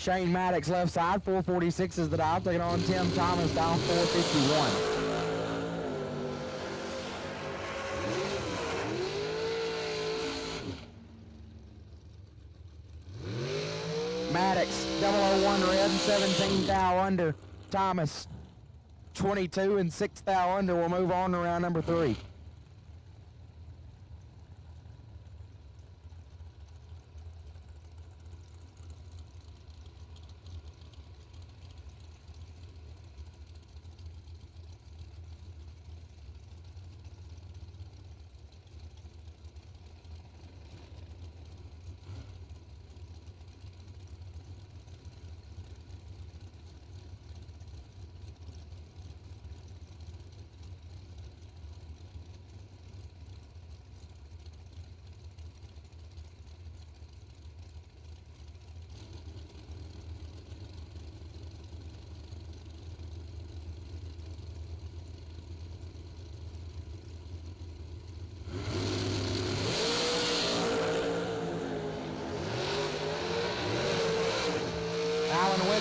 Shane Maddox left side, 446 is the dial, taking on Tim Thomas down 451. Maddox, 001 red and 17 thou under. Thomas, 22 and 6 thou under. We'll move on to round number 3.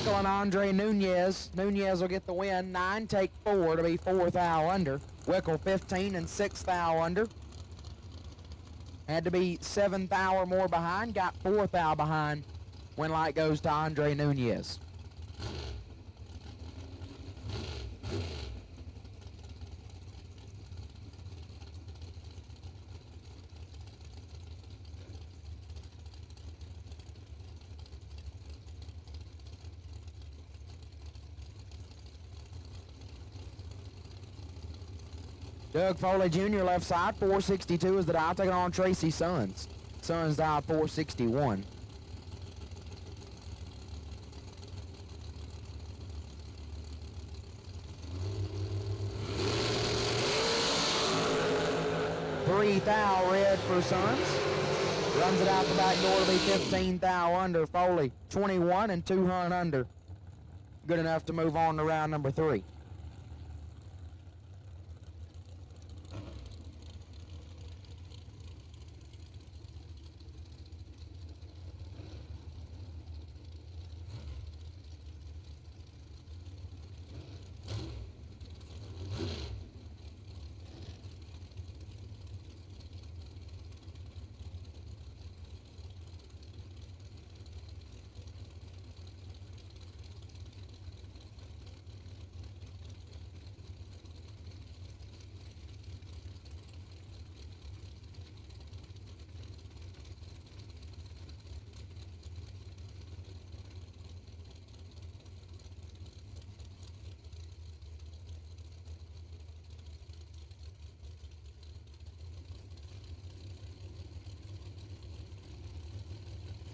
Wickel and Andre Nunez. Nunez will get the win. 9 take 4 to be 4 thou under. Wickel 15 and 6 thou under. Had to be 7 thou or more behind. Got 4 thou behind. Win light goes to Andre Nunez. Doug Foley Jr. left side, 462 is the dial, taking on Tracy Sons. Sons dial 461. Three thou red for Sons. Runs it out the back door to be 15 thou under. Foley 21 and 200 under. Good enough to move on to round number 3.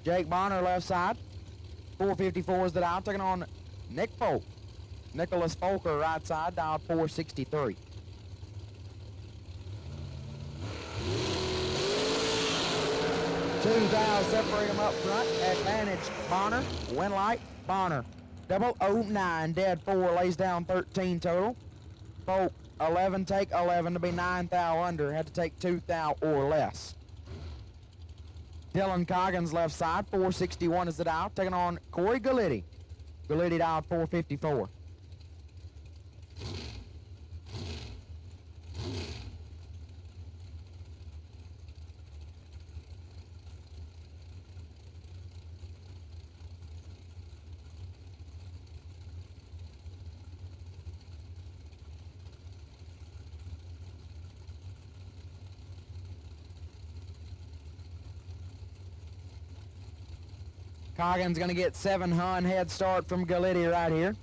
Jake Bonner left side. 454 is the dial, taking on Nick Folk. Nicholas Folker right side, dial 463. Two dials separate them up front. Advantage Bonner. Win light Bonner. 009 dead 4 lays down 13 total. Folk 11 take 11 to be 9 thou under. Had to take 2 thou or less. Dylan Coggins left side, 461 is the dial, taking on Corey Gallitti. Gallitti dialed 454. Coggins going to get 7 hun head start from Gallitti right here.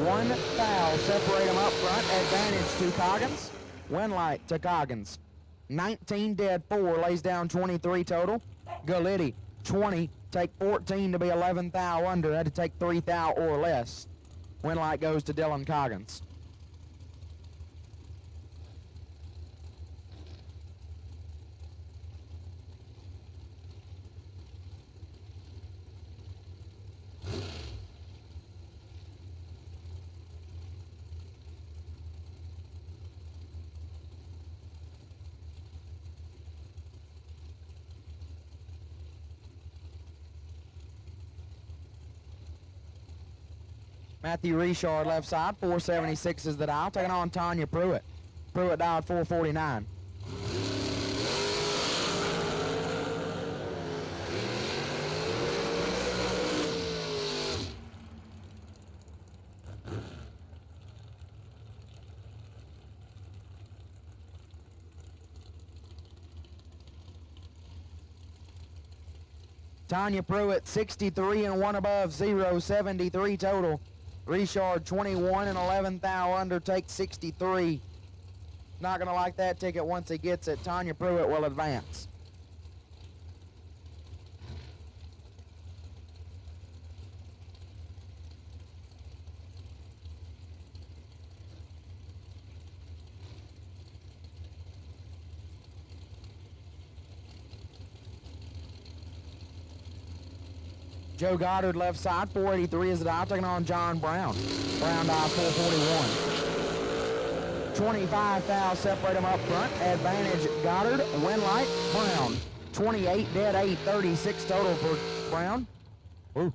One foul, separate them up front. Advantage to Coggins. Win light to Coggins. 19 dead 4 lays down 23 total. Gallitti 20, take 14 to be 11 thou under. Had to take 3 thou or less. Win light goes to Dylan Coggins. Matthew Richard left side, 476 is the dial, taking on Tanya Pruitt. Pruitt dialed 449. Tanya Pruitt, 63 and 1 above, 0, 73 total. Richard, 21 and 11 thou under, take 63. Not going to like that ticket once he gets it. Tanya Pruitt will advance. Joe Goddard left side, 483 is the dial, taking on John Brown. Brown dial 441. 25 thou separate them up front. Advantage Goddard, win light Brown. 28 dead 8, 36 total for Brown. Ooh.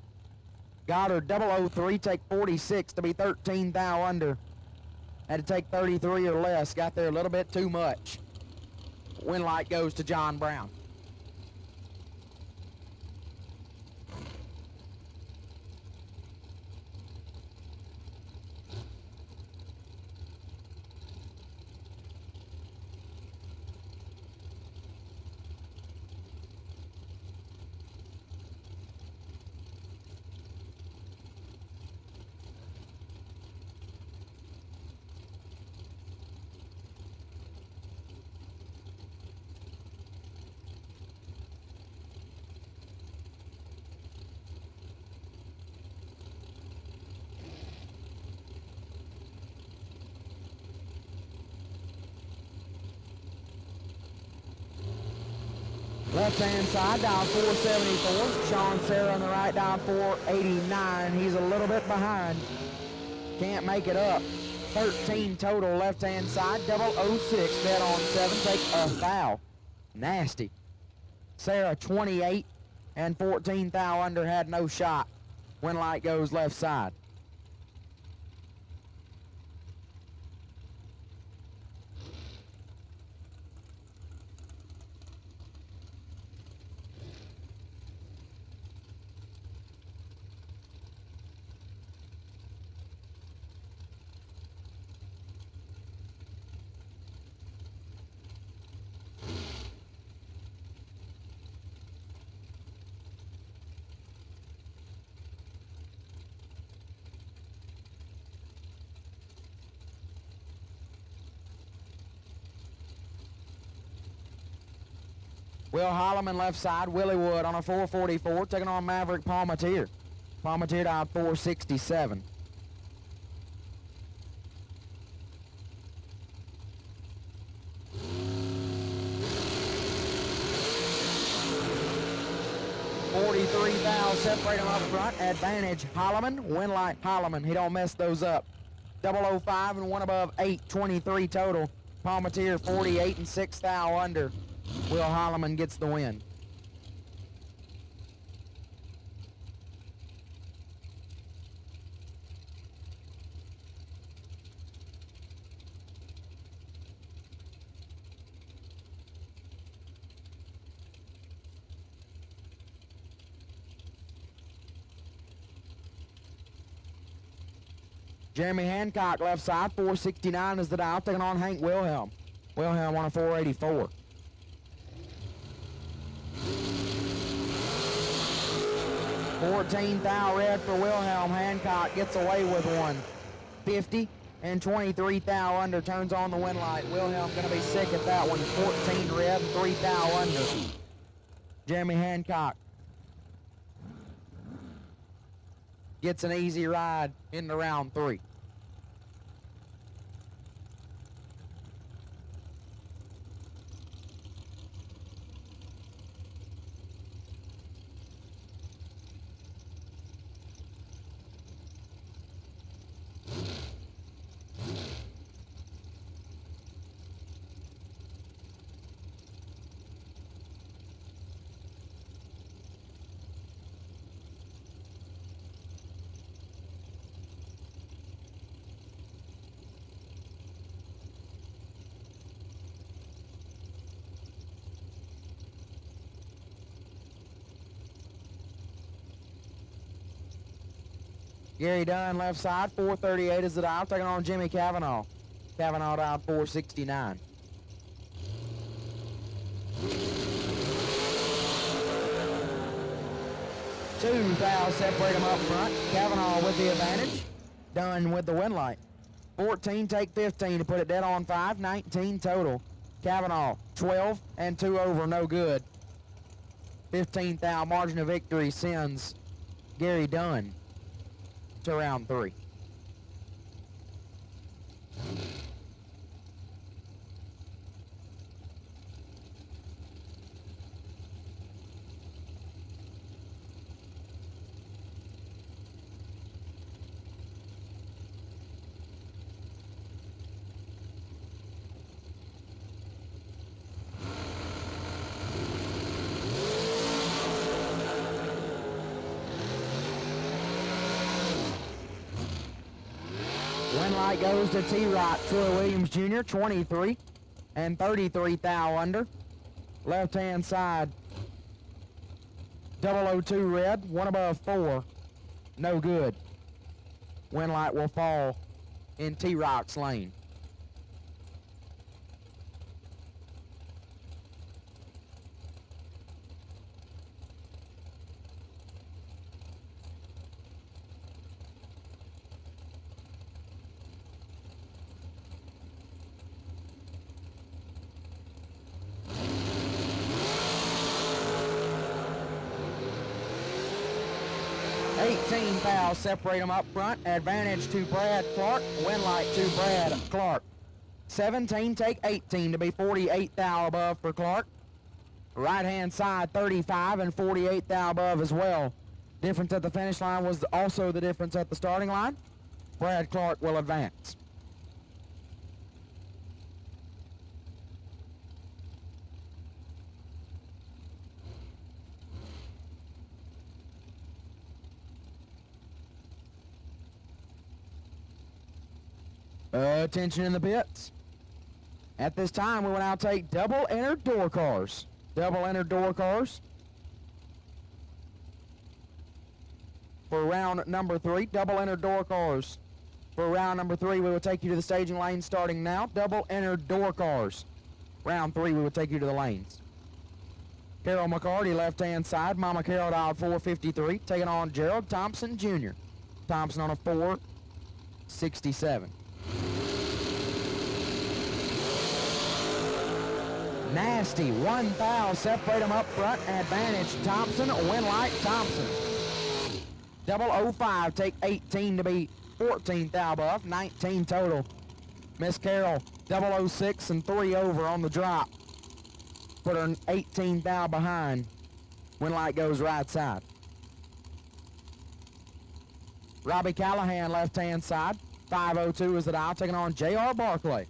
Goddard 003, take 46 to be 13 thou under. Had to take 33 or less, got there a little bit too much. Win light goes to John Brown. left-hand side, down 474. Sean Sarah on the right, down 489. He's a little bit behind. Can't make it up. 13 total left-hand side, 006, dead on 7, take a foul. Nasty. Sarah 28 and 14 thou under, had no shot. When light goes left side. Will Holloman left side, Willie Wood on a 444, taking on Maverick Palmatier. Palmatier down 467. Separate them up front. Advantage Holloman. Win light Holloman. He don't mess those up. 005 and one above 8. 23 total. Palmatier 48 and 6 thou under. Will Holloman gets the win. Jeremy Hancock left side, 469 is the dial, taking on Hank Wilhelm. Wilhelm on a 484. $14 thou red for Wilhelm. Hancock gets away with one. 50 and 23 thou under, turns on the win light. Wilhelm gonna be sick at that one. 14 red and 3 thou under. Jeremy Hancock gets an easy ride into round 3. Gary Dunn left side, 438 is the dial, taking on Jimmy Cavanaugh. Cavanaugh down 469. Two fouls separate them up front. Cavanaugh with the advantage. Dunn with the win light. 14 take 15 to put it dead on 5. 19 total. Cavanaugh 12 and 2 over, no good. 15 thou margin of victory sends Gary Dunn to round 3. Win light goes to T-Rock, Troy Williams Jr., 23 and 33 thou under. Left-hand side, 002 red, one above 4, no good. Win light will fall in T-Rock's lane. Fouls separate them up front. Advantage to Brad Clark. Win light to Brad Clark. 17 take 18 to be 48 thou above for Clark. Right-hand side, 35 and 48 thou above as well. Difference at the finish line was also the difference at the starting line. Brad Clark will advance. Attention in the pits. At this time, we will now take double entered door cars. Double entered door cars for round number 3. Double entered door cars for round number 3. We will take you to the staging lane starting now. Double entered door cars. Round 3, we will take you to the lanes. Carol McCarty, left-hand side. Mama Carol dialed 453, taking on Gerald Thompson Jr. Thompson on a 467. Nasty, 1 foul, separate them up front, advantage Thompson, win light Thompson. 005, take 18 to be 14 thou above, 19 total. Miss Carroll, 006 and 3 over on the drop. Put her 18 thou behind. Win light goes right side. Robbie Callahan, left-hand side, 502 is the dial, taking on J.R. Barclay.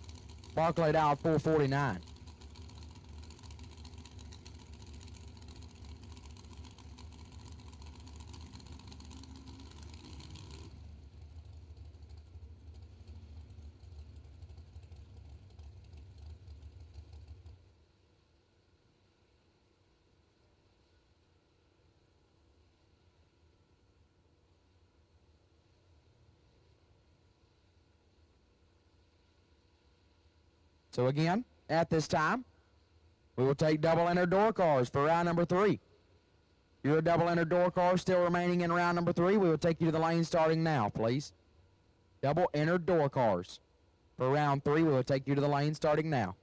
Barclay dialed 449. So again, at this time, we will take double entered door cars for round number 3. Your double entered door car still remaining in round number 3. We will take you to the lane starting now, please. Double entered door cars for round 3. We will take you to the lane starting now.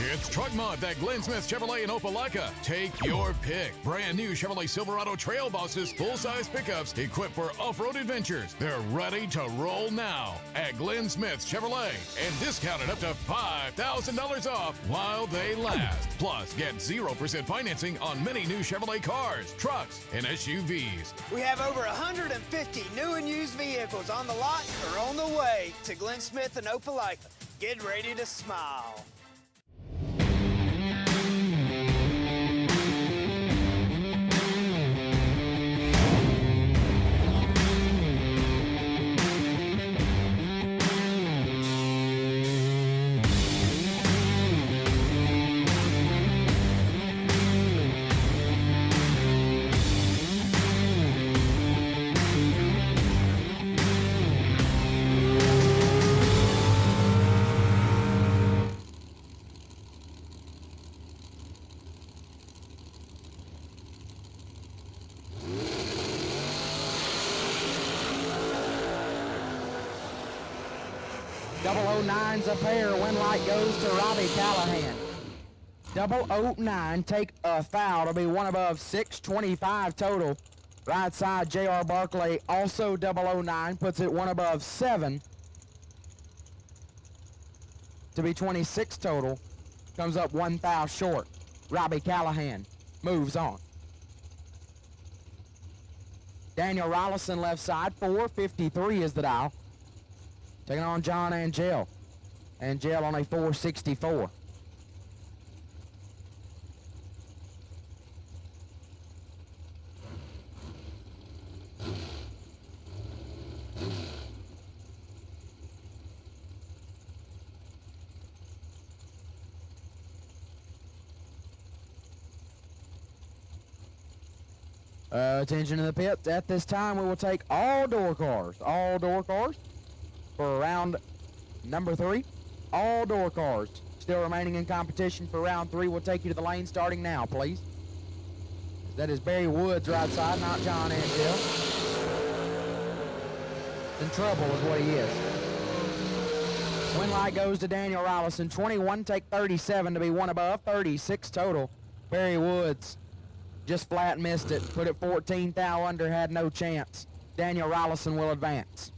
It's Truck Month at Glenn Smith Chevrolet in Opelika. Take your pick. Brand new Chevrolet Silverado Trail Bosses full-size pickups equipped for off-road adventures. They're ready to roll now at Glenn Smith Chevrolet and discounted up to $5,000 off while they last. Plus, get 0% financing on many new Chevrolet cars, trucks, and SUVs. We have over 150 new and used vehicles on the lot or on the way to Glenn Smith and Opelika. Get ready to smile. 009's a pair. Win light goes to Robbie Callahan. 009 take a foul to be one above 625 total. Right side, J.R. Barkley, also 009, puts it one above 7 to be 26 total. Comes up 1 foul short. Robbie Callahan moves on. Daniel Rollison left side, 453 is the dial. Taking on John Angel. Angel on a 464. Attention to the pits. At this time, we will take all door cars for round number 3. All door cars still remaining in competition for round 3. We'll take you to the lane starting now, please. That is Barry Woods right side, not John Angel. In trouble is what he is. Win light goes to Daniel Rollison. 21 take 37 to be one above, 36 total. Barry Woods just flat missed it. Put it 14 thou under, had no chance. Daniel Rollison will advance.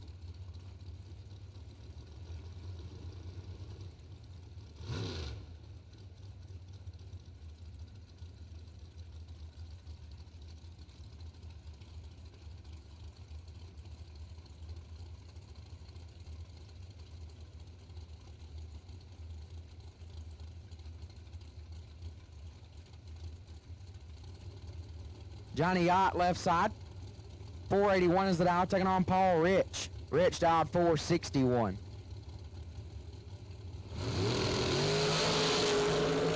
Johnny Yacht left side. 481 is the dial, taking on Paul Rich. Rich dialed 461.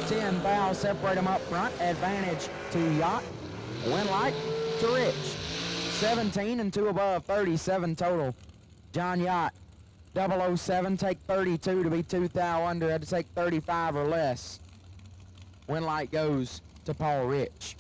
10 fouls separate them up front. Advantage to Yacht. Win light to Rich. 17 and 2 above, 37 total. John Yacht, 007, take 32 to be 2 thou under. Had to take 35 or less. Win light goes to Paul Rich.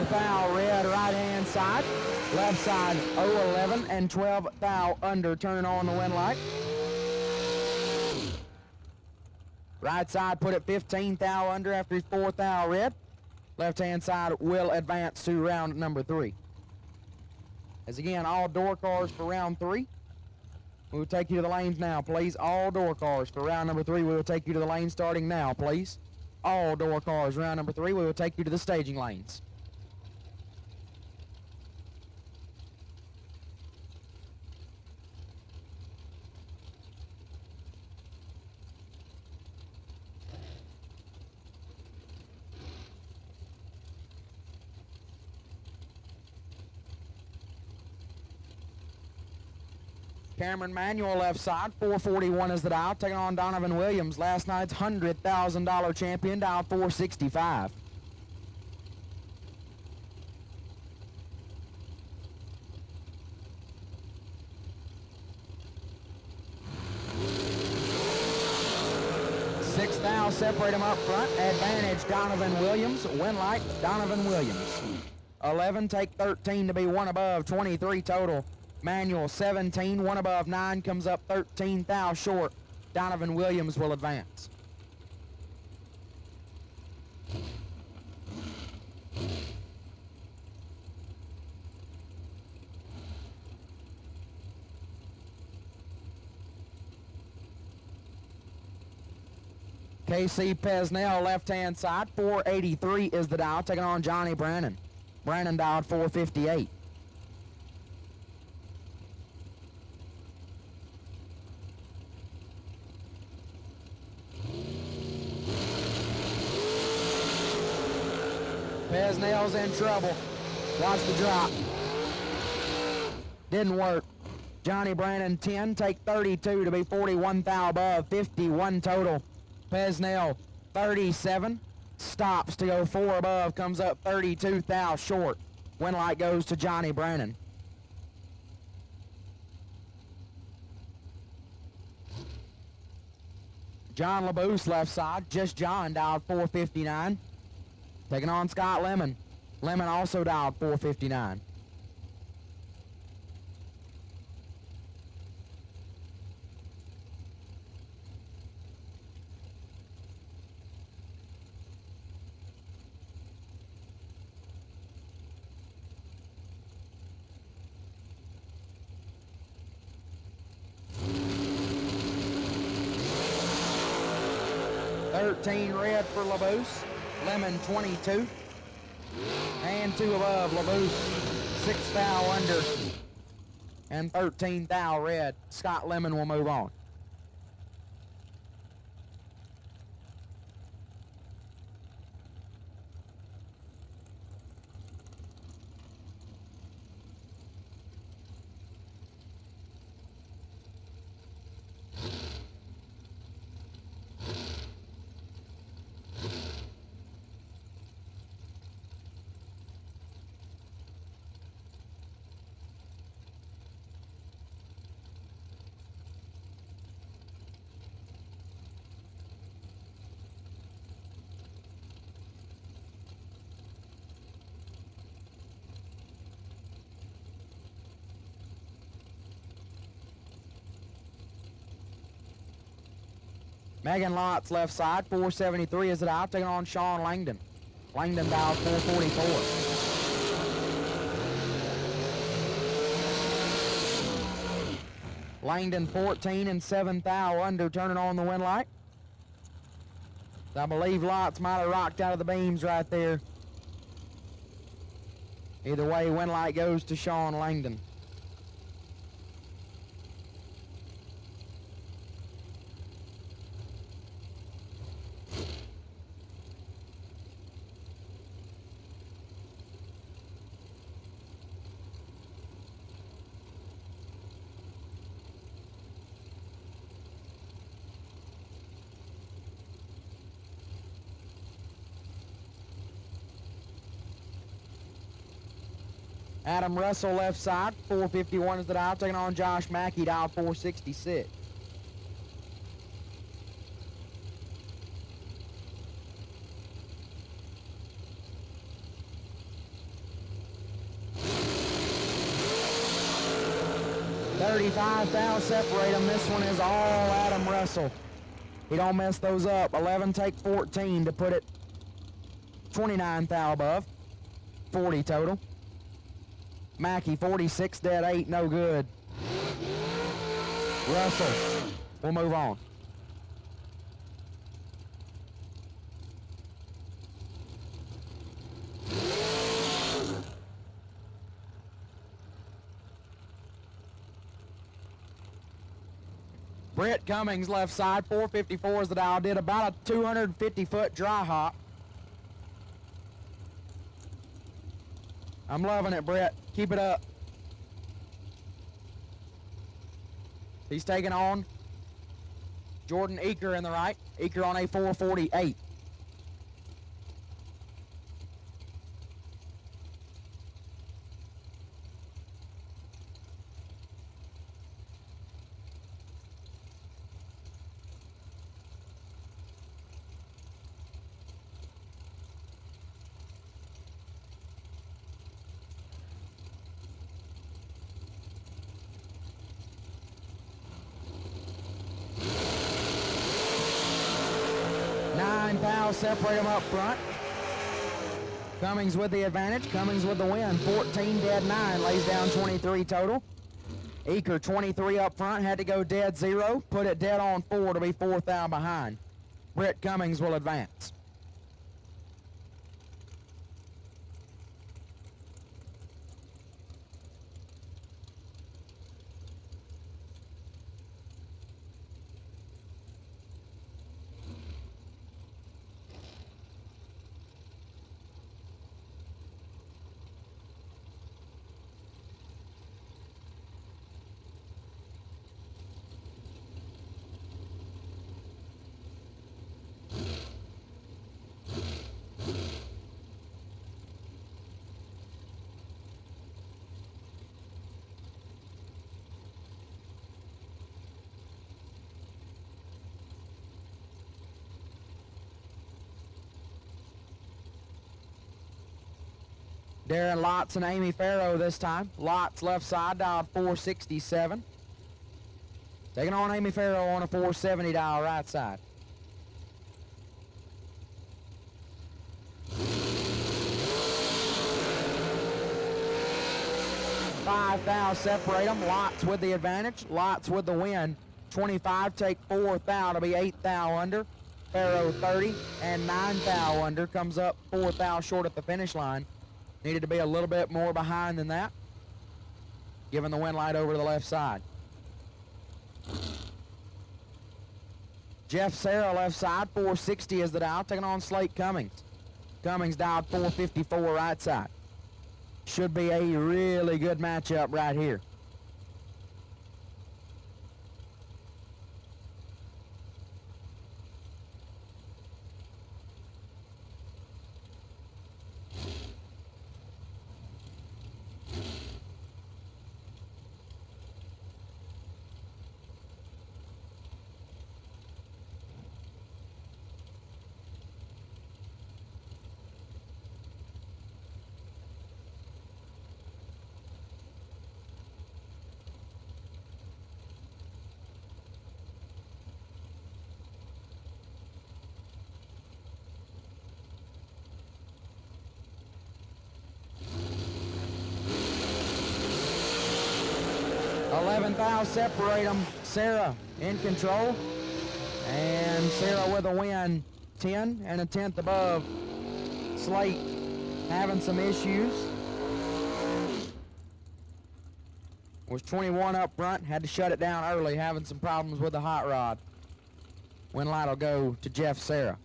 Foul red right hand side, left side 011 and 12 thou under. Turn on the win light. Right side put it 15 thou under after his 4 thou red. Left hand side will advance to round number 3. As again, all door cars for round 3. We will take you to the lanes now, please. All door cars for round number 3. We will take you to the lane starting now, please. All door cars round number 3. We will take you to the staging lanes. Cameron Manuel left side, 441 is the dial, taking on Donovan Williams, last night's $100,000 champion, dial 465. Six thou separate them up front. Advantage Donovan Williams. Win light Donovan Williams. 11 take 13 to be one above, 23 total. Manuel 17, one above 9, comes up 13 thou short. Donovan Williams will advance. KC Pesnell, left-hand side, 483 is the dial, taking on Johnny Brannon. Brannon dialed 458. Pesnell's in trouble. Watch the drop. Didn't work. Johnny Brannon 10, take 32 to be 41 thou above, 51 total. Pesnell 37, stops to go 4 above, comes up 32 thou short. Win light goes to Johnny Brannon. John LaBoose left side, just John dialed 459. Taking on Scott Lemon. Lemon also dialed 459. Red for LaBoose. Lemon 22. And 2 above LaBoose. 6 thou under. And 13 thou red. Scott Lemon will move on. Megan Lott's left side, 473 is it out, taking on Sean Langdon. Langdon dialed 444. Langdon 14 and 7 thou under, turning on the win light. I believe Lots might have rocked out of the beams right there. Either way, win light goes to Sean Langdon. Adam Russell left side, 451 is the dial, taking on Josh Mackey, dial 466. $35 thou separate them. This one is all Adam Russell. He don't mess those up. 11 take 14 to put it 29 thou above. 40 total. Mackey 46 dead 8, no good. Russell will move on. Britt Cummings left side, 454 is the dial, did about a 250-foot dry hop. I'm loving it, Britt. Keep it up. He's taking on Jordan Eaker in the right. Eaker on a 448. Separate them up front. Cummings with the advantage. Cummings with the win. 14 dead 9. Lays down 23 total. Eaker 23 up front. Had to go dead 0. Put it dead on 4 to be 4 thou behind. Britt Cummings will advance. Darren Lots and Amy Farrow this time. Lots left side, dialed 467. Taking on Amy Farrow on a 470 dial right side. Five thou separate them. Lots with the advantage. Lots with the win. 25 take 4 thou to be 8 thou under. Farrow 30 and 9 thou under. Comes up 4 thou short at the finish line. Needed to be a little bit more behind than that. Giving the win light over to the left side. Jeff Sarah left side, 460 is the dial, taking on Slate Cummings. Cummings dialed 454 right side. Should be a really good matchup right here. Thou separate them. Sarah in control, and Sarah with a win, 10 and a tenth above. Slate having some issues. Was 21 up front, had to shut it down early, having some problems with the hot rod. Win light will go to Jeff Sarah.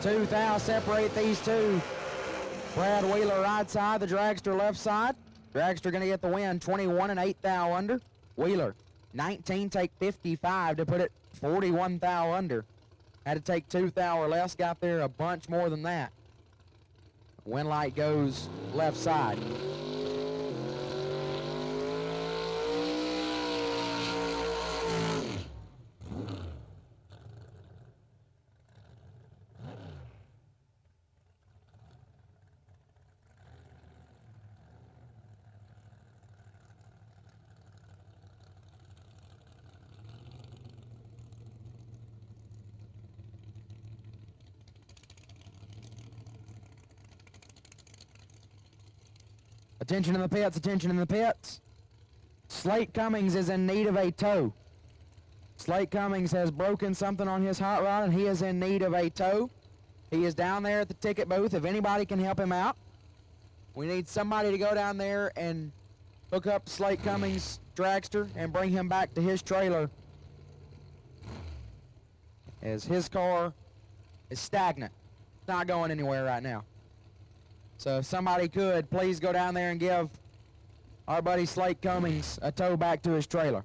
Two thou separate these two. Brad Wheeler right side, the dragster left side. Dragster gonna get the win, 21 and 8 thou under. Wheeler, 19 take 55 to put it 41 thou under. Had to take 2 thou or less, got there a bunch more than that. Win light goes left side. Attention in the pits, attention in the pits. Slate Cummings is in need of a tow. Slate Cummings has broken something on his hot rod and he is in need of a tow. He is down there at the ticket booth if anybody can help him out. We need somebody to go down there and hook up Slate Cummings' dragster and bring him back to his trailer, as his car is stagnant. It's not going anywhere right now. So if somebody could, please go down there and give our buddy Slate Cummings a tow back to his trailer.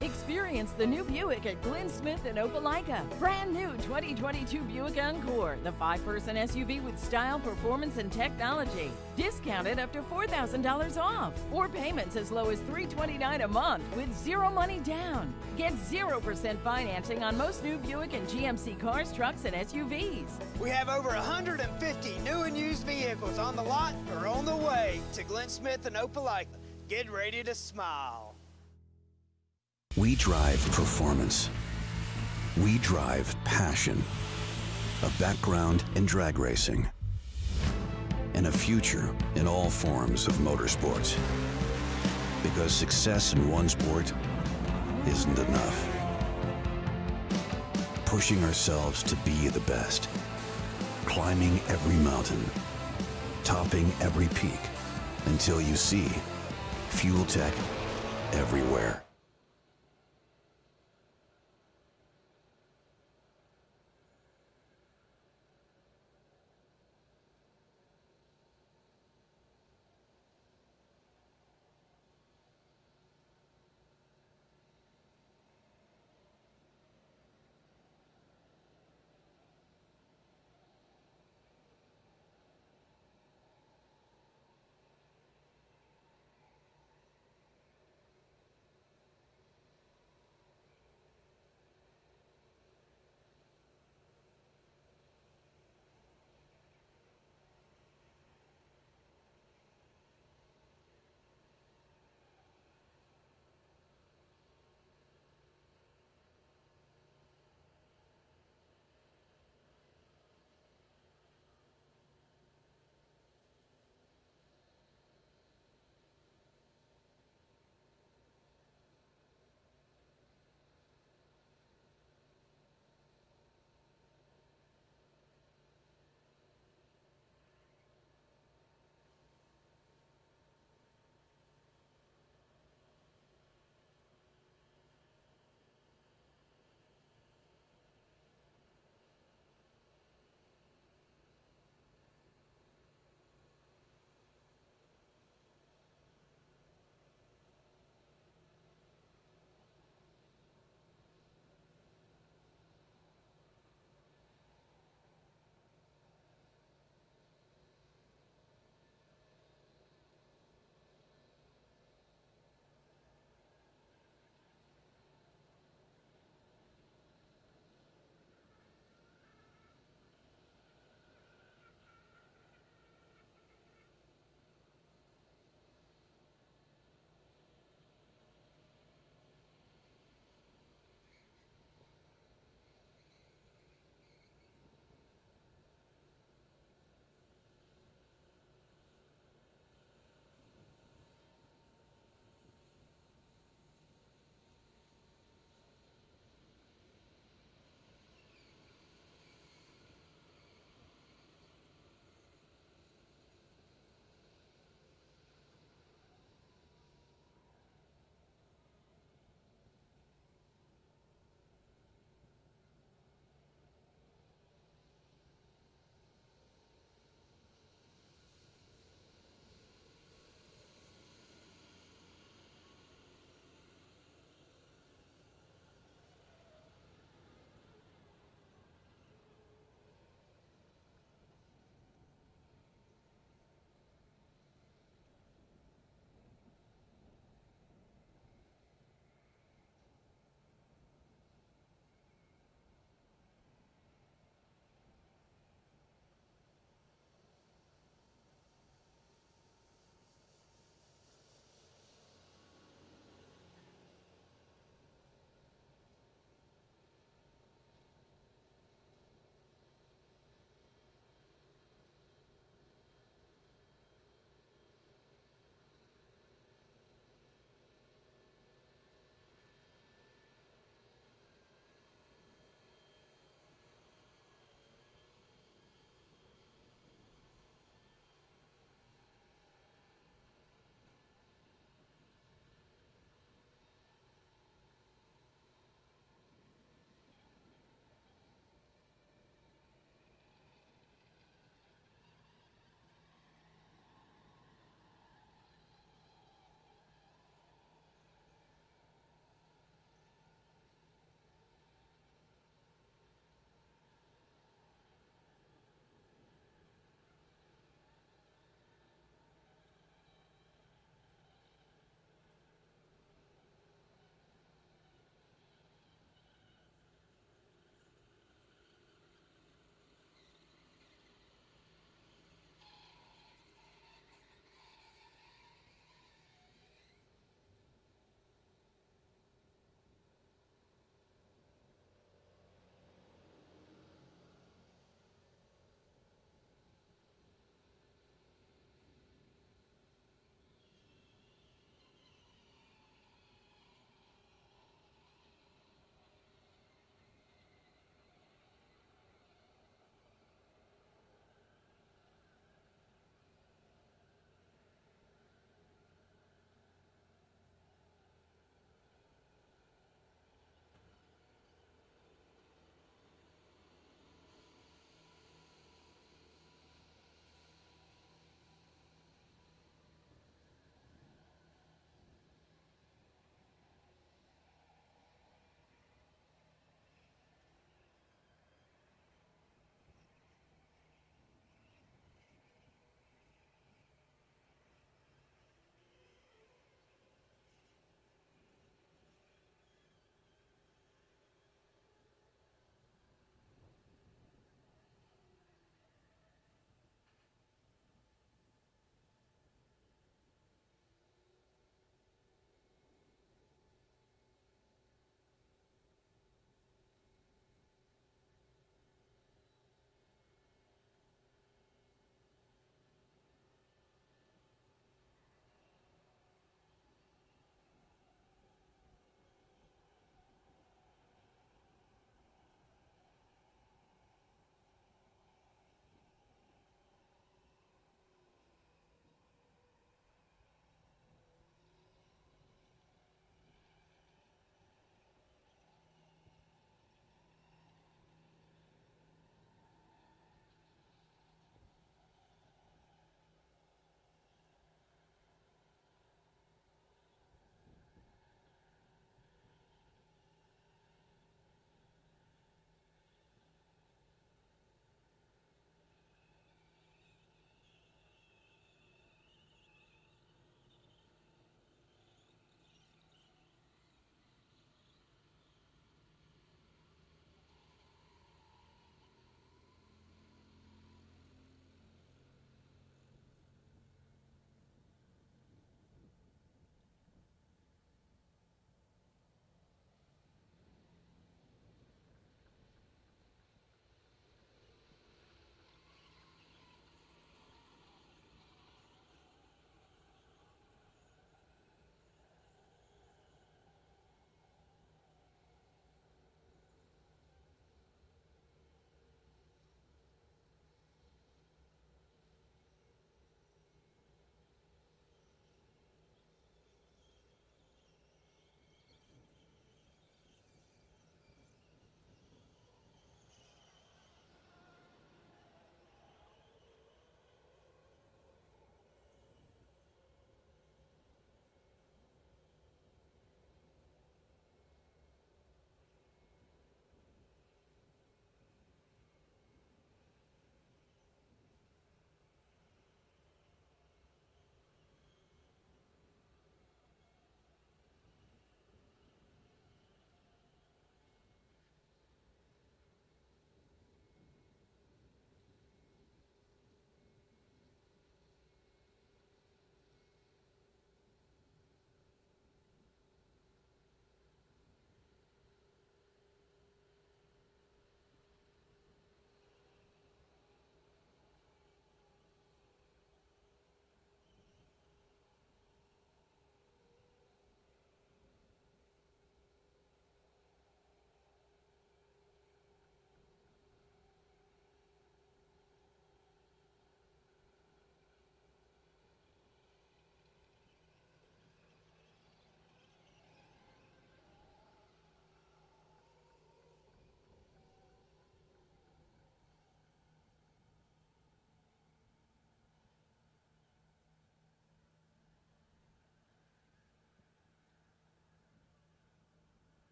Experience the new Buick at Glenn Smith in Opelika. Brand new 2022 Buick Encore, the 5-person SUV with style, performance, and technology. Discounted up to $4,000 off, or payments as low as $329 a month with zero money down. Get 0% financing on most new Buick and GMC cars, trucks, and SUVs. We have over 150 new and used vehicles on the lot or on the way to Glenn Smith and Opelika. Get ready to smile. We drive performance. We drive passion. A background in drag racing. And a future in all forms of motorsports. Because success in one sport isn't enough. Pushing ourselves to be the best. Climbing every mountain. Topping every peak. Until you see fuel tech everywhere.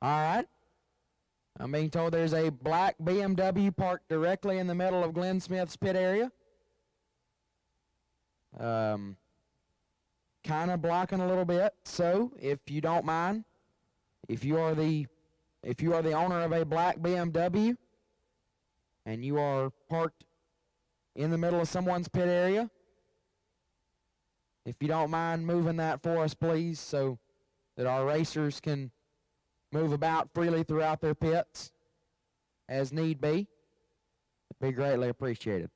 All right. I'm being told there's a black BMW parked directly in the middle of Glenn Smith's pit area. Kind of blocking a little bit. So, if you don't mind, if you are the owner of a black BMW and you are parked in the middle of someone's pit area, if you don't mind moving that for us, please, so that our racers can move about freely throughout their pits as need be, it'd be greatly appreciated.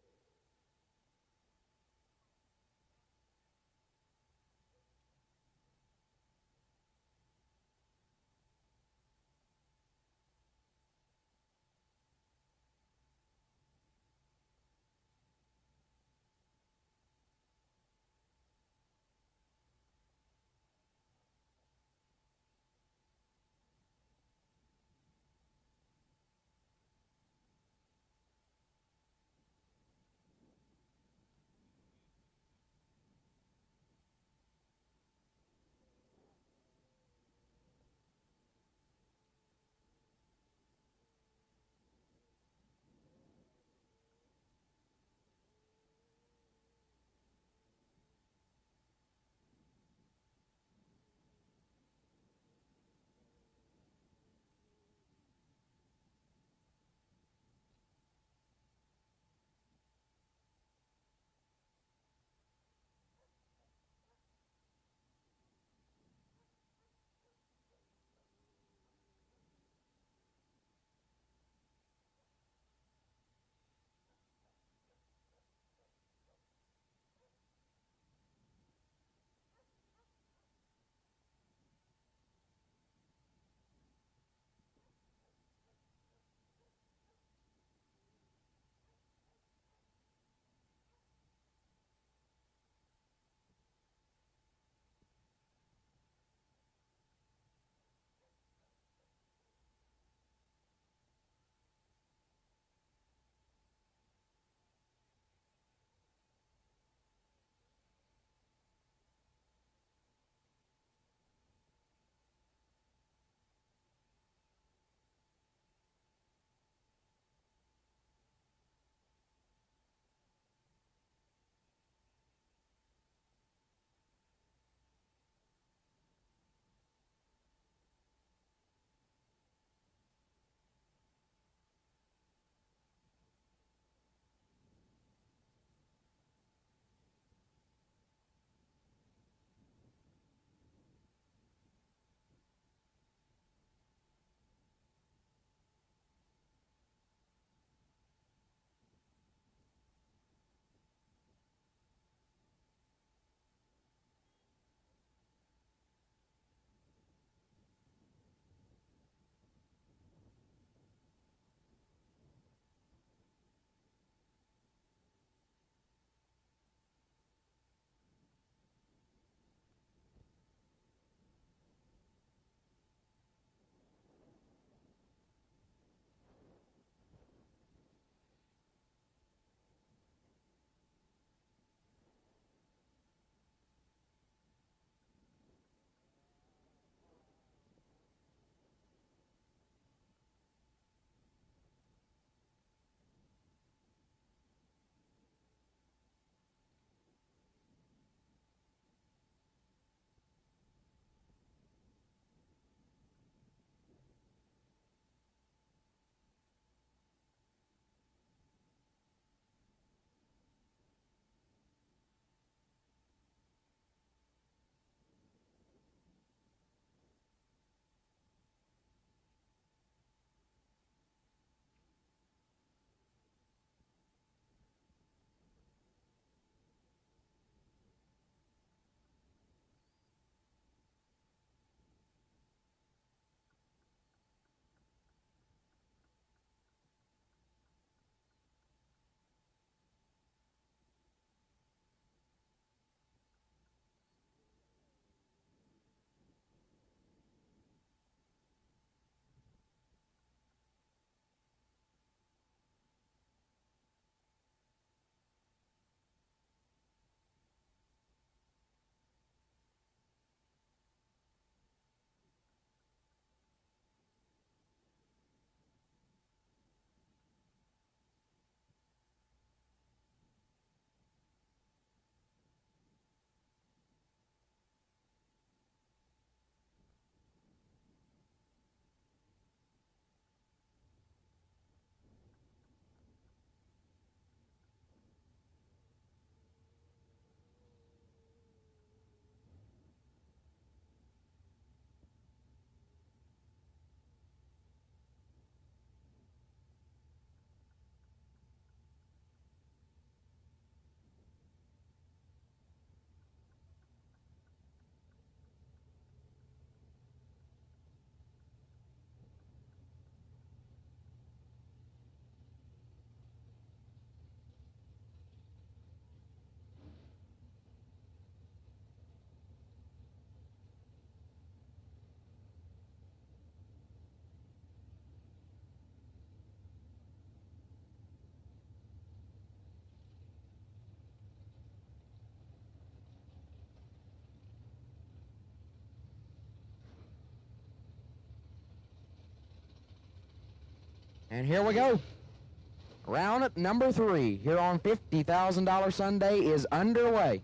And here we go. Round at number 3 here on $50,000 Sunday is underway.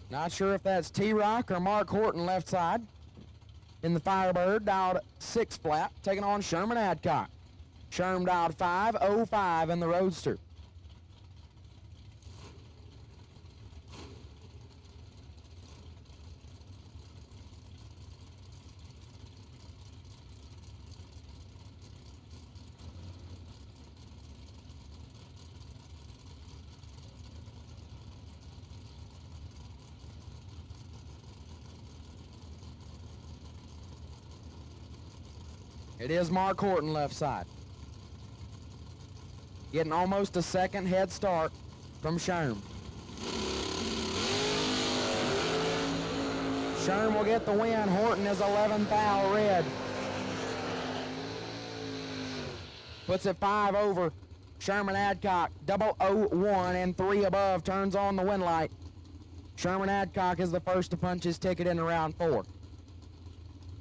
Not sure if that's T-Rock or Mark Horton left side. In the Firebird, dialed 6 flat, taking on Sherman Adcock. Sherm dialed 505 in the Roadster. It is Mark Horton left side. Getting almost a second head start from Sherm. Sherm will get the win. Horton is 11th thou red. Puts it 5 over. Sherman Adcock 001 and 3 above turns on the win light. Sherman Adcock is the first to punch his ticket into round 4.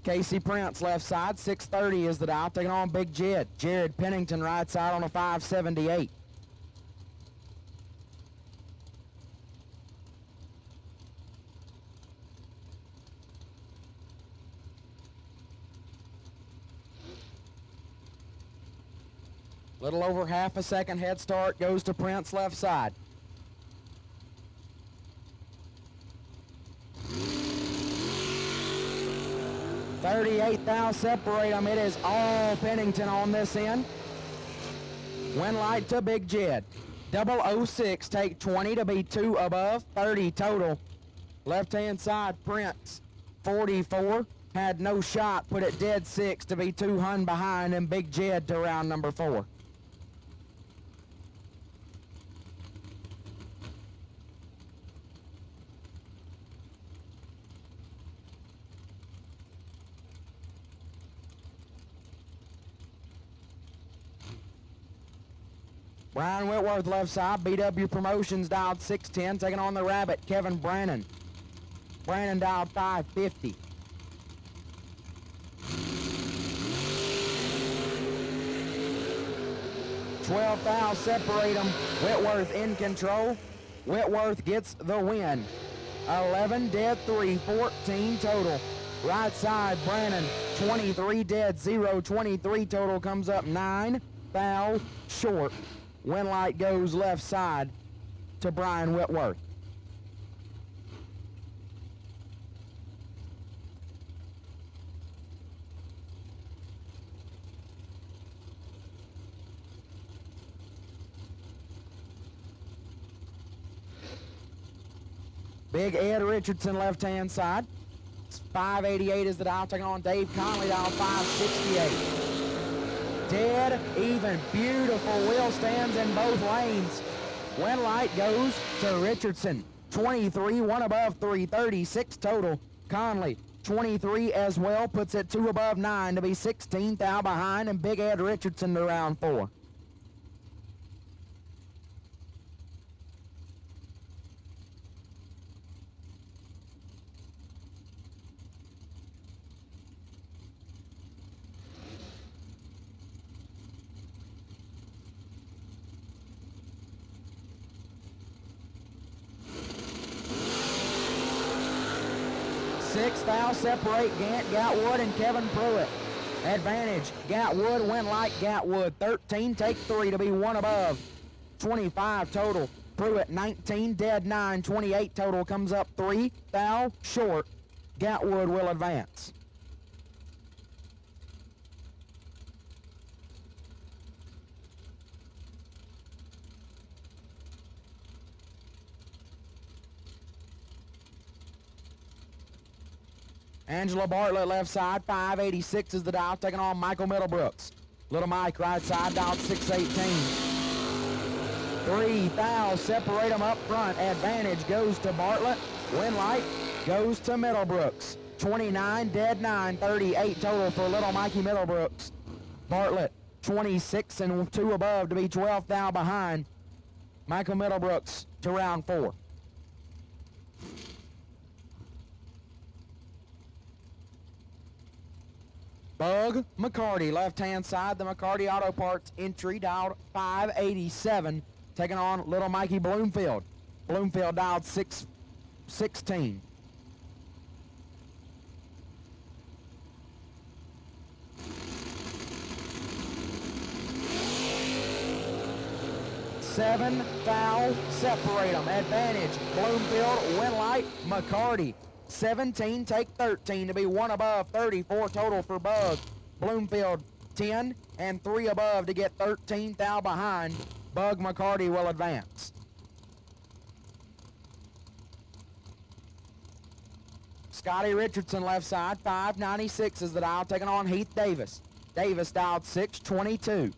Casey Prince left side, 630 is the dial, taking on Big Jed. Jared Pennington right side on a 578. Little over half a second head start goes to Prince left side. $38 thou separate them. It is all Pennington on this end. Win light to Big Jed. 006 take 20 to be 2 above. 30 total. Left-hand side, Prince. 44. Had no shot. Put it dead 6 to be 2 hun behind, and Big Jed to round number 4. Brian Whitworth left side, BW Promotions dialed 610, taking on the Rabbit, Kevin Brannon. Brannon dialed 550. $12 thou separate them. Whitworth in control. Whitworth gets the win. 11 dead 3, 14 total. Right side, Brannon, 23 dead 0, 23 total, comes up 9 thou short. Win light goes left side to Brian Whitworth. Big Ed Richardson left-hand side. 588 is the dial, taking on Dave Conley, dial 568. Dead even, beautiful wheel stands in both lanes. Win light goes to Richardson. 23, 1 above 336 total. Conley, 23 as well, puts it 2 above 9 to be 16 thou behind, and Big Ed Richardson to round 4. Sixth thou separate Gant, Gatwood, and Kevin Pruitt. Advantage, Gatwood, win light Gatwood. 13, take 3 to be 1 above. 25 total. Pruitt, 19, dead 9, 28 total, comes up 3 thou short. Gatwood will advance. Angela Bartlett left side, 586 is the dial, taking on Michael Middlebrooks. Little Mike right side, dialed 618. 3 thou separate them up front. Advantage goes to Bartlett. Win light goes to Middlebrooks. 29, dead 9, 38 total for little Mikey Middlebrooks. Bartlett, 26 and 2 above to be 12th thou behind. Michael Middlebrooks to round 4. Bug McCarty, left-hand side, the McCarty Auto Parts entry, dialed 587, taking on little Mikey Bloomfield. Bloomfield dialed 616. Seven foul, separate them. Advantage, Bloomfield, win light, McCarty. 17, take 13 to be 1 above, 34 total for Bug. Bloomfield, 10 and 3 above to get 13 thou behind. Bug McCarty will advance. Scotty Richardson left side, 596 is the dial, taking on Heath Davis. Davis dialed 622.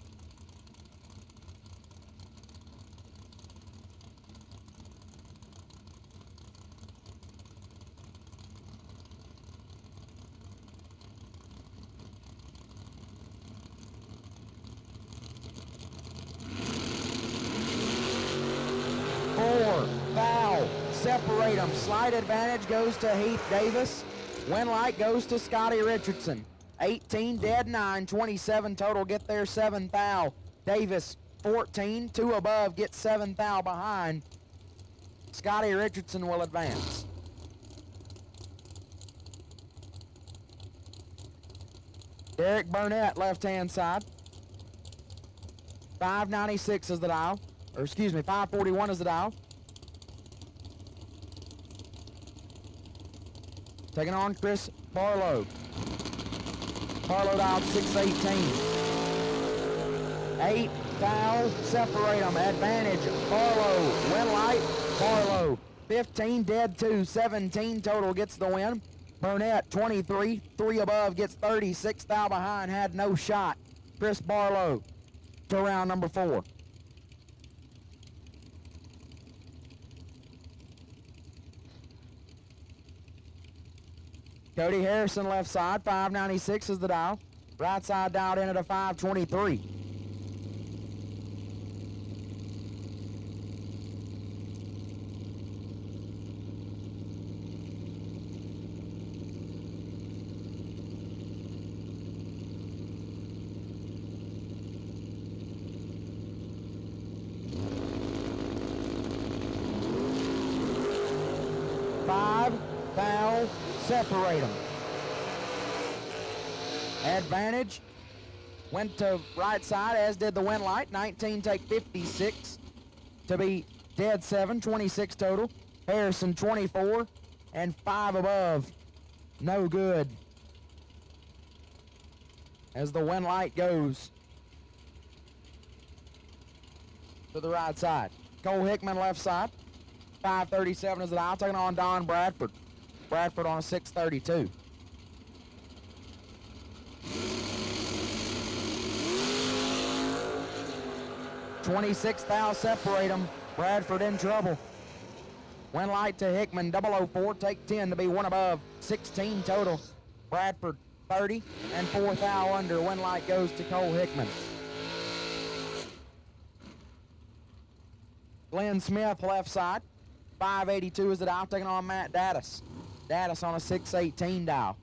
Separate them. Slight advantage goes to Heath Davis. Win light goes to Scotty Richardson. 18, dead 9, 27 total, get there 7 thou. Davis, 14, 2 above, get 7 thou behind. Scotty Richardson will advance. Derek Burnett, left-hand side. 596 is the dial. Or excuse me, 541 is the dial. Taking on Chris Barlow. Barlow dialed 618. 8 foul, separate them. Advantage, Barlow. Win light, Barlow. 15, dead 2, 17 total gets the win. Burnett, 23, 3 above, gets 36 thou behind, had no shot. Chris Barlow to round number 4. Cody Harrison left side, 596 is the dial. Right side dialed in at a 523. Foul, separate them. Advantage went to right side, as did the win light. 19 take 56 to be dead 7, 26 total. Harrison 24 and 5 above, no good. As the win light goes to the right side. Cole Hickman left side. 537 is the dial, taking on Don Bradford. Bradford on a 632. $26 thou, separate them. Bradford in trouble. Win light to Hickman, 004, take 10 to be 1 above, 16 total. Bradford 30 and 4 thou under. Win light goes to Cole Hickman. Glenn Smith left side. 582 is the dial, taking on Matt Dattis. Dattis on a 618 dial.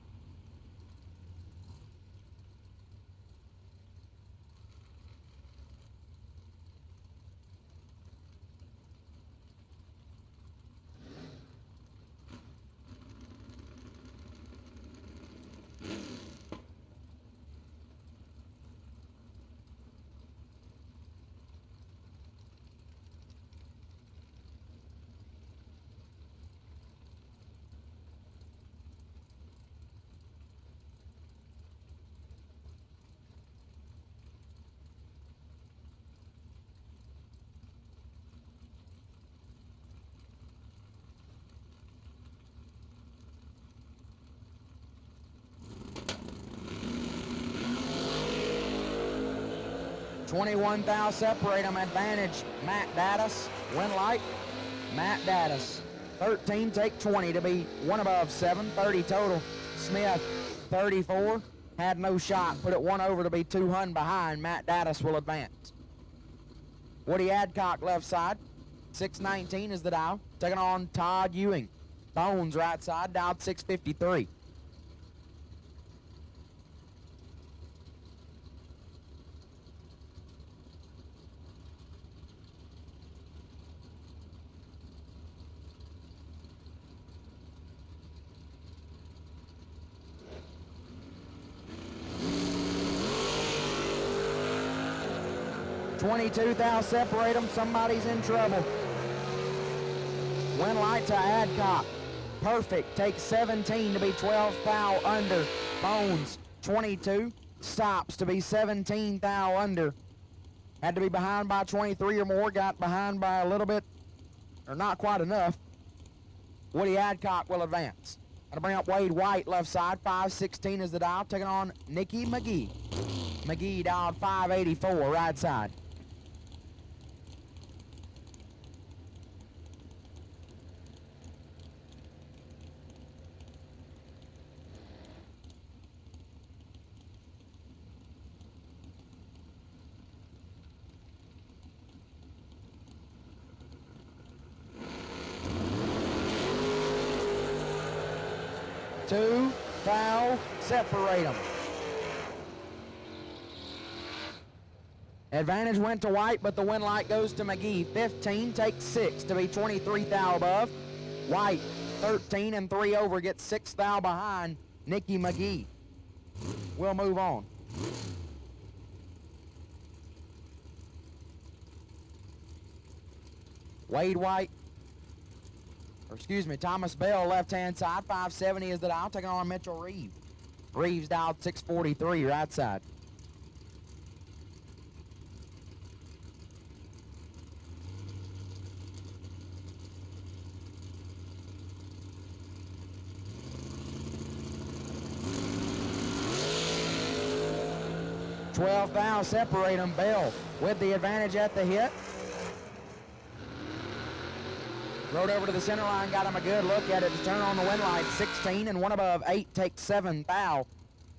$21 thou, separate them. Advantage, Matt Dattis. Win light, Matt Dattis. 13, take 20 to be one above 7, 30 total. Smith, 34, had no shot, put it one over to be 2 hun behind. Matt Dattis will advance. Woody Adcock left side, 619 is the dial, taking on Todd Ewing. Bones right side, dialed 653. $22 thou separate them. Somebody's in trouble. Win light to Adcock. Perfect. Takes 17 to be 12 thou under. Bones, 22. Stops to be 17 thou under. Had to be behind by 23 or more. Got behind by a little bit, or not quite enough. Woody Adcock will advance. Gonna bring up Wade White left side. 516 is the dial. Taking on Nicky McGee. McGee dialed 584 right side. Two, foul, separate them. Advantage went to White, but the win light goes to McGee. 15, takes 6 to be 23 thou above. White, 13 and 3 over, gets 6 thou behind Nicky McGee. We'll move on. Wade White, or excuse me, Thomas Bell, left-hand side, 570 is the dial, taking on Mitchell Reeves. Reeves dialed 643, right side. $12 thou separate them. Bell with the advantage at the hit. Rode over to the center line, got him a good look at it to turn on the win light. 16 and one above 8, takes 7 thou.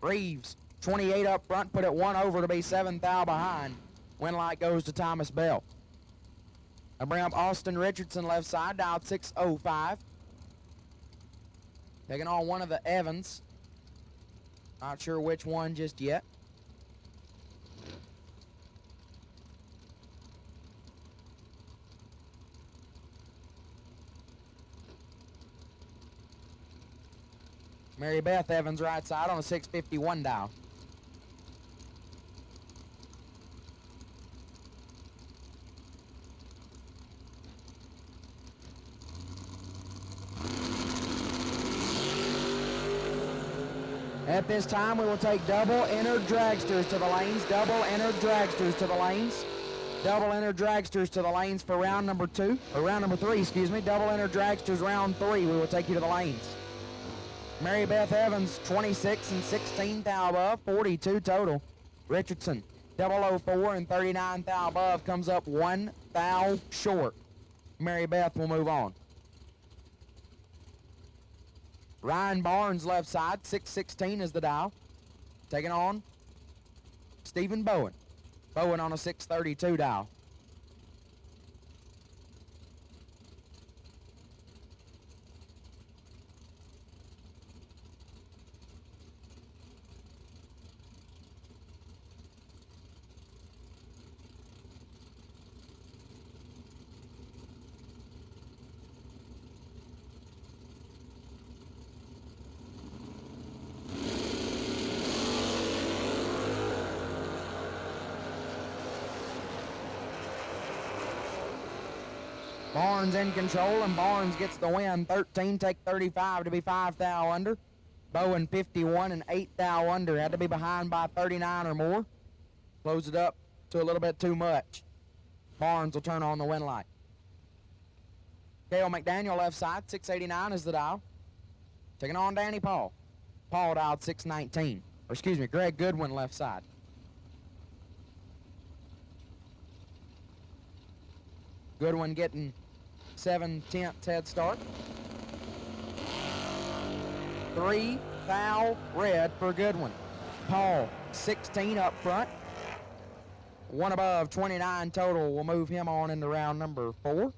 Reeves, 28 up front, put it one over to be 7 thou behind. Win light goes to Thomas Bell. I bring up Austin Richardson left side, dialed 605. Taking on one of the Evans. Not sure which one just yet. Mary Beth Evans right side on a 651 dial. At this time, we will take double entered dragsters to the lanes, double entered dragsters to the lanes, double entered dragsters to the lanes for round number 2, or round number 3, excuse me, double entered dragsters round 3, we will take you to the lanes. Mary Beth Evans, 26 and 16 thou above, 42 total. Richardson, 004 and 39 thou above, comes up 1 thou short. Mary Beth will move on. Ryan Barnes left side, 616 is the dial. Taking on Stephen Bowen. Bowen on a 632 dial. Barnes in control, and Barnes gets the win. 13, take 35 to be 5 thou under. Bowen 51 and 8 thou under. Had to be behind by 39 or more. Close it up to a little bit too much. Barnes will turn on the win light. Cale McDaniel left side, 689 is the dial. Taking on Danny Paul. Paul dialed 619. Or excuse me, Greg Goodwin left side. Goodwin getting 7/10 head start. 3 foul red for Goodwin. Paul, 16 up front. One above, 29 total. We'll move him on into round number 4.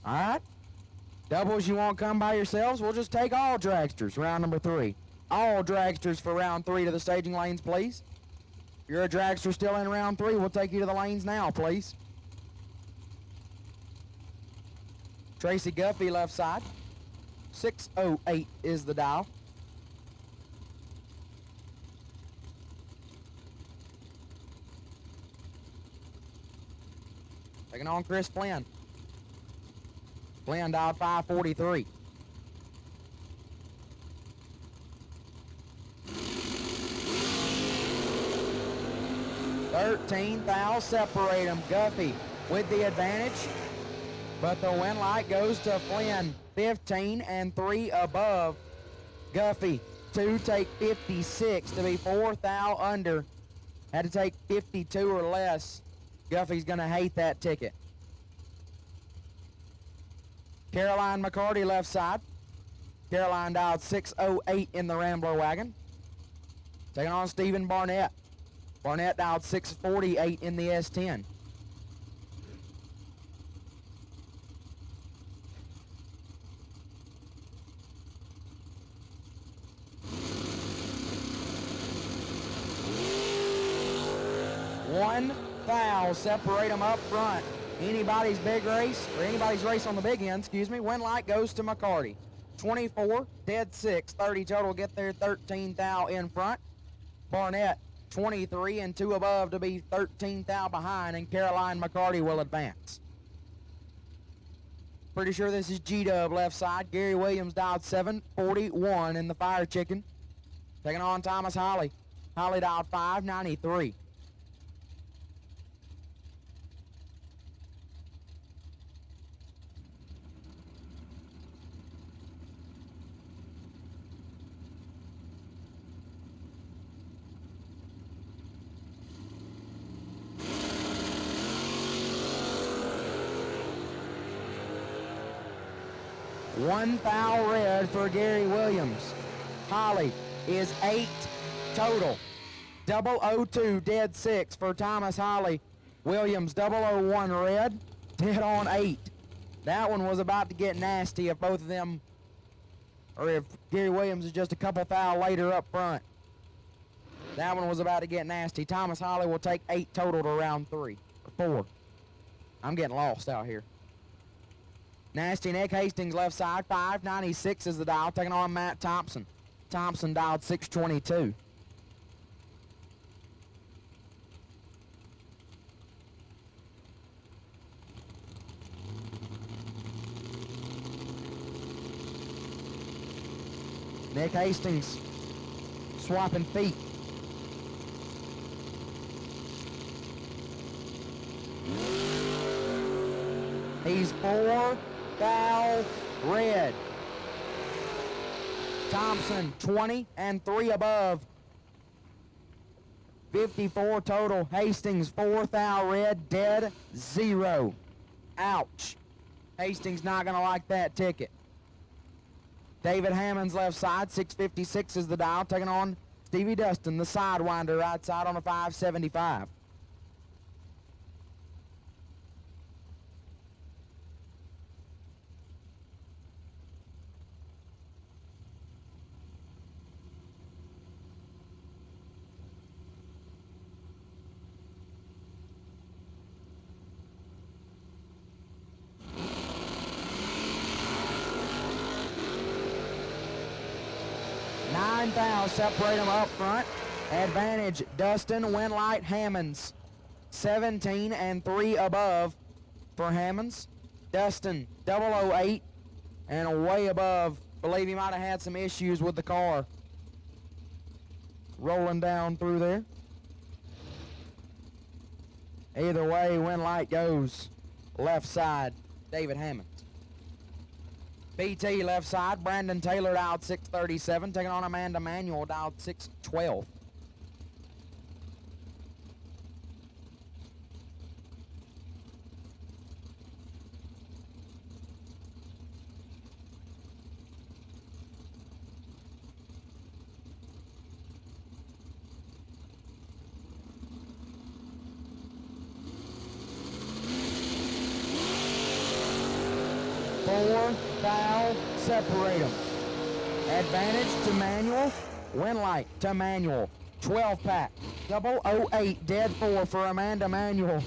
All right. Doubles you won't come by yourselves. We'll just take all dragsters, round number 3. All dragsters for round 3 to the staging lanes, please. If you're a dragster still in round 3, we'll take you to the lanes now, please. Tracy Guffey, left side. 608 is the dial. Taking on Chris Flynn. Flynn dialed 543. $13,000 separate them. Guffey with the advantage, but the win light goes to Flynn. 15 and 3 above. Guffey, 2 take 56 to be 4,000 under. Had to take 52 or less. Guffey's gonna hate that ticket. Caroline McCarty, left side. Caroline dialed 608 in the Rambler wagon. Taking on Stephen Barnett. Barnett dialed 648 in the S10. One foul, separate them up front. Anybody's big race, or anybody's race on the big end, excuse me, win light goes to McCarty. 24, dead 6, 30 total, get there 13,000 in front. Barnett, 23 and 2 above to be 13,000 behind, and Caroline McCarty will advance. Pretty sure this is G-Dub left side. Gary Williams dialed 741 in the Fire Chicken. Taking on Thomas Holly. Holly dialed 593. One foul red for Gary Williams. Holly is 8 total. 002 dead 6 for Thomas Holly. Williams 001 red, dead on 8. That one was about to get nasty if both of them, or if Gary Williams is just a couple foul later up front. That one was about to get nasty. Thomas Holly will take 8 total to round 3, or 4. I'm getting lost out here. Nasty Nick Hastings left side, 596 is the dial, taking on Matt Thompson. Thompson dialed 622. Nick Hastings swapping feet. He's 4 foul red. Thompson 20 and 3 above. 54 total. Hastings 4 foul red, dead 0. Ouch. Hastings not gonna like that ticket. David Hammond's left side, 656 is the dial, taking on Stevie Dustin, the sidewinder, right side on a 575. Separate them up front. Advantage, Dustin Winlight Hammonds. 17 and 3 above for Hammonds. Dustin, 008 and way above. Believe he might have had some issues with the car. Rolling down through there. Either way, Winlight goes left side, David Hammonds. BT left side, Brandon Taylor dialed 637, taking on Amanda Manuel dialed 612. Four foul, separate them. Advantage to Manuel, Winlight to Manuel. 12 pack, 008, dead 4 for Amanda Manuel.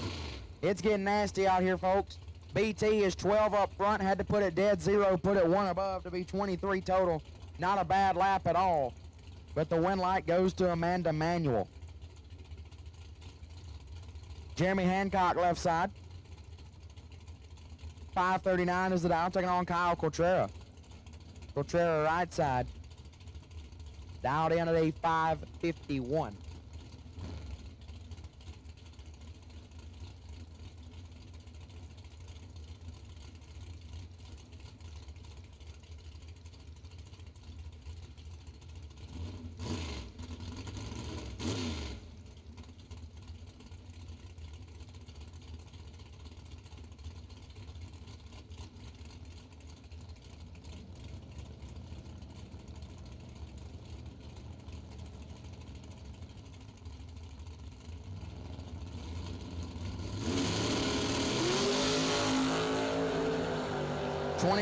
It's getting nasty out here, folks. BT is 12 up front, had to put it dead 0, put it 1 above to be 23 total. Not a bad lap at all, but the Winlight goes to Amanda Manuel. Jeremy Hancock left side. 539 is the dial, taking on Kyle Cotrera. Cotrera right side. Dialed in at a 551.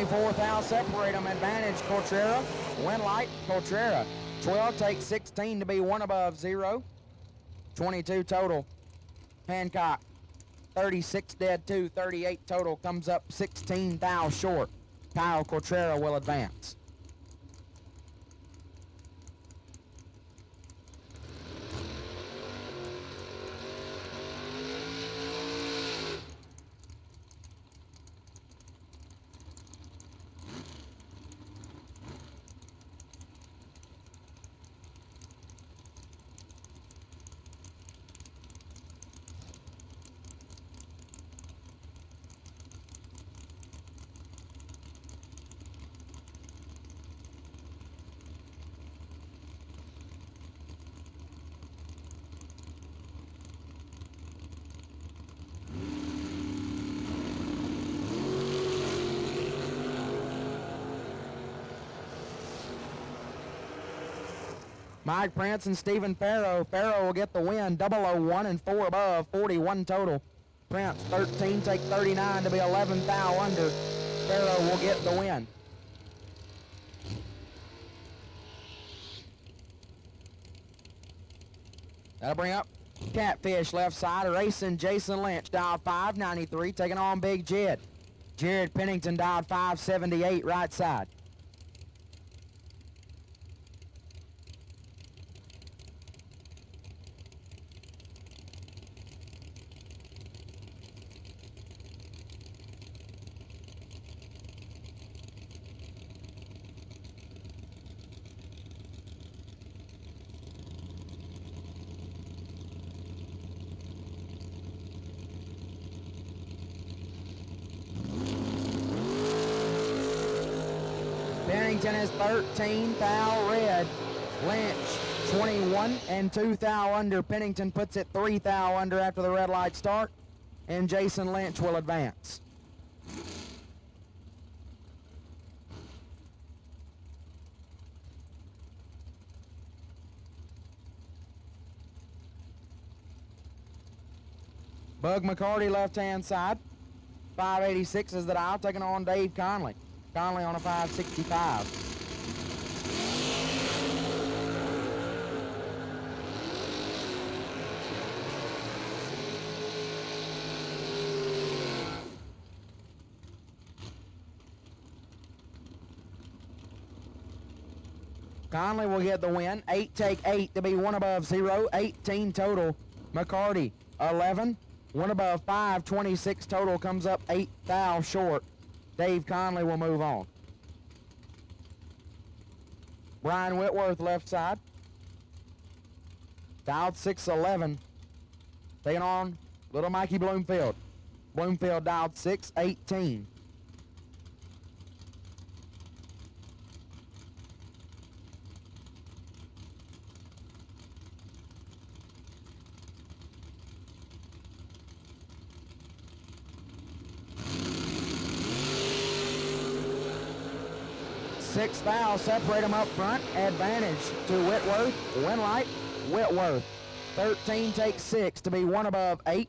Fourth out, separate them. Advantage, Cotrera. Winlight, Cotrera. 12 takes 16 to be 1 above 0. 22 total. Hancock, 36 dead 2, 38 total. Comes up 16 thou short. Kyle Cotrera will advance. Mike Prince and Stephen Farrow. Farrow will get the win. 001 and 4 above, 41 total. Prince, 13, take 39 to be 11 thou under. Farrow will get the win. That'll bring up Catfish left side. Racing Jason Lynch, dialed 593, taking on Big Jed. Jared Pennington dialed 578 right side. Pennington is 13 thou red. Lynch 21 and 2 thou under. Pennington puts it 3 thou under after the red light start, and Jason Lynch will advance. Bug McCarty left-hand side. 586 is the dial, taking on Dave Conley. Conley on a 565. Conley will get the win. 8 take 8 to be 1 above 0. 18 total. McCarty 11. 1 above 5. 26 total. Comes up 8 thou short. Dave Conley will move on. Brian Whitworth left side. Dialed 611. Taking on little Mikey Bloomfield. Bloomfield dialed 618. Six thou separate them up front. Advantage to Whitworth. Win light. Whitworth. 13 takes 6 to be 1 above 8.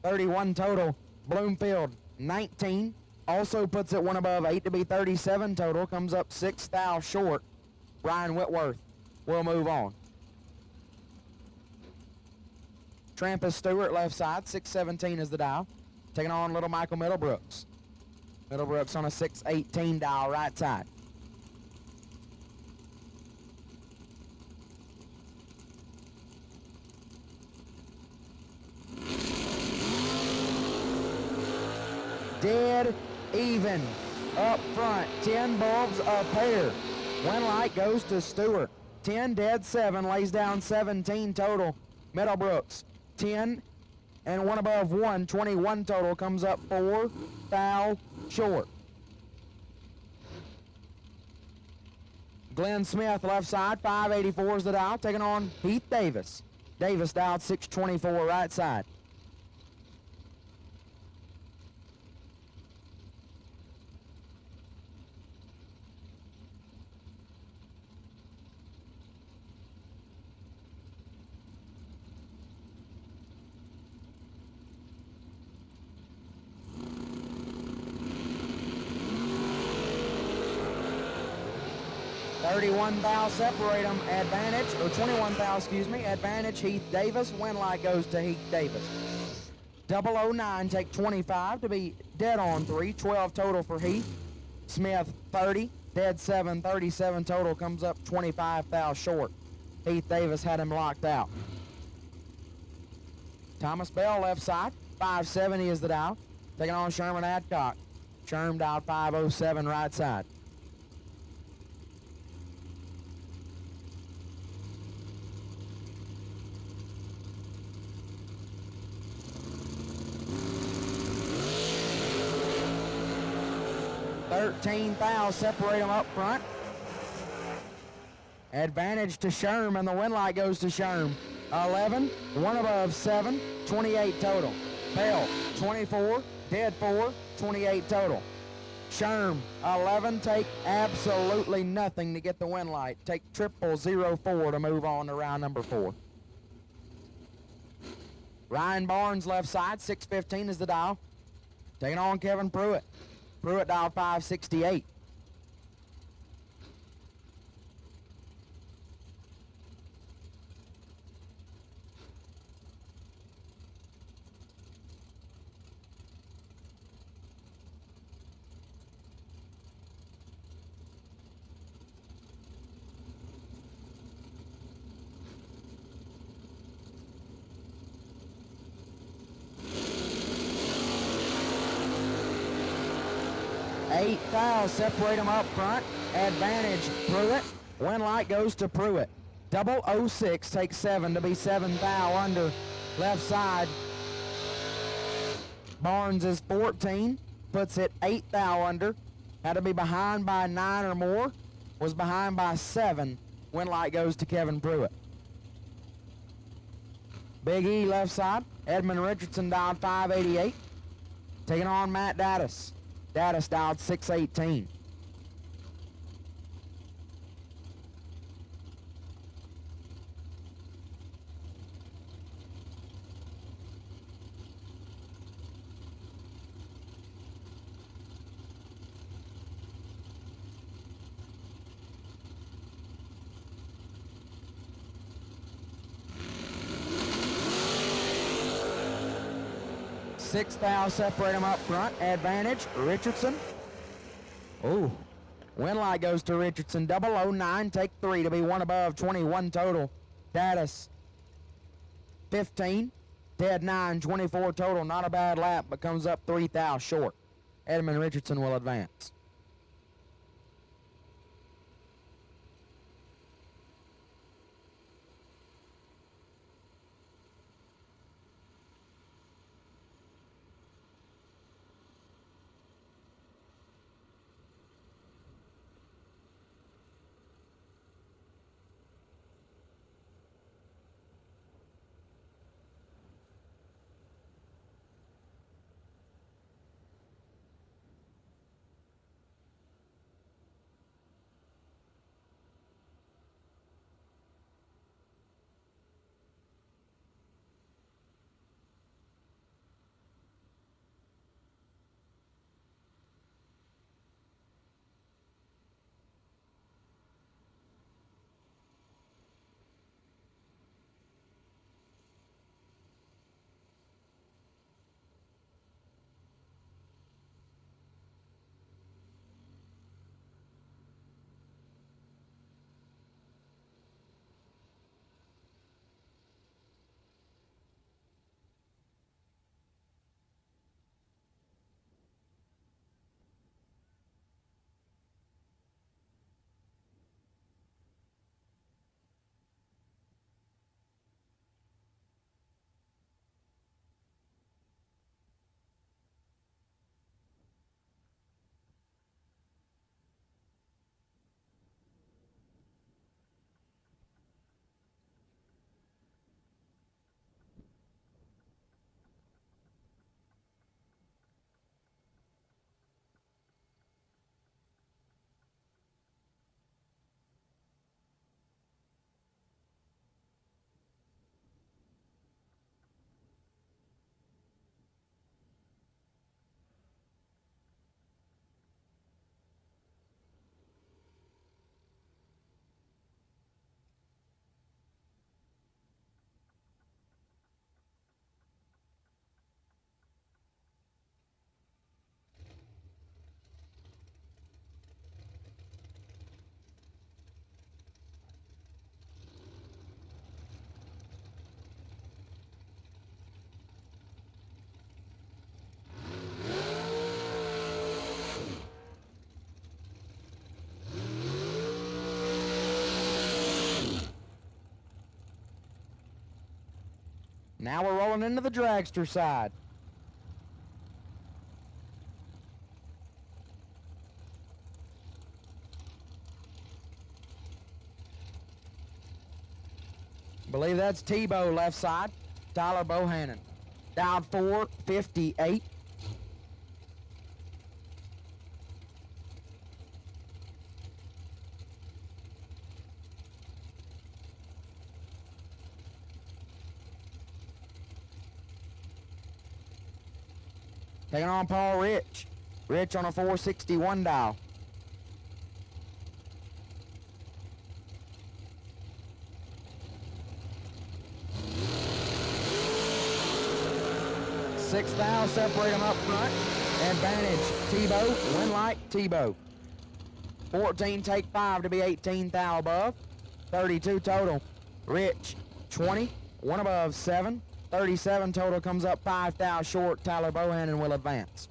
31 total. Bloomfield 19. Also puts it 1 above 8 to be 37 total. Comes up 6 thou short. Brian Whitworth will move on. Trampus Stewart left side. 617 is the dial. Taking on little Michael Middlebrooks. Middlebrooks on a 618 dial right side. Dead even up front. 10 bulbs a pair. One light goes to Stewart. 10 dead 7 lays down 17 total. Middlebrooks 10 and 1 above 1. 21 total. Comes up 4 thou short. Glenn Smith left side. 584 is the dial. Taking on Heath Davis. Davis dialed 624 right side. $31 thou separate them. Advantage, or 21 thou, excuse me. Advantage Heath Davis. Win light goes to Heath Davis. 009 take 25 to be dead on 3. 12 total for Heath. Smith 30. Dead 7. 37 total. Comes up 25 thou short. Heath Davis had him locked out. Thomas Bell left side. 570 is the dial. Taking on Sherman Adcock. Sherm dialed 507 right side. $13,000 separate them up front. Advantage to Sherm, and the win light goes to Sherm. 11, 1 above 7, 28 total. Bell, 24, dead 4, 28 total. Sherm, 11, take absolutely nothing to get the win light. Take 0004 to move on to round number 4. Ryan Barnes left side, 615 is the dial. Taking on Kevin Pruitt. Pruitt dialed 568. $8,000 separate them up front. Advantage Pruitt. Win light goes to Pruitt. 006 takes 7 to be 7 thou under left side. Barnes is 14. Puts it 8 thou under. Had to be behind by 9 or more. Was behind by 7. Win light goes to Kevin Pruitt. Big E left side. Edmund Richardson dialed 588. Taking on Matt Dattis. Dattis dialed 618. $6,000 separate them up front. Advantage Richardson. Oh, Win light goes to Richardson. 009, take 3 to be 1 above, 21 total. Datus 15. Ted 9, 24 total. Not a bad lap, but comes up 3 thou short. Edmund Richardson will advance. Now we're rolling into the dragster side. Believe that's Tebow left side. Tyler Bohannon. Dialed 458. Taking on Paul Rich. Rich on a 461 dial. Sixth thou separate them up front. Advantage Tebow. Win light Tebow. 14 take 5 to be 18 thou above. 32 total. Rich 20. 1 above 7. 37 total comes up 5 thou short. Tyler Bohannon will advance.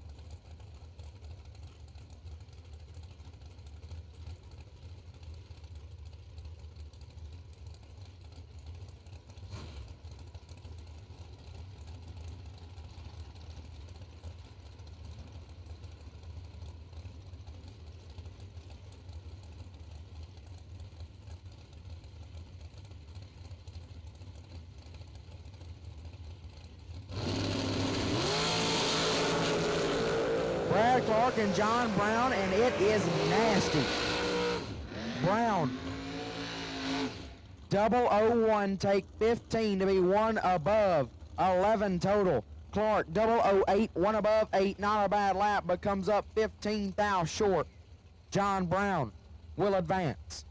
Brad Clark and John Brown, and it is nasty. Brown, 001, take 15 to be 1 above, 11 total. Clark, 008, 1 above, 8, not a bad lap, but comes up 15 thou short. John Brown will advance.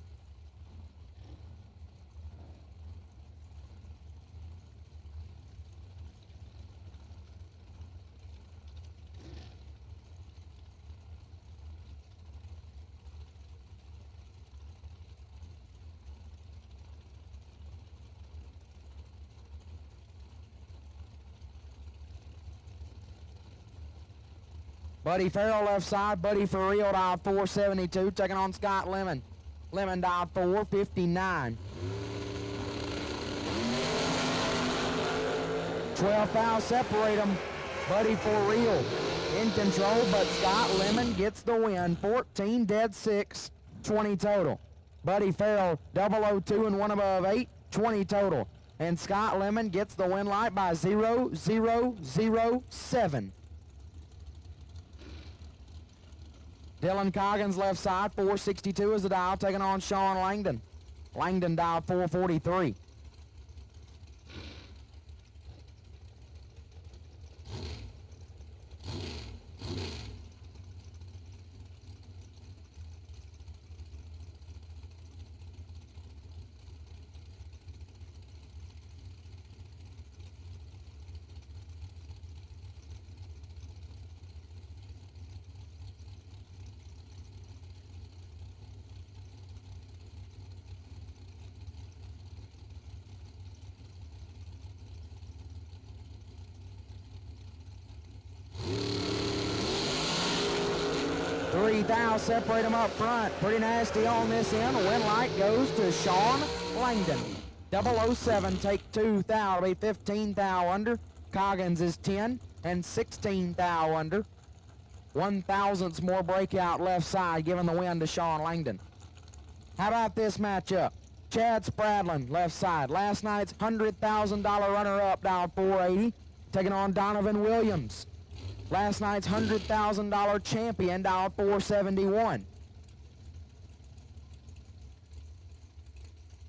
Buddy Farrell left side. Buddy for real dialed 472, taking on Scott Lemon. Lemon dialed 459. 12 fouls separate them. Buddy for real in control, but Scott Lemon gets the win. 14 dead 6, 20 total. Buddy Farrell 002 and 1 above 8, 20 total. And Scott Lemon gets the win light by 0-0-0-7. Dylan Coggins left side, 462 is the dial, taking on Sean Langdon. Langdon dialed 443. Three fouls separate them up front. Pretty nasty on this end. Win light goes to Sean Langdon. 007 take 2 foul to be 15 foul under. Coggins is 10 and 16 foul under. 1,000ths more breakout left side, giving the win to Sean Langdon. How about this matchup? Chad Spradlin left side. Last night's $100,000 runner-up dialed 480, taking on Donovan Williams. Last night's $100,000 champion dialed 471.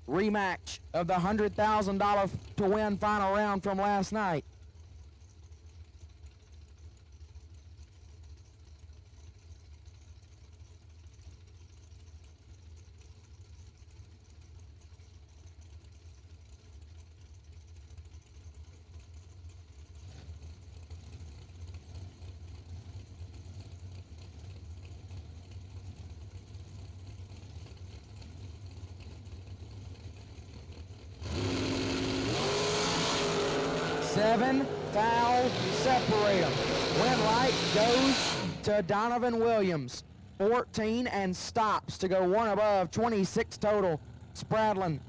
Rematch of the $100,000 to win final round from last night. Seven foul separate them. Win light goes to Donovan Williams. 14 and stops to go one above. 26 total. Spradlin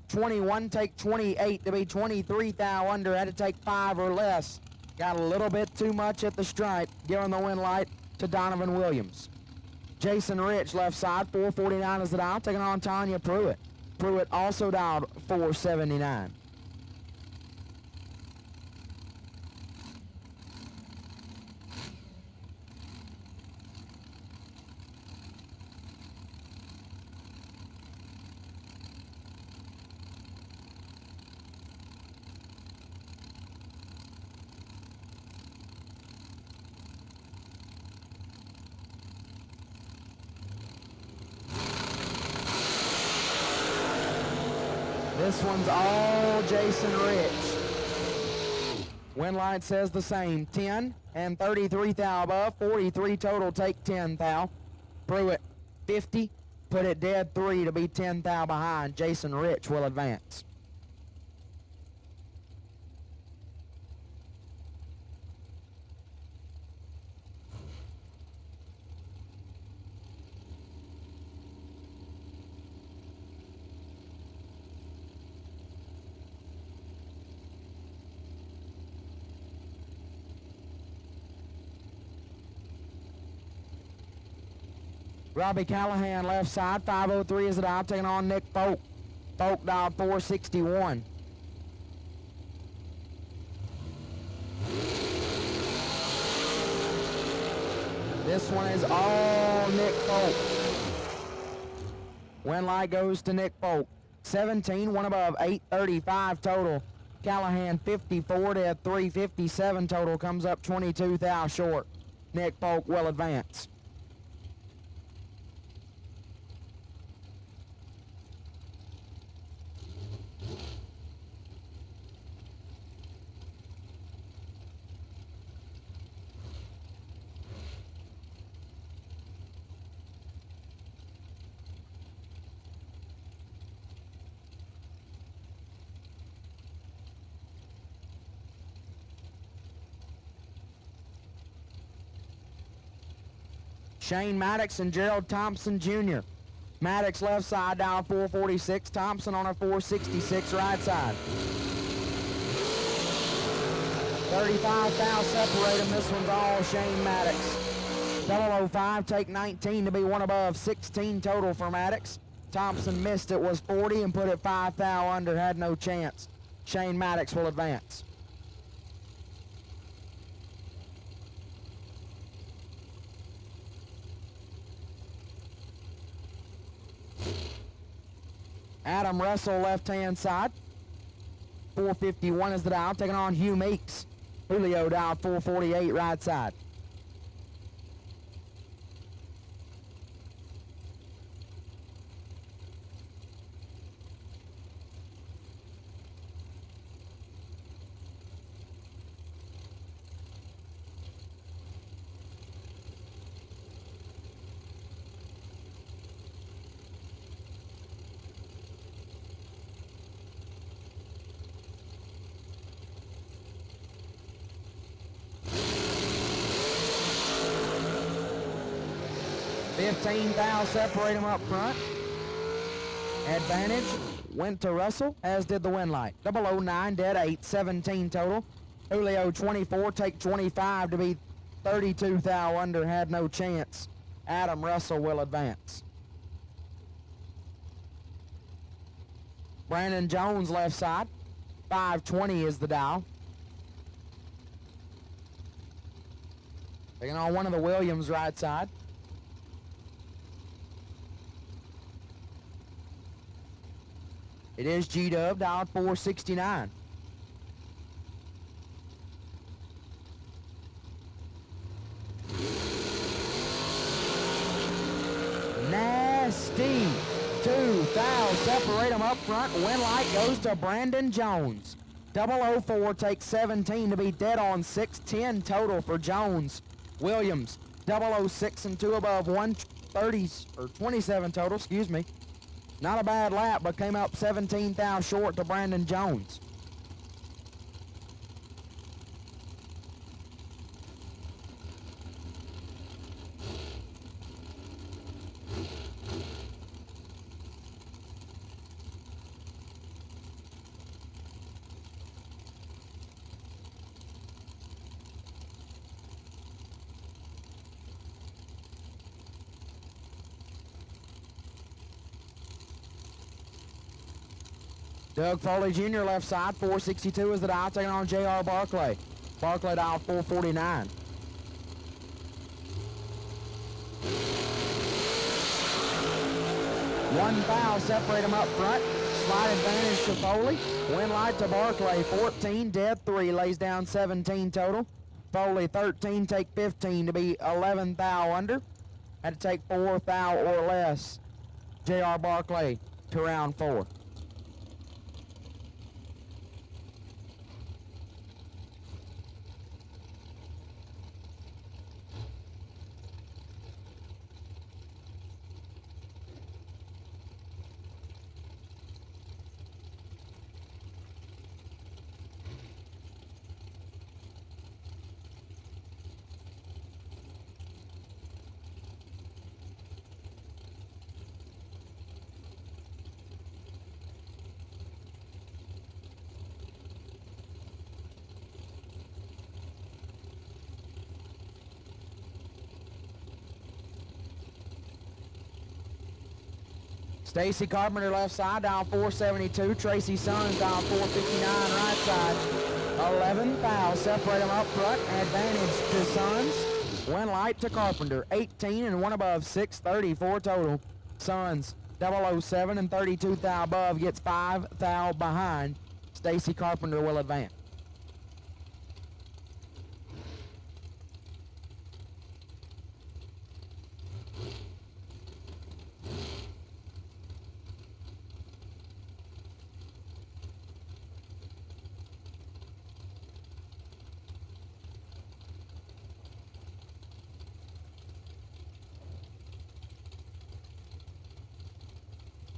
21 take 28 to be 23 foul under. Had to take 5 or less. Got a little bit too much at the stripe, giving the win light to Donovan Williams. Jason Rich left side, 449 is the dial, taking on Tanya Pruitt. Pruitt also dialed 479. This one's all Jason Rich. Win light says the same. 10 and 33 thou above. 43 total, take 10 thou. Pruitt 50, put it dead 3 to be 10 thou behind. Jason Rich will advance. Robbie Callahan left side, 503 is the dial, taking on Nick Folk. Folk dialed 461. This one is all Nick Folk. Win light goes to Nick Folk. 17, one above, 835 total. Callahan 54 to 357 total, comes up 22 thou short. Nick Folk will advance. Shane Maddox and Gerald Thompson Jr. Maddox left side, dial 446. Thompson on a 466 right side. 35 thou separate them. This one's all Shane Maddox. 005, take 19 to be one above. 16 total for Maddox. Thompson missed it, was 40 and put it 5 thou under, had no chance. Shane Maddox will advance. Adam Russell left-hand side. 451 is the dial, taking on Hugh Meeks. Julio dial 448 right side. $15,000 separate them up front. Advantage went to Russell, as did the win light. 009, dead 8, 17 total. Julio 24, take 25 to be 32,000 under, had no chance. Adam Russell will advance. Brandon Jones left side. 520 is the dial. Taking on one of the Williams right side. It is G-Dub, dialed 469. Nasty. 2,000 separate them up front. Win light goes to Brandon Jones. 004 takes 17 to be dead on 610 total for Jones. Williams 006 and 2 above 130 or 27 total, excuse me. Not a bad lap, but came up 17,000 short to Brandon Jones. Doug Foley Jr. left side, 462 is the dial, taking on J.R. Barclay. Barclay dial 449. $1,000 separate them up front. Slight advantage to Foley. Win light to Barclay, 14, dead 3, lays down 17 total. Foley 13, take 15 to be 11,000 under. Had to take 4,000 or less. J.R. Barclay to round 4. Stacy Carpenter left side, dial 472. Tracy Sons, dial 459 right side. 11,000 separate them up front. Advantage to Sons. Win light to Carpenter. 18 and 1 above, 634 total. Sons 007 and 32,000 above gets 5,000 behind. Stacy Carpenter will advance.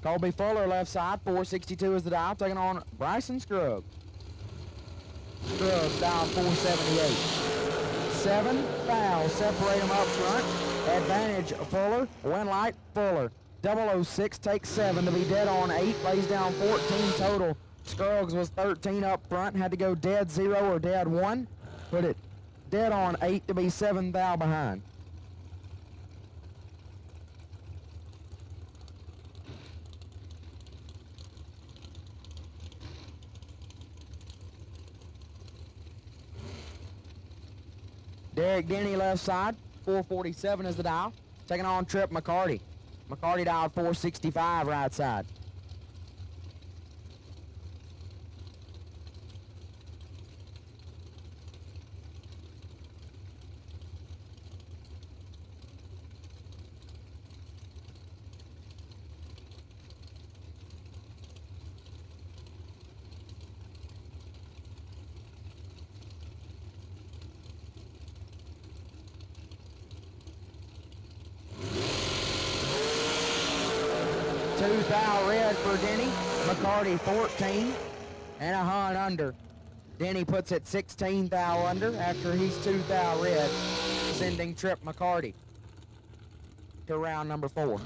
Colby Fuller left side, 462 is the dial, taking on Bryson Scruggs. Scruggs dial 478. 7 foul, separate them up front. Advantage Fuller, win light Fuller. 006 takes 7 to be dead on 8, lays down 14 total. Scruggs was 13 up front, had to go dead 0 or dead 1. Put it dead on 8 to be 7 thou behind. Derek Denny left side, 447 is the dial. Taking on Trip McCarty. McCarty dialed 465 right side. Two thou red for Denny. McCarty 14 and a hunt under. Denny puts it 16 thou under after he's 2 thou red, sending Trip McCarty to round number 4.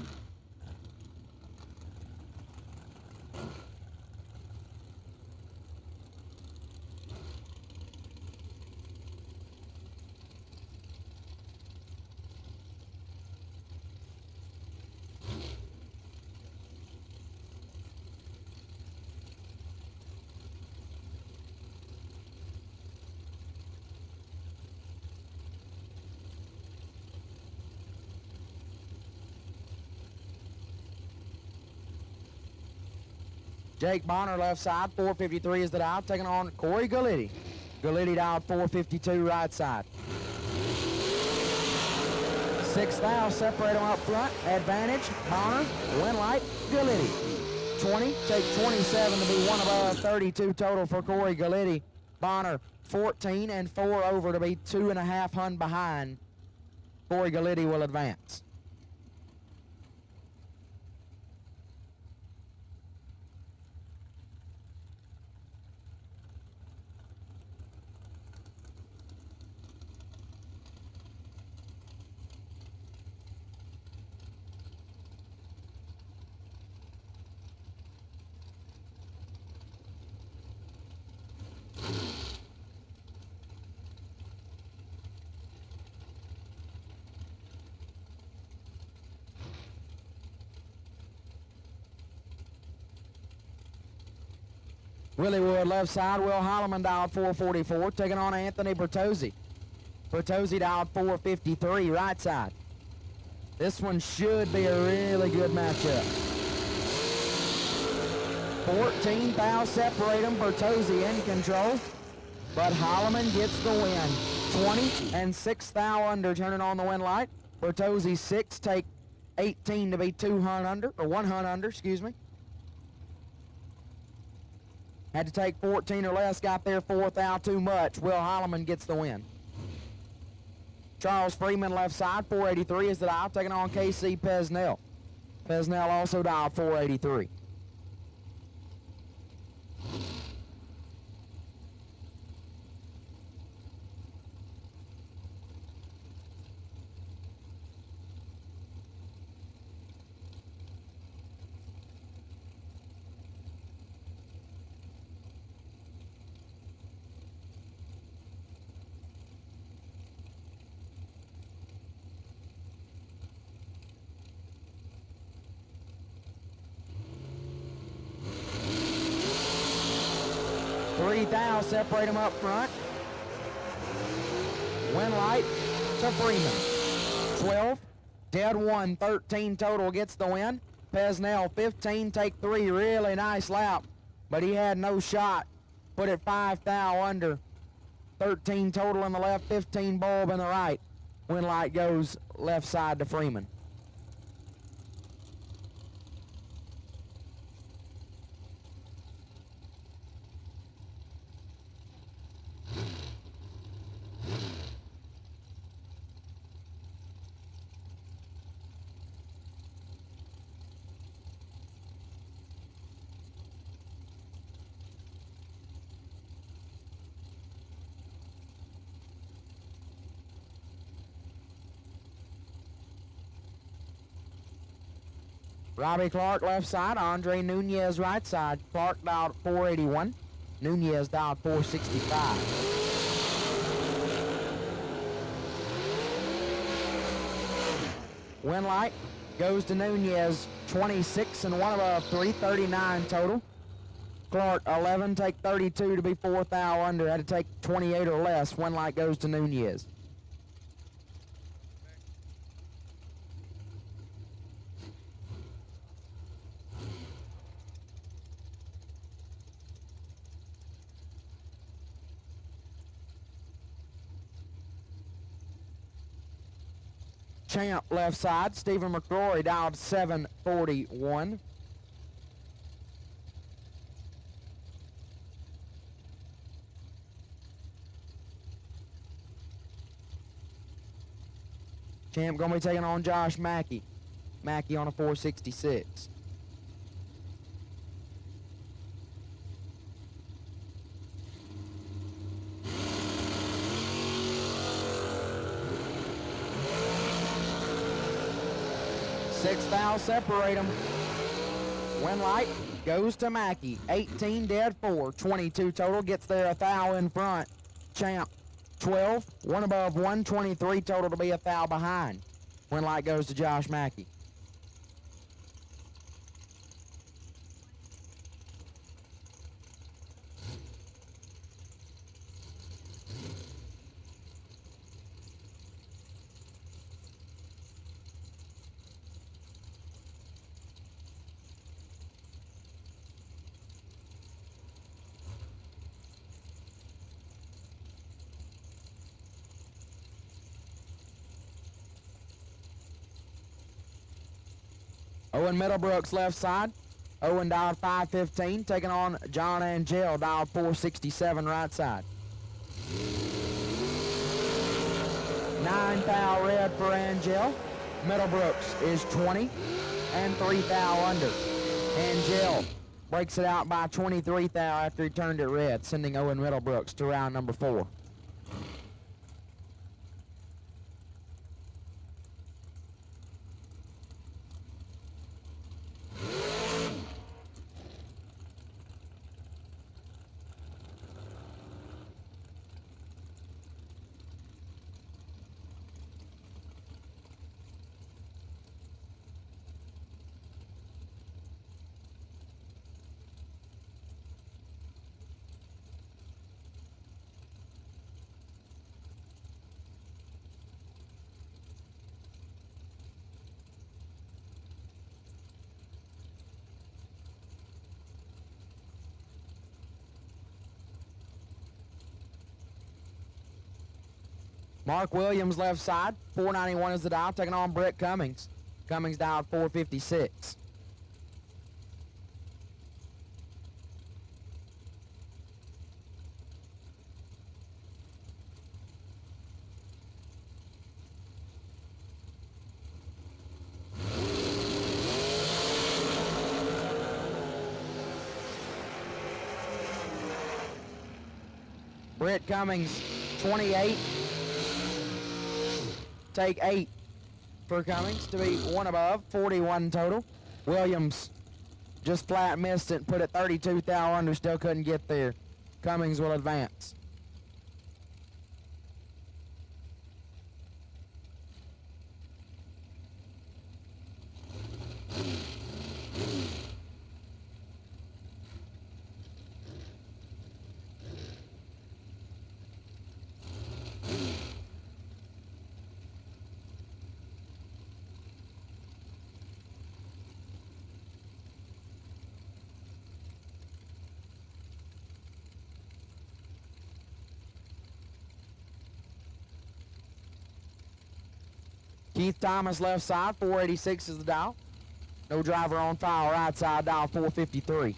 Jake Bonner left side, 453 is the dial, taking on Corey Gallitti. Gallitti dialed 452 right side. 6 thou, separate them up front. Advantage, Bonner, win light, Gallitti. 20, take 27 to be one above, 32 total for Corey Gallitti. Bonner, 14 and 4 over to be 2.5 hun behind. Corey Gallitti will advance. Willie Wood left side, Will Holloman dialed 444, taking on Anthony Bertozzi. Bertozzi dialed 453 right side. This one should be a really good matchup. 14 thou separate them, Bertozzi in control, but Holloman gets the win. 20 and 6 thou under, turning on the win light. Bertozzi 6, take 18 to be 2 hun under, or 1 hun under, excuse me. Had to take 14 or less, got there 4 thou too much. Will Holloman gets the win. Charles Freeman left side, 483 is the dial, taking on KC Pesnell. Pesnell also dialed 483. Three thou, separate them up front. Win light to Freeman. 12, dead 1, 13 total gets the win. Pesnell 15, take 3, really nice lap, but he had no shot. Put it 5 thou under. 13 total in the left, 15 bulb in the right. Win light goes left side to Freeman. Robbie Clark left side, Andre Nunez right side. Clark dialed 481, Nunez dialed 465. Win light goes to Nunez, 26 and 1 above, 339 total. Clark, 11, take 32 to be 4th thou under. Had to take 28 or less. Win light goes to Nunez. Champ left side, Stephen McCrory dialed 741. Champ gonna be taking on Josh Mackey. Mackey on a 466. Sixth thou separate them. Win light goes to Mackey. 18 dead 4, 22 total. Gets there 1 thou in front. Champ 12, 1 above, 123 total to be 1 thou behind. Win light goes to Josh Mackey. Owen Middlebrooks left side. Owen dialed 515, taking on John Angel, dialed 467 right side. 9 thou red for Angel. Middlebrooks is 20 and 3 thou under. Angel breaks it out by 23 thou after he turned it red, sending Owen Middlebrooks to round number 4. Mark Williams left side, 491 is the dial, taking on Brett Cummings. Cummings dialed 456. Brett Cummings, 28. Take 8 for Cummings to be 1 above, 41 total. Williams just flat missed it, put it 32 thou under, still couldn't get there. Cummings will advance. Keith Thomas left side, 486 is the dial. No driver on file, right side, dial 453.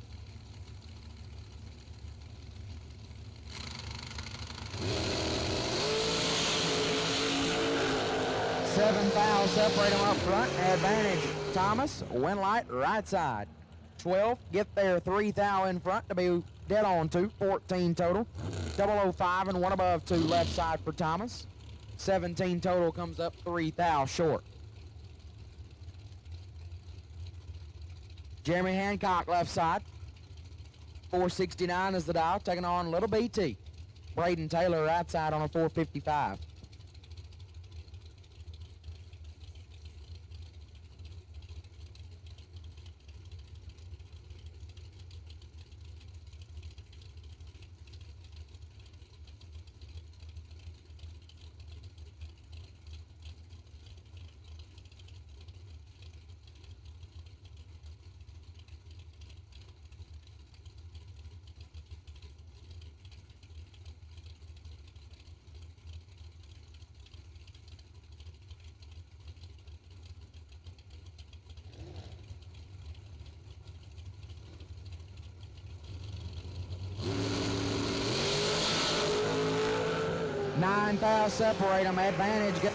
Seven fouls separate them up front. Advantage Thomas, win light, right side. 12, get there 3 thou in front to be dead on 2, 14 total. 005 and 1 above 2 left side for Thomas. 17 total comes up 3 thou short. Jeremy Hancock left side. 469 is the dial, taking on Little BT. Braden Taylor right side on a 455. Nine fouls separate them. Advantage.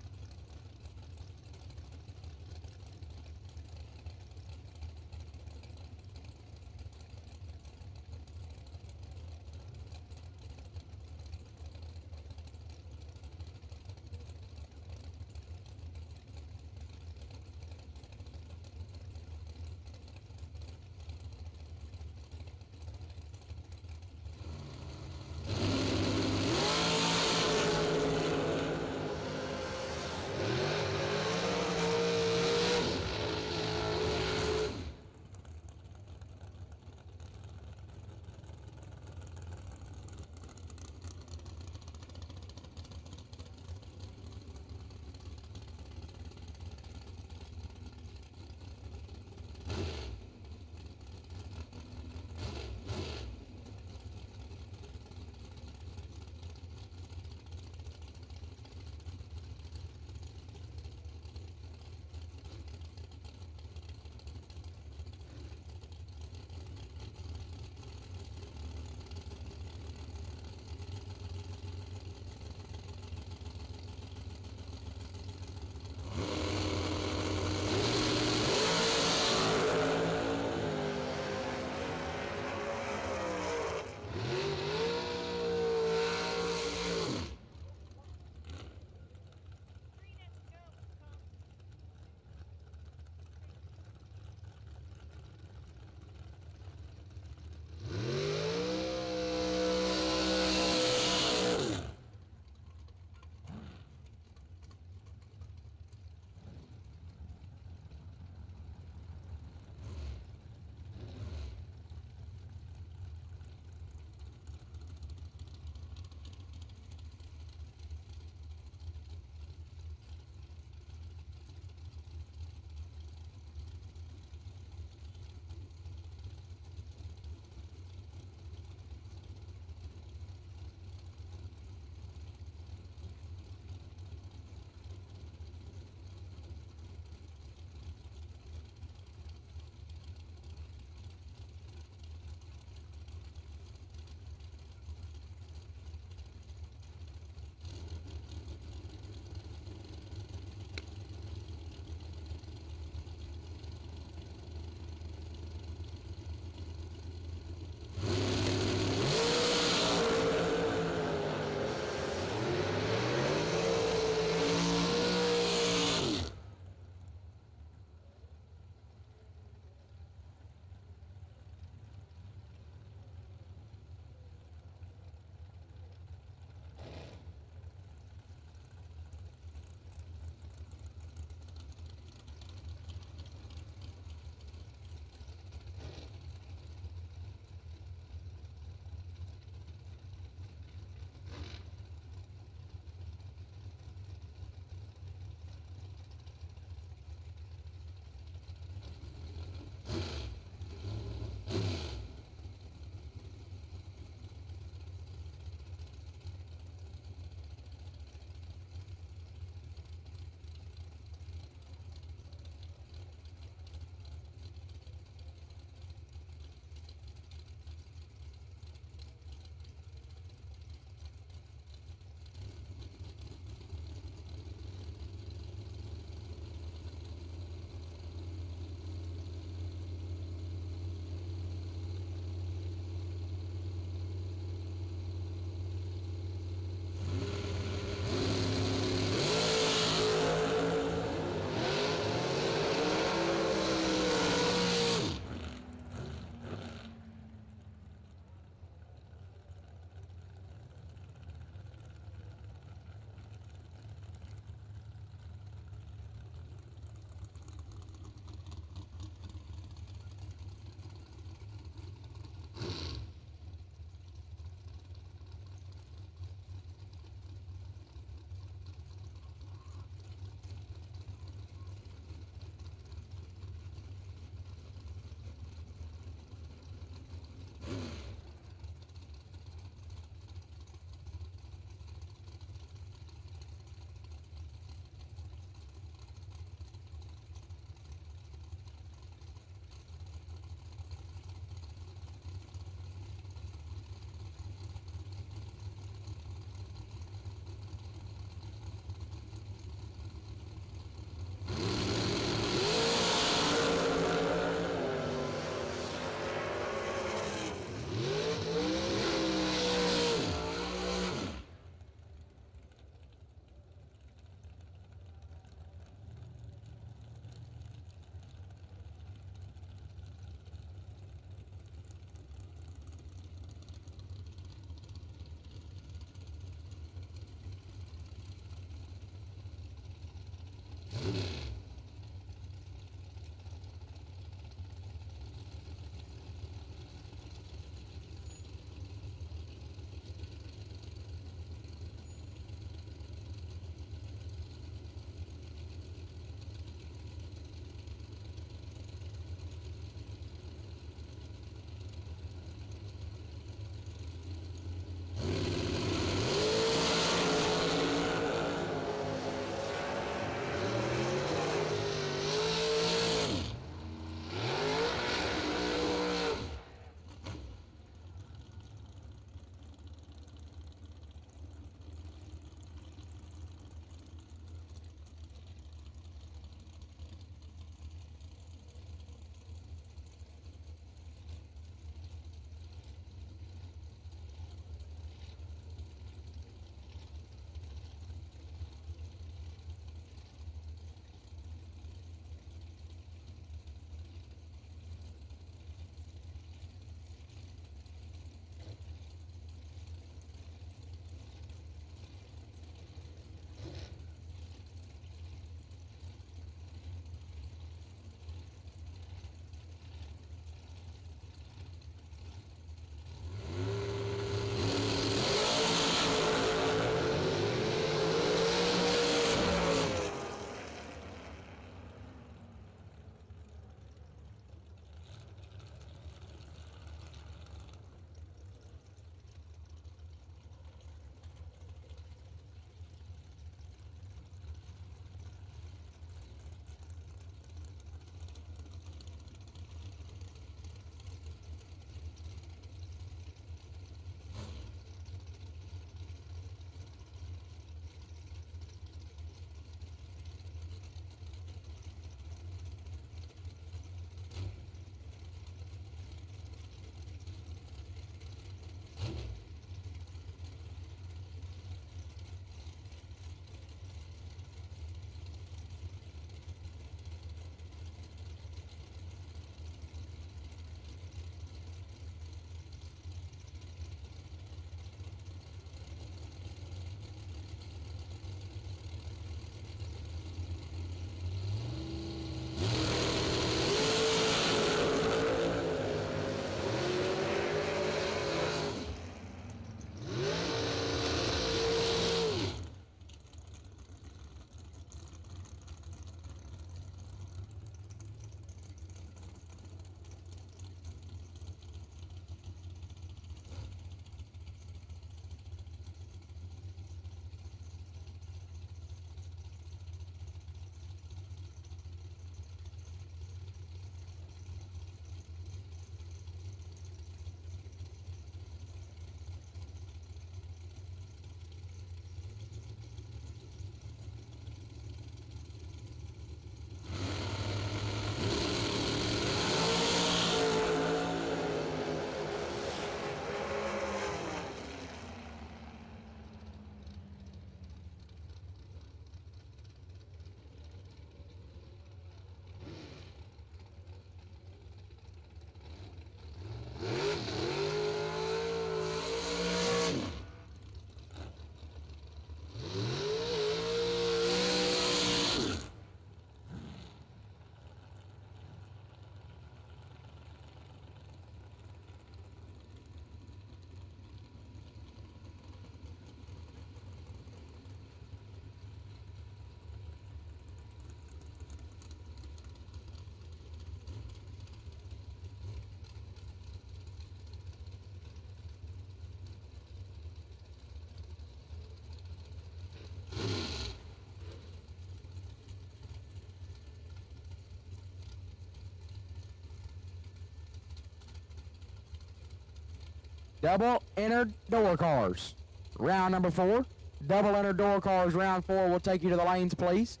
Double entered door cars. Round number 4. Double entered door cars, round 4 will take you to the lanes, please.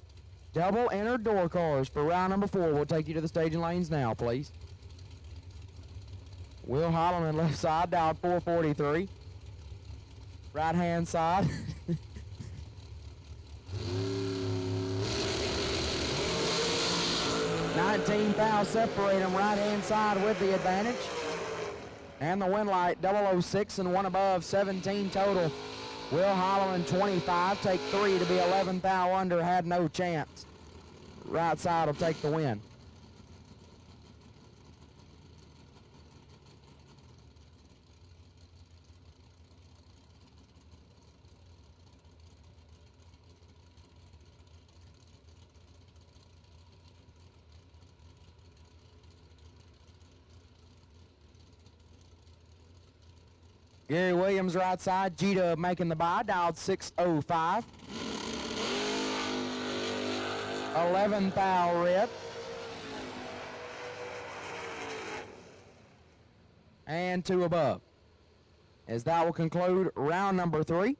Double entered door cars for round number 4 will take you to the staging lanes now, please. Will Holloman left side, dial 443. Right hand side. 19 fouls separate them, right hand side with the advantage. And the win light, 006 and 1 above, 17 total. Will Holloman 25, take 3 to be 11 foul under, had no chance. Right side will take the win. Gary Williams right side, Gita making the buy, dialed 605. 11 foul rip. And 2 above. As that will conclude round number 3.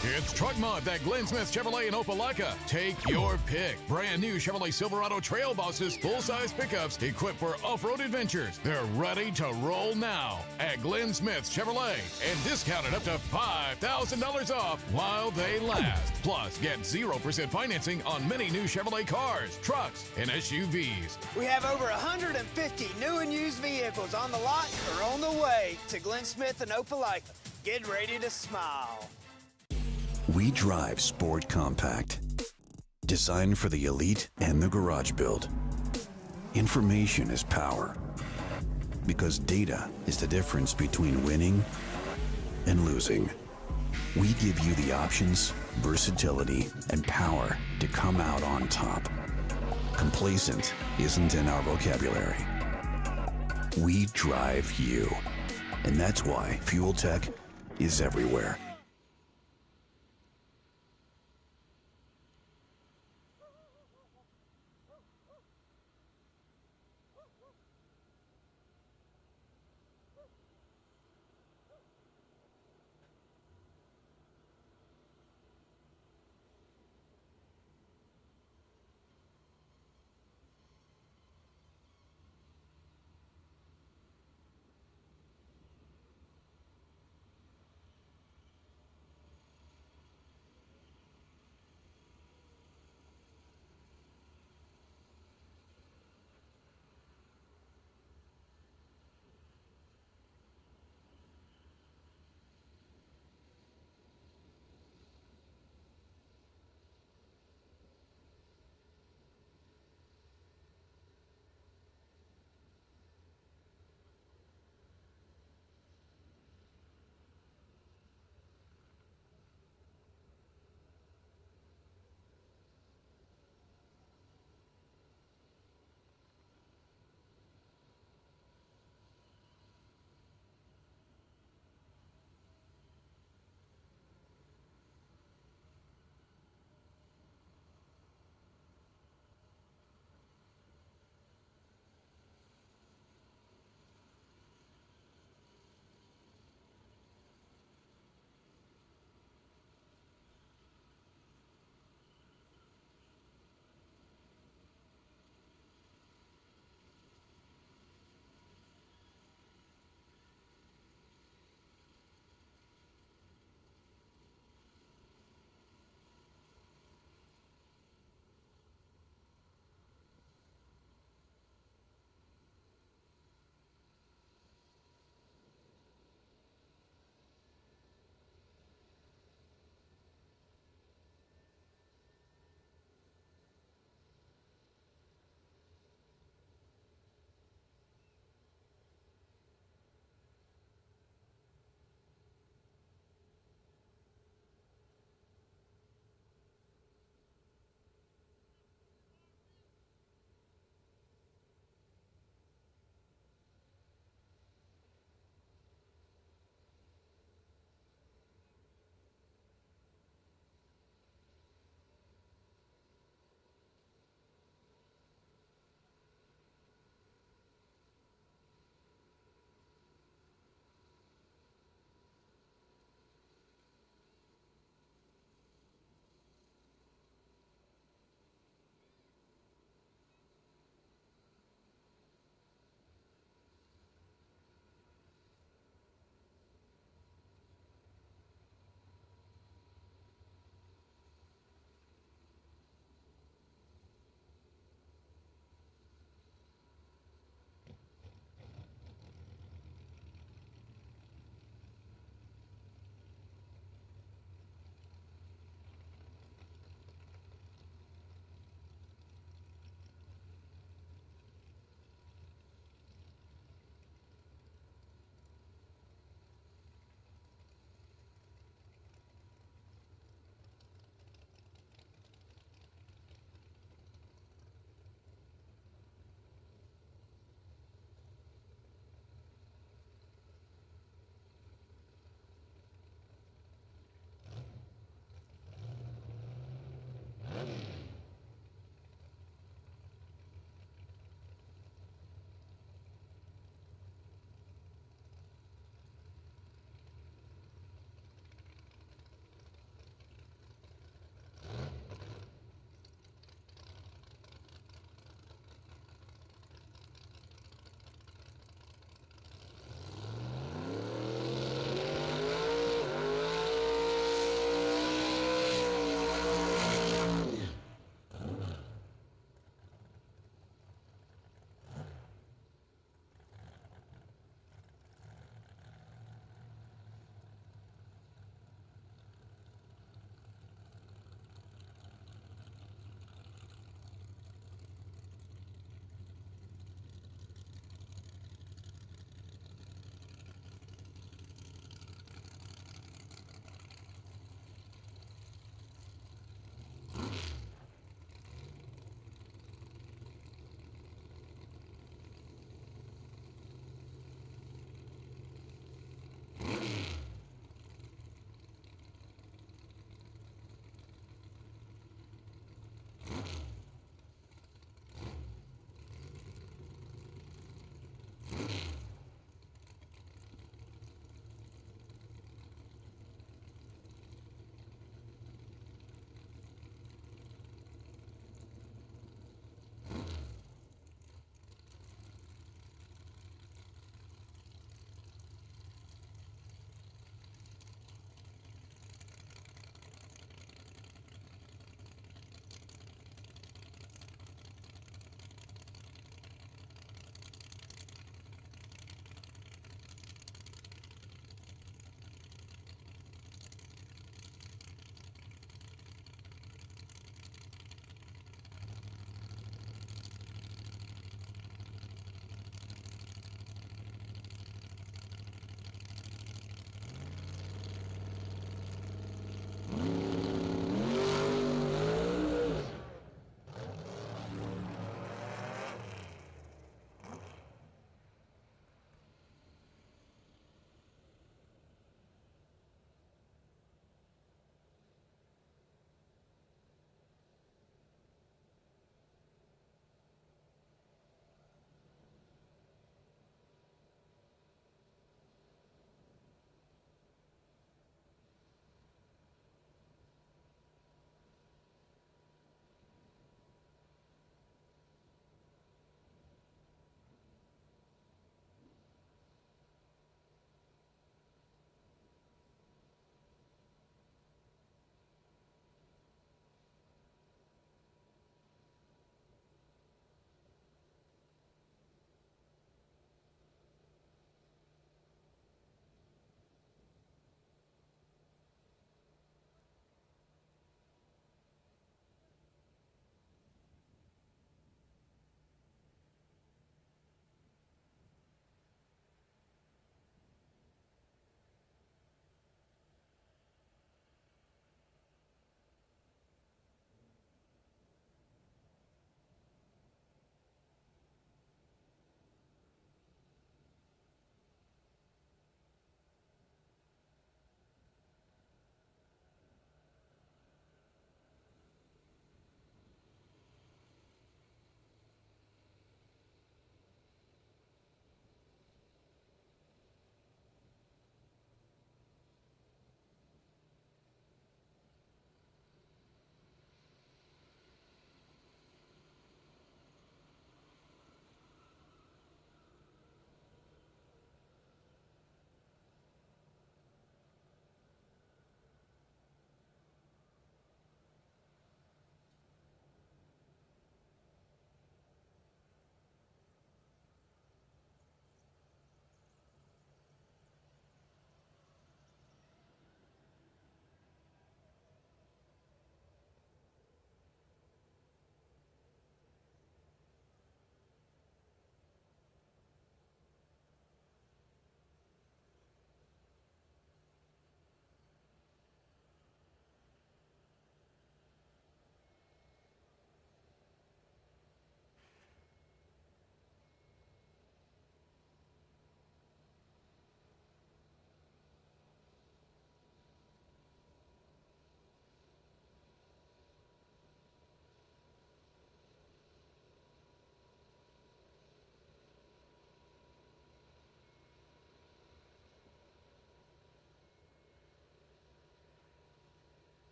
It's Truck Month at Glenn Smith Chevrolet in Opelika. Take your pick. Brand new Chevrolet Silverado Trail Bosses, full-size pickups equipped for off-road adventures. They're ready to roll now at Glenn Smith Chevrolet and discounted up to $5,000 off while they last. Plus, get 0% financing on many new Chevrolet cars, trucks, and SUVs. We have over 150 new and used vehicles on the lot or on the way to Glenn Smith and Opelika. Get ready to smile. We drive Sport Compact, designed for the elite and the garage build. Information is power, because data is the difference between winning and losing. We give you the options, versatility, and power to come out on top. Complacent isn't in our vocabulary. We drive you, and that's why Fuel Tech is everywhere.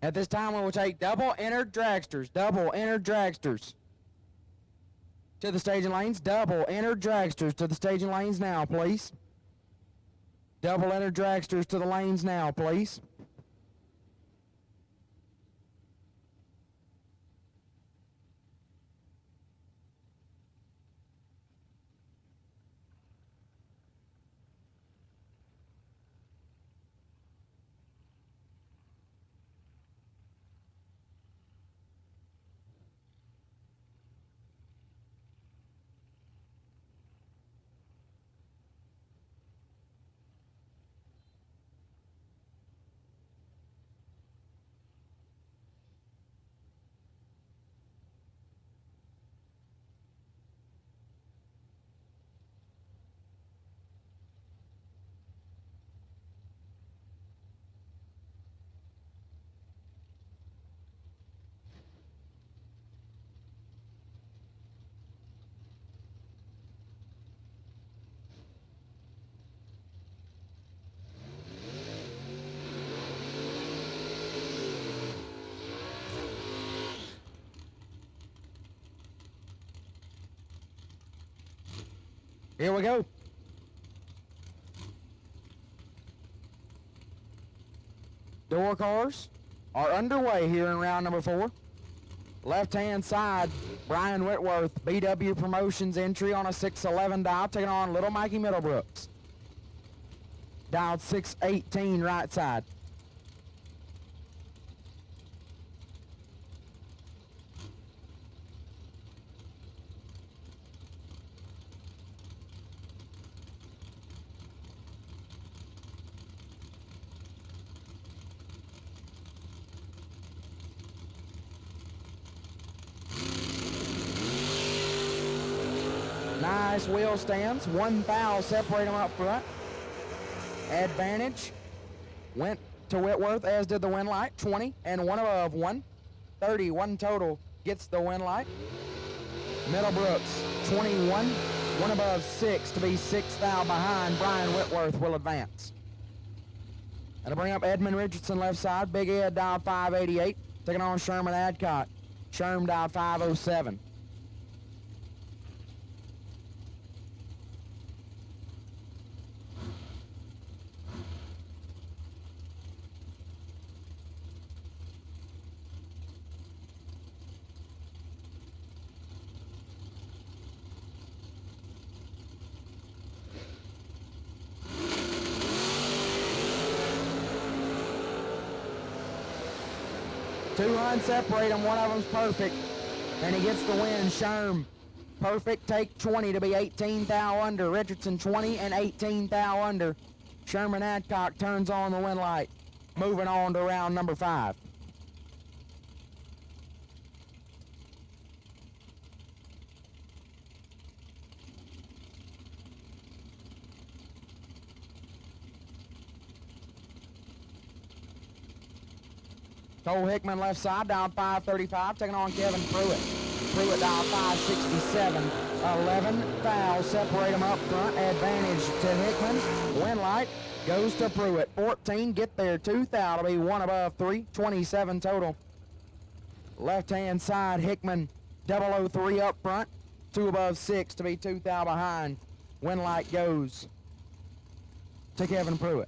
At this time, we will take double entered dragsters to the staging lanes. Double entered dragsters to the staging lanes now, please. Double entered dragsters to the lanes now, please. Here we go. Door cars are underway here in round number 4. Left-hand side, Brian Whitworth, BW Promotions entry on a 611 dial, taking on Little Mikey Middlebrooks. Dialed 618 right side. Nice wheel stands. 1 foul separate them up front. Advantage went to Whitworth, as did the win light. 20 and 1 above 1. 31 total gets the win light. Middlebrooks 21, 1 above 6 to be 6 foul behind. Brian Whitworth will advance. And to bring up Edmund Richardson left side. Big Ed dialed 588, taking on Sherman Adcock. Sherm dialed 507. Two runs separate them, one of them's perfect, and he gets the win. Sherm, perfect, take 20 to be 18 thou under. Richardson 20 and 18 thou under. Sherman Adcock turns on the win light. Moving on to round number 5. Cole Hickman left side, down 535, taking on Kevin Pruitt. Pruitt down 567. 11 fouls separate them up front. Advantage to Hickman. Win light goes to Pruitt. 14 get there. 2 foul to be 1 above 3. 27 total. Left-hand side, Hickman 003 up front. 2 above 6 to be 2 foul behind. Win light goes to Kevin Pruitt.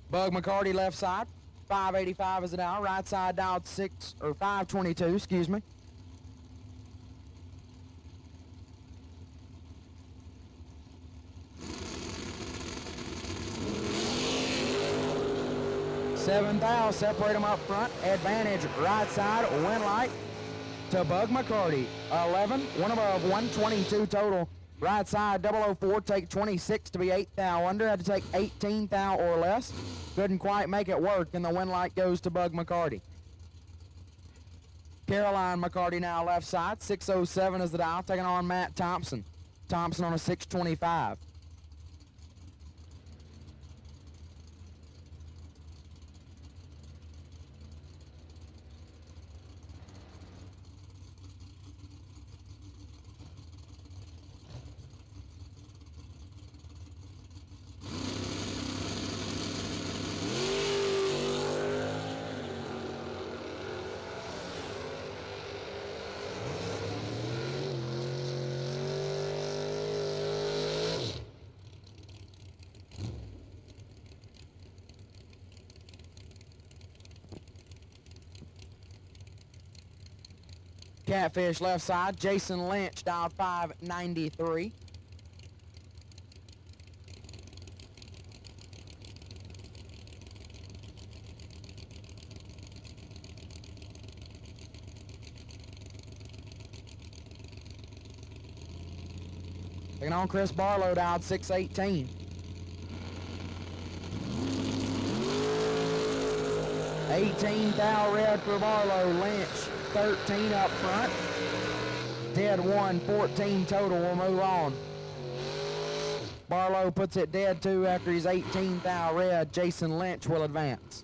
Bug McCarty left side, 585 is the dial. Right side dialed 522, excuse me. Seven thou separate them up front. Advantage right side, win light to Bug McCarty. 11, 1 above 122 total. Right side 004, take 26 to be 8 thou under. Had to take 18 thou or less. Couldn't quite make it work, and the win light goes to Bug McCarty. Caroline McCarty now left side. 607 is the dial, taking on Matt Thompson. Thompson on a 625. Catfish left side, Jason Lynch, dialed 593. Taking on Chris Barlow, dialed 618. 18 thou red for Barlow, Lynch 13 up front. Dead 1, 14 total, we'll move on. Barlow puts it dead 2 after he's 18 thou red. Jason Lynch will advance.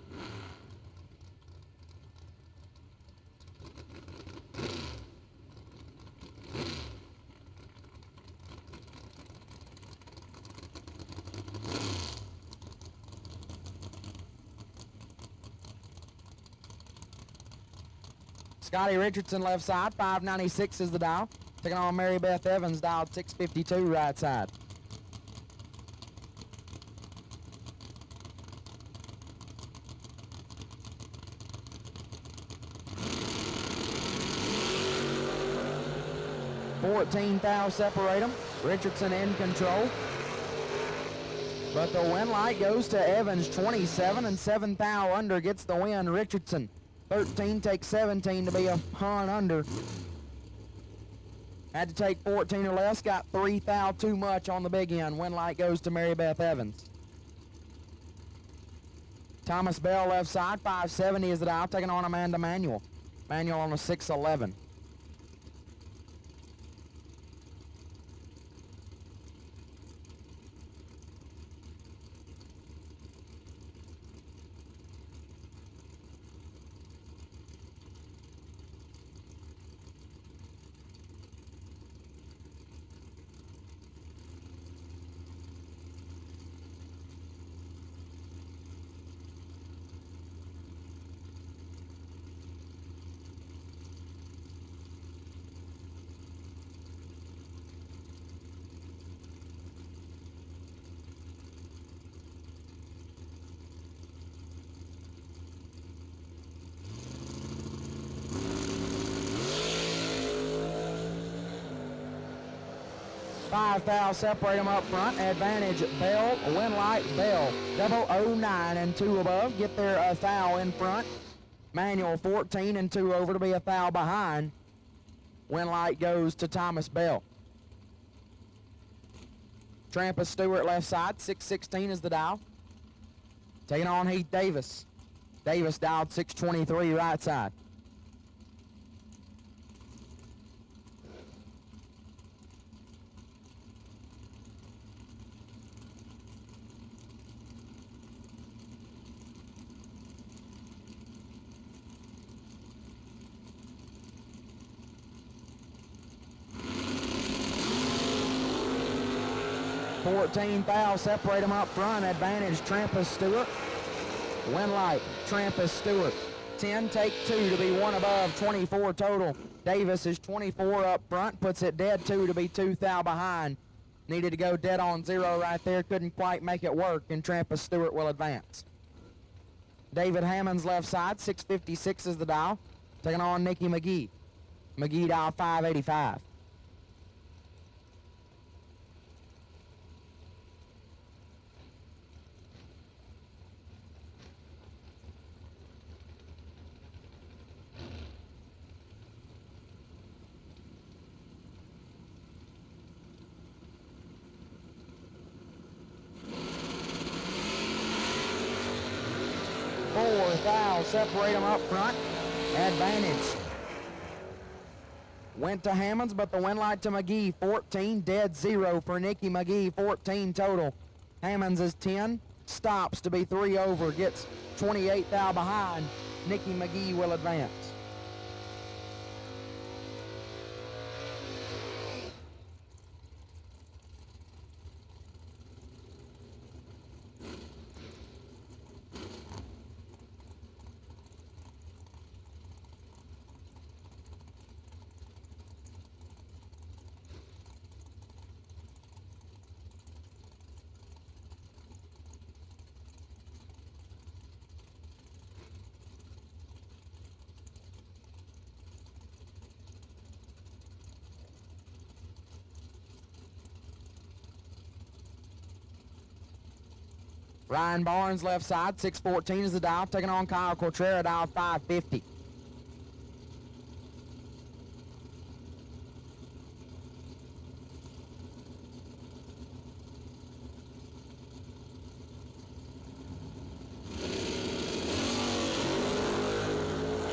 Scotty Richardson left side, 596 is the dial. Taking on Mary Beth Evans, dialed 652 right side. $14 thou separate them. Richardson in control. But the win light goes to Evans, 27 and 7 thou under gets the win. Richardson 13 takes 17 to be a hun under. Had to take 14 or less, got 3 thou too much on the big end. Win light goes to Mary Beth Evans. Thomas Bell left side, 570 is the dial, taking on Amanda Manuel. Manuel on a 611. Five thou separate them up front. Advantage Bell, win light Bell. 009 and 2 above. Get there a thou in front. Manuel 14 and 2 over to be a thou behind. Win light goes to Thomas Bell. Trampas Stewart left side, 616 is the dial. Taking on Heath Davis. Davis dialed 623 right side. $14 thou separate them up front. Advantage Trampas Stewart. Win light Trampas Stewart. 10 take 2 to be 1 above. 24 total. Davis is 24 up front. Puts it dead 2 to be 2 thou behind. Needed to go dead on 0 right there. Couldn't quite make it work, and Trampas Stewart will advance. David Hammond's left side, 656 is the dial. Taking on Nikki McGee. McGee dial 585. Thou separate them up front. Advantage went to Hammonds, but the win light to McGee. 14 dead 0 for Nikki McGee. 14 total. Hammonds is 10. Stops to be 3 over. Gets 28 thou behind. Nikki McGee will advance. Ryan Barnes, left side, 614 is the dial, taking on Kyle Cortrera, dial 550.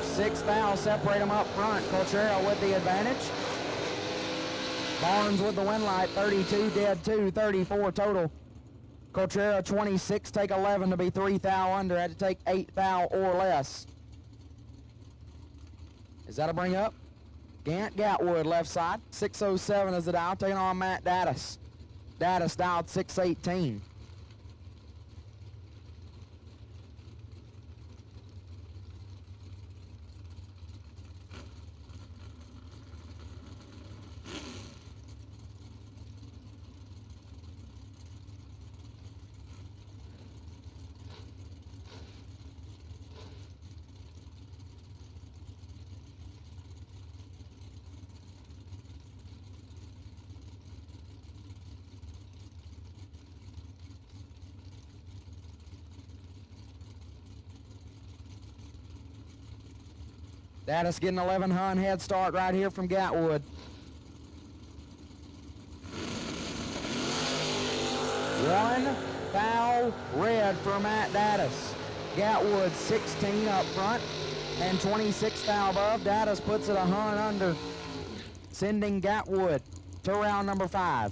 Sixth foul, separate them up front. Cortrera with the advantage. Barnes with the win light, 32, dead 2, 34 total. Cortrera 26, take 11 to be 3 thou under. Had to take 8 thou or less. Is that a bring up? Gant Gatwood, left side, 607 is the dial, taking on Matt Dattis. Dattis dialed 618. Dattis getting 11 hun head start right here from Gatwood. One foul red for Matt Dattis. Gatwood 16 up front and 26 foul above. Dattis puts it a hun under, sending Gatwood to round number 5.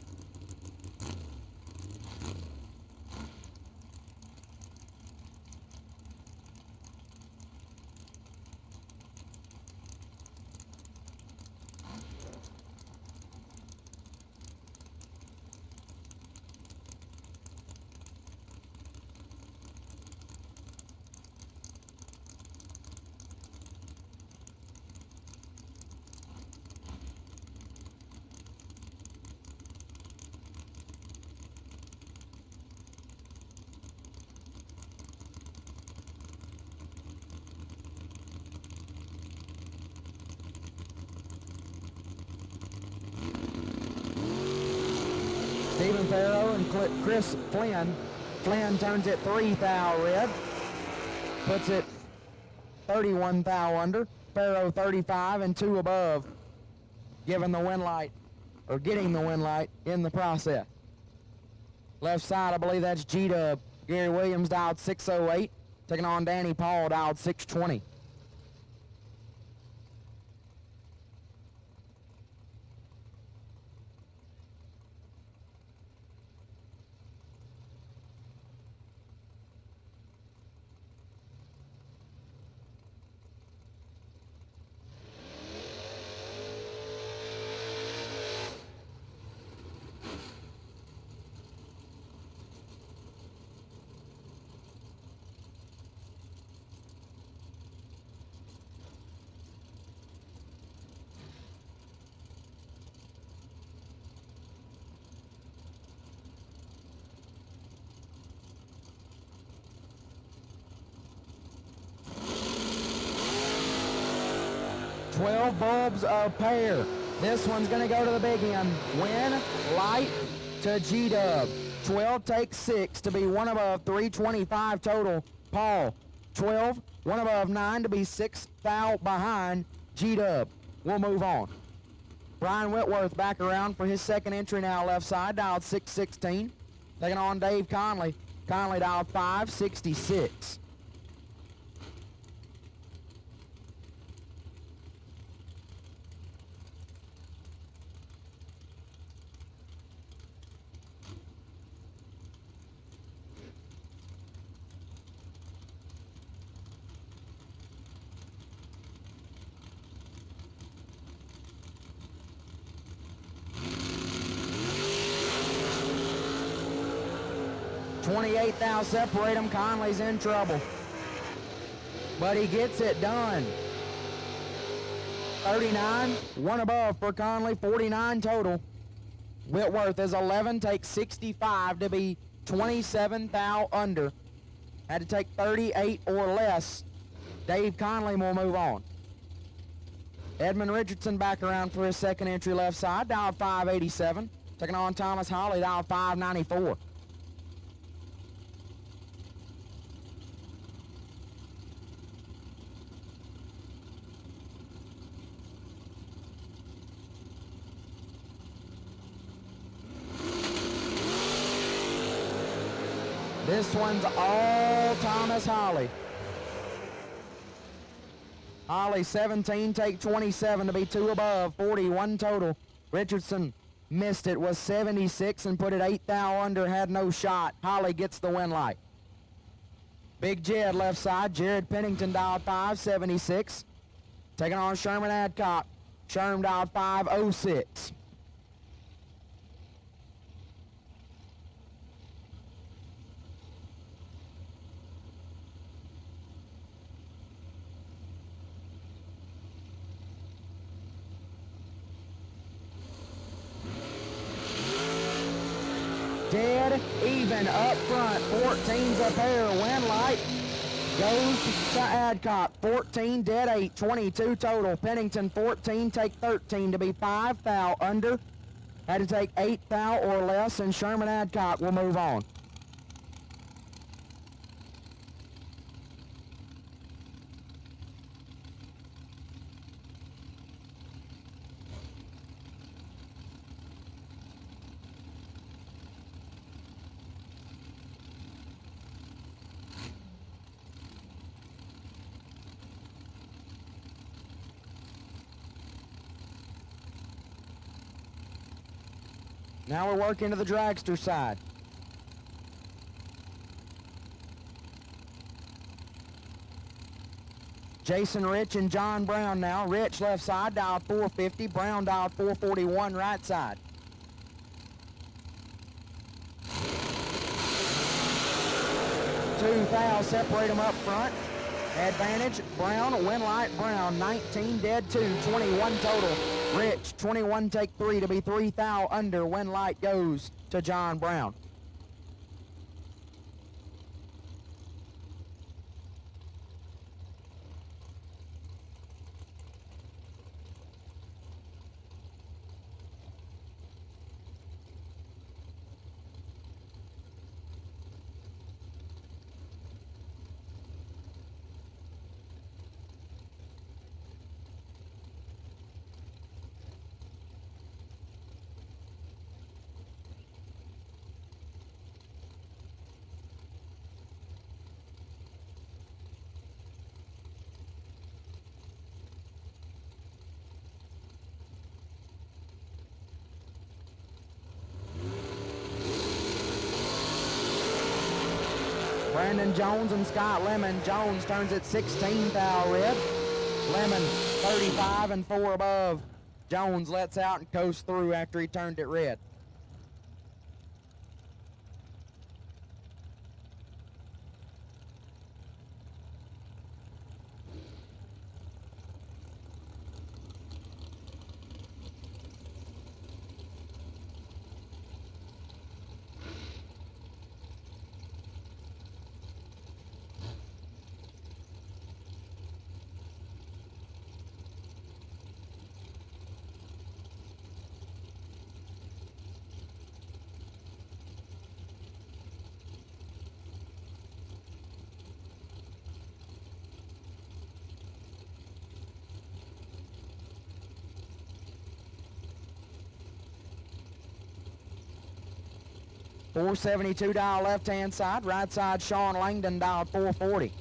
Stephen Farrow and Chris Flynn. Flynn turns it 3 thou red. Puts it 31 thou under. Farrow 35 and 2 above. Giving the win light, or getting the win light in the process. Left side, I believe that's G-Dub. Gary Williams dialed 608. Taking on Danny Paul, dialed 620. $12 bulbs a pair. This one's gonna go to the big end. Win, light to G-Dub. 12 takes 6 to be 1 above, 325 total. Paul, 12, 1 above, 9 to be 6 thou behind G-Dub. We'll move on. Brian Whitworth back around for his second entry now, left side, dialed 616. Taking on Dave Conley. Conley dialed 566. $28 thou separate them. Conley's in trouble, but he gets it done. 39, 1 above for Conley, 49 total. Whitworth is 11, takes 65 to be 27 thou under. Had to take 38 or less. Dave Conley will move on. Edmund Richardson back around for his second entry, left side, dialed 587. Taking on Thomas Hawley, dialed 594. This one's all Thomas Holly. Holly 17, take 27 to be 2 above, 41 total. Richardson missed it, was 76 and put it 8 thou under, had no shot. Holly gets the win light. Big Jed left side, Jared Pennington dialed 576. Taking on Sherman Adcock. Sherm dialed 506. Dead even up front, 14's a pair, win light goes to Adcock, 14, dead 8, 22 total. Pennington 14, take 13 to be 5 thou under. Had to take 8 thou or less, and Sherman Adcock will move on. Now we're working to the dragster side. Jason Rich and John Brown now. Rich left side, dialed 450. Brown dialed 441 right side. Two fouls separate them up front. Advantage, Brown, win light, Brown, 19, dead 2, 21 total. Rich, 21, take 3 to be 3 thou under. Win light goes to John Brown. Brandon Jones and Scott Lemon. Jones turns it 16 thou red. Lemon 35 and 4 above. Jones lets out and coasts through after he turned it red. .472 dial left-hand side. Right side, Sean Langdon dialed 440.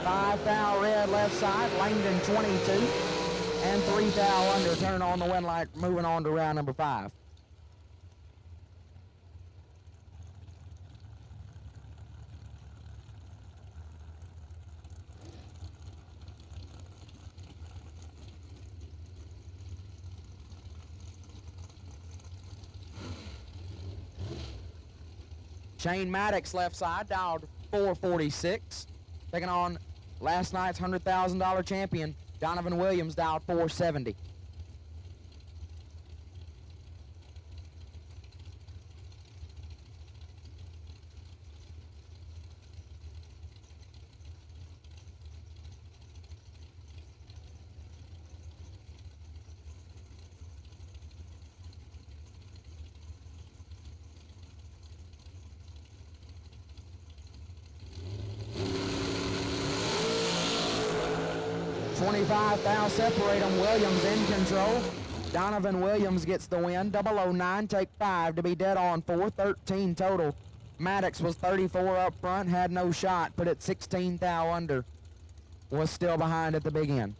5 thou red left side, Langdon 22. And 3 thou under, turn on the win light, moving on to round number 5. Shane Maddox left side, dialed 446. Taking on last night's $100,000 champion, Donovan Williams, dialed 470. $25,000 separate them. Williams in control. Donovan Williams gets the win. 009, take 5 to be dead on 4, 13 total. Maddox was 34 up front, had no shot, put it 16 thou under. Was still behind at the big end.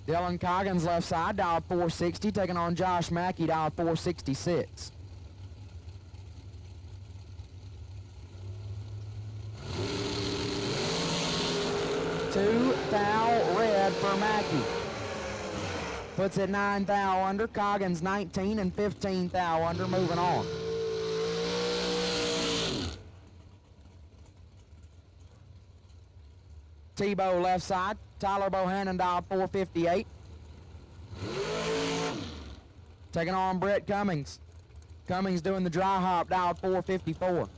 Dylan Coggins left side, dialed 460, taking on Josh Mackey, dialed 466. Two thou red for Mackey. Puts it 9 thou under. Coggins 19 and 15 thou under, moving on. Tebow left side. Tyler Bohannon dialed 458. Taking on Brett Cummings. Cummings doing the dry hop, dialed 454.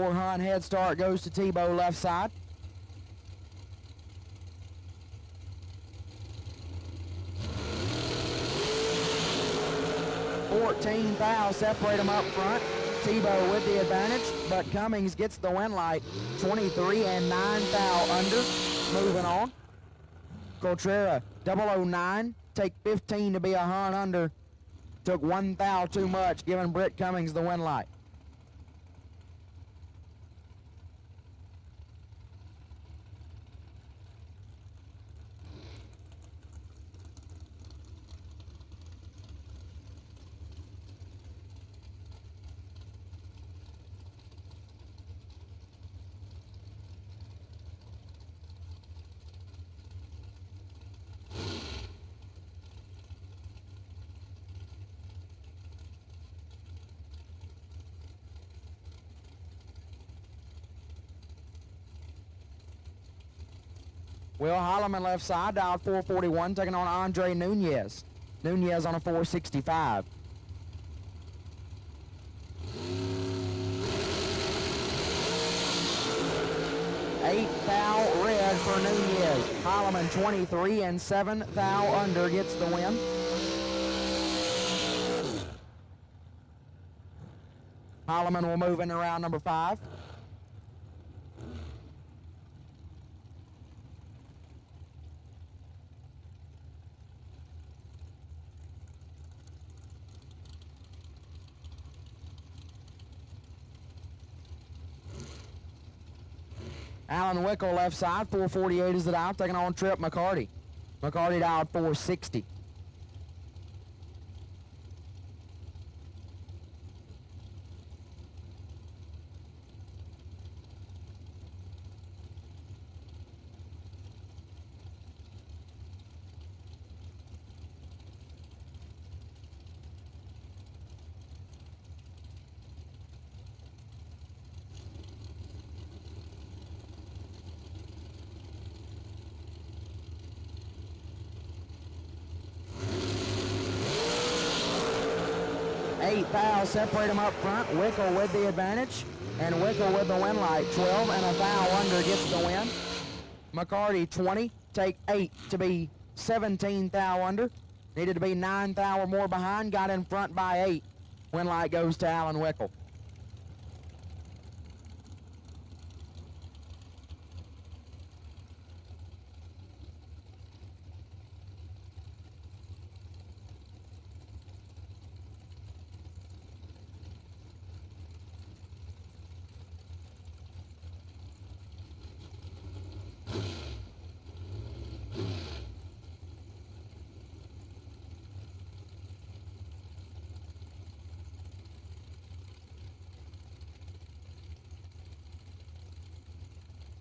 Hunt head start goes to Tebow left side. $14 thou separate them up front. Tebow with the advantage, but Cummings gets the win light. 23 and 9 thou under. Moving on. Coltrera 009, take 15 to be a Hunt under. Took 1 thou too much, giving Britt Cummings the win light. Will Holloman left side, dialed 441, taking on Andre Nunez. Nunez on a 465. $8 thou red for Nunez. Holloman 23 and 7 thou under gets the win. Holloman will move into round number 5. Alan Wickel left side, 448 is the dial, taking on Trip McCarty. McCarty dialed 460. $8 thou separate them up front. Wickel with the advantage, and Wickel with the win light. 12 and a thou under gets the win. McCarty 20, take 8 to be 17 thou under. Needed to be 9 thou or more behind, got in front by 8. Win light goes to Alan Wickel.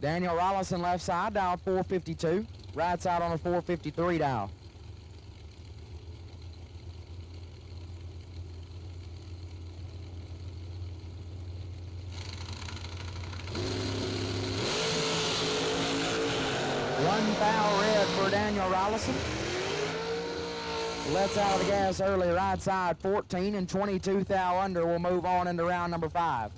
Daniel Rollison left side, dial 452. Right side on a 453 dial. One foul red for Daniel Rollison. Lets out of the gas early, right side 14 and 22 thou under. Will move on into round number 5.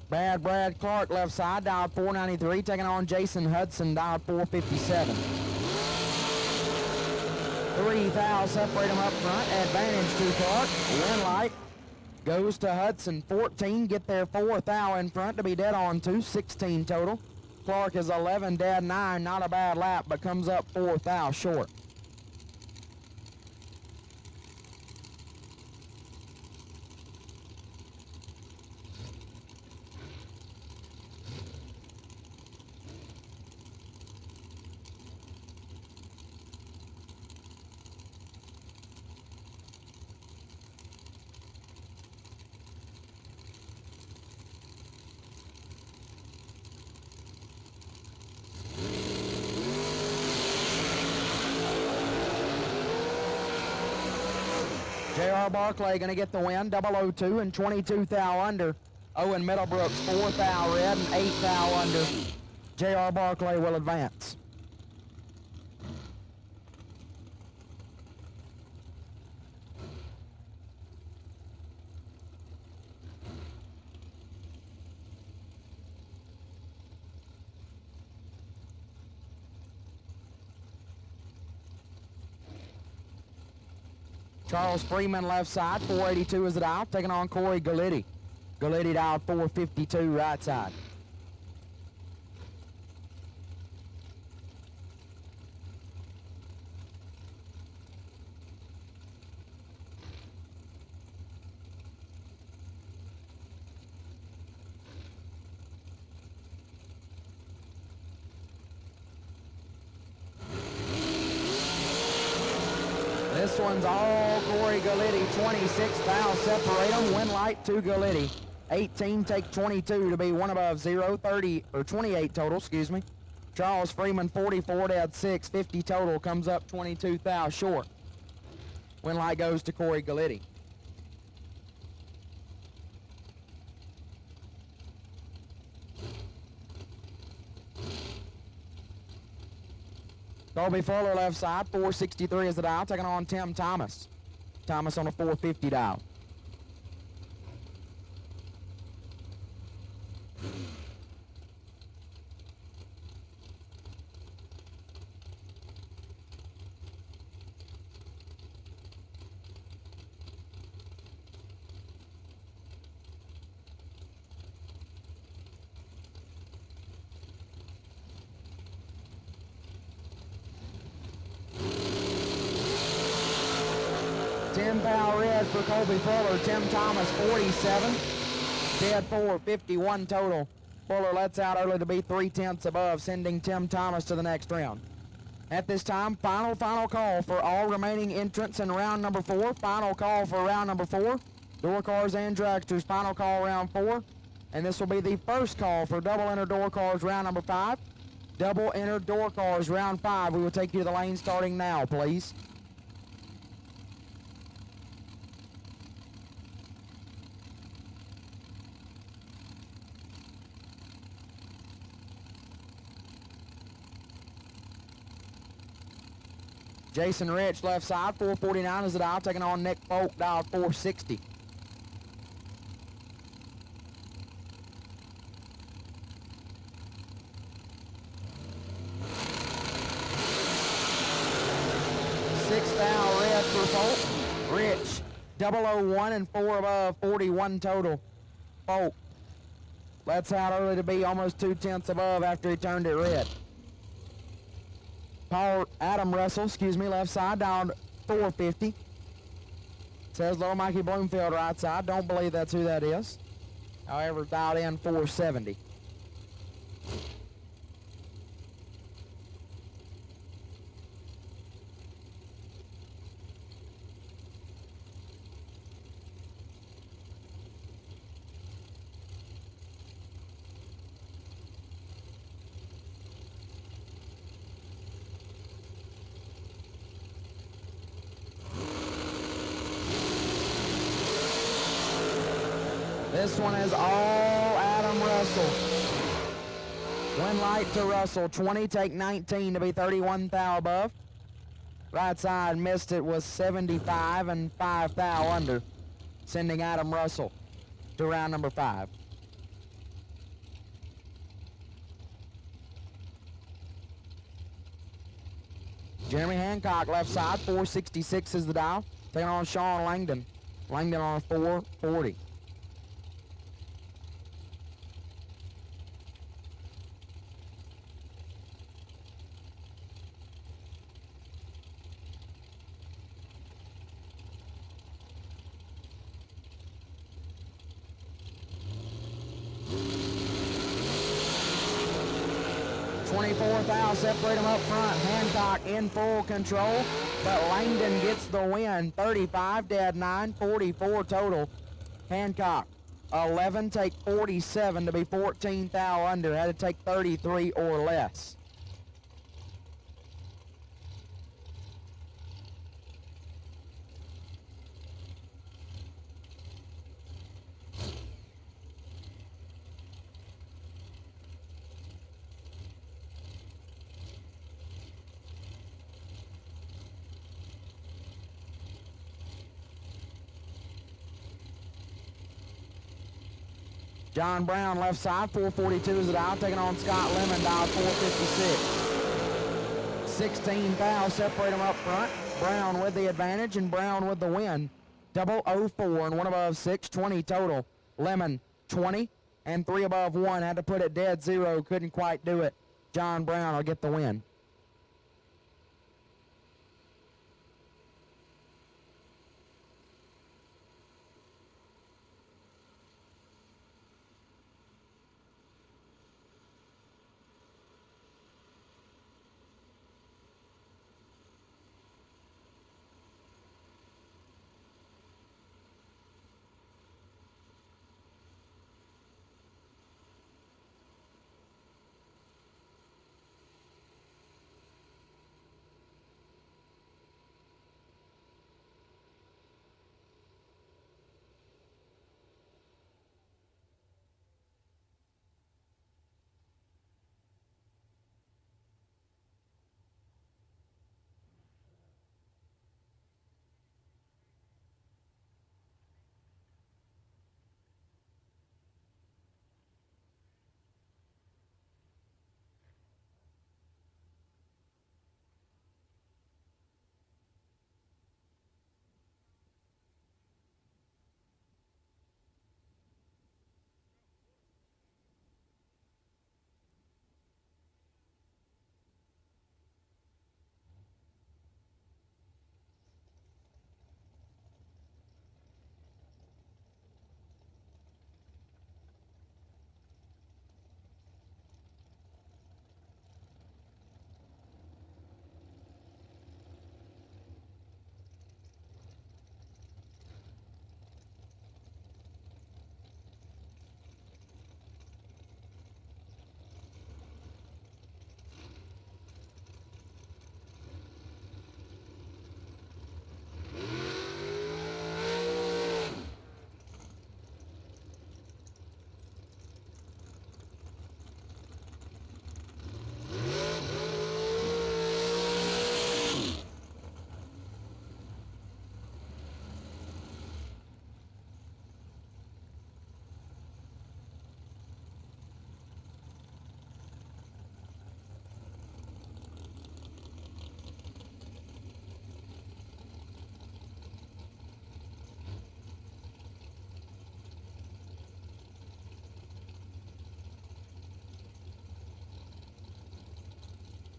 Bad Brad Clark left side, dialed 493, taking on Jason Hudson, dialed 457. 3 thou separate them up front, advantage to Clark. Win light goes to Hudson, 14, get there 4 thou in front to be dead on 2, 16 total. Clark is 11 dead 9, not a bad lap, but comes up 4 thou short. J.R. Barclay going to get the win, 002 and 22 thou under. Owen Middlebrooks, 4 thou red and 8 thou under. J.R. Barclay will advance. Charles Freeman left side, 482 is the dial, taking on Corey Gallitti. Gallitti dialed 452 right side. This one's all Corey Gallitti, 26 thou separate them, win light to Gallitti. 18 take 22 to be one above 0, 30, or 28 total, excuse me. Charles Freeman, 44 dead 6, 50 total, comes up 22 thou short. Win light goes to Corey Gallitti. Colby Fuller left side, 463 is the dial, taking on Tim Thomas. Thomas on a 450 dial. $10 red for Colby Fuller. Tim Thomas, 47. Dead 4, 51 total. Fuller lets out early to be 3/10 above, sending Tim Thomas to the next round. At this time, final call for all remaining entrants in round number 4. Final call for round number 4. Door cars and dragsters, final call round 4. And this will be the first call for double enter door cars round number 5. Double enter door cars round 5. We will take you to the lane starting now, please. Jason Rich left side, 449 is the dial, taking on Nick Folk, dial 460. Rich, 001 and 4 above, 41 total. Folk, lets out early to be almost 2/10 above after he turned it red. Adam Russell, left side down 450. Says Little Mikey Bloomfield right side. Don't believe that's who that is. However, dialed in 470. This one is all Adam Russell. Win light to Russell, 20, take 19 to be 31 thou above. Right side missed it, was 75 and 5 thou under, sending Adam Russell to round number 5. Jeremy Hancock left side, 466 is the dial, taking on Sean Langdon. Langdon on a 440. Separate them up front. Hancock in full control, but Langdon gets the win. 35 dead 9, 44 total. Hancock 11, take 47 to be 14 thou under. Had to take 33 or less. John Brown left side, 442 is the dial, taking on Scott Lemon, dial 456. 16 thou, separate them up front. Brown with the advantage and Brown with the win. 004 and 1 above 6, 20 total. Lemon 20 and 3 above 1, had to put it dead 0, couldn't quite do it. John Brown will get the win.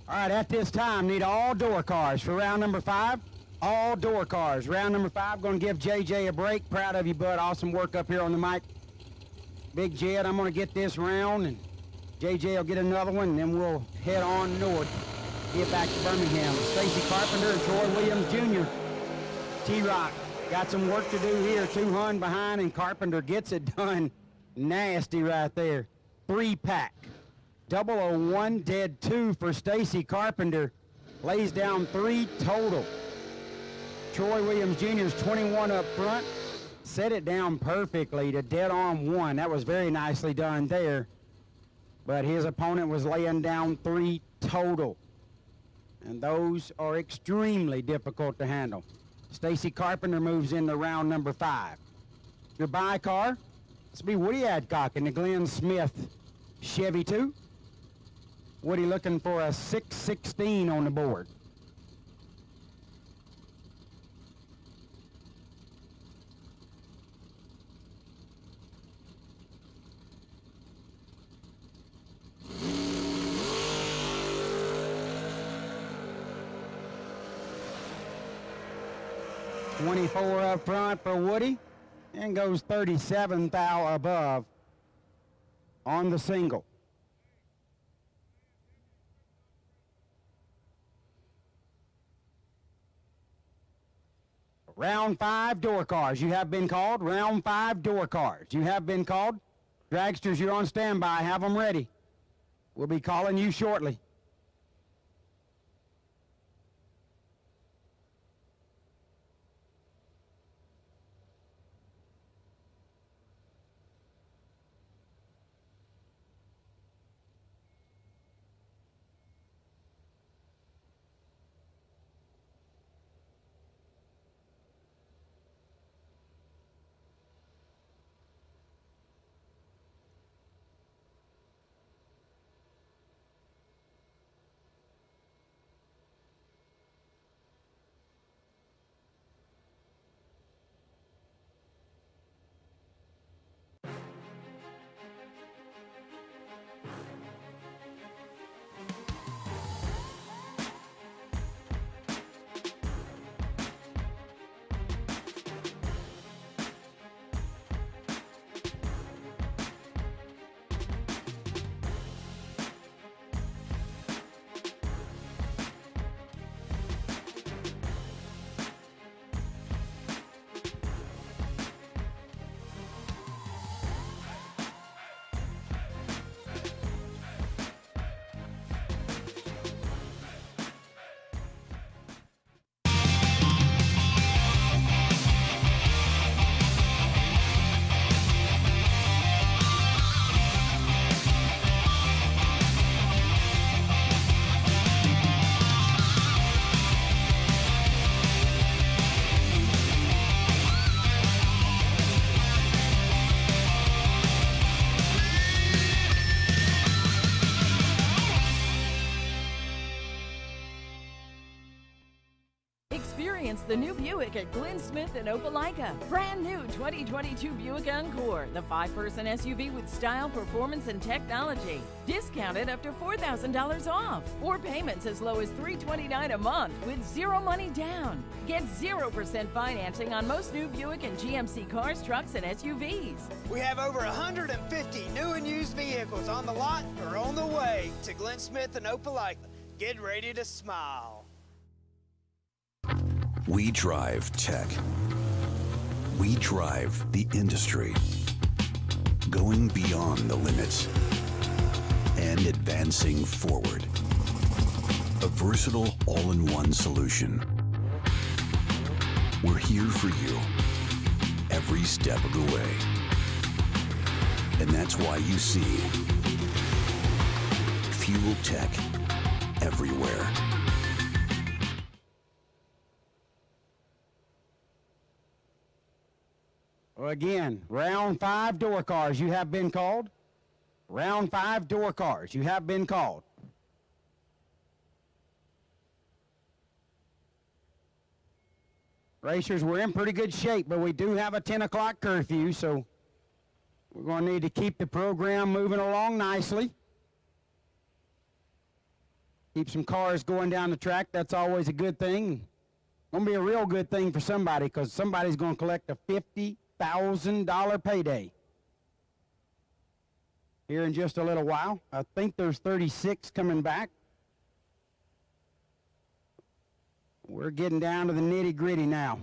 All right, at this time, need all door cars for round number 5. All door cars. Round number 5, going to give JJ a break. Proud of you, bud. Awesome work up here on the mic. Big Jed, I'm going to get this round, and JJ will get another one, and then we'll head on north, get back to Birmingham. Stacy Carpenter and Troy Williams Jr. T-Rock got some work to do here. 200 behind, and Carpenter gets it done. Nasty right there. 3-pack. 001 dead 2 for Stacy Carpenter. Lays down 3 total. Troy Williams Jr.'s 21 up front. Set it down perfectly to dead on 1. That was very nicely done there. But his opponent was laying down 3 total. And those are extremely difficult to handle. Stacy Carpenter moves into round number 5. Your buy car, this will be Woody Adcock in the Glenn Smith Chevy 2. Woody looking for a 616 on the board. $24 up front for Woody, and goes 37 thou above on the single. Round 5 door cars, you have been called. Round 5 door cars, you have been called. Dragsters, you're on standby. Have them ready. We'll be calling you shortly. Experience the new Buick at Glenn Smith in Opelika. Brand new 2022 Buick Encore, the 5-person SUV with style, performance, and technology. Discounted up to $4,000 off, or payments as low as $329 a month with 0 money down. Get 0% financing on most new Buick and GMC cars, trucks, and SUVs. We have over 150 new and used vehicles on the lot or on the way to Glenn Smith and Opelika. Get ready to smile. We drive tech. We drive the industry. Going beyond the limits and advancing forward. A versatile all-in-one solution. We're here for you every step of the way. And that's why you see fuel tech everywhere. Again, round 5 door cars, you have been called. Round 5 door cars, you have been called. Racers, we're in pretty good shape, but we do have a 10 o'clock curfew, so we're going to need to keep the program moving along nicely. Keep some cars going down the track. That's always a good thing. Gonna be a real good thing for somebody, because somebody's gonna collect a $50,000 payday here in just a little while. I think there's 36 coming back. We're getting down to the nitty-gritty now.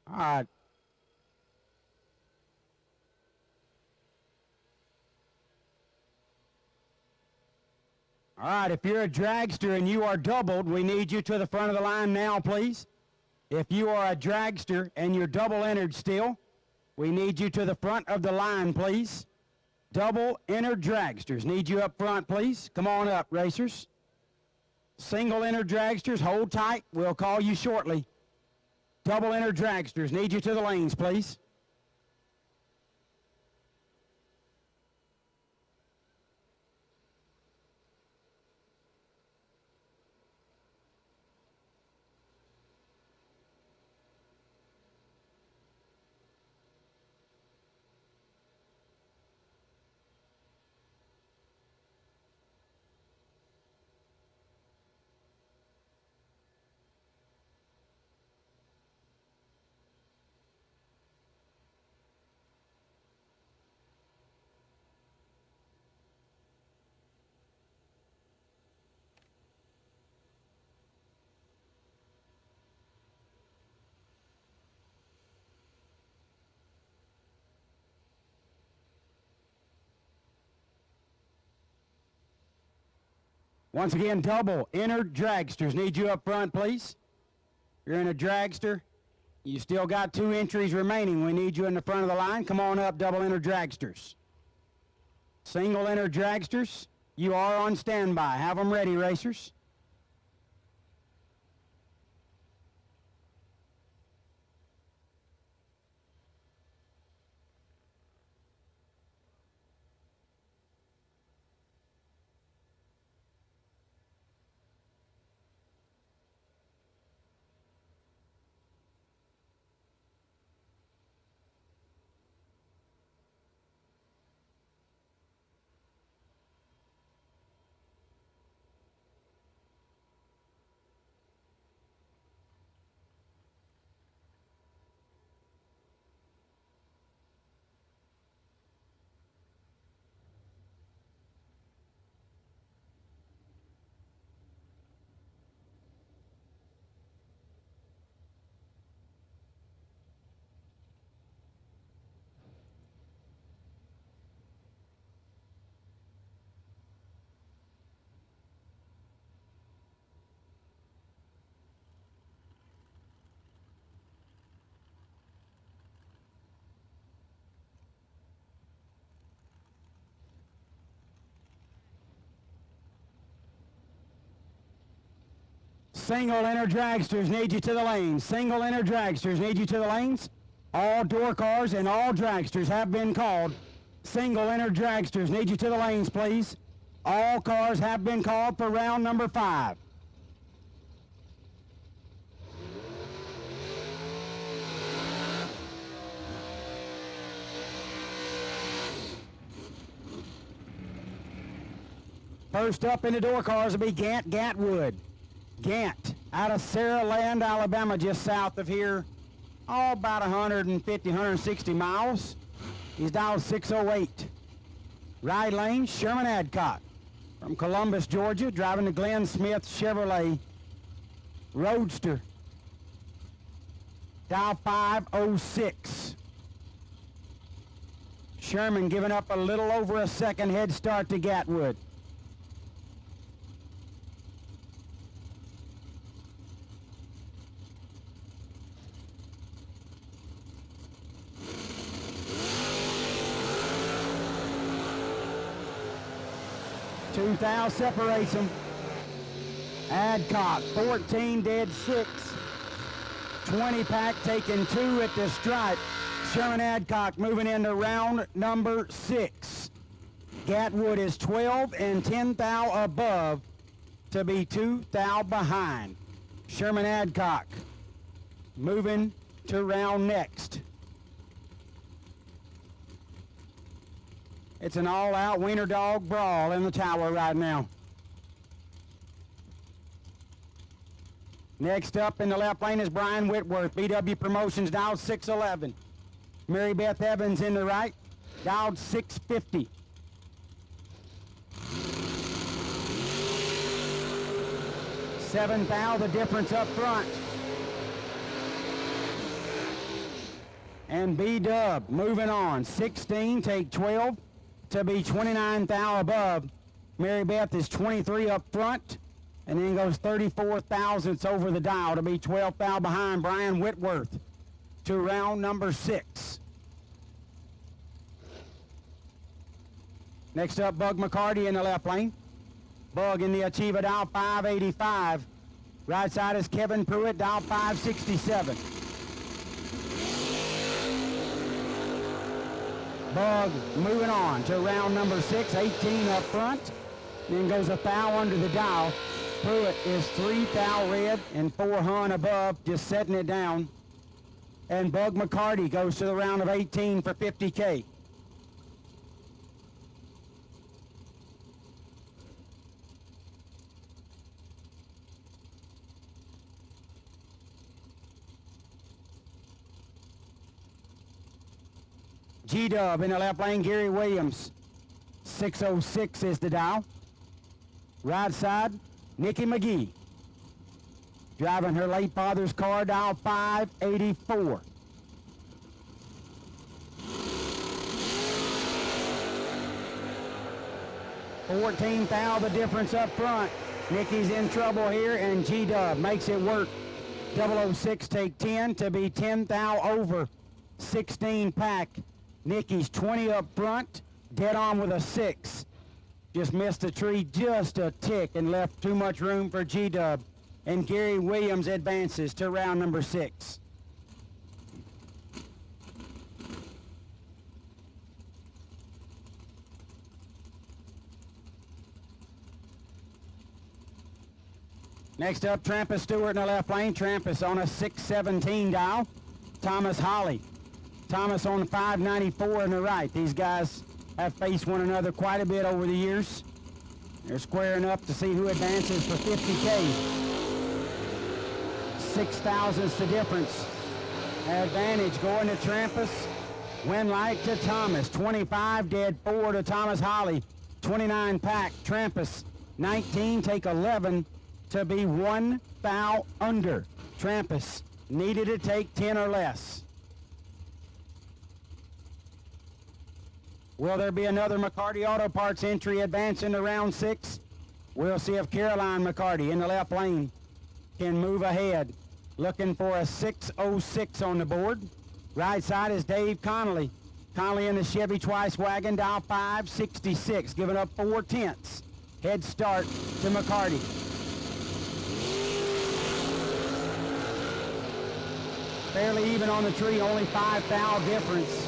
All right. All right, if you're a dragster and you are doubled, we need you to the front of the line now, please. If you are a dragster and you're double entered still, we need you to the front of the line, please. Double entered dragsters, need you up front, please. Come on up, racers. Single entered dragsters, hold tight. We'll call you shortly. Double entered dragsters, need you to the lanes, please. Once again, double entered dragsters. Need you up front, please. You're in a dragster. You still got 2 entries remaining. We need you in the front of the line. Come on up, double entered dragsters. Single entered dragsters, you are on standby. Have them ready, racers. Single inner dragsters need you to the lanes. Single inner dragsters need you to the lanes. All door cars and all dragsters have been called. Single inner dragsters need you to the lanes, please. All cars have been called for round number 5. First up in the door cars will be Gant Gatwood. Gant, out of Saraland, Alabama, just south of here. Oh, about 150, 160 miles. He's dialed 608. Right lane, Sherman Adcock from Columbus, Georgia, driving the Glenn Smith Chevrolet Roadster. Dial 506. Sherman giving up a little over a second head start to Gatwood. Two thou separates them. Adcock, 14 dead 6. 20 pack taking 2 at the stripe. Sherman Adcock moving into round number 6. Gatwood is 12 and 10 thou above to be 2 thou behind. Sherman Adcock moving to round next. It's an all-out wiener dog brawl in the tower right now. Next up in the left lane is Brian Whitworth, BW Promotions, dialed 611. Mary Beth Evans in the right, dialed 650. Seven thou, the difference up front. And B-Dub moving on, 16, take 12. To be 29 thou above. Mary Beth is 23 up front, and then goes 34 thousandths over the dial to be 12 thou behind Brian Whitworth to round number 6. Next up, Bug McCarty in the left lane. Bug in the Achieva, dial 585. Right side is Kevin Pruitt, dial 567. Bug moving on to round number 6, 18 up front. Then goes a thou under the dial. Pruitt is 3 thou red and 4 hun above, just setting it down. And Bug McCarty goes to the round of 18 for 50K. G-Dub in the left lane, Gary Williams. 606 is the dial. Right side, Nikki McGee. Driving her late father's car, dial 584. $14 thou, the difference up front. Nikki's in trouble here, and G-Dub makes it work. 006 take 10 to be 10 thou over. 16 pack. Nikki's 20 up front, dead on with a 6. Just missed the tree just a tick and left too much room for G-Dub. And Gary Williams advances to round number 6. Next up, Trampus Stewart in the left lane. Trampus on a 617 dial. Thomas Holly. Thomas on 594 in the right. These guys have faced one another quite a bit over the years. They're squaring up to see who advances for 50K. 6 thousandths the difference. Advantage going to Trampus. Win light to Thomas. 25 dead 4 to Thomas Holly. 29 pack Trampus. 19 take 11 to be 1 thou under. Trampus needed to take 10 or less. Will there be another McCarty Auto Parts entry advancing to round 6? We'll see if Caroline McCarty in the left lane can move ahead. Looking for a 606 on the board. Right side is Dave Connolly. Connolly in the Chevy Twice wagon, dial 566, giving up 4 tenths. Head start to McCarty. Fairly even on the tree, only 5 thou difference.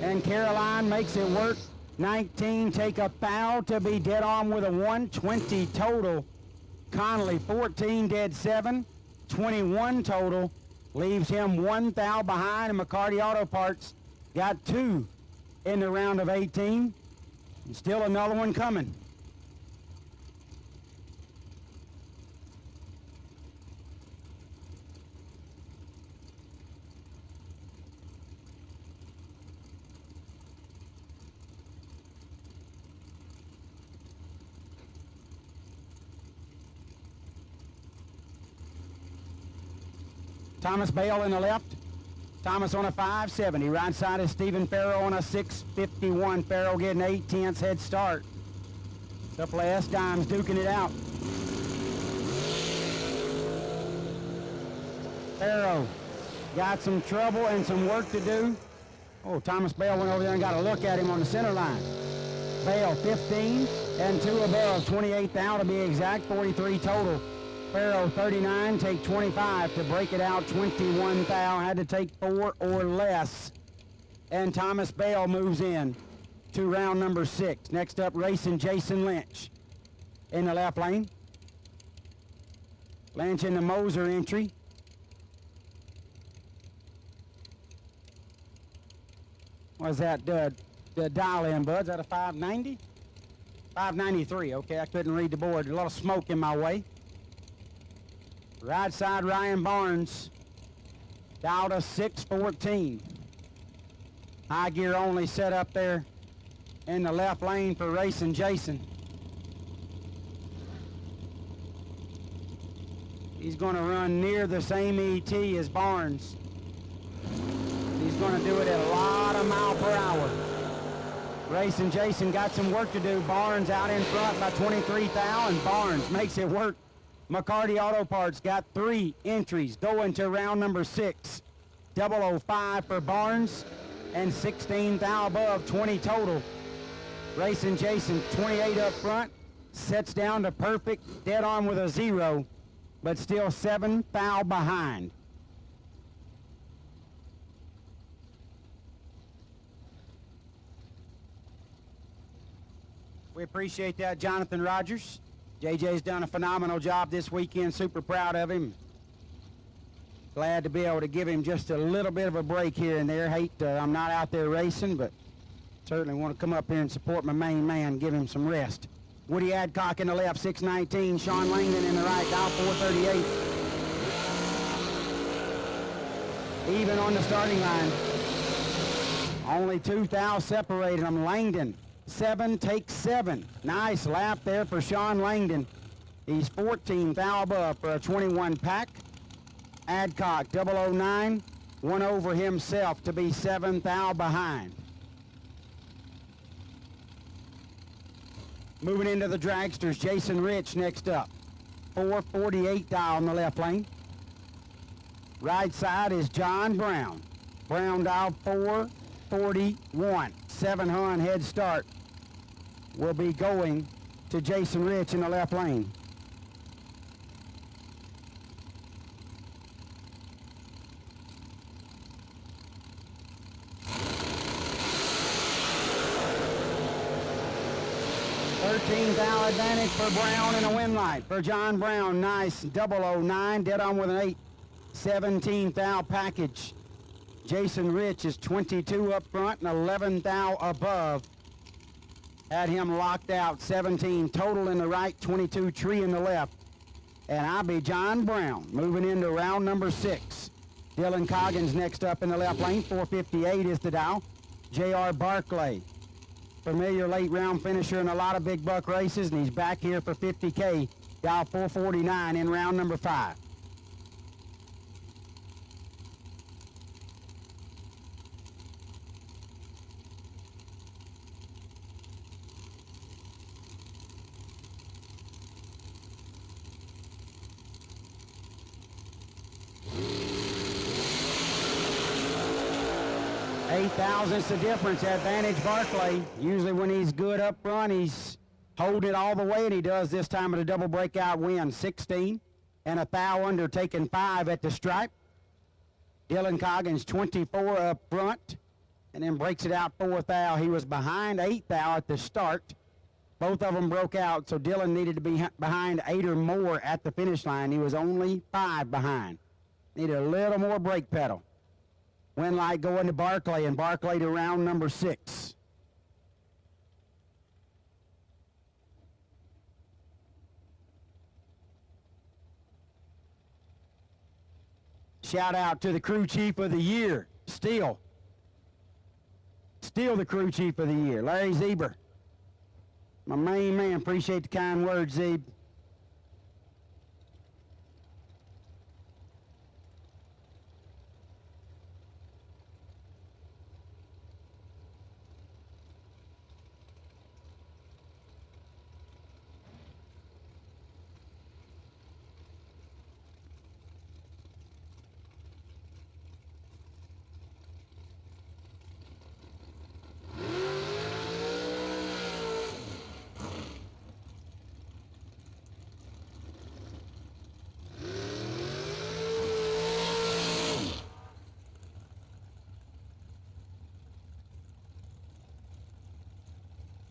And Caroline makes it work. 19, take a thou to be dead on with a 120 total. Connolly 14, dead 7, 21 total. Leaves him 1 thou behind, and McCarty Auto Parts got 2 in the round of 18. And still another one coming. Thomas Bale in the left. Thomas on a 570. Right side is Stephen Farrow on a 651. Farrow getting 8/10 head start. Couple of S-dimes duking it out. Farrow got some trouble and some work to do. Oh, Thomas Bale went over there and got a look at him on the center line. Bale 15 and 2 above. 28 thou to be exact. 43 total. Farrow 39, take 25 to break it out. 21 thou, had to take 4 or less. And Thomas Bale moves in to round number 6. Next up, racing Jason Lynch in the left lane. Lynch in the Moser entry. What's that, the dial in, Bud? Is that a 590? 593, okay, I couldn't read the board. A lot of smoke in my way. Right side, Ryan Barnes, down to 614. High gear only set up there in the left lane for racing Jason. He's going to run near the same ET as Barnes. He's going to do it at a lot of mile per hour. Racing Jason got some work to do. Barnes out in front by 23 thou, and Barnes makes it work. McCarty Auto Parts got 3 entries going to round number 6. 005 for Barnes and 16 thou above, 20 total. Racing Jason 28 up front, sets down to perfect, dead on with a 0, but still 7 thou behind. We appreciate that, Jonathan Rogers. JJ's done a phenomenal job this weekend. Super proud of him. Glad to be able to give him just a little bit of a break here and there. I'm not out there racing, but certainly want to come up here and support my main man, give him some rest. Woody Adcock in the left, 619. Sean Langdon in the right, dial 438. Even on the starting line. Only 2 thou separated them. Langdon 7, take 7. Nice lap there for Sean Langdon. He's 14 thou above for a 21 pack. Adcock 009, 1 over himself to be 7 thou behind. Moving into the dragsters, Jason Rich next up. 448 thou on the left lane. Right side is John Brown. Brown dial 441. 700 head start will be going to Jason Rich in the left lane. $13,000 advantage for Brown in a win light. For John Brown, nice 009, dead on with an 8. 17 thou package. Jason Rich is 22 up front and 11 thou above. Had him locked out. 17 total in the right, 22 tree in the left. And I'll be John Brown moving into round number 6. Dylan Coggins next up in the left lane. 458 is the dial. J.R. Barclay, familiar late round finisher in a lot of big buck races, and he's back here for 50K. Dial 449 in round number 5. $8,000's the difference. Advantage Barclay. Usually when he's good up front, he's holding it all the way, and he does this time at a double breakout win. 16 and a thou under, taking 5 at the stripe. Dylan Coggins, 24 up front, and then breaks it out 4th out. He was behind 8th out at the start. Both of them broke out, so Dylan needed to be behind 8 or more at the finish line. He was only 5 behind. Needed a little more brake pedal. Win light going to Barclay, and Barclay to round number 6. Shout out to the crew chief of the year, Steele. Steele, the crew chief of the year, Larry Zeber. My main man, appreciate the kind words, Zebe.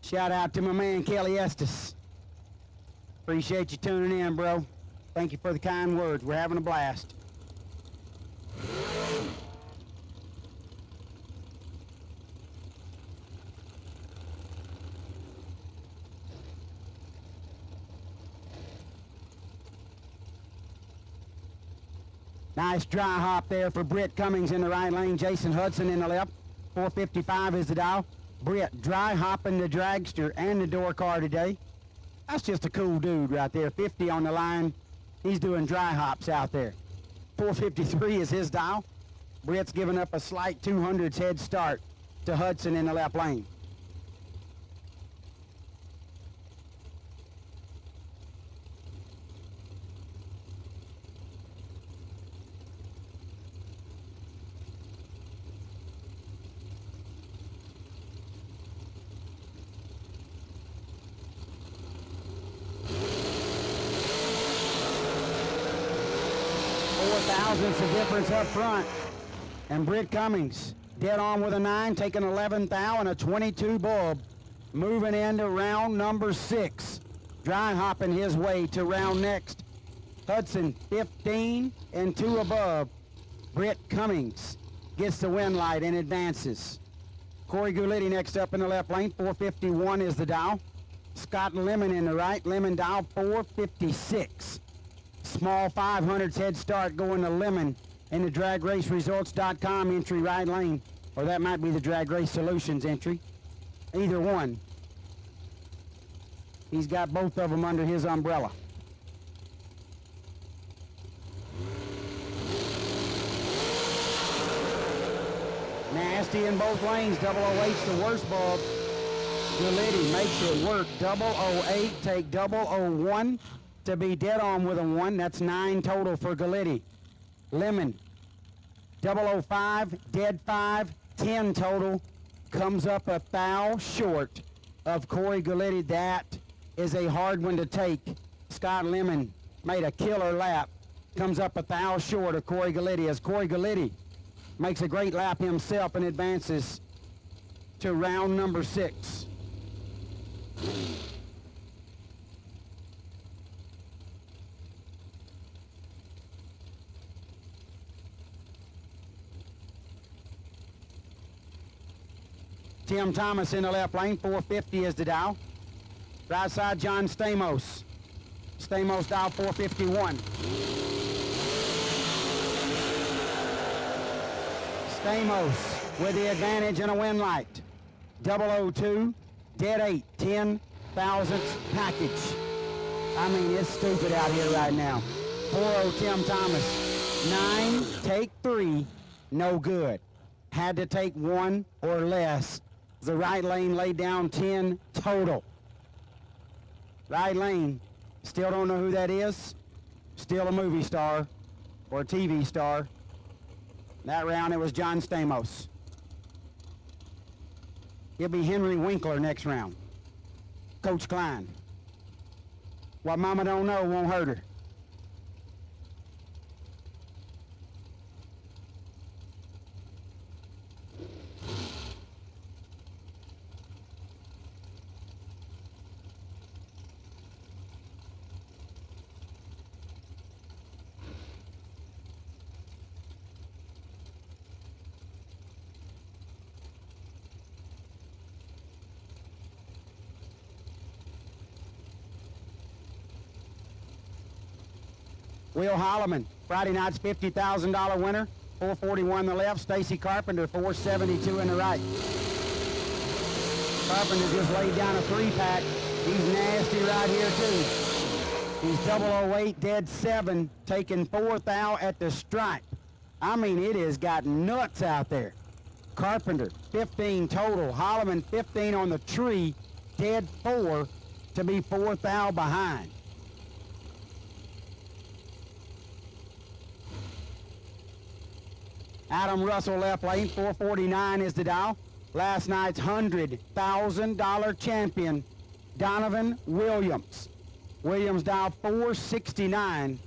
Shout out to my man, Kelly Estes. Appreciate you tuning in, bro. Thank you for the kind words. We're having a blast. Nice dry hop there for Britt Cummings in the right lane. Jason Hudson in the left. 455 is the dial. Britt dry hopping the dragster and the door car today. That's just a cool dude right there. 50 on the line. He's doing dry hops out there. 453 is his dial. Britt's giving up a slight 200s head start to Hudson in the left lane. Thousandths of difference up front. And Britt Cummings dead on with a 9, taking 11th thou and a 22 bulb. Moving into round number 6. Dry hopping his way to round next. Hudson 15 and 2 above. Britt Cummings gets the win light and advances. Corey Gulitti next up in the left lane. 451 is the dial. Scott Lemon in the right. Lemon dial 456. Small 500s head start going to Lemon in the dragraceresults.com entry right lane. Or that might be the Drag Race Solutions entry. Either one. He's got both of them under his umbrella. Nasty in both lanes. 008's the worst bulb. Gulitti makes it work. 008 take 001. To be dead on with a 1. That's 9 total for Gulitti. Lemon, 005, dead 5, 10 total. Comes up a thou short of Corey Gulitti. That is a hard one to take. Scott Lemon made a killer lap. Comes up a thou short of Corey Gulitti as Corey Gulitti makes a great lap himself and advances to round number 6. Tim Thomas in the left lane, 450 is the dial. Right side, John Stamos. Stamos dial 451. Stamos with the advantage and a win light. 002, dead 8, 10 thousandths package. I mean, it's stupid out here right now. 40 Tim Thomas. 9, take 3, no good. Had to take 1 or less. The right lane laid down 10 total. Right lane, still don't know who that is. Still a movie star or a TV star. That round it was John Stamos. He'll be Henry Winkler next round. Coach Klein. What mama don't know won't hurt her. Will Holloman, Friday night's $50,000 winner. 441 in the left. Stacy Carpenter, 472 in the right. Carpenter just laid down a 3-pack. He's nasty right here, too. He's 008, dead 7, taking 4th out at the stripe. I mean, it has got nuts out there. Carpenter, 15 total. Holloman, 15 on the tree, dead 4 to be 4th out behind. Adam Russell left lane, 449 is the dial. Last night's $100,000 champion, Donovan Williams. Williams dial 469,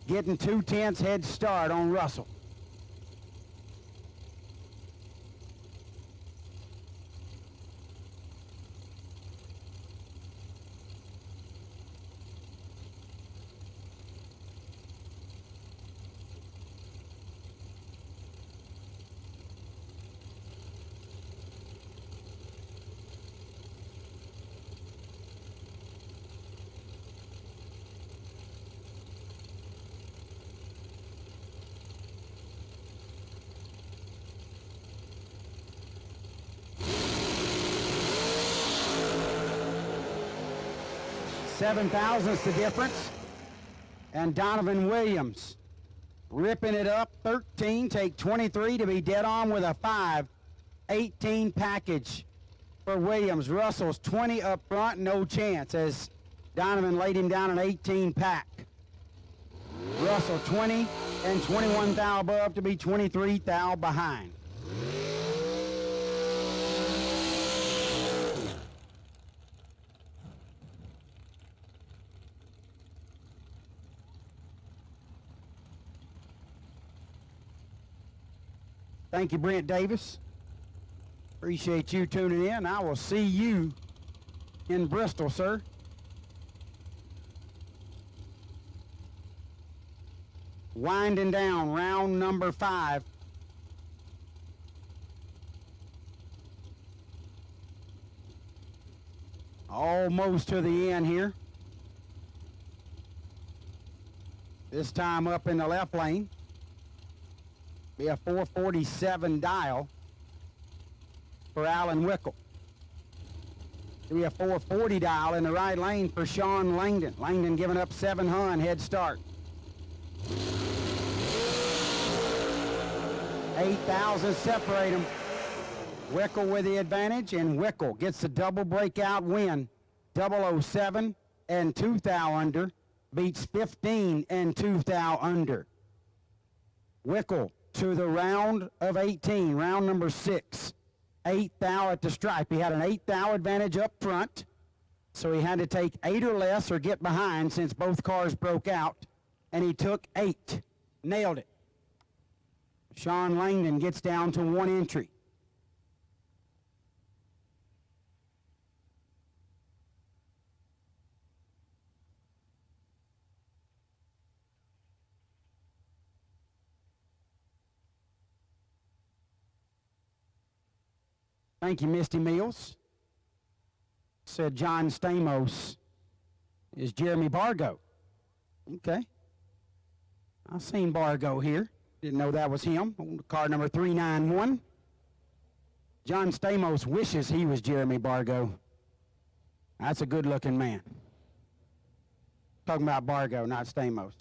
getting 2/10 head start on Russell. $7,000's the difference. And Donovan Williams ripping it up. 13, take 23 to be dead on with a 5. 18 package for Williams. Russell's 20 up front, no chance as Donovan laid him down an 18 pack. Russell 20 and 21 thou above to be 23 thou behind. Thank you, Brent Davis. Appreciate you tuning in. I will see you in Bristol, sir. Winding down round number 5. Almost to the end here. This time up in the left lane. Be a 447 dial for Alan Wickle. Be a 440 dial in the right lane for Sean Langdon. Langdon giving up 700 head start. 8,000 separate them. Wickle with the advantage, and Wickle gets the double breakout win. 007 and 2 thou under beats 15 and 2 thou under. Wickle to the round of 18, round number 6. 8 thou at the stripe. He had an 8 thou advantage up front, so he had to take 8 or less or get behind since both cars broke out, and he took 8. Nailed it. Sean Langdon gets down to 1 entry. Thank you, Misty Mills. Said John Stamos is Jeremy Bargo. Okay. I've seen Bargo here. Didn't know that was him. On car number 391. John Stamos wishes he was Jeremy Bargo. That's a good-looking man. Talking about Bargo, not Stamos.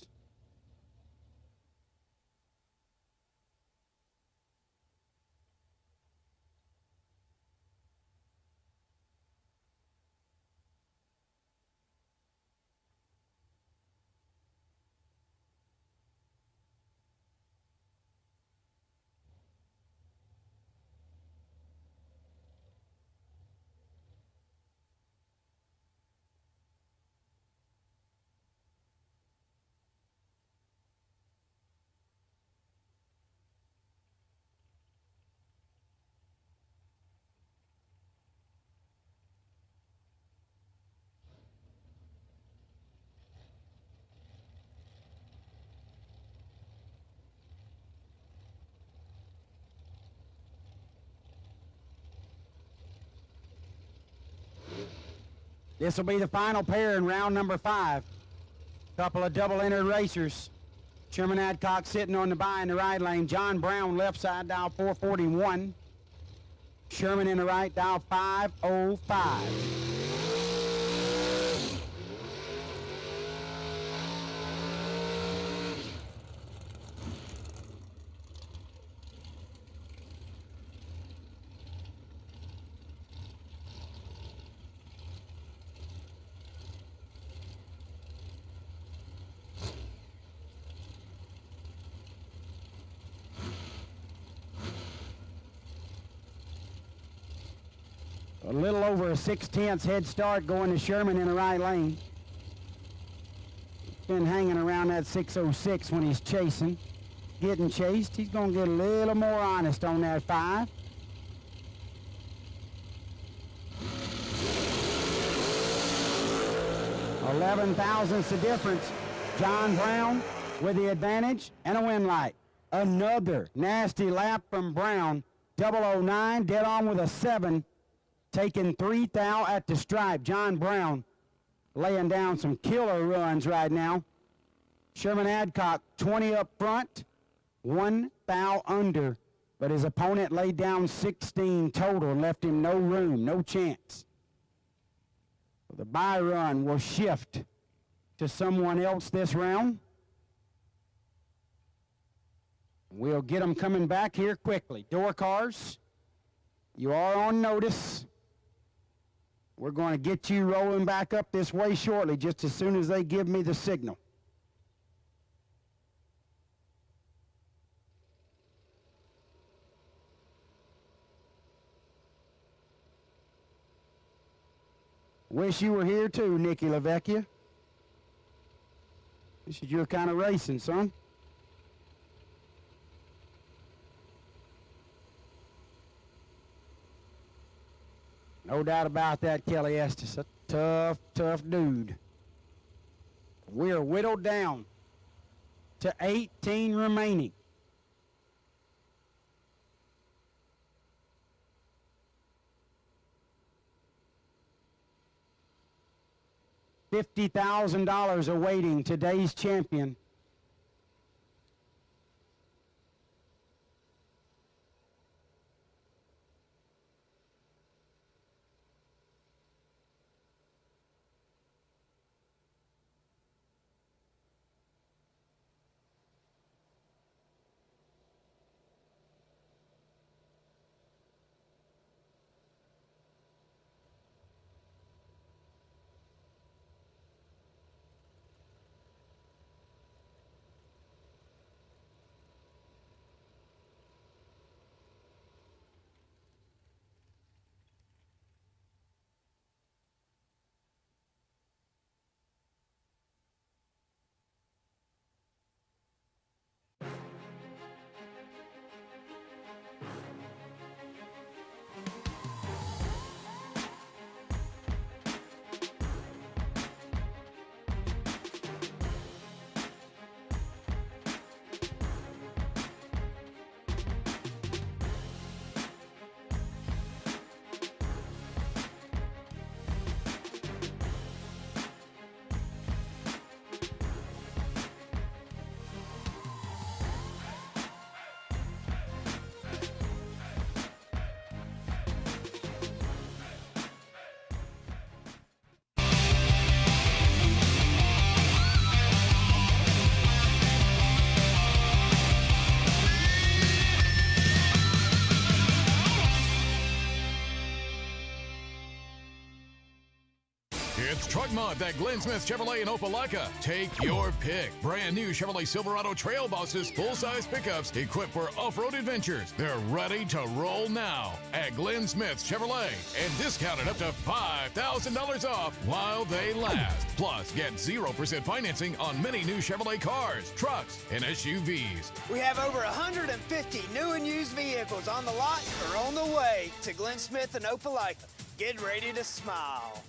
This will be the final pair in round number 5. Couple of double-entered racers. Sherman Adcock sitting on the by in the right lane. John Brown left side, dial 441. Sherman in the right, dial 505. A little over a 6/10 head start going to Sherman in the right lane. Been hanging around that 606 when he's chasing. Getting chased. He's going to get a little more honest on that 5. $11 thousandths the difference. John Brown with the advantage and a win light. Another nasty lap from Brown. 009, dead on with a 7. Taking 3 thou at the stripe. John Brown laying down some killer runs right now. Sherman Adcock 20 up front, 1 thou under, but his opponent laid down 16 total and left him no room, no chance. The bye run will shift to someone else this round. We'll get them coming back here quickly. Door cars, you are on notice. We're going to get you rolling back up this way shortly, just as soon as they give me the signal. Wish you were here too, Nicky LaVecchia. This is your kind of racing, son. No doubt about that, Kelly Estes. A tough, tough dude. We're whittled down to 18 remaining. $50,000 awaiting today's champion. It's Truck Month at Glenn Smith Chevrolet in Opelika. Take your pick. Brand new Chevrolet Silverado Trail Bosses, full-size pickups equipped for off-road adventures. They're ready to roll now at Glenn Smith Chevrolet and discounted up to $5,000 off while they last. Plus, get 0% financing on many new Chevrolet cars, trucks, and SUVs. We have over 150 new and used vehicles on the lot or on the way to Glenn Smith and Opelika. Get ready to smile.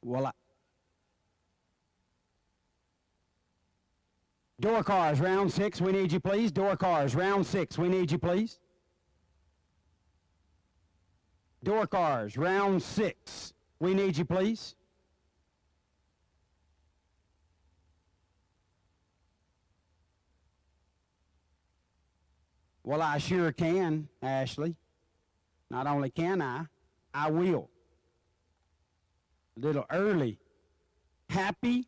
Well, door cars, round 6, we need you, please. Door cars, round 6, we need you, please. Door cars, round 6, we need you, please. Well, I sure can, Ashley. Not only can I will. A little early. Happy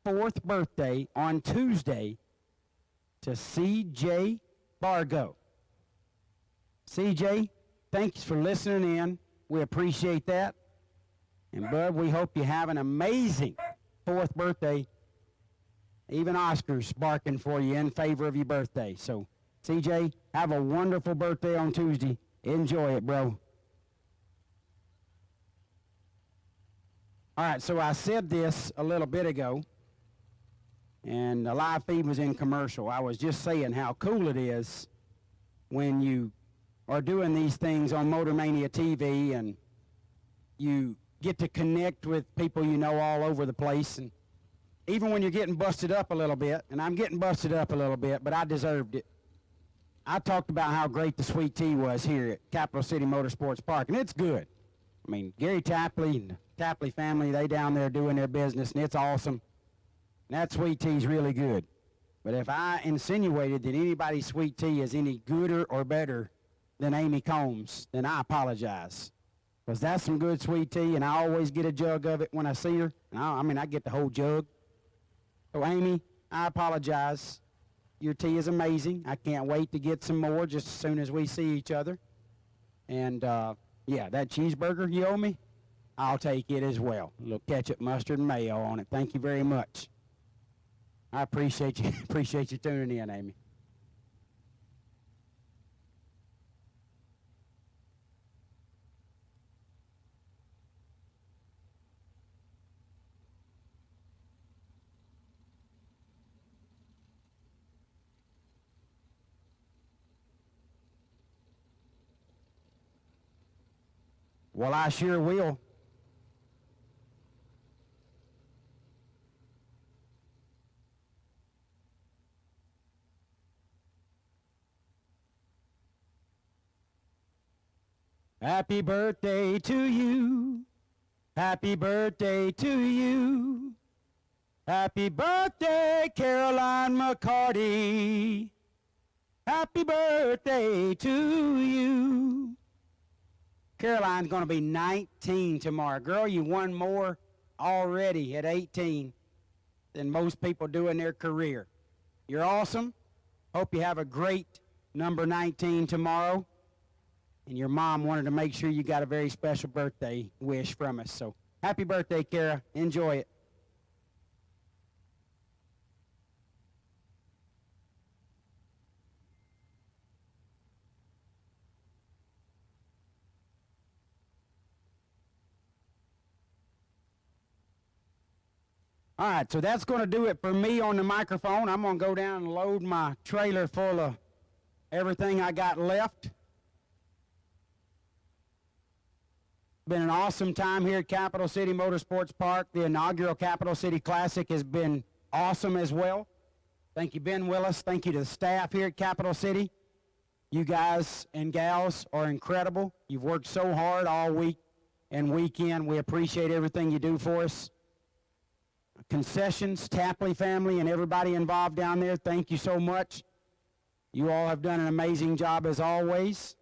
4th birthday on Tuesday to C.J. Bargo. C.J., thanks for listening in. We appreciate that. And, Bud, we hope you have an amazing 4th birthday. Even Oscar's barking for you in favor of your birthday. So, CJ, have a wonderful birthday on Tuesday. Enjoy it, bro. All right, so I said this a little bit ago, and the live feed was in commercial. I was just saying how cool it is when you are doing these things on Motor Mania TV and you get to connect with people you know all over the place. And even when you're getting busted up a little bit, and I'm getting busted up a little bit, but I deserved it. I talked about how great the sweet tea was here at Capitol City Motorsports Park, and it's good. I mean, Gary Tapley and the Tapley family, they down there doing their business, and it's awesome. And that sweet tea's really good. But if I insinuated that anybody's sweet tea is any gooder or better than Amy Combs, then I apologize. Because that's some good sweet tea, and I always get a jug of it when I see her. And I get the whole jug. So, Amy, I apologize. Your tea is amazing. I can't wait to get some more just as soon as we see each other. And, yeah, that cheeseburger you owe me, I'll take it as well. A little ketchup, mustard, and mayo on it. Thank you very much. I appreciate you. Appreciate you tuning in, Amy. Well, I sure will. Happy birthday to you. Happy birthday to you. Happy birthday, Caroline McCarty. Happy birthday to you. Caroline's going to be 19 tomorrow. Girl, you won more already at 18 than most people do in their career. You're awesome. Hope you have a great number 19 tomorrow. And your mom wanted to make sure you got a very special birthday wish from us. So happy birthday, Kara. Enjoy it. All right, so that's going to do it for me on the microphone. I'm going to go down and load my trailer full of everything I got left. Been an awesome time here at Capitol City Motorsports Park. The inaugural Capitol City Classic has been awesome as well. Thank you, Ben Willis. Thank you to the staff here at Capitol City. You guys and gals are incredible. You've worked so hard all week and weekend. We appreciate everything you do for us. Concessions, Tapley family, and everybody involved down there, thank you so much. You all have done an amazing job as always.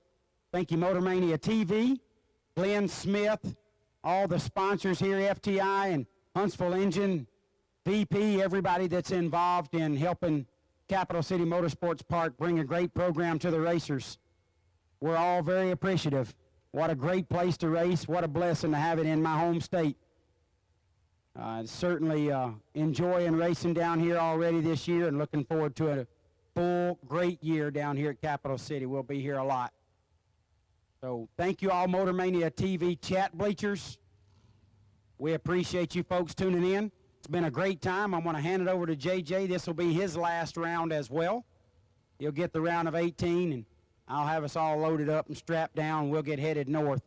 Thank you, Motor Mania TV, Glenn Smith, all the sponsors here, FTI and Huntsville Engine, VP, everybody that's involved in helping Capitol City Motorsports Park bring a great program to the racers. We're all very appreciative. What a great place to race. What a blessing to have it in my home state. Certainly enjoying racing down here already this year and looking forward to a full, great year down here at Capitol City. We'll be here a lot. So thank you all, Motor Mania TV chat bleachers. We appreciate you folks tuning in. It's been a great time. I'm going to hand it over to JJ. This will be his last round as well. He'll get the round of 18, and I'll have us all loaded up and strapped down. We'll get headed north.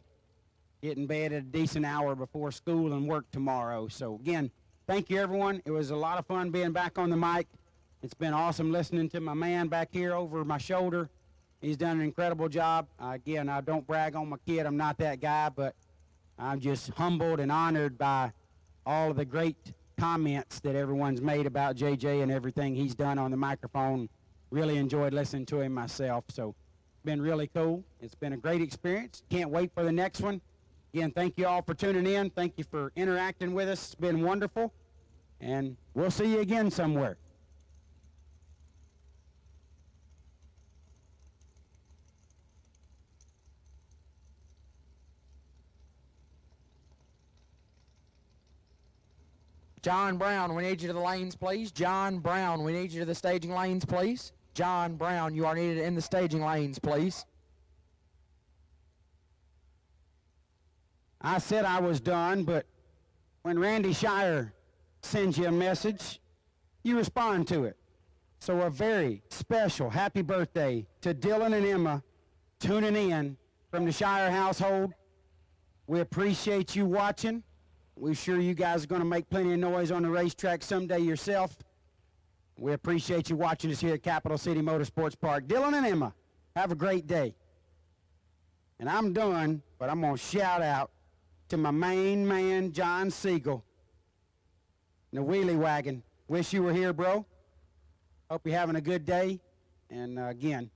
get in bed at a decent hour before school and work tomorrow. So again, thank you everyone. It was a lot of fun being back on the mic. It's been awesome listening to my man back here over my shoulder. He's done an incredible job. Again, I don't brag on my kid. I'm not that guy, but I'm just humbled and honored by all of the great comments that everyone's made about JJ and everything he's done on the microphone. Really enjoyed listening to him myself. So it's been really cool. It's been a great experience. Can't wait for the next one. Again, thank you all for tuning in. Thank you for interacting with us. It's been wonderful. And we'll see you again somewhere. John Brown, we need you to the lanes, please. John Brown, we need you to the staging lanes, please. John Brown, you are needed in the staging lanes, please. I said I was done, but when Randy Shire sends you a message, you respond to it. So a very special happy birthday to Dylan and Emma tuning in from the Shire household. We appreciate you watching. We're sure you guys are going to make plenty of noise on the racetrack someday yourself. We appreciate you watching us here at Capitol City Motorsports Park. Dylan and Emma, have a great day. And I'm done, but I'm going to shout out to my main man, John Siegel, in the wheelie wagon. Wish you were here, bro. Hope you're having a good day. And again,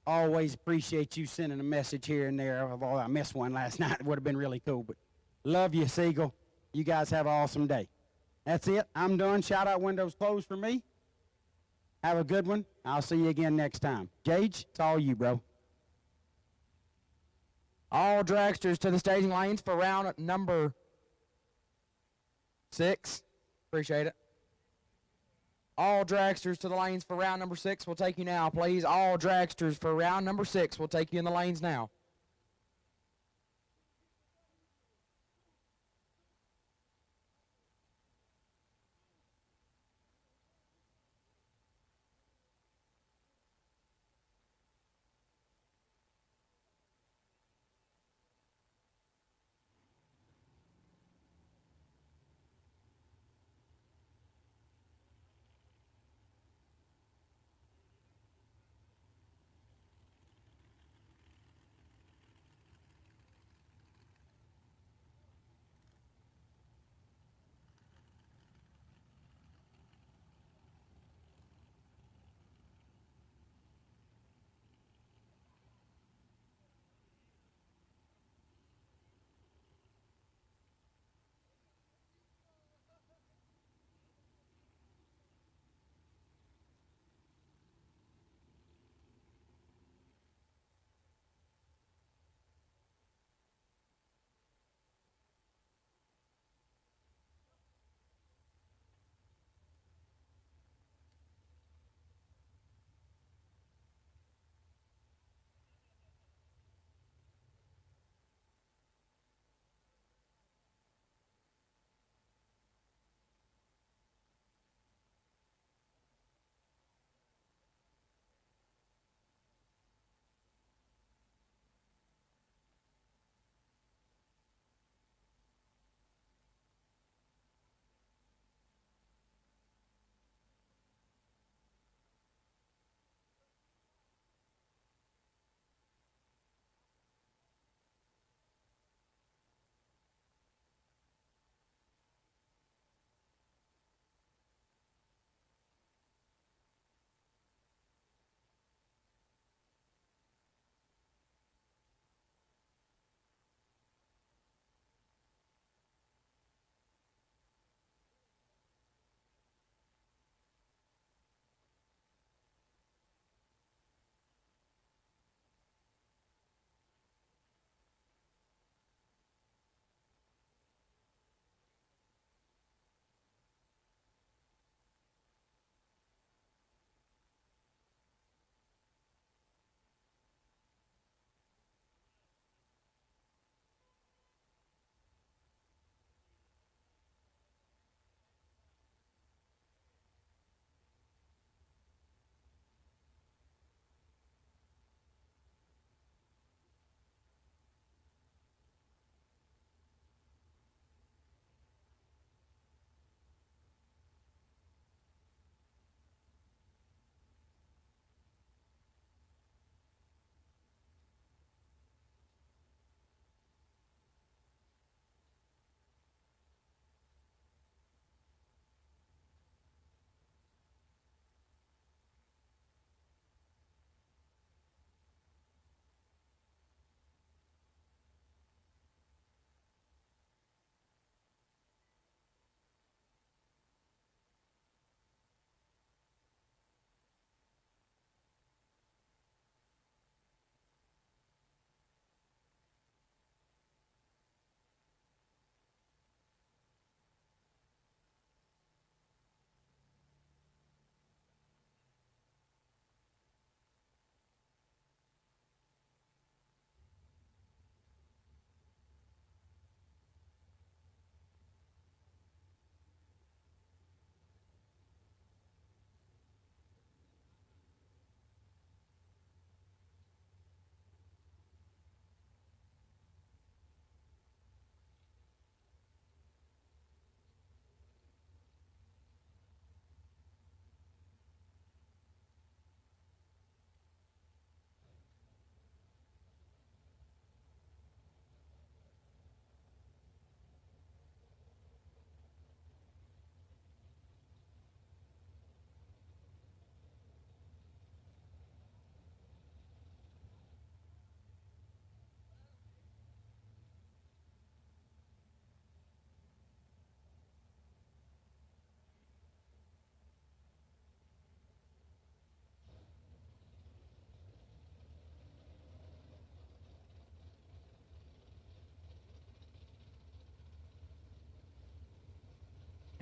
always appreciate you sending a message here and there. Although I missed one last night, it would have been really cool. But love you, Siegel. You guys have an awesome day. That's it. I'm done. Shout out windows closed for me. Have a good one. I'll see you again next time. Gage, it's all you, bro. All dragsters to the staging lanes for round number 6. Appreciate it. All dragsters to the lanes for round number 6. We'll take you now, please. All dragsters for round number 6. We'll take you in the lanes now.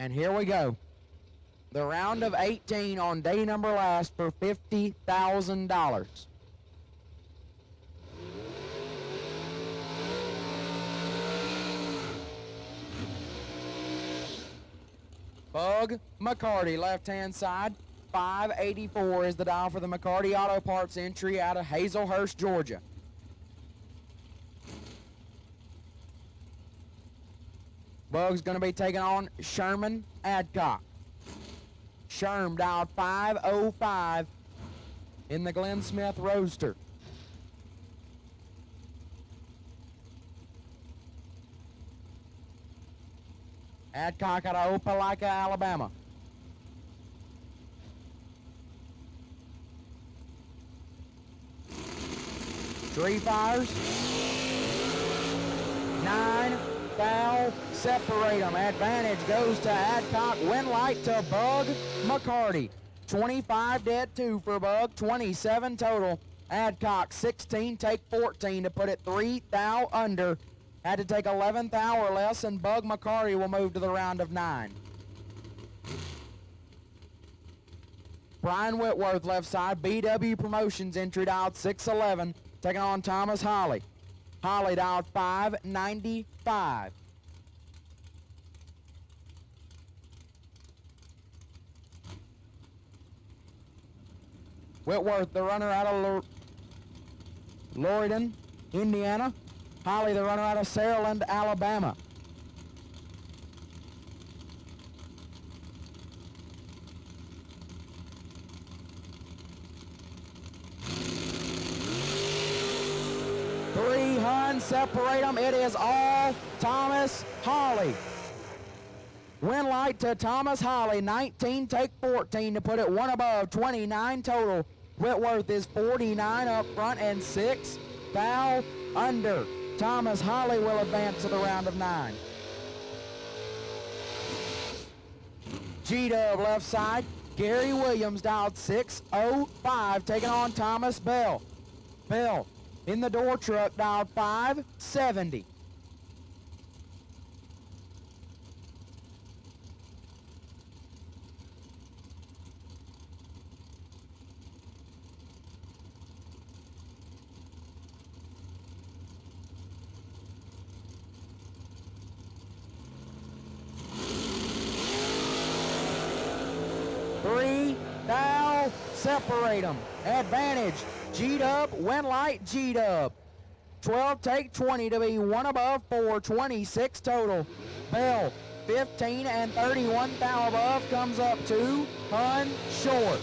And here we go. The round of 18 on day number last for $50,000. Bug McCarty, left-hand side. 584 is the dial for the McCarty Auto Parts entry out of Hazelhurst, Georgia. Bug's going to be taking on Sherman Adcock. Sherm dialed 505 in the Glenn Smith Roadster. Adcock out of Opelika, Alabama. Three fires. 9, foul, separate them. Advantage goes to Adcock. Win light to Bug McCarty. 25 dead 2 for Bug, 27 total. Adcock 16, take 14 to put it 3 thou under. Had to take 11 thou or less, and Bug McCarty will move to the round of 9. Brian Whitworth, left side. BW Promotions entry dialed 611, taking on Thomas Holly. Holly dialed 595. Whitworth, the runner out of Lorydon, Indiana. Holly, the runner out of Saraland, Alabama. Three Huns separate them. It is all Thomas Holly. Win light to Thomas Holly. 19, take 14 to put it 1 above. 29 total. Whitworth is 49 up front and 6 thou under. Thomas Holly will advance to the round of 9. G-Dub left side. Gary Williams dialed 605, taking on Thomas Bell. Bell in the door truck dialed 570. Three thou separate them. Advantage G-Dub, win light G-Dub. 12 take 20 to be 1 above 4, 26 total. Bell 15 and 31 thou above comes up 2 Hun short.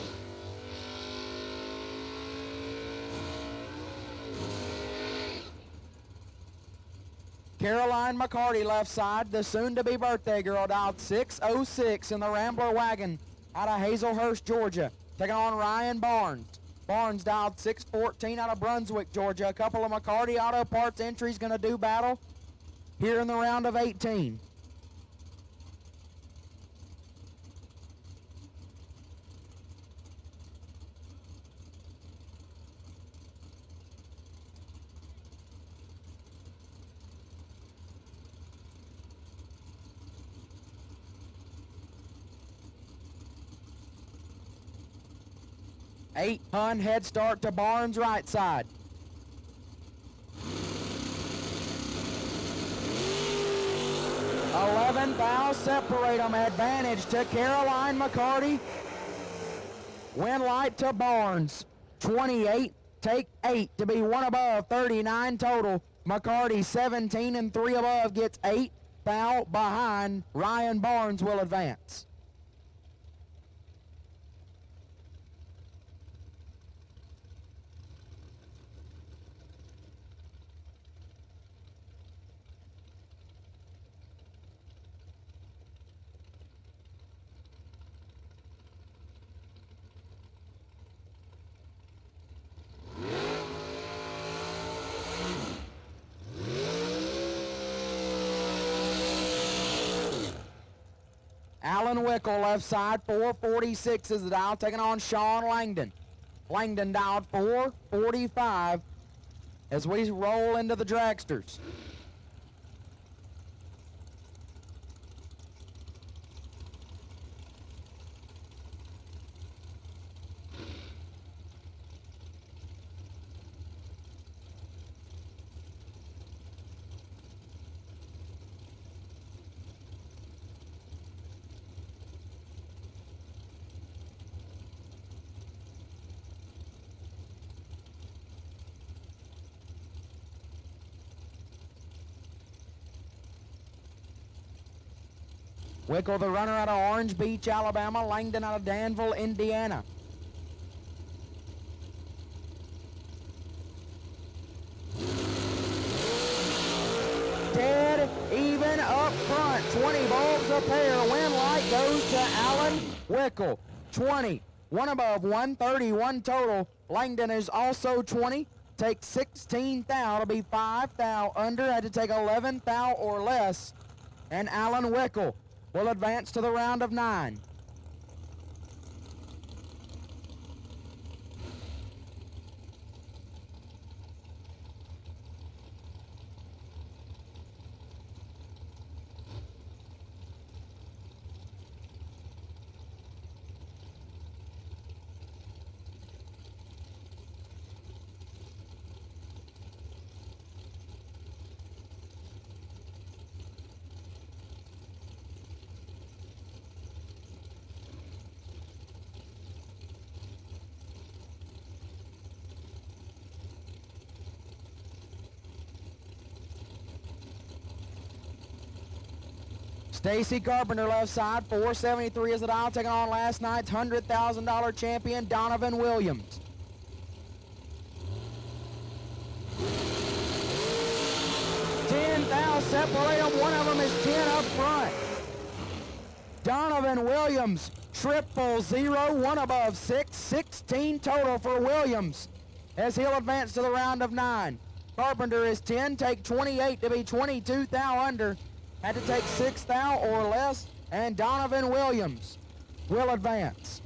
Caroline McCarty left side, the soon-to-be birthday girl dialed 606 in the Rambler wagon out of Hazelhurst, Georgia, taking on Ryan Barnes. Barnes dialed 614 out of Brunswick, Georgia. A couple of McCarty Auto Parts entries going to do battle here in the round of 18. Eight Hun head start to Barnes right side. $11 thou separate them. Advantage to Caroline McCarty. Win light to Barnes. 28 take 8 to be 1 above. 39 total. McCarty 17 and 3 above gets 8 thou behind. Ryan Barnes will advance. Alan Wickle left side, 446 is the dial, taking on Sean Langdon. Langdon dialed 445 as we roll into the dragsters. Wickle, the runner out of Orange Beach, Alabama. Langdon out of Danville, Indiana. Dead even up front, 20 bulbs a pair. Win light goes to Alan Wickle. 20, one above, 131 total. Langdon is also 20. Take 16 thou to be 5 thou under. Had to take 11 thou or less. And Alan Wickle will advance to the round of 9. Stacy Carpenter left side, 473 is the dial, taking on last night's $100,000 champion, Donovan Williams. $10,000 separate them, one of them is 10 up front. Donovan Williams, 000, one above 6, 16 total for Williams as he'll advance to the round of 9. Carpenter is 10, take 28 to be 22 thou under. Had to take 6 thou or less, and Donovan Williams will advance.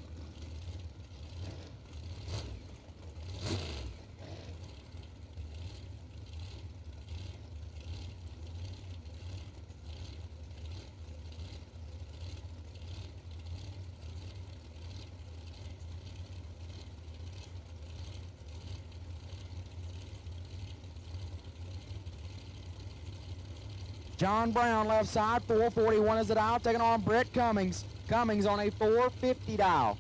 John Brown left side, 441 is the dial, taking on Brett Cummings. Cummings on a 450 dial.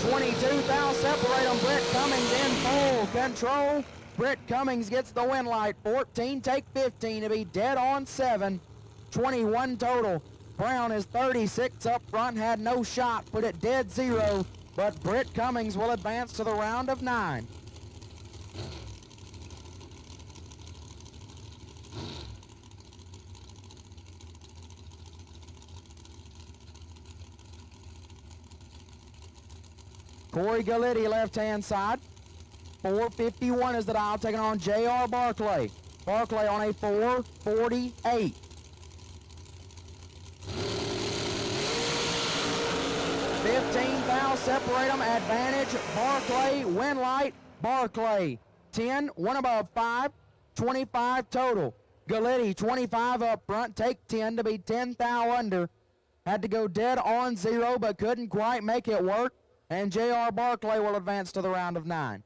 $22,000 separate them. Brett Cummings in full control. Brett Cummings gets the win light. 14, take 15 to be dead on 7. 21 total. Brown is 36 up front, had no shot, put it dead 0. But Britt Cummings will advance to the round of 9. Corey Galletti left-hand side. 451 is the dial, taking on J.R. Barclay. Barclay on a 448. $15,000 separate them. Advantage Barclay. Win light Barclay. 10, one above 5, 25 total. Galletti 25 up front. Take 10 to be 10 thou under. Had to go dead on 0 but couldn't quite make it work. And J.R. Barclay will advance to the round of 9.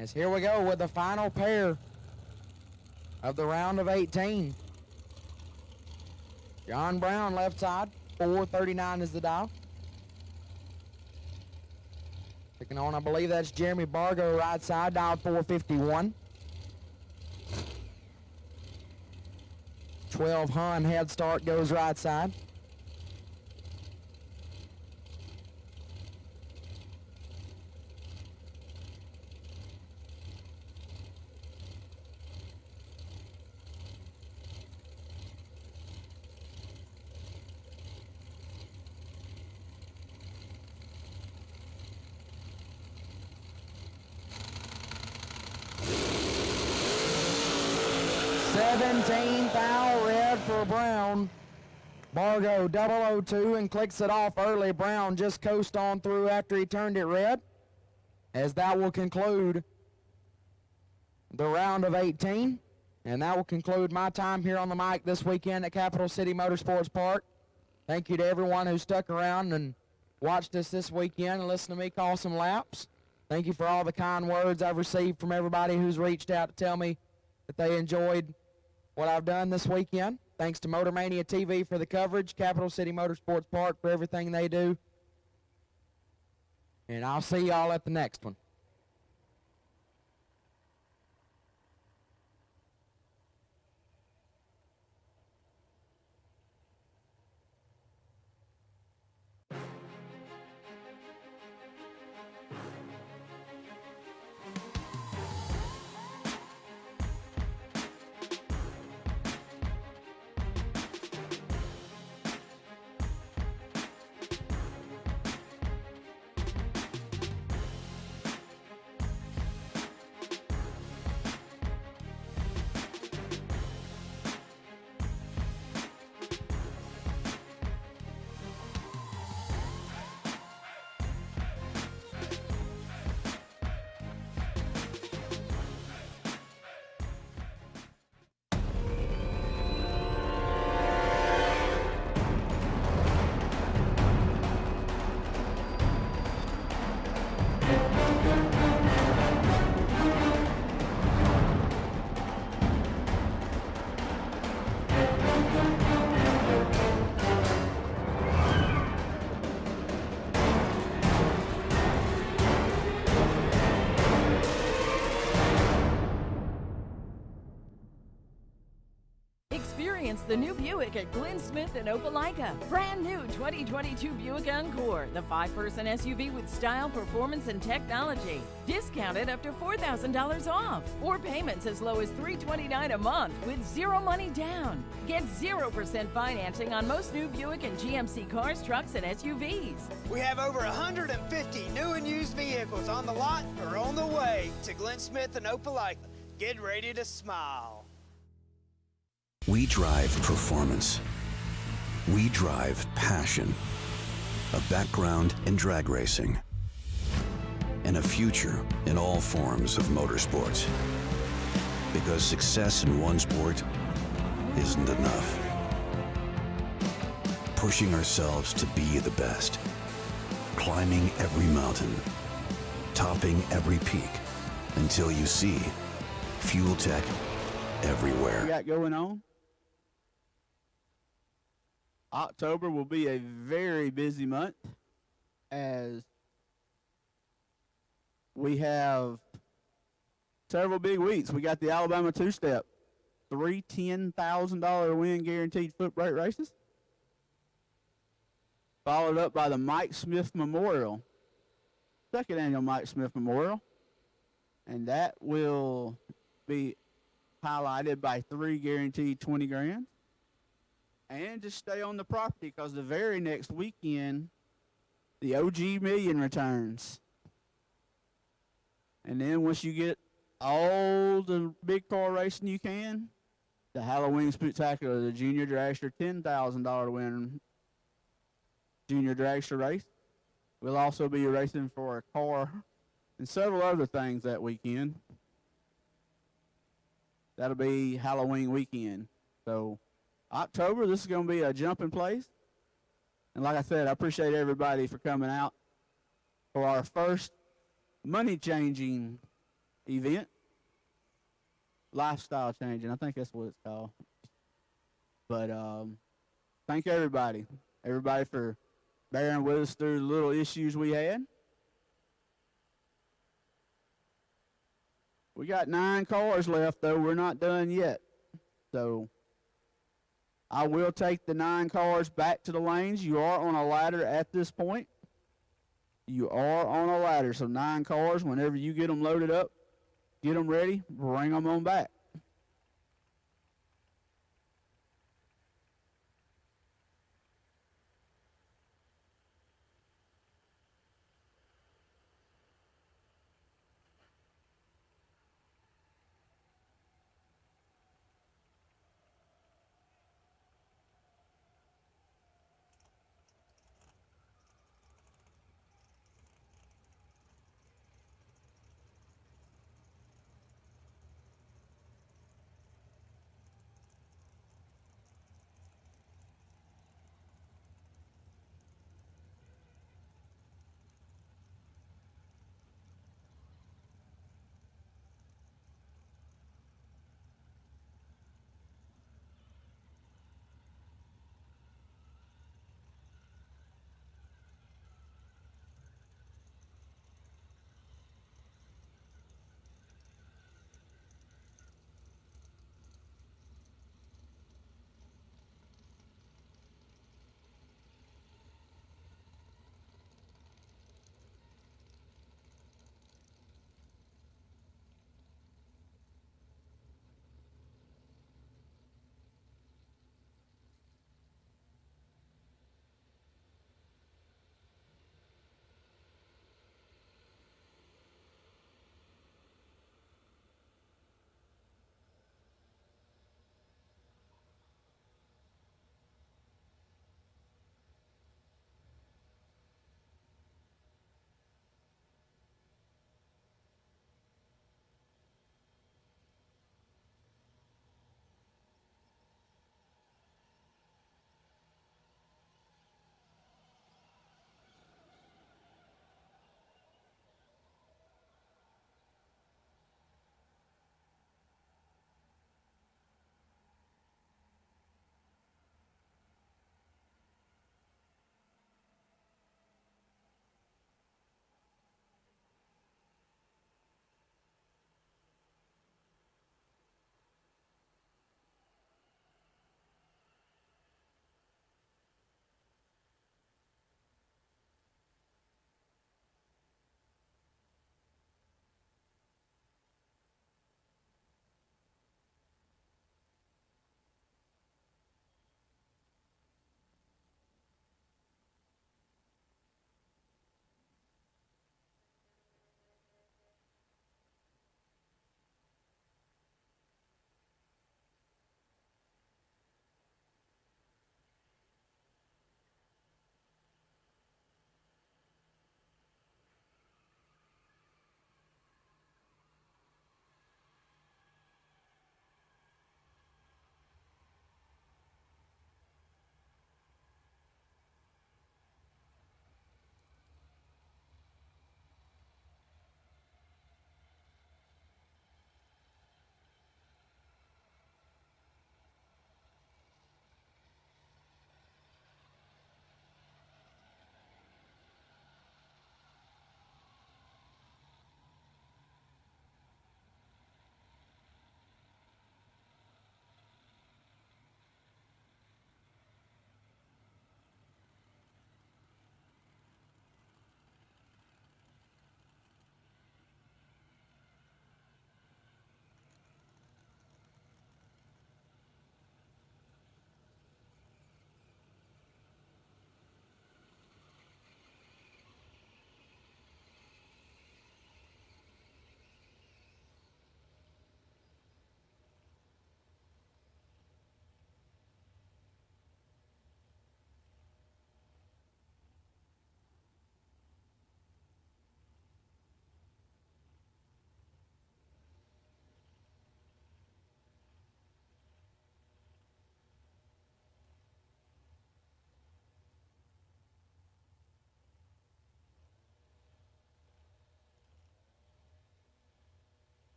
As here we go with the final pair of the round of 18. John Brown, left side, 439 is the dial. Picking on, I believe that's Jeremy Bargo, right side, dial 451. 12 Hun head start goes right side. Foul red for Brown. Bargo 002 and clicks it off early. Brown just coast on through after he turned it red. As that will conclude the round of 18. And that will conclude my time here on the mic this weekend at Capitol City Motorsports Park. Thank you to everyone who stuck around and watched us this weekend and listened to me call some laps. Thank you for all the kind words I've received from everybody who's reached out to tell me that they enjoyed what I've done this weekend. Thanks to Motor Mania TV for the coverage, Capitol City Motorsports Park for everything they do. And I'll see y'all at the next one. Experience the new Buick at Glenn Smith in Opelika. Brand new 2022 Buick Encore, the 5-person SUV with style, performance, and technology. Discounted up to $4,000 off, or payments as low as $329 a month with zero money down. Get 0% financing on most new Buick and GMC cars, trucks, and SUVs. We have over 150 new and used vehicles on the lot or on the way to Glenn Smith and Opelika. Get ready to smile. We drive performance. We drive passion. A background in drag racing. And a future in all forms of motorsports. Because success in one sport isn't enough. Pushing ourselves to be the best. Climbing every mountain. Topping every peak. Until you see fuel tech everywhere. Got going on? October will be a very busy month as we have several big weeks. We got the Alabama two-step, 3 $10,000 win guaranteed foot brake races, followed up by the Mike Smith Memorial, second annual Mike Smith Memorial, and that will be highlighted by 3 guaranteed 20 grand. And just stay on the property because the very next weekend, the OG Million returns. And then once you get all the big car racing you can, the Halloween Spectacular, the Junior Dragster $10,000 win Junior Dragster race. We'll also be racing for a car and several other things that weekend. That'll be Halloween weekend. So October, this is going to be a jumping place. And like I said, I appreciate everybody for coming out for our first money-changing event. Lifestyle changing, I think that's what it's called. But thank everybody for bearing with us through the little issues we had. We got 9 cars left, though. We're not done yet. So I will take the 9 cars back to the lanes. You are on a ladder at this point. You are on a ladder. So 9 cars, whenever you get them loaded up, get them ready, bring them on back.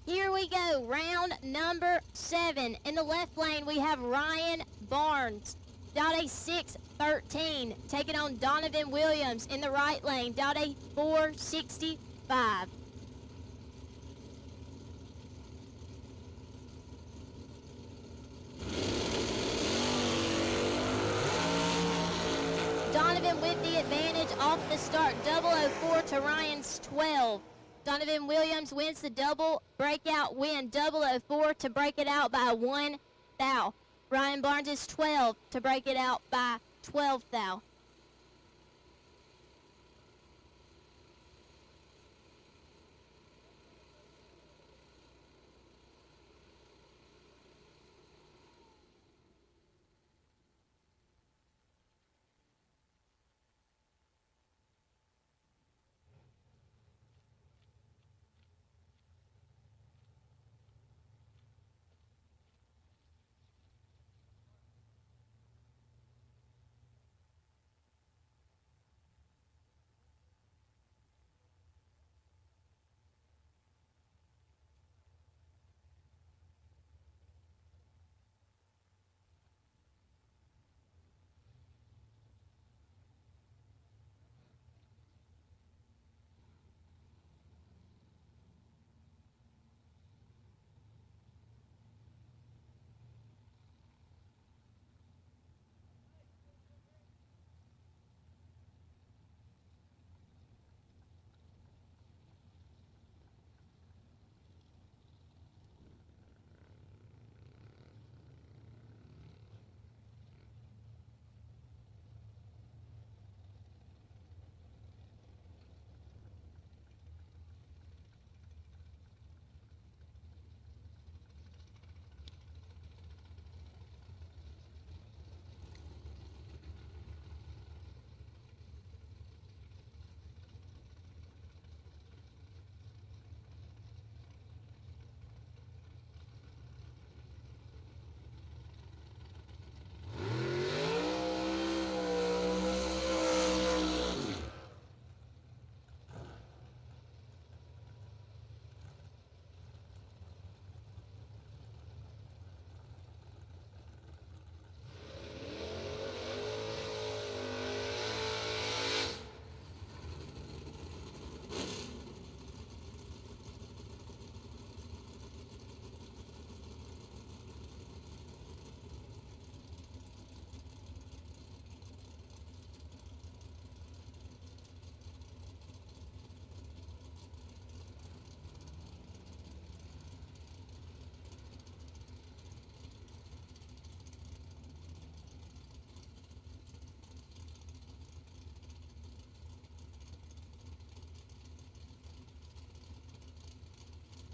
Here we go, round number 7. In the left lane, we have Ryan Barnes, Dot a 6:13, taking on Donovan Williams. In the right lane, Dot a 4:65. Donovan with the advantage off the start, 004 to Ryan's 12. Donovan Williams wins the double breakout win, 004 to break it out by 1 thou. Ryan Barnes is 12 to break it out by 12 thou.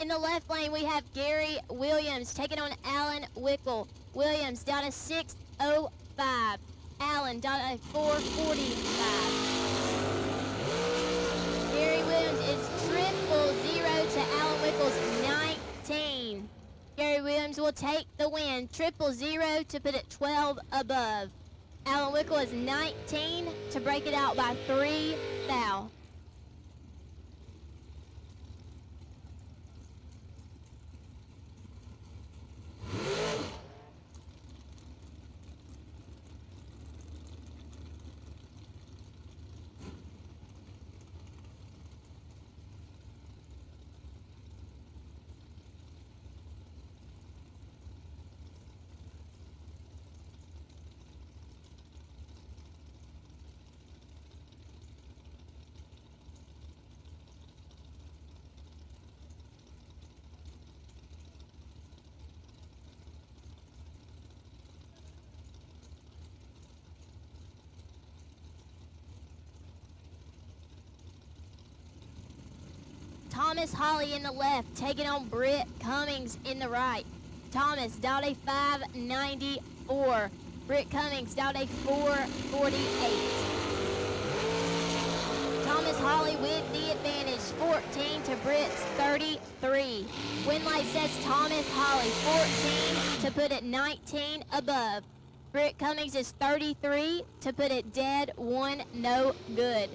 In the left lane, we have Gary Williams taking on Alan Wickle. Williams down to 6:05. Allen down to 4:45. Gary Williams is 000 to Alan Wickle's 19. Gary Williams will take the win, 000 to put it 12 above. Alan Wickle is 19 to break it out by 3 thou. Thomas Holly in the left, taking on Britt Cummings in the right. Thomas, down a 5:94. Britt Cummings, down a 4:48. Thomas Holly with the advantage, 14 to Britt's 33. Win light says Thomas Holly, 14 to put it 19 above. Britt Cummings is 33 to put it dead, 1 no good.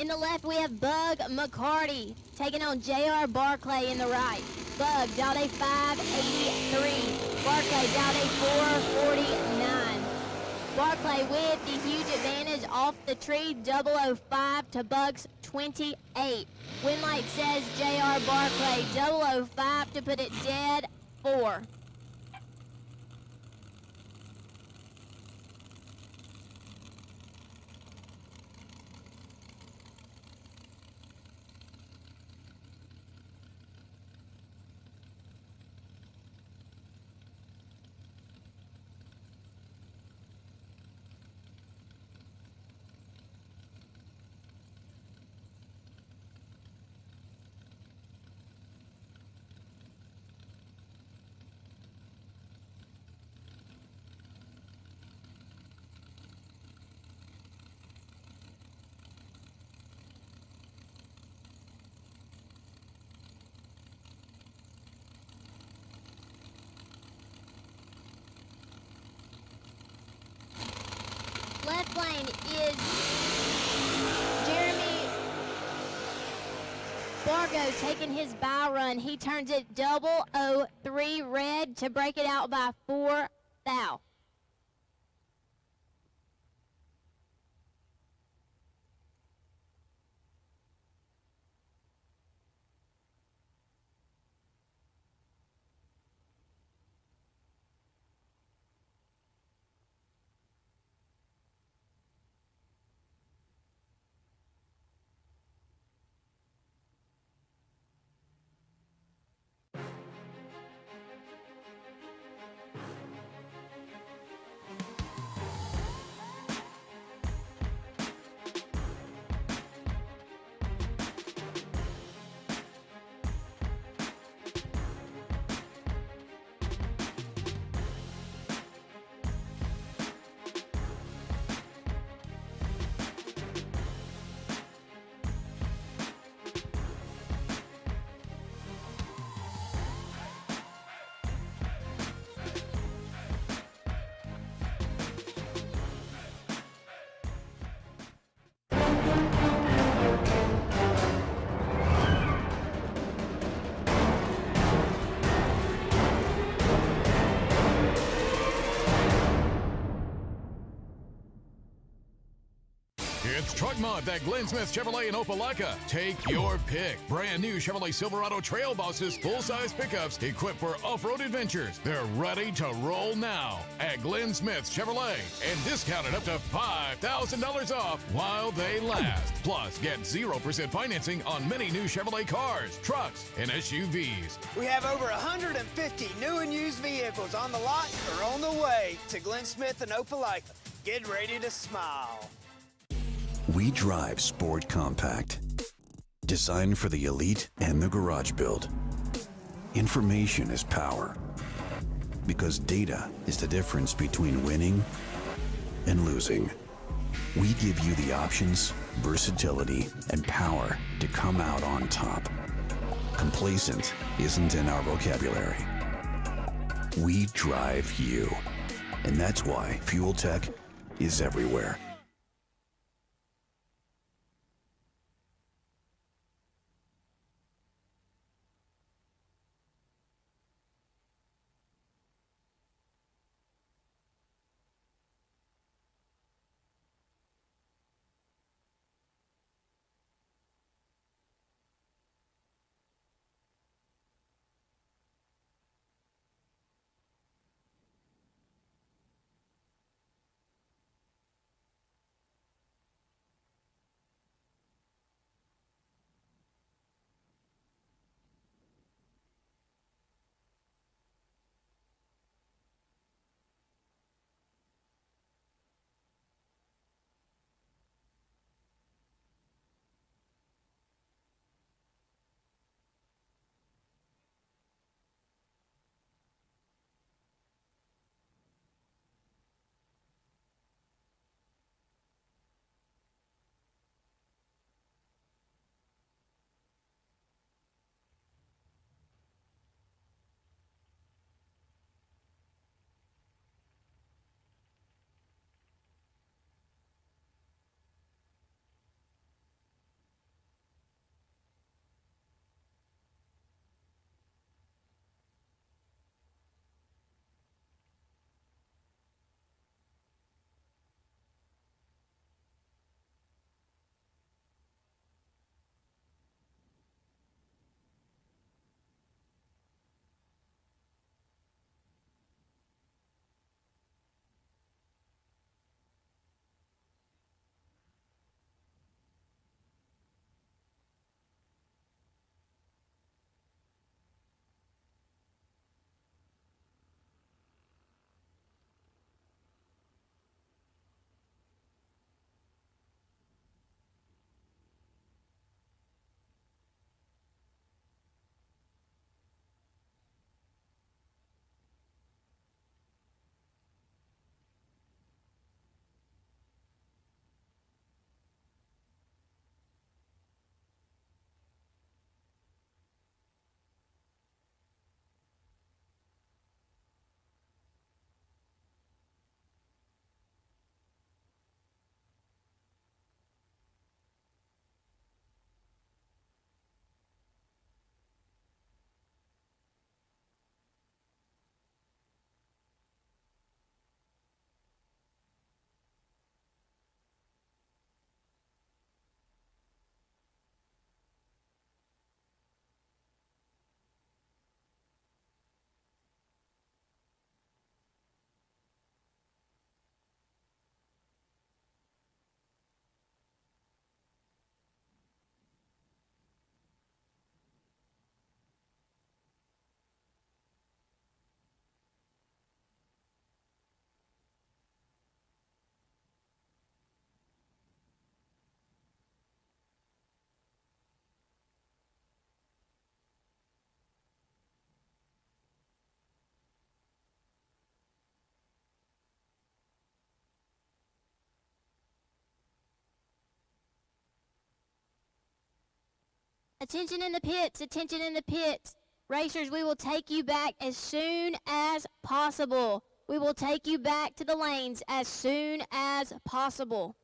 In the left, we have Bug McCarty taking on J.R. Barclay in the right. Bug, dialed a 583. Barclay, dialed a 449. Barclay with the huge advantage off the tree, 005 to Bug's 28. Win light says J.R. Barclay, 005 to put it dead 4. Left lane is Jeremy Bargo taking his bow run. He turns it 003 red to break it out by 4 thou. It's Truck Month at Glenn Smith Chevrolet in Opelika. Take your pick. Brand new Chevrolet Silverado Trail Bosses full-size pickups equipped for off-road adventures. They're ready to roll now at Glenn Smith Chevrolet and discounted up to $5,000 off while they last. Plus, get 0% financing on many new Chevrolet cars, trucks, and SUVs. We have over 150 new and used vehicles on the lot or on the way to Glenn Smith and Opelika. Get ready to smile. We drive Sport Compact, designed for the elite and the garage build. Information is power, because data is the difference between winning and losing. We give you the options, versatility, and power to come out on top. Complacent isn't in our vocabulary. We drive you, and that's why Fuel Tech is everywhere. Attention in the pits, attention in the pits. Racers, we will take you back as soon as possible. We will take you back to the lanes as soon as possible.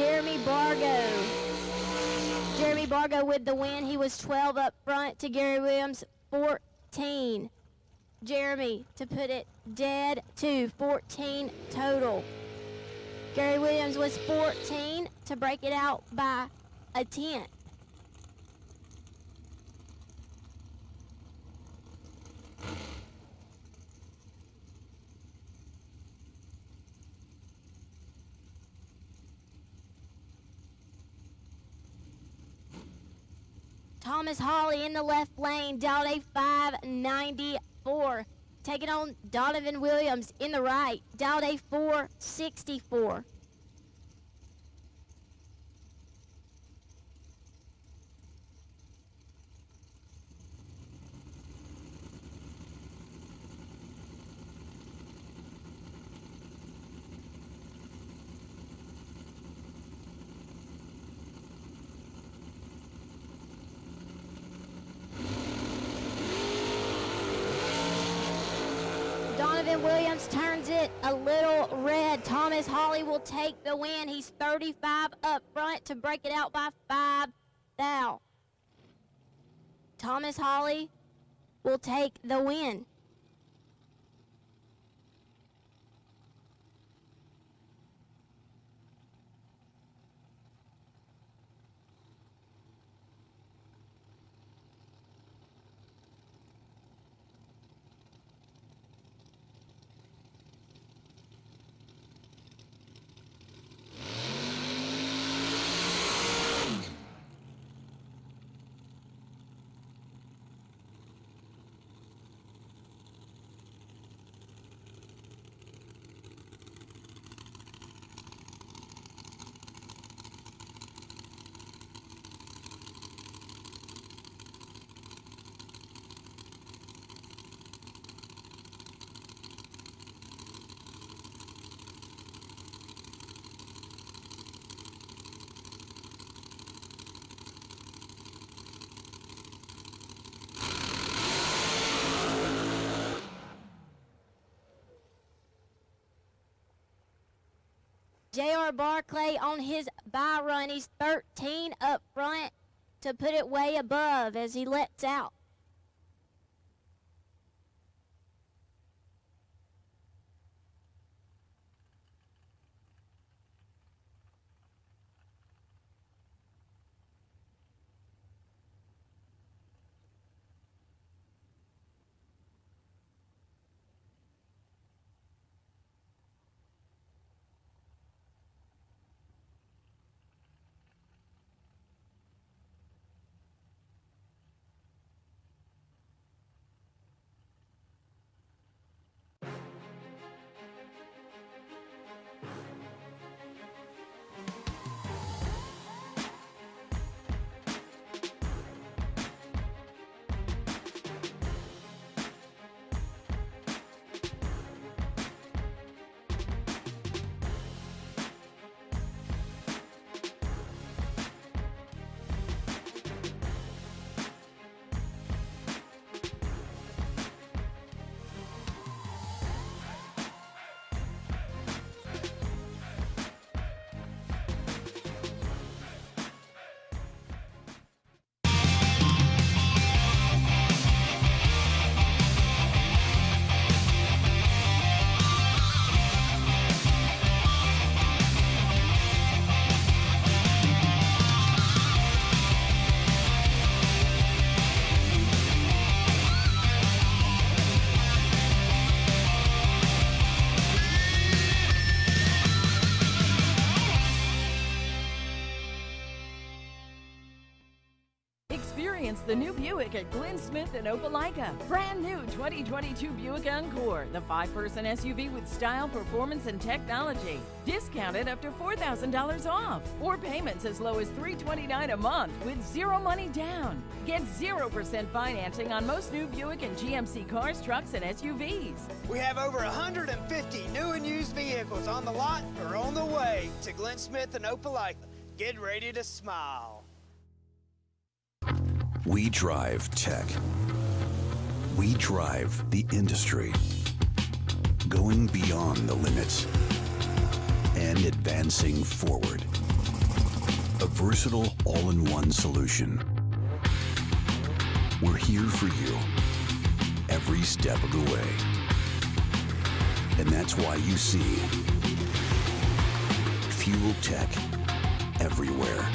Jeremy Bargo. Jeremy Bargo with the win. He was 12 up front to Gary Williams, 14. Jeremy to put it dead to 14 total. Gary Williams was 14 to break it out by a 10th. Thomas Hawley in the left lane, Dowday 594. Taking on Donovan Williams in the right, Dowday 464. Donovan Williams turns it a little red. Thomas Hawley will take the win. He's 35 up front to break it out by 5 thou. Thomas Hawley will take the win. J.R. Barclay on his bye run. He's 13 up front to put it way above as he lets out. Experience the new Buick at Glenn Smith in Opelika. Brand new 2022 Buick Encore, the 5-person SUV with style, performance, and technology. Discounted up to $4,000 off, or payments as low as $329 a month with zero money down. Get 0% financing on most new Buick and GMC cars, trucks, and SUVs. We have over 150 new and used vehicles on the lot or on the way to Glenn Smith and Opelika. Get ready to smile. We drive tech. We drive the industry. Going beyond the limits and advancing forward. a versatile all-in-one solution. We're here for you every step of the way. And that's why you see Fuel Tech everywhere.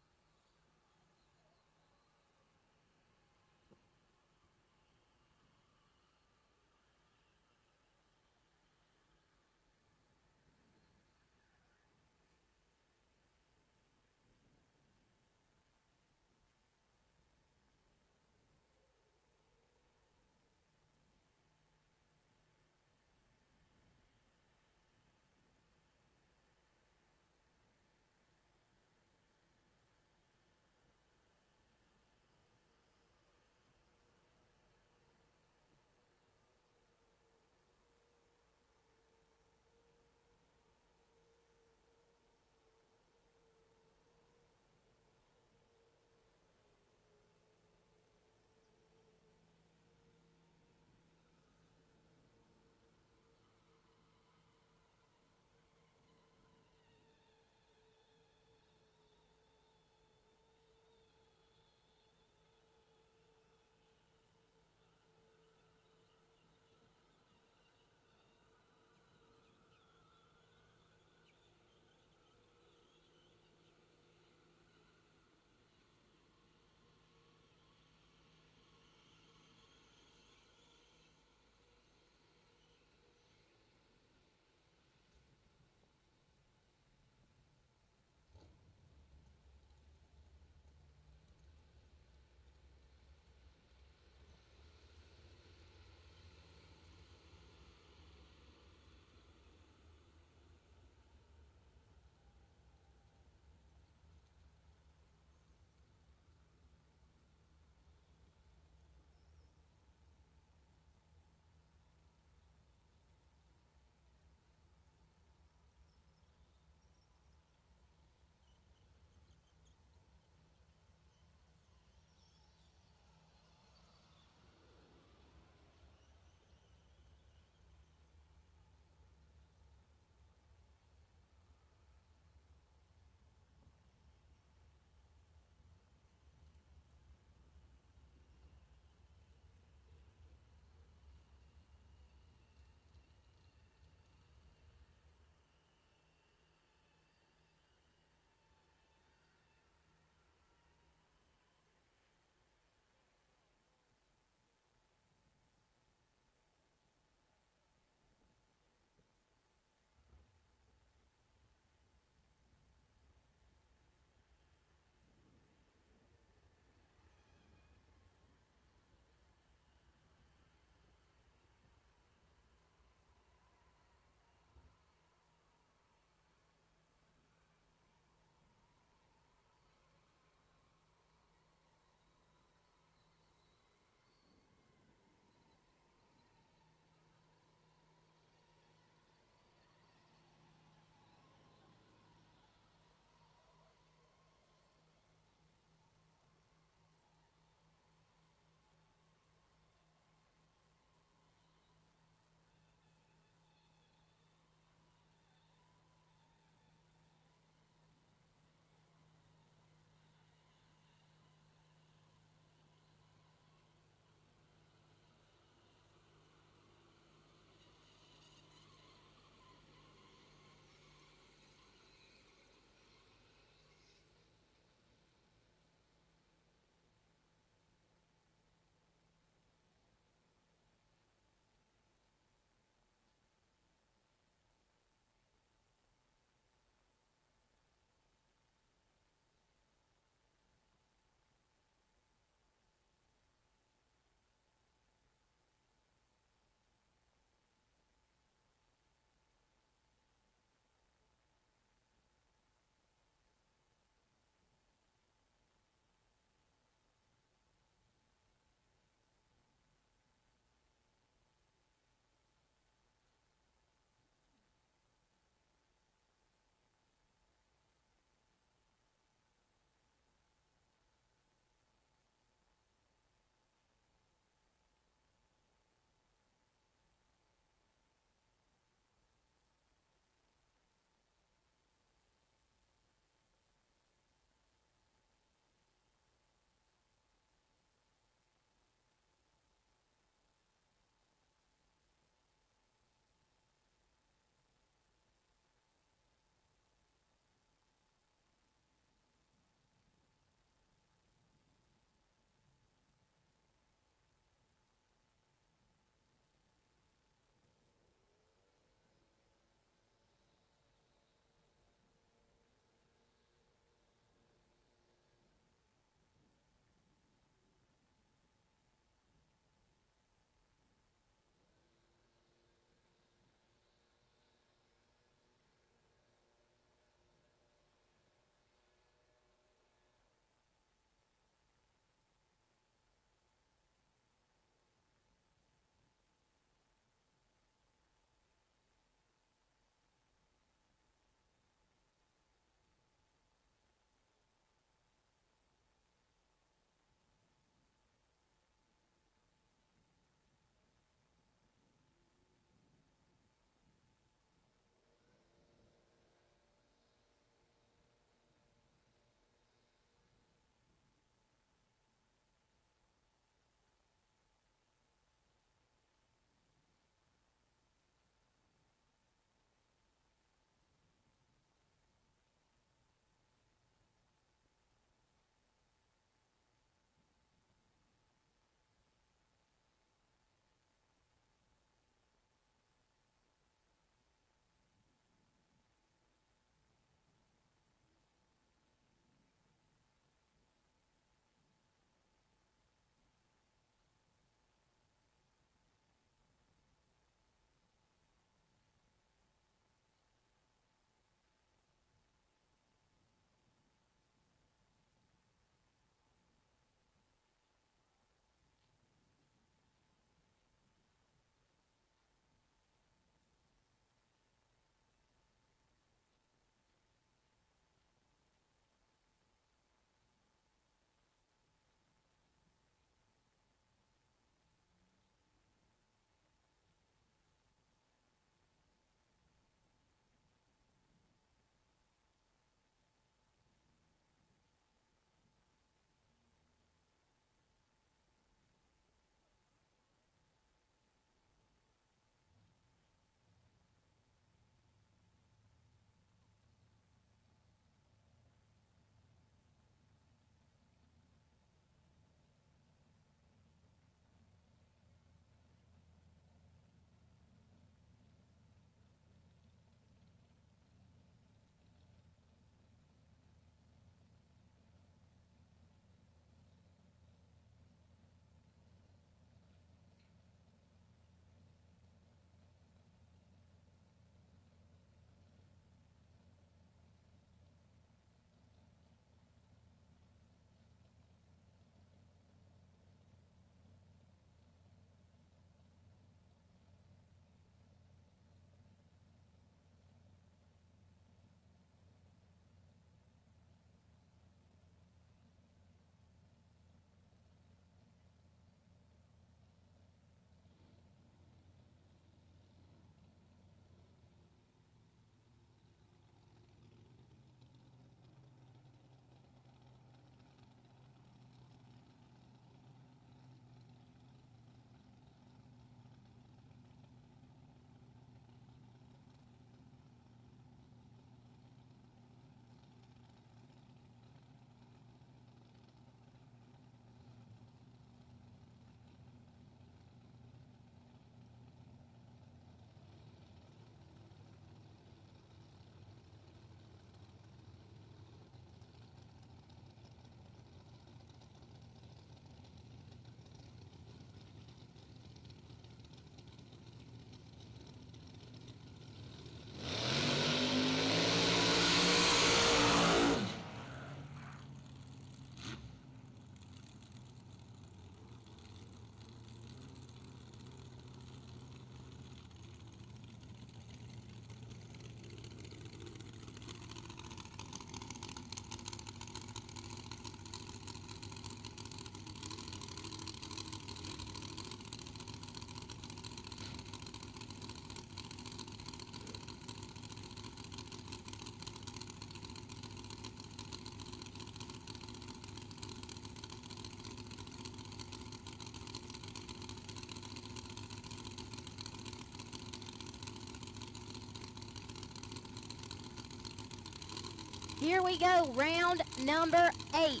Here we go, round number 8.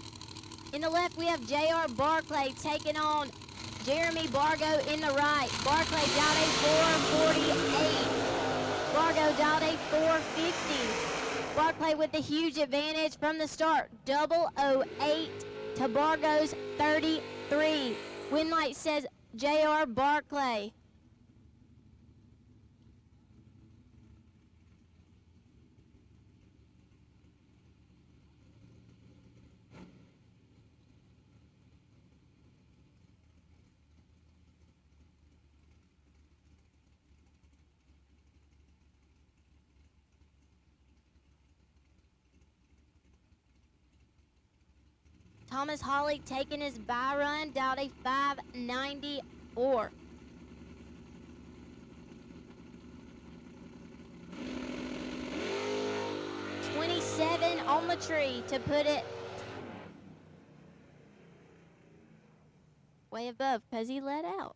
In the left, we have J.R. Barclay taking on Jeremy Bargo in the right. Barclay dialed a 448. Bargo dialed a 450. Barclay with the huge advantage from the start. 008 to Bargo's 33. Win light says J.R. Barclay. Thomas Hawley taking his bye run, dialed a 594. $27 on the tree to put it way above because he let out.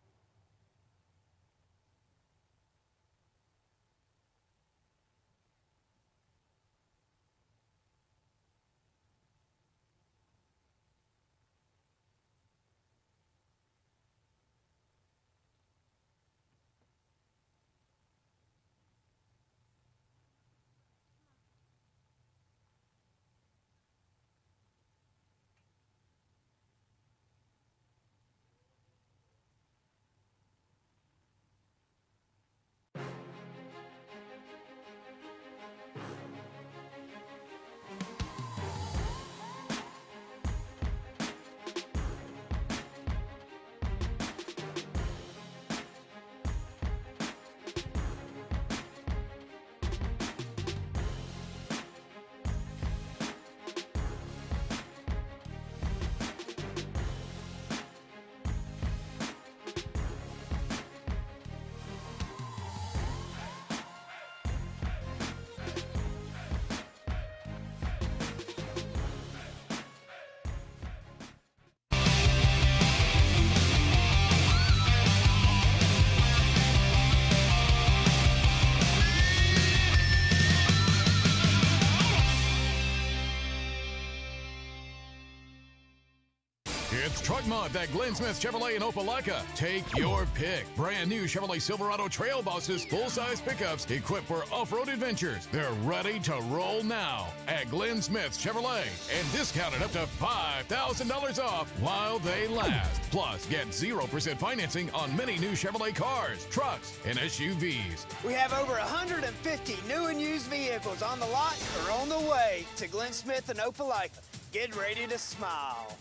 It's Truck Month at Glenn Smith Chevrolet in Opelika. Take your pick. Brand new Chevrolet Silverado Trail Bosses, full-size pickups equipped for off-road adventures. They're ready to roll now at Glenn Smith Chevrolet and discounted up to $5,000 off while they last. Plus, get 0% financing on many new Chevrolet cars, trucks, and SUVs. We have over 150 new and used vehicles on the lot or on the way to Glenn Smith and Opelika. Get ready to smile.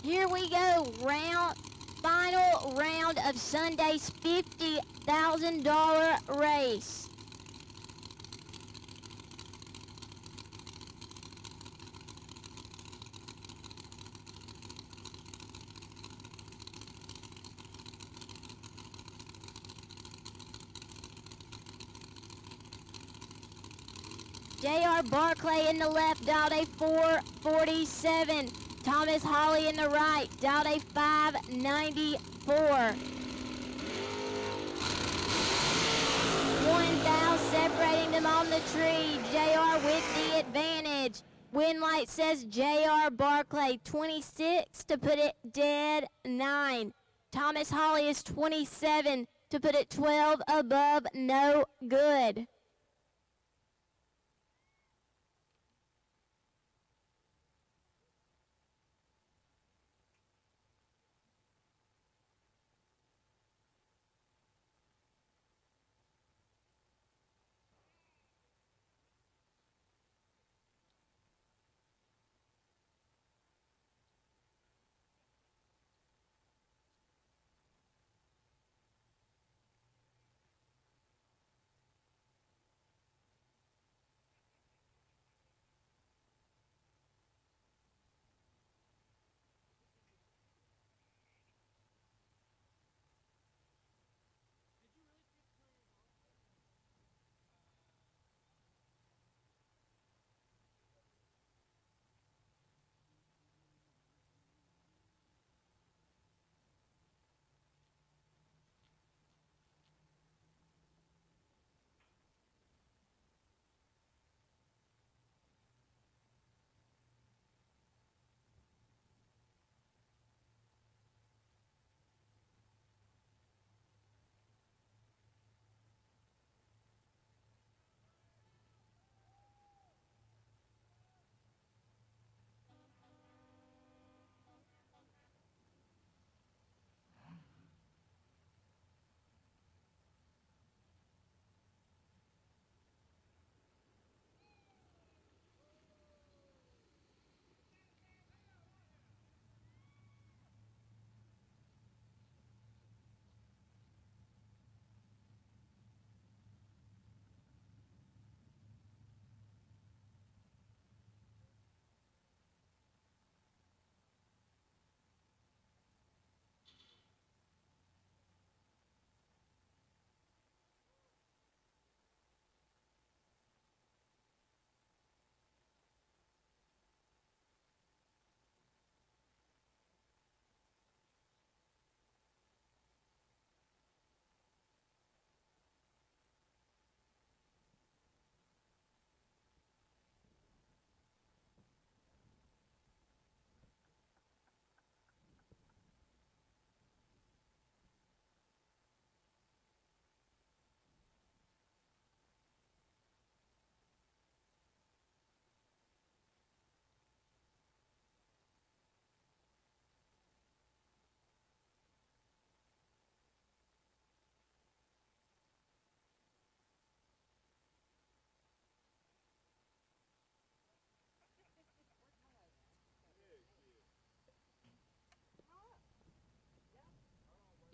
Here we go, final round of Sunday's $50,000 race. J.R. Barclay in the left, dialed a 447. Thomas Hawley in the right, dialed a 594. 1 thou separating them on the tree. JR with the advantage. Win light says J.R. Barclay, 26 to put it dead 9. Thomas Hawley is 27 to put it 12 above no good.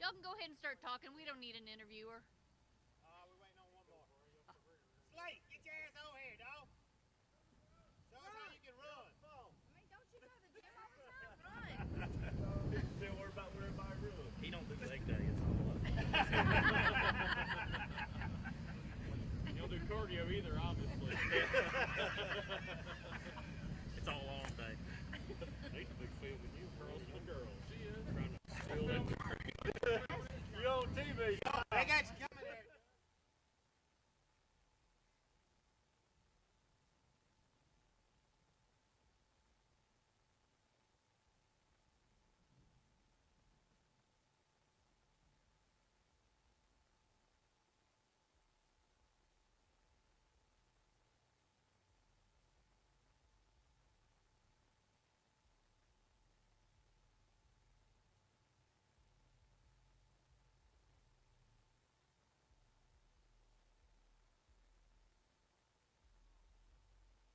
Y'all can go ahead and start talking. We don't need an interviewer. We're waiting on one more. Slate, get your ass over here, dog. Show us how you can run. I mean, don't you go to the gym all the time? Run. Still worry about where everybody runs. He don't do leg day. It's all up. He don't do cardio either, obviously. It's all long day. He's a big fan with you, girls and the girls. She is. Trying to steal them. You're on TV. They got you coming there.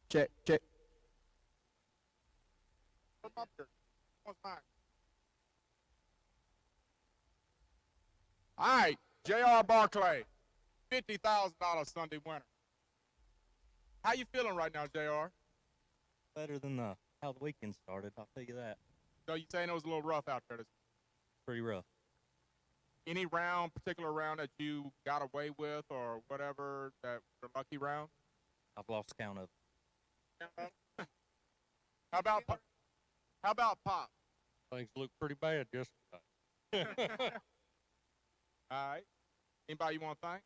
Check, check. What's mine? All right, J.R. Barclay, $50,000 Sunday winner. How you feeling right now, J.R.? Better than how the weekend started, I'll tell you that. So you saying it was a little rough out there? Pretty rough. Any particular round that you got away with or whatever, that was a lucky round? I've lost count of. How about Pop? Things look pretty bad yesterday. All right. Anybody you want to thank?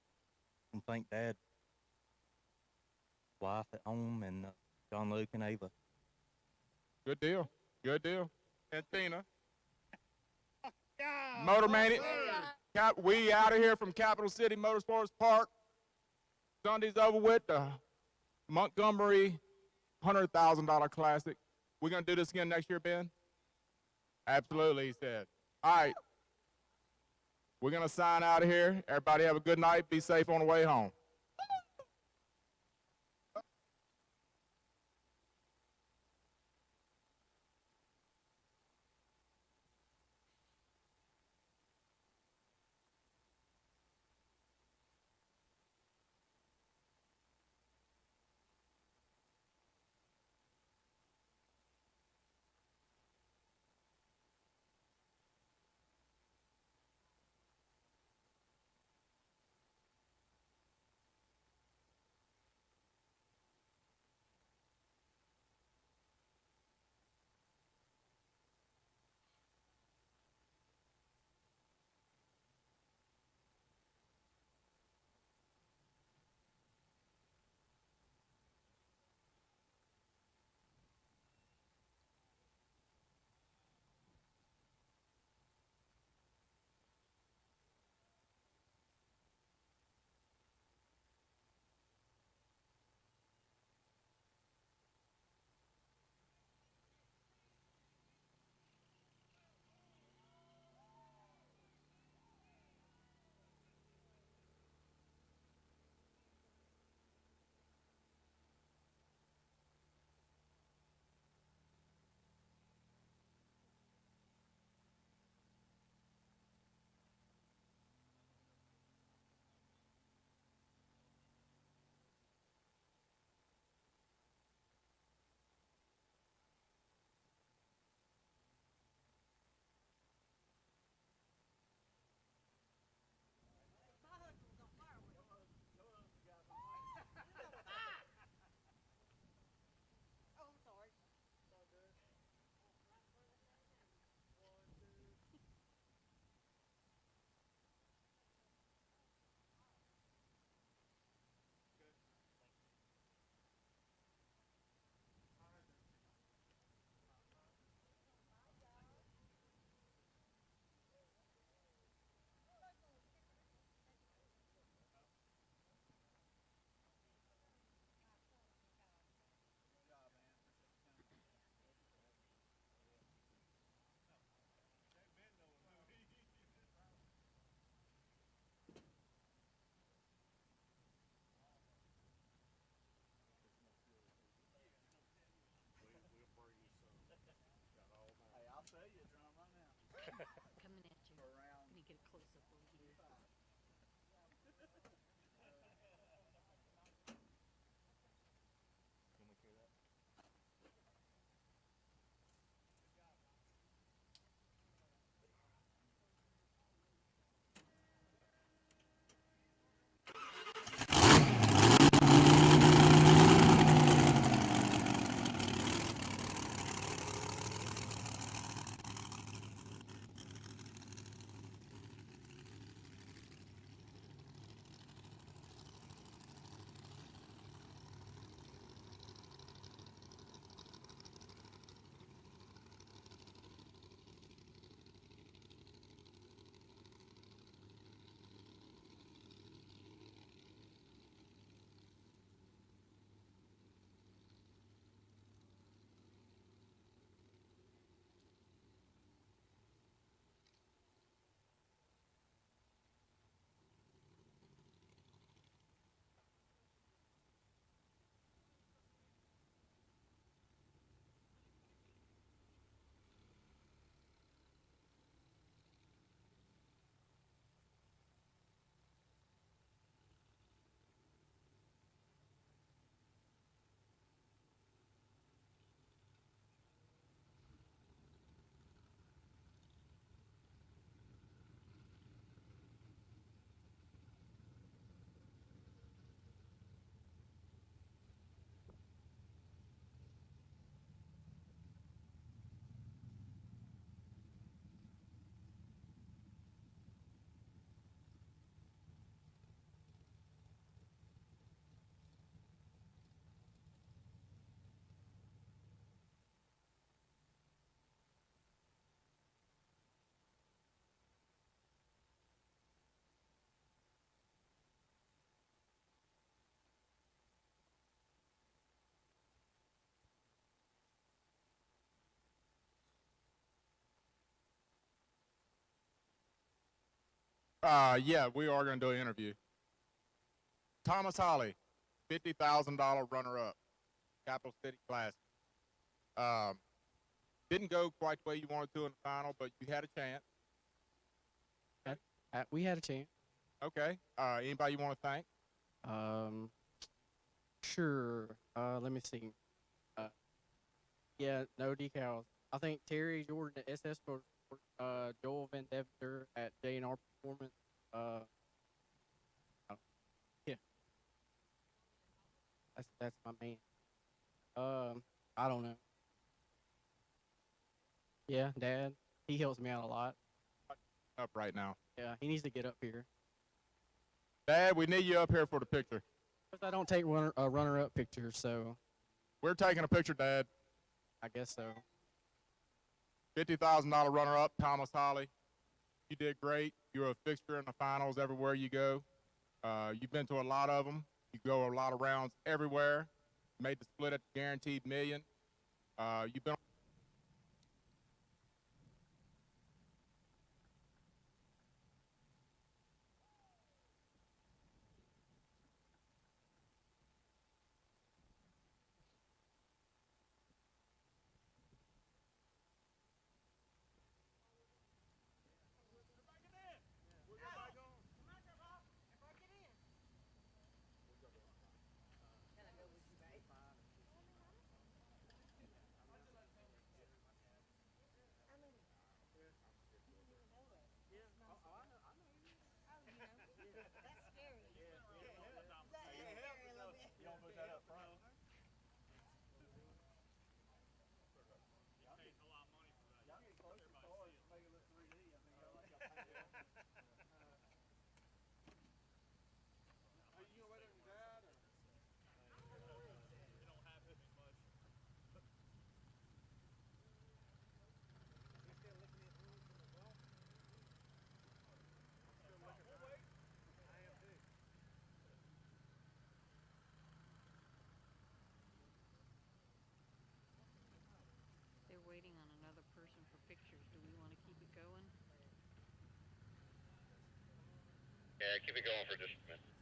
And thank Dad, wife at home, and John Luke and Ava. Good deal. Good deal. And Tina. Motor Mania. We out of here from Capitol City Motorsports Park. Sunday's over with. The Montgomery $100,000 Classic. We're going to do this again next year, Ben? Absolutely, he said. All right. We're going to sign out of here. Everybody have a good night. Be safe on the way home. Yeah, we are going to do an interview. Thomas Holly, $50,000 runner-up, Capitol City Classic. Didn't go quite the way you wanted to in the final, but you had a chance. We had a chance. Okay. Anybody you want to thank? Sure. Let me see. Yeah, no decals. I think Terry Jordan at SS Motorsports, Joel Van Deventer at J&R Performance. Yeah. That's my man. I don't know. Yeah, Dad. He helps me out a lot. Up right now. Yeah, he needs to get up here. Dad, we need you up here for the picture. Because I don't take runner-up pictures, so We're taking a picture, Dad. I guess so. $50,000 runner-up, Thomas Holly. You did great. You're a fixture in the finals everywhere you go. You've been to a lot of them. You go a lot of rounds everywhere. Made the split at the guaranteed million. You've been. They're waiting on another person for pictures. Do we want to keep it going? Yeah, keep it going for just a minute.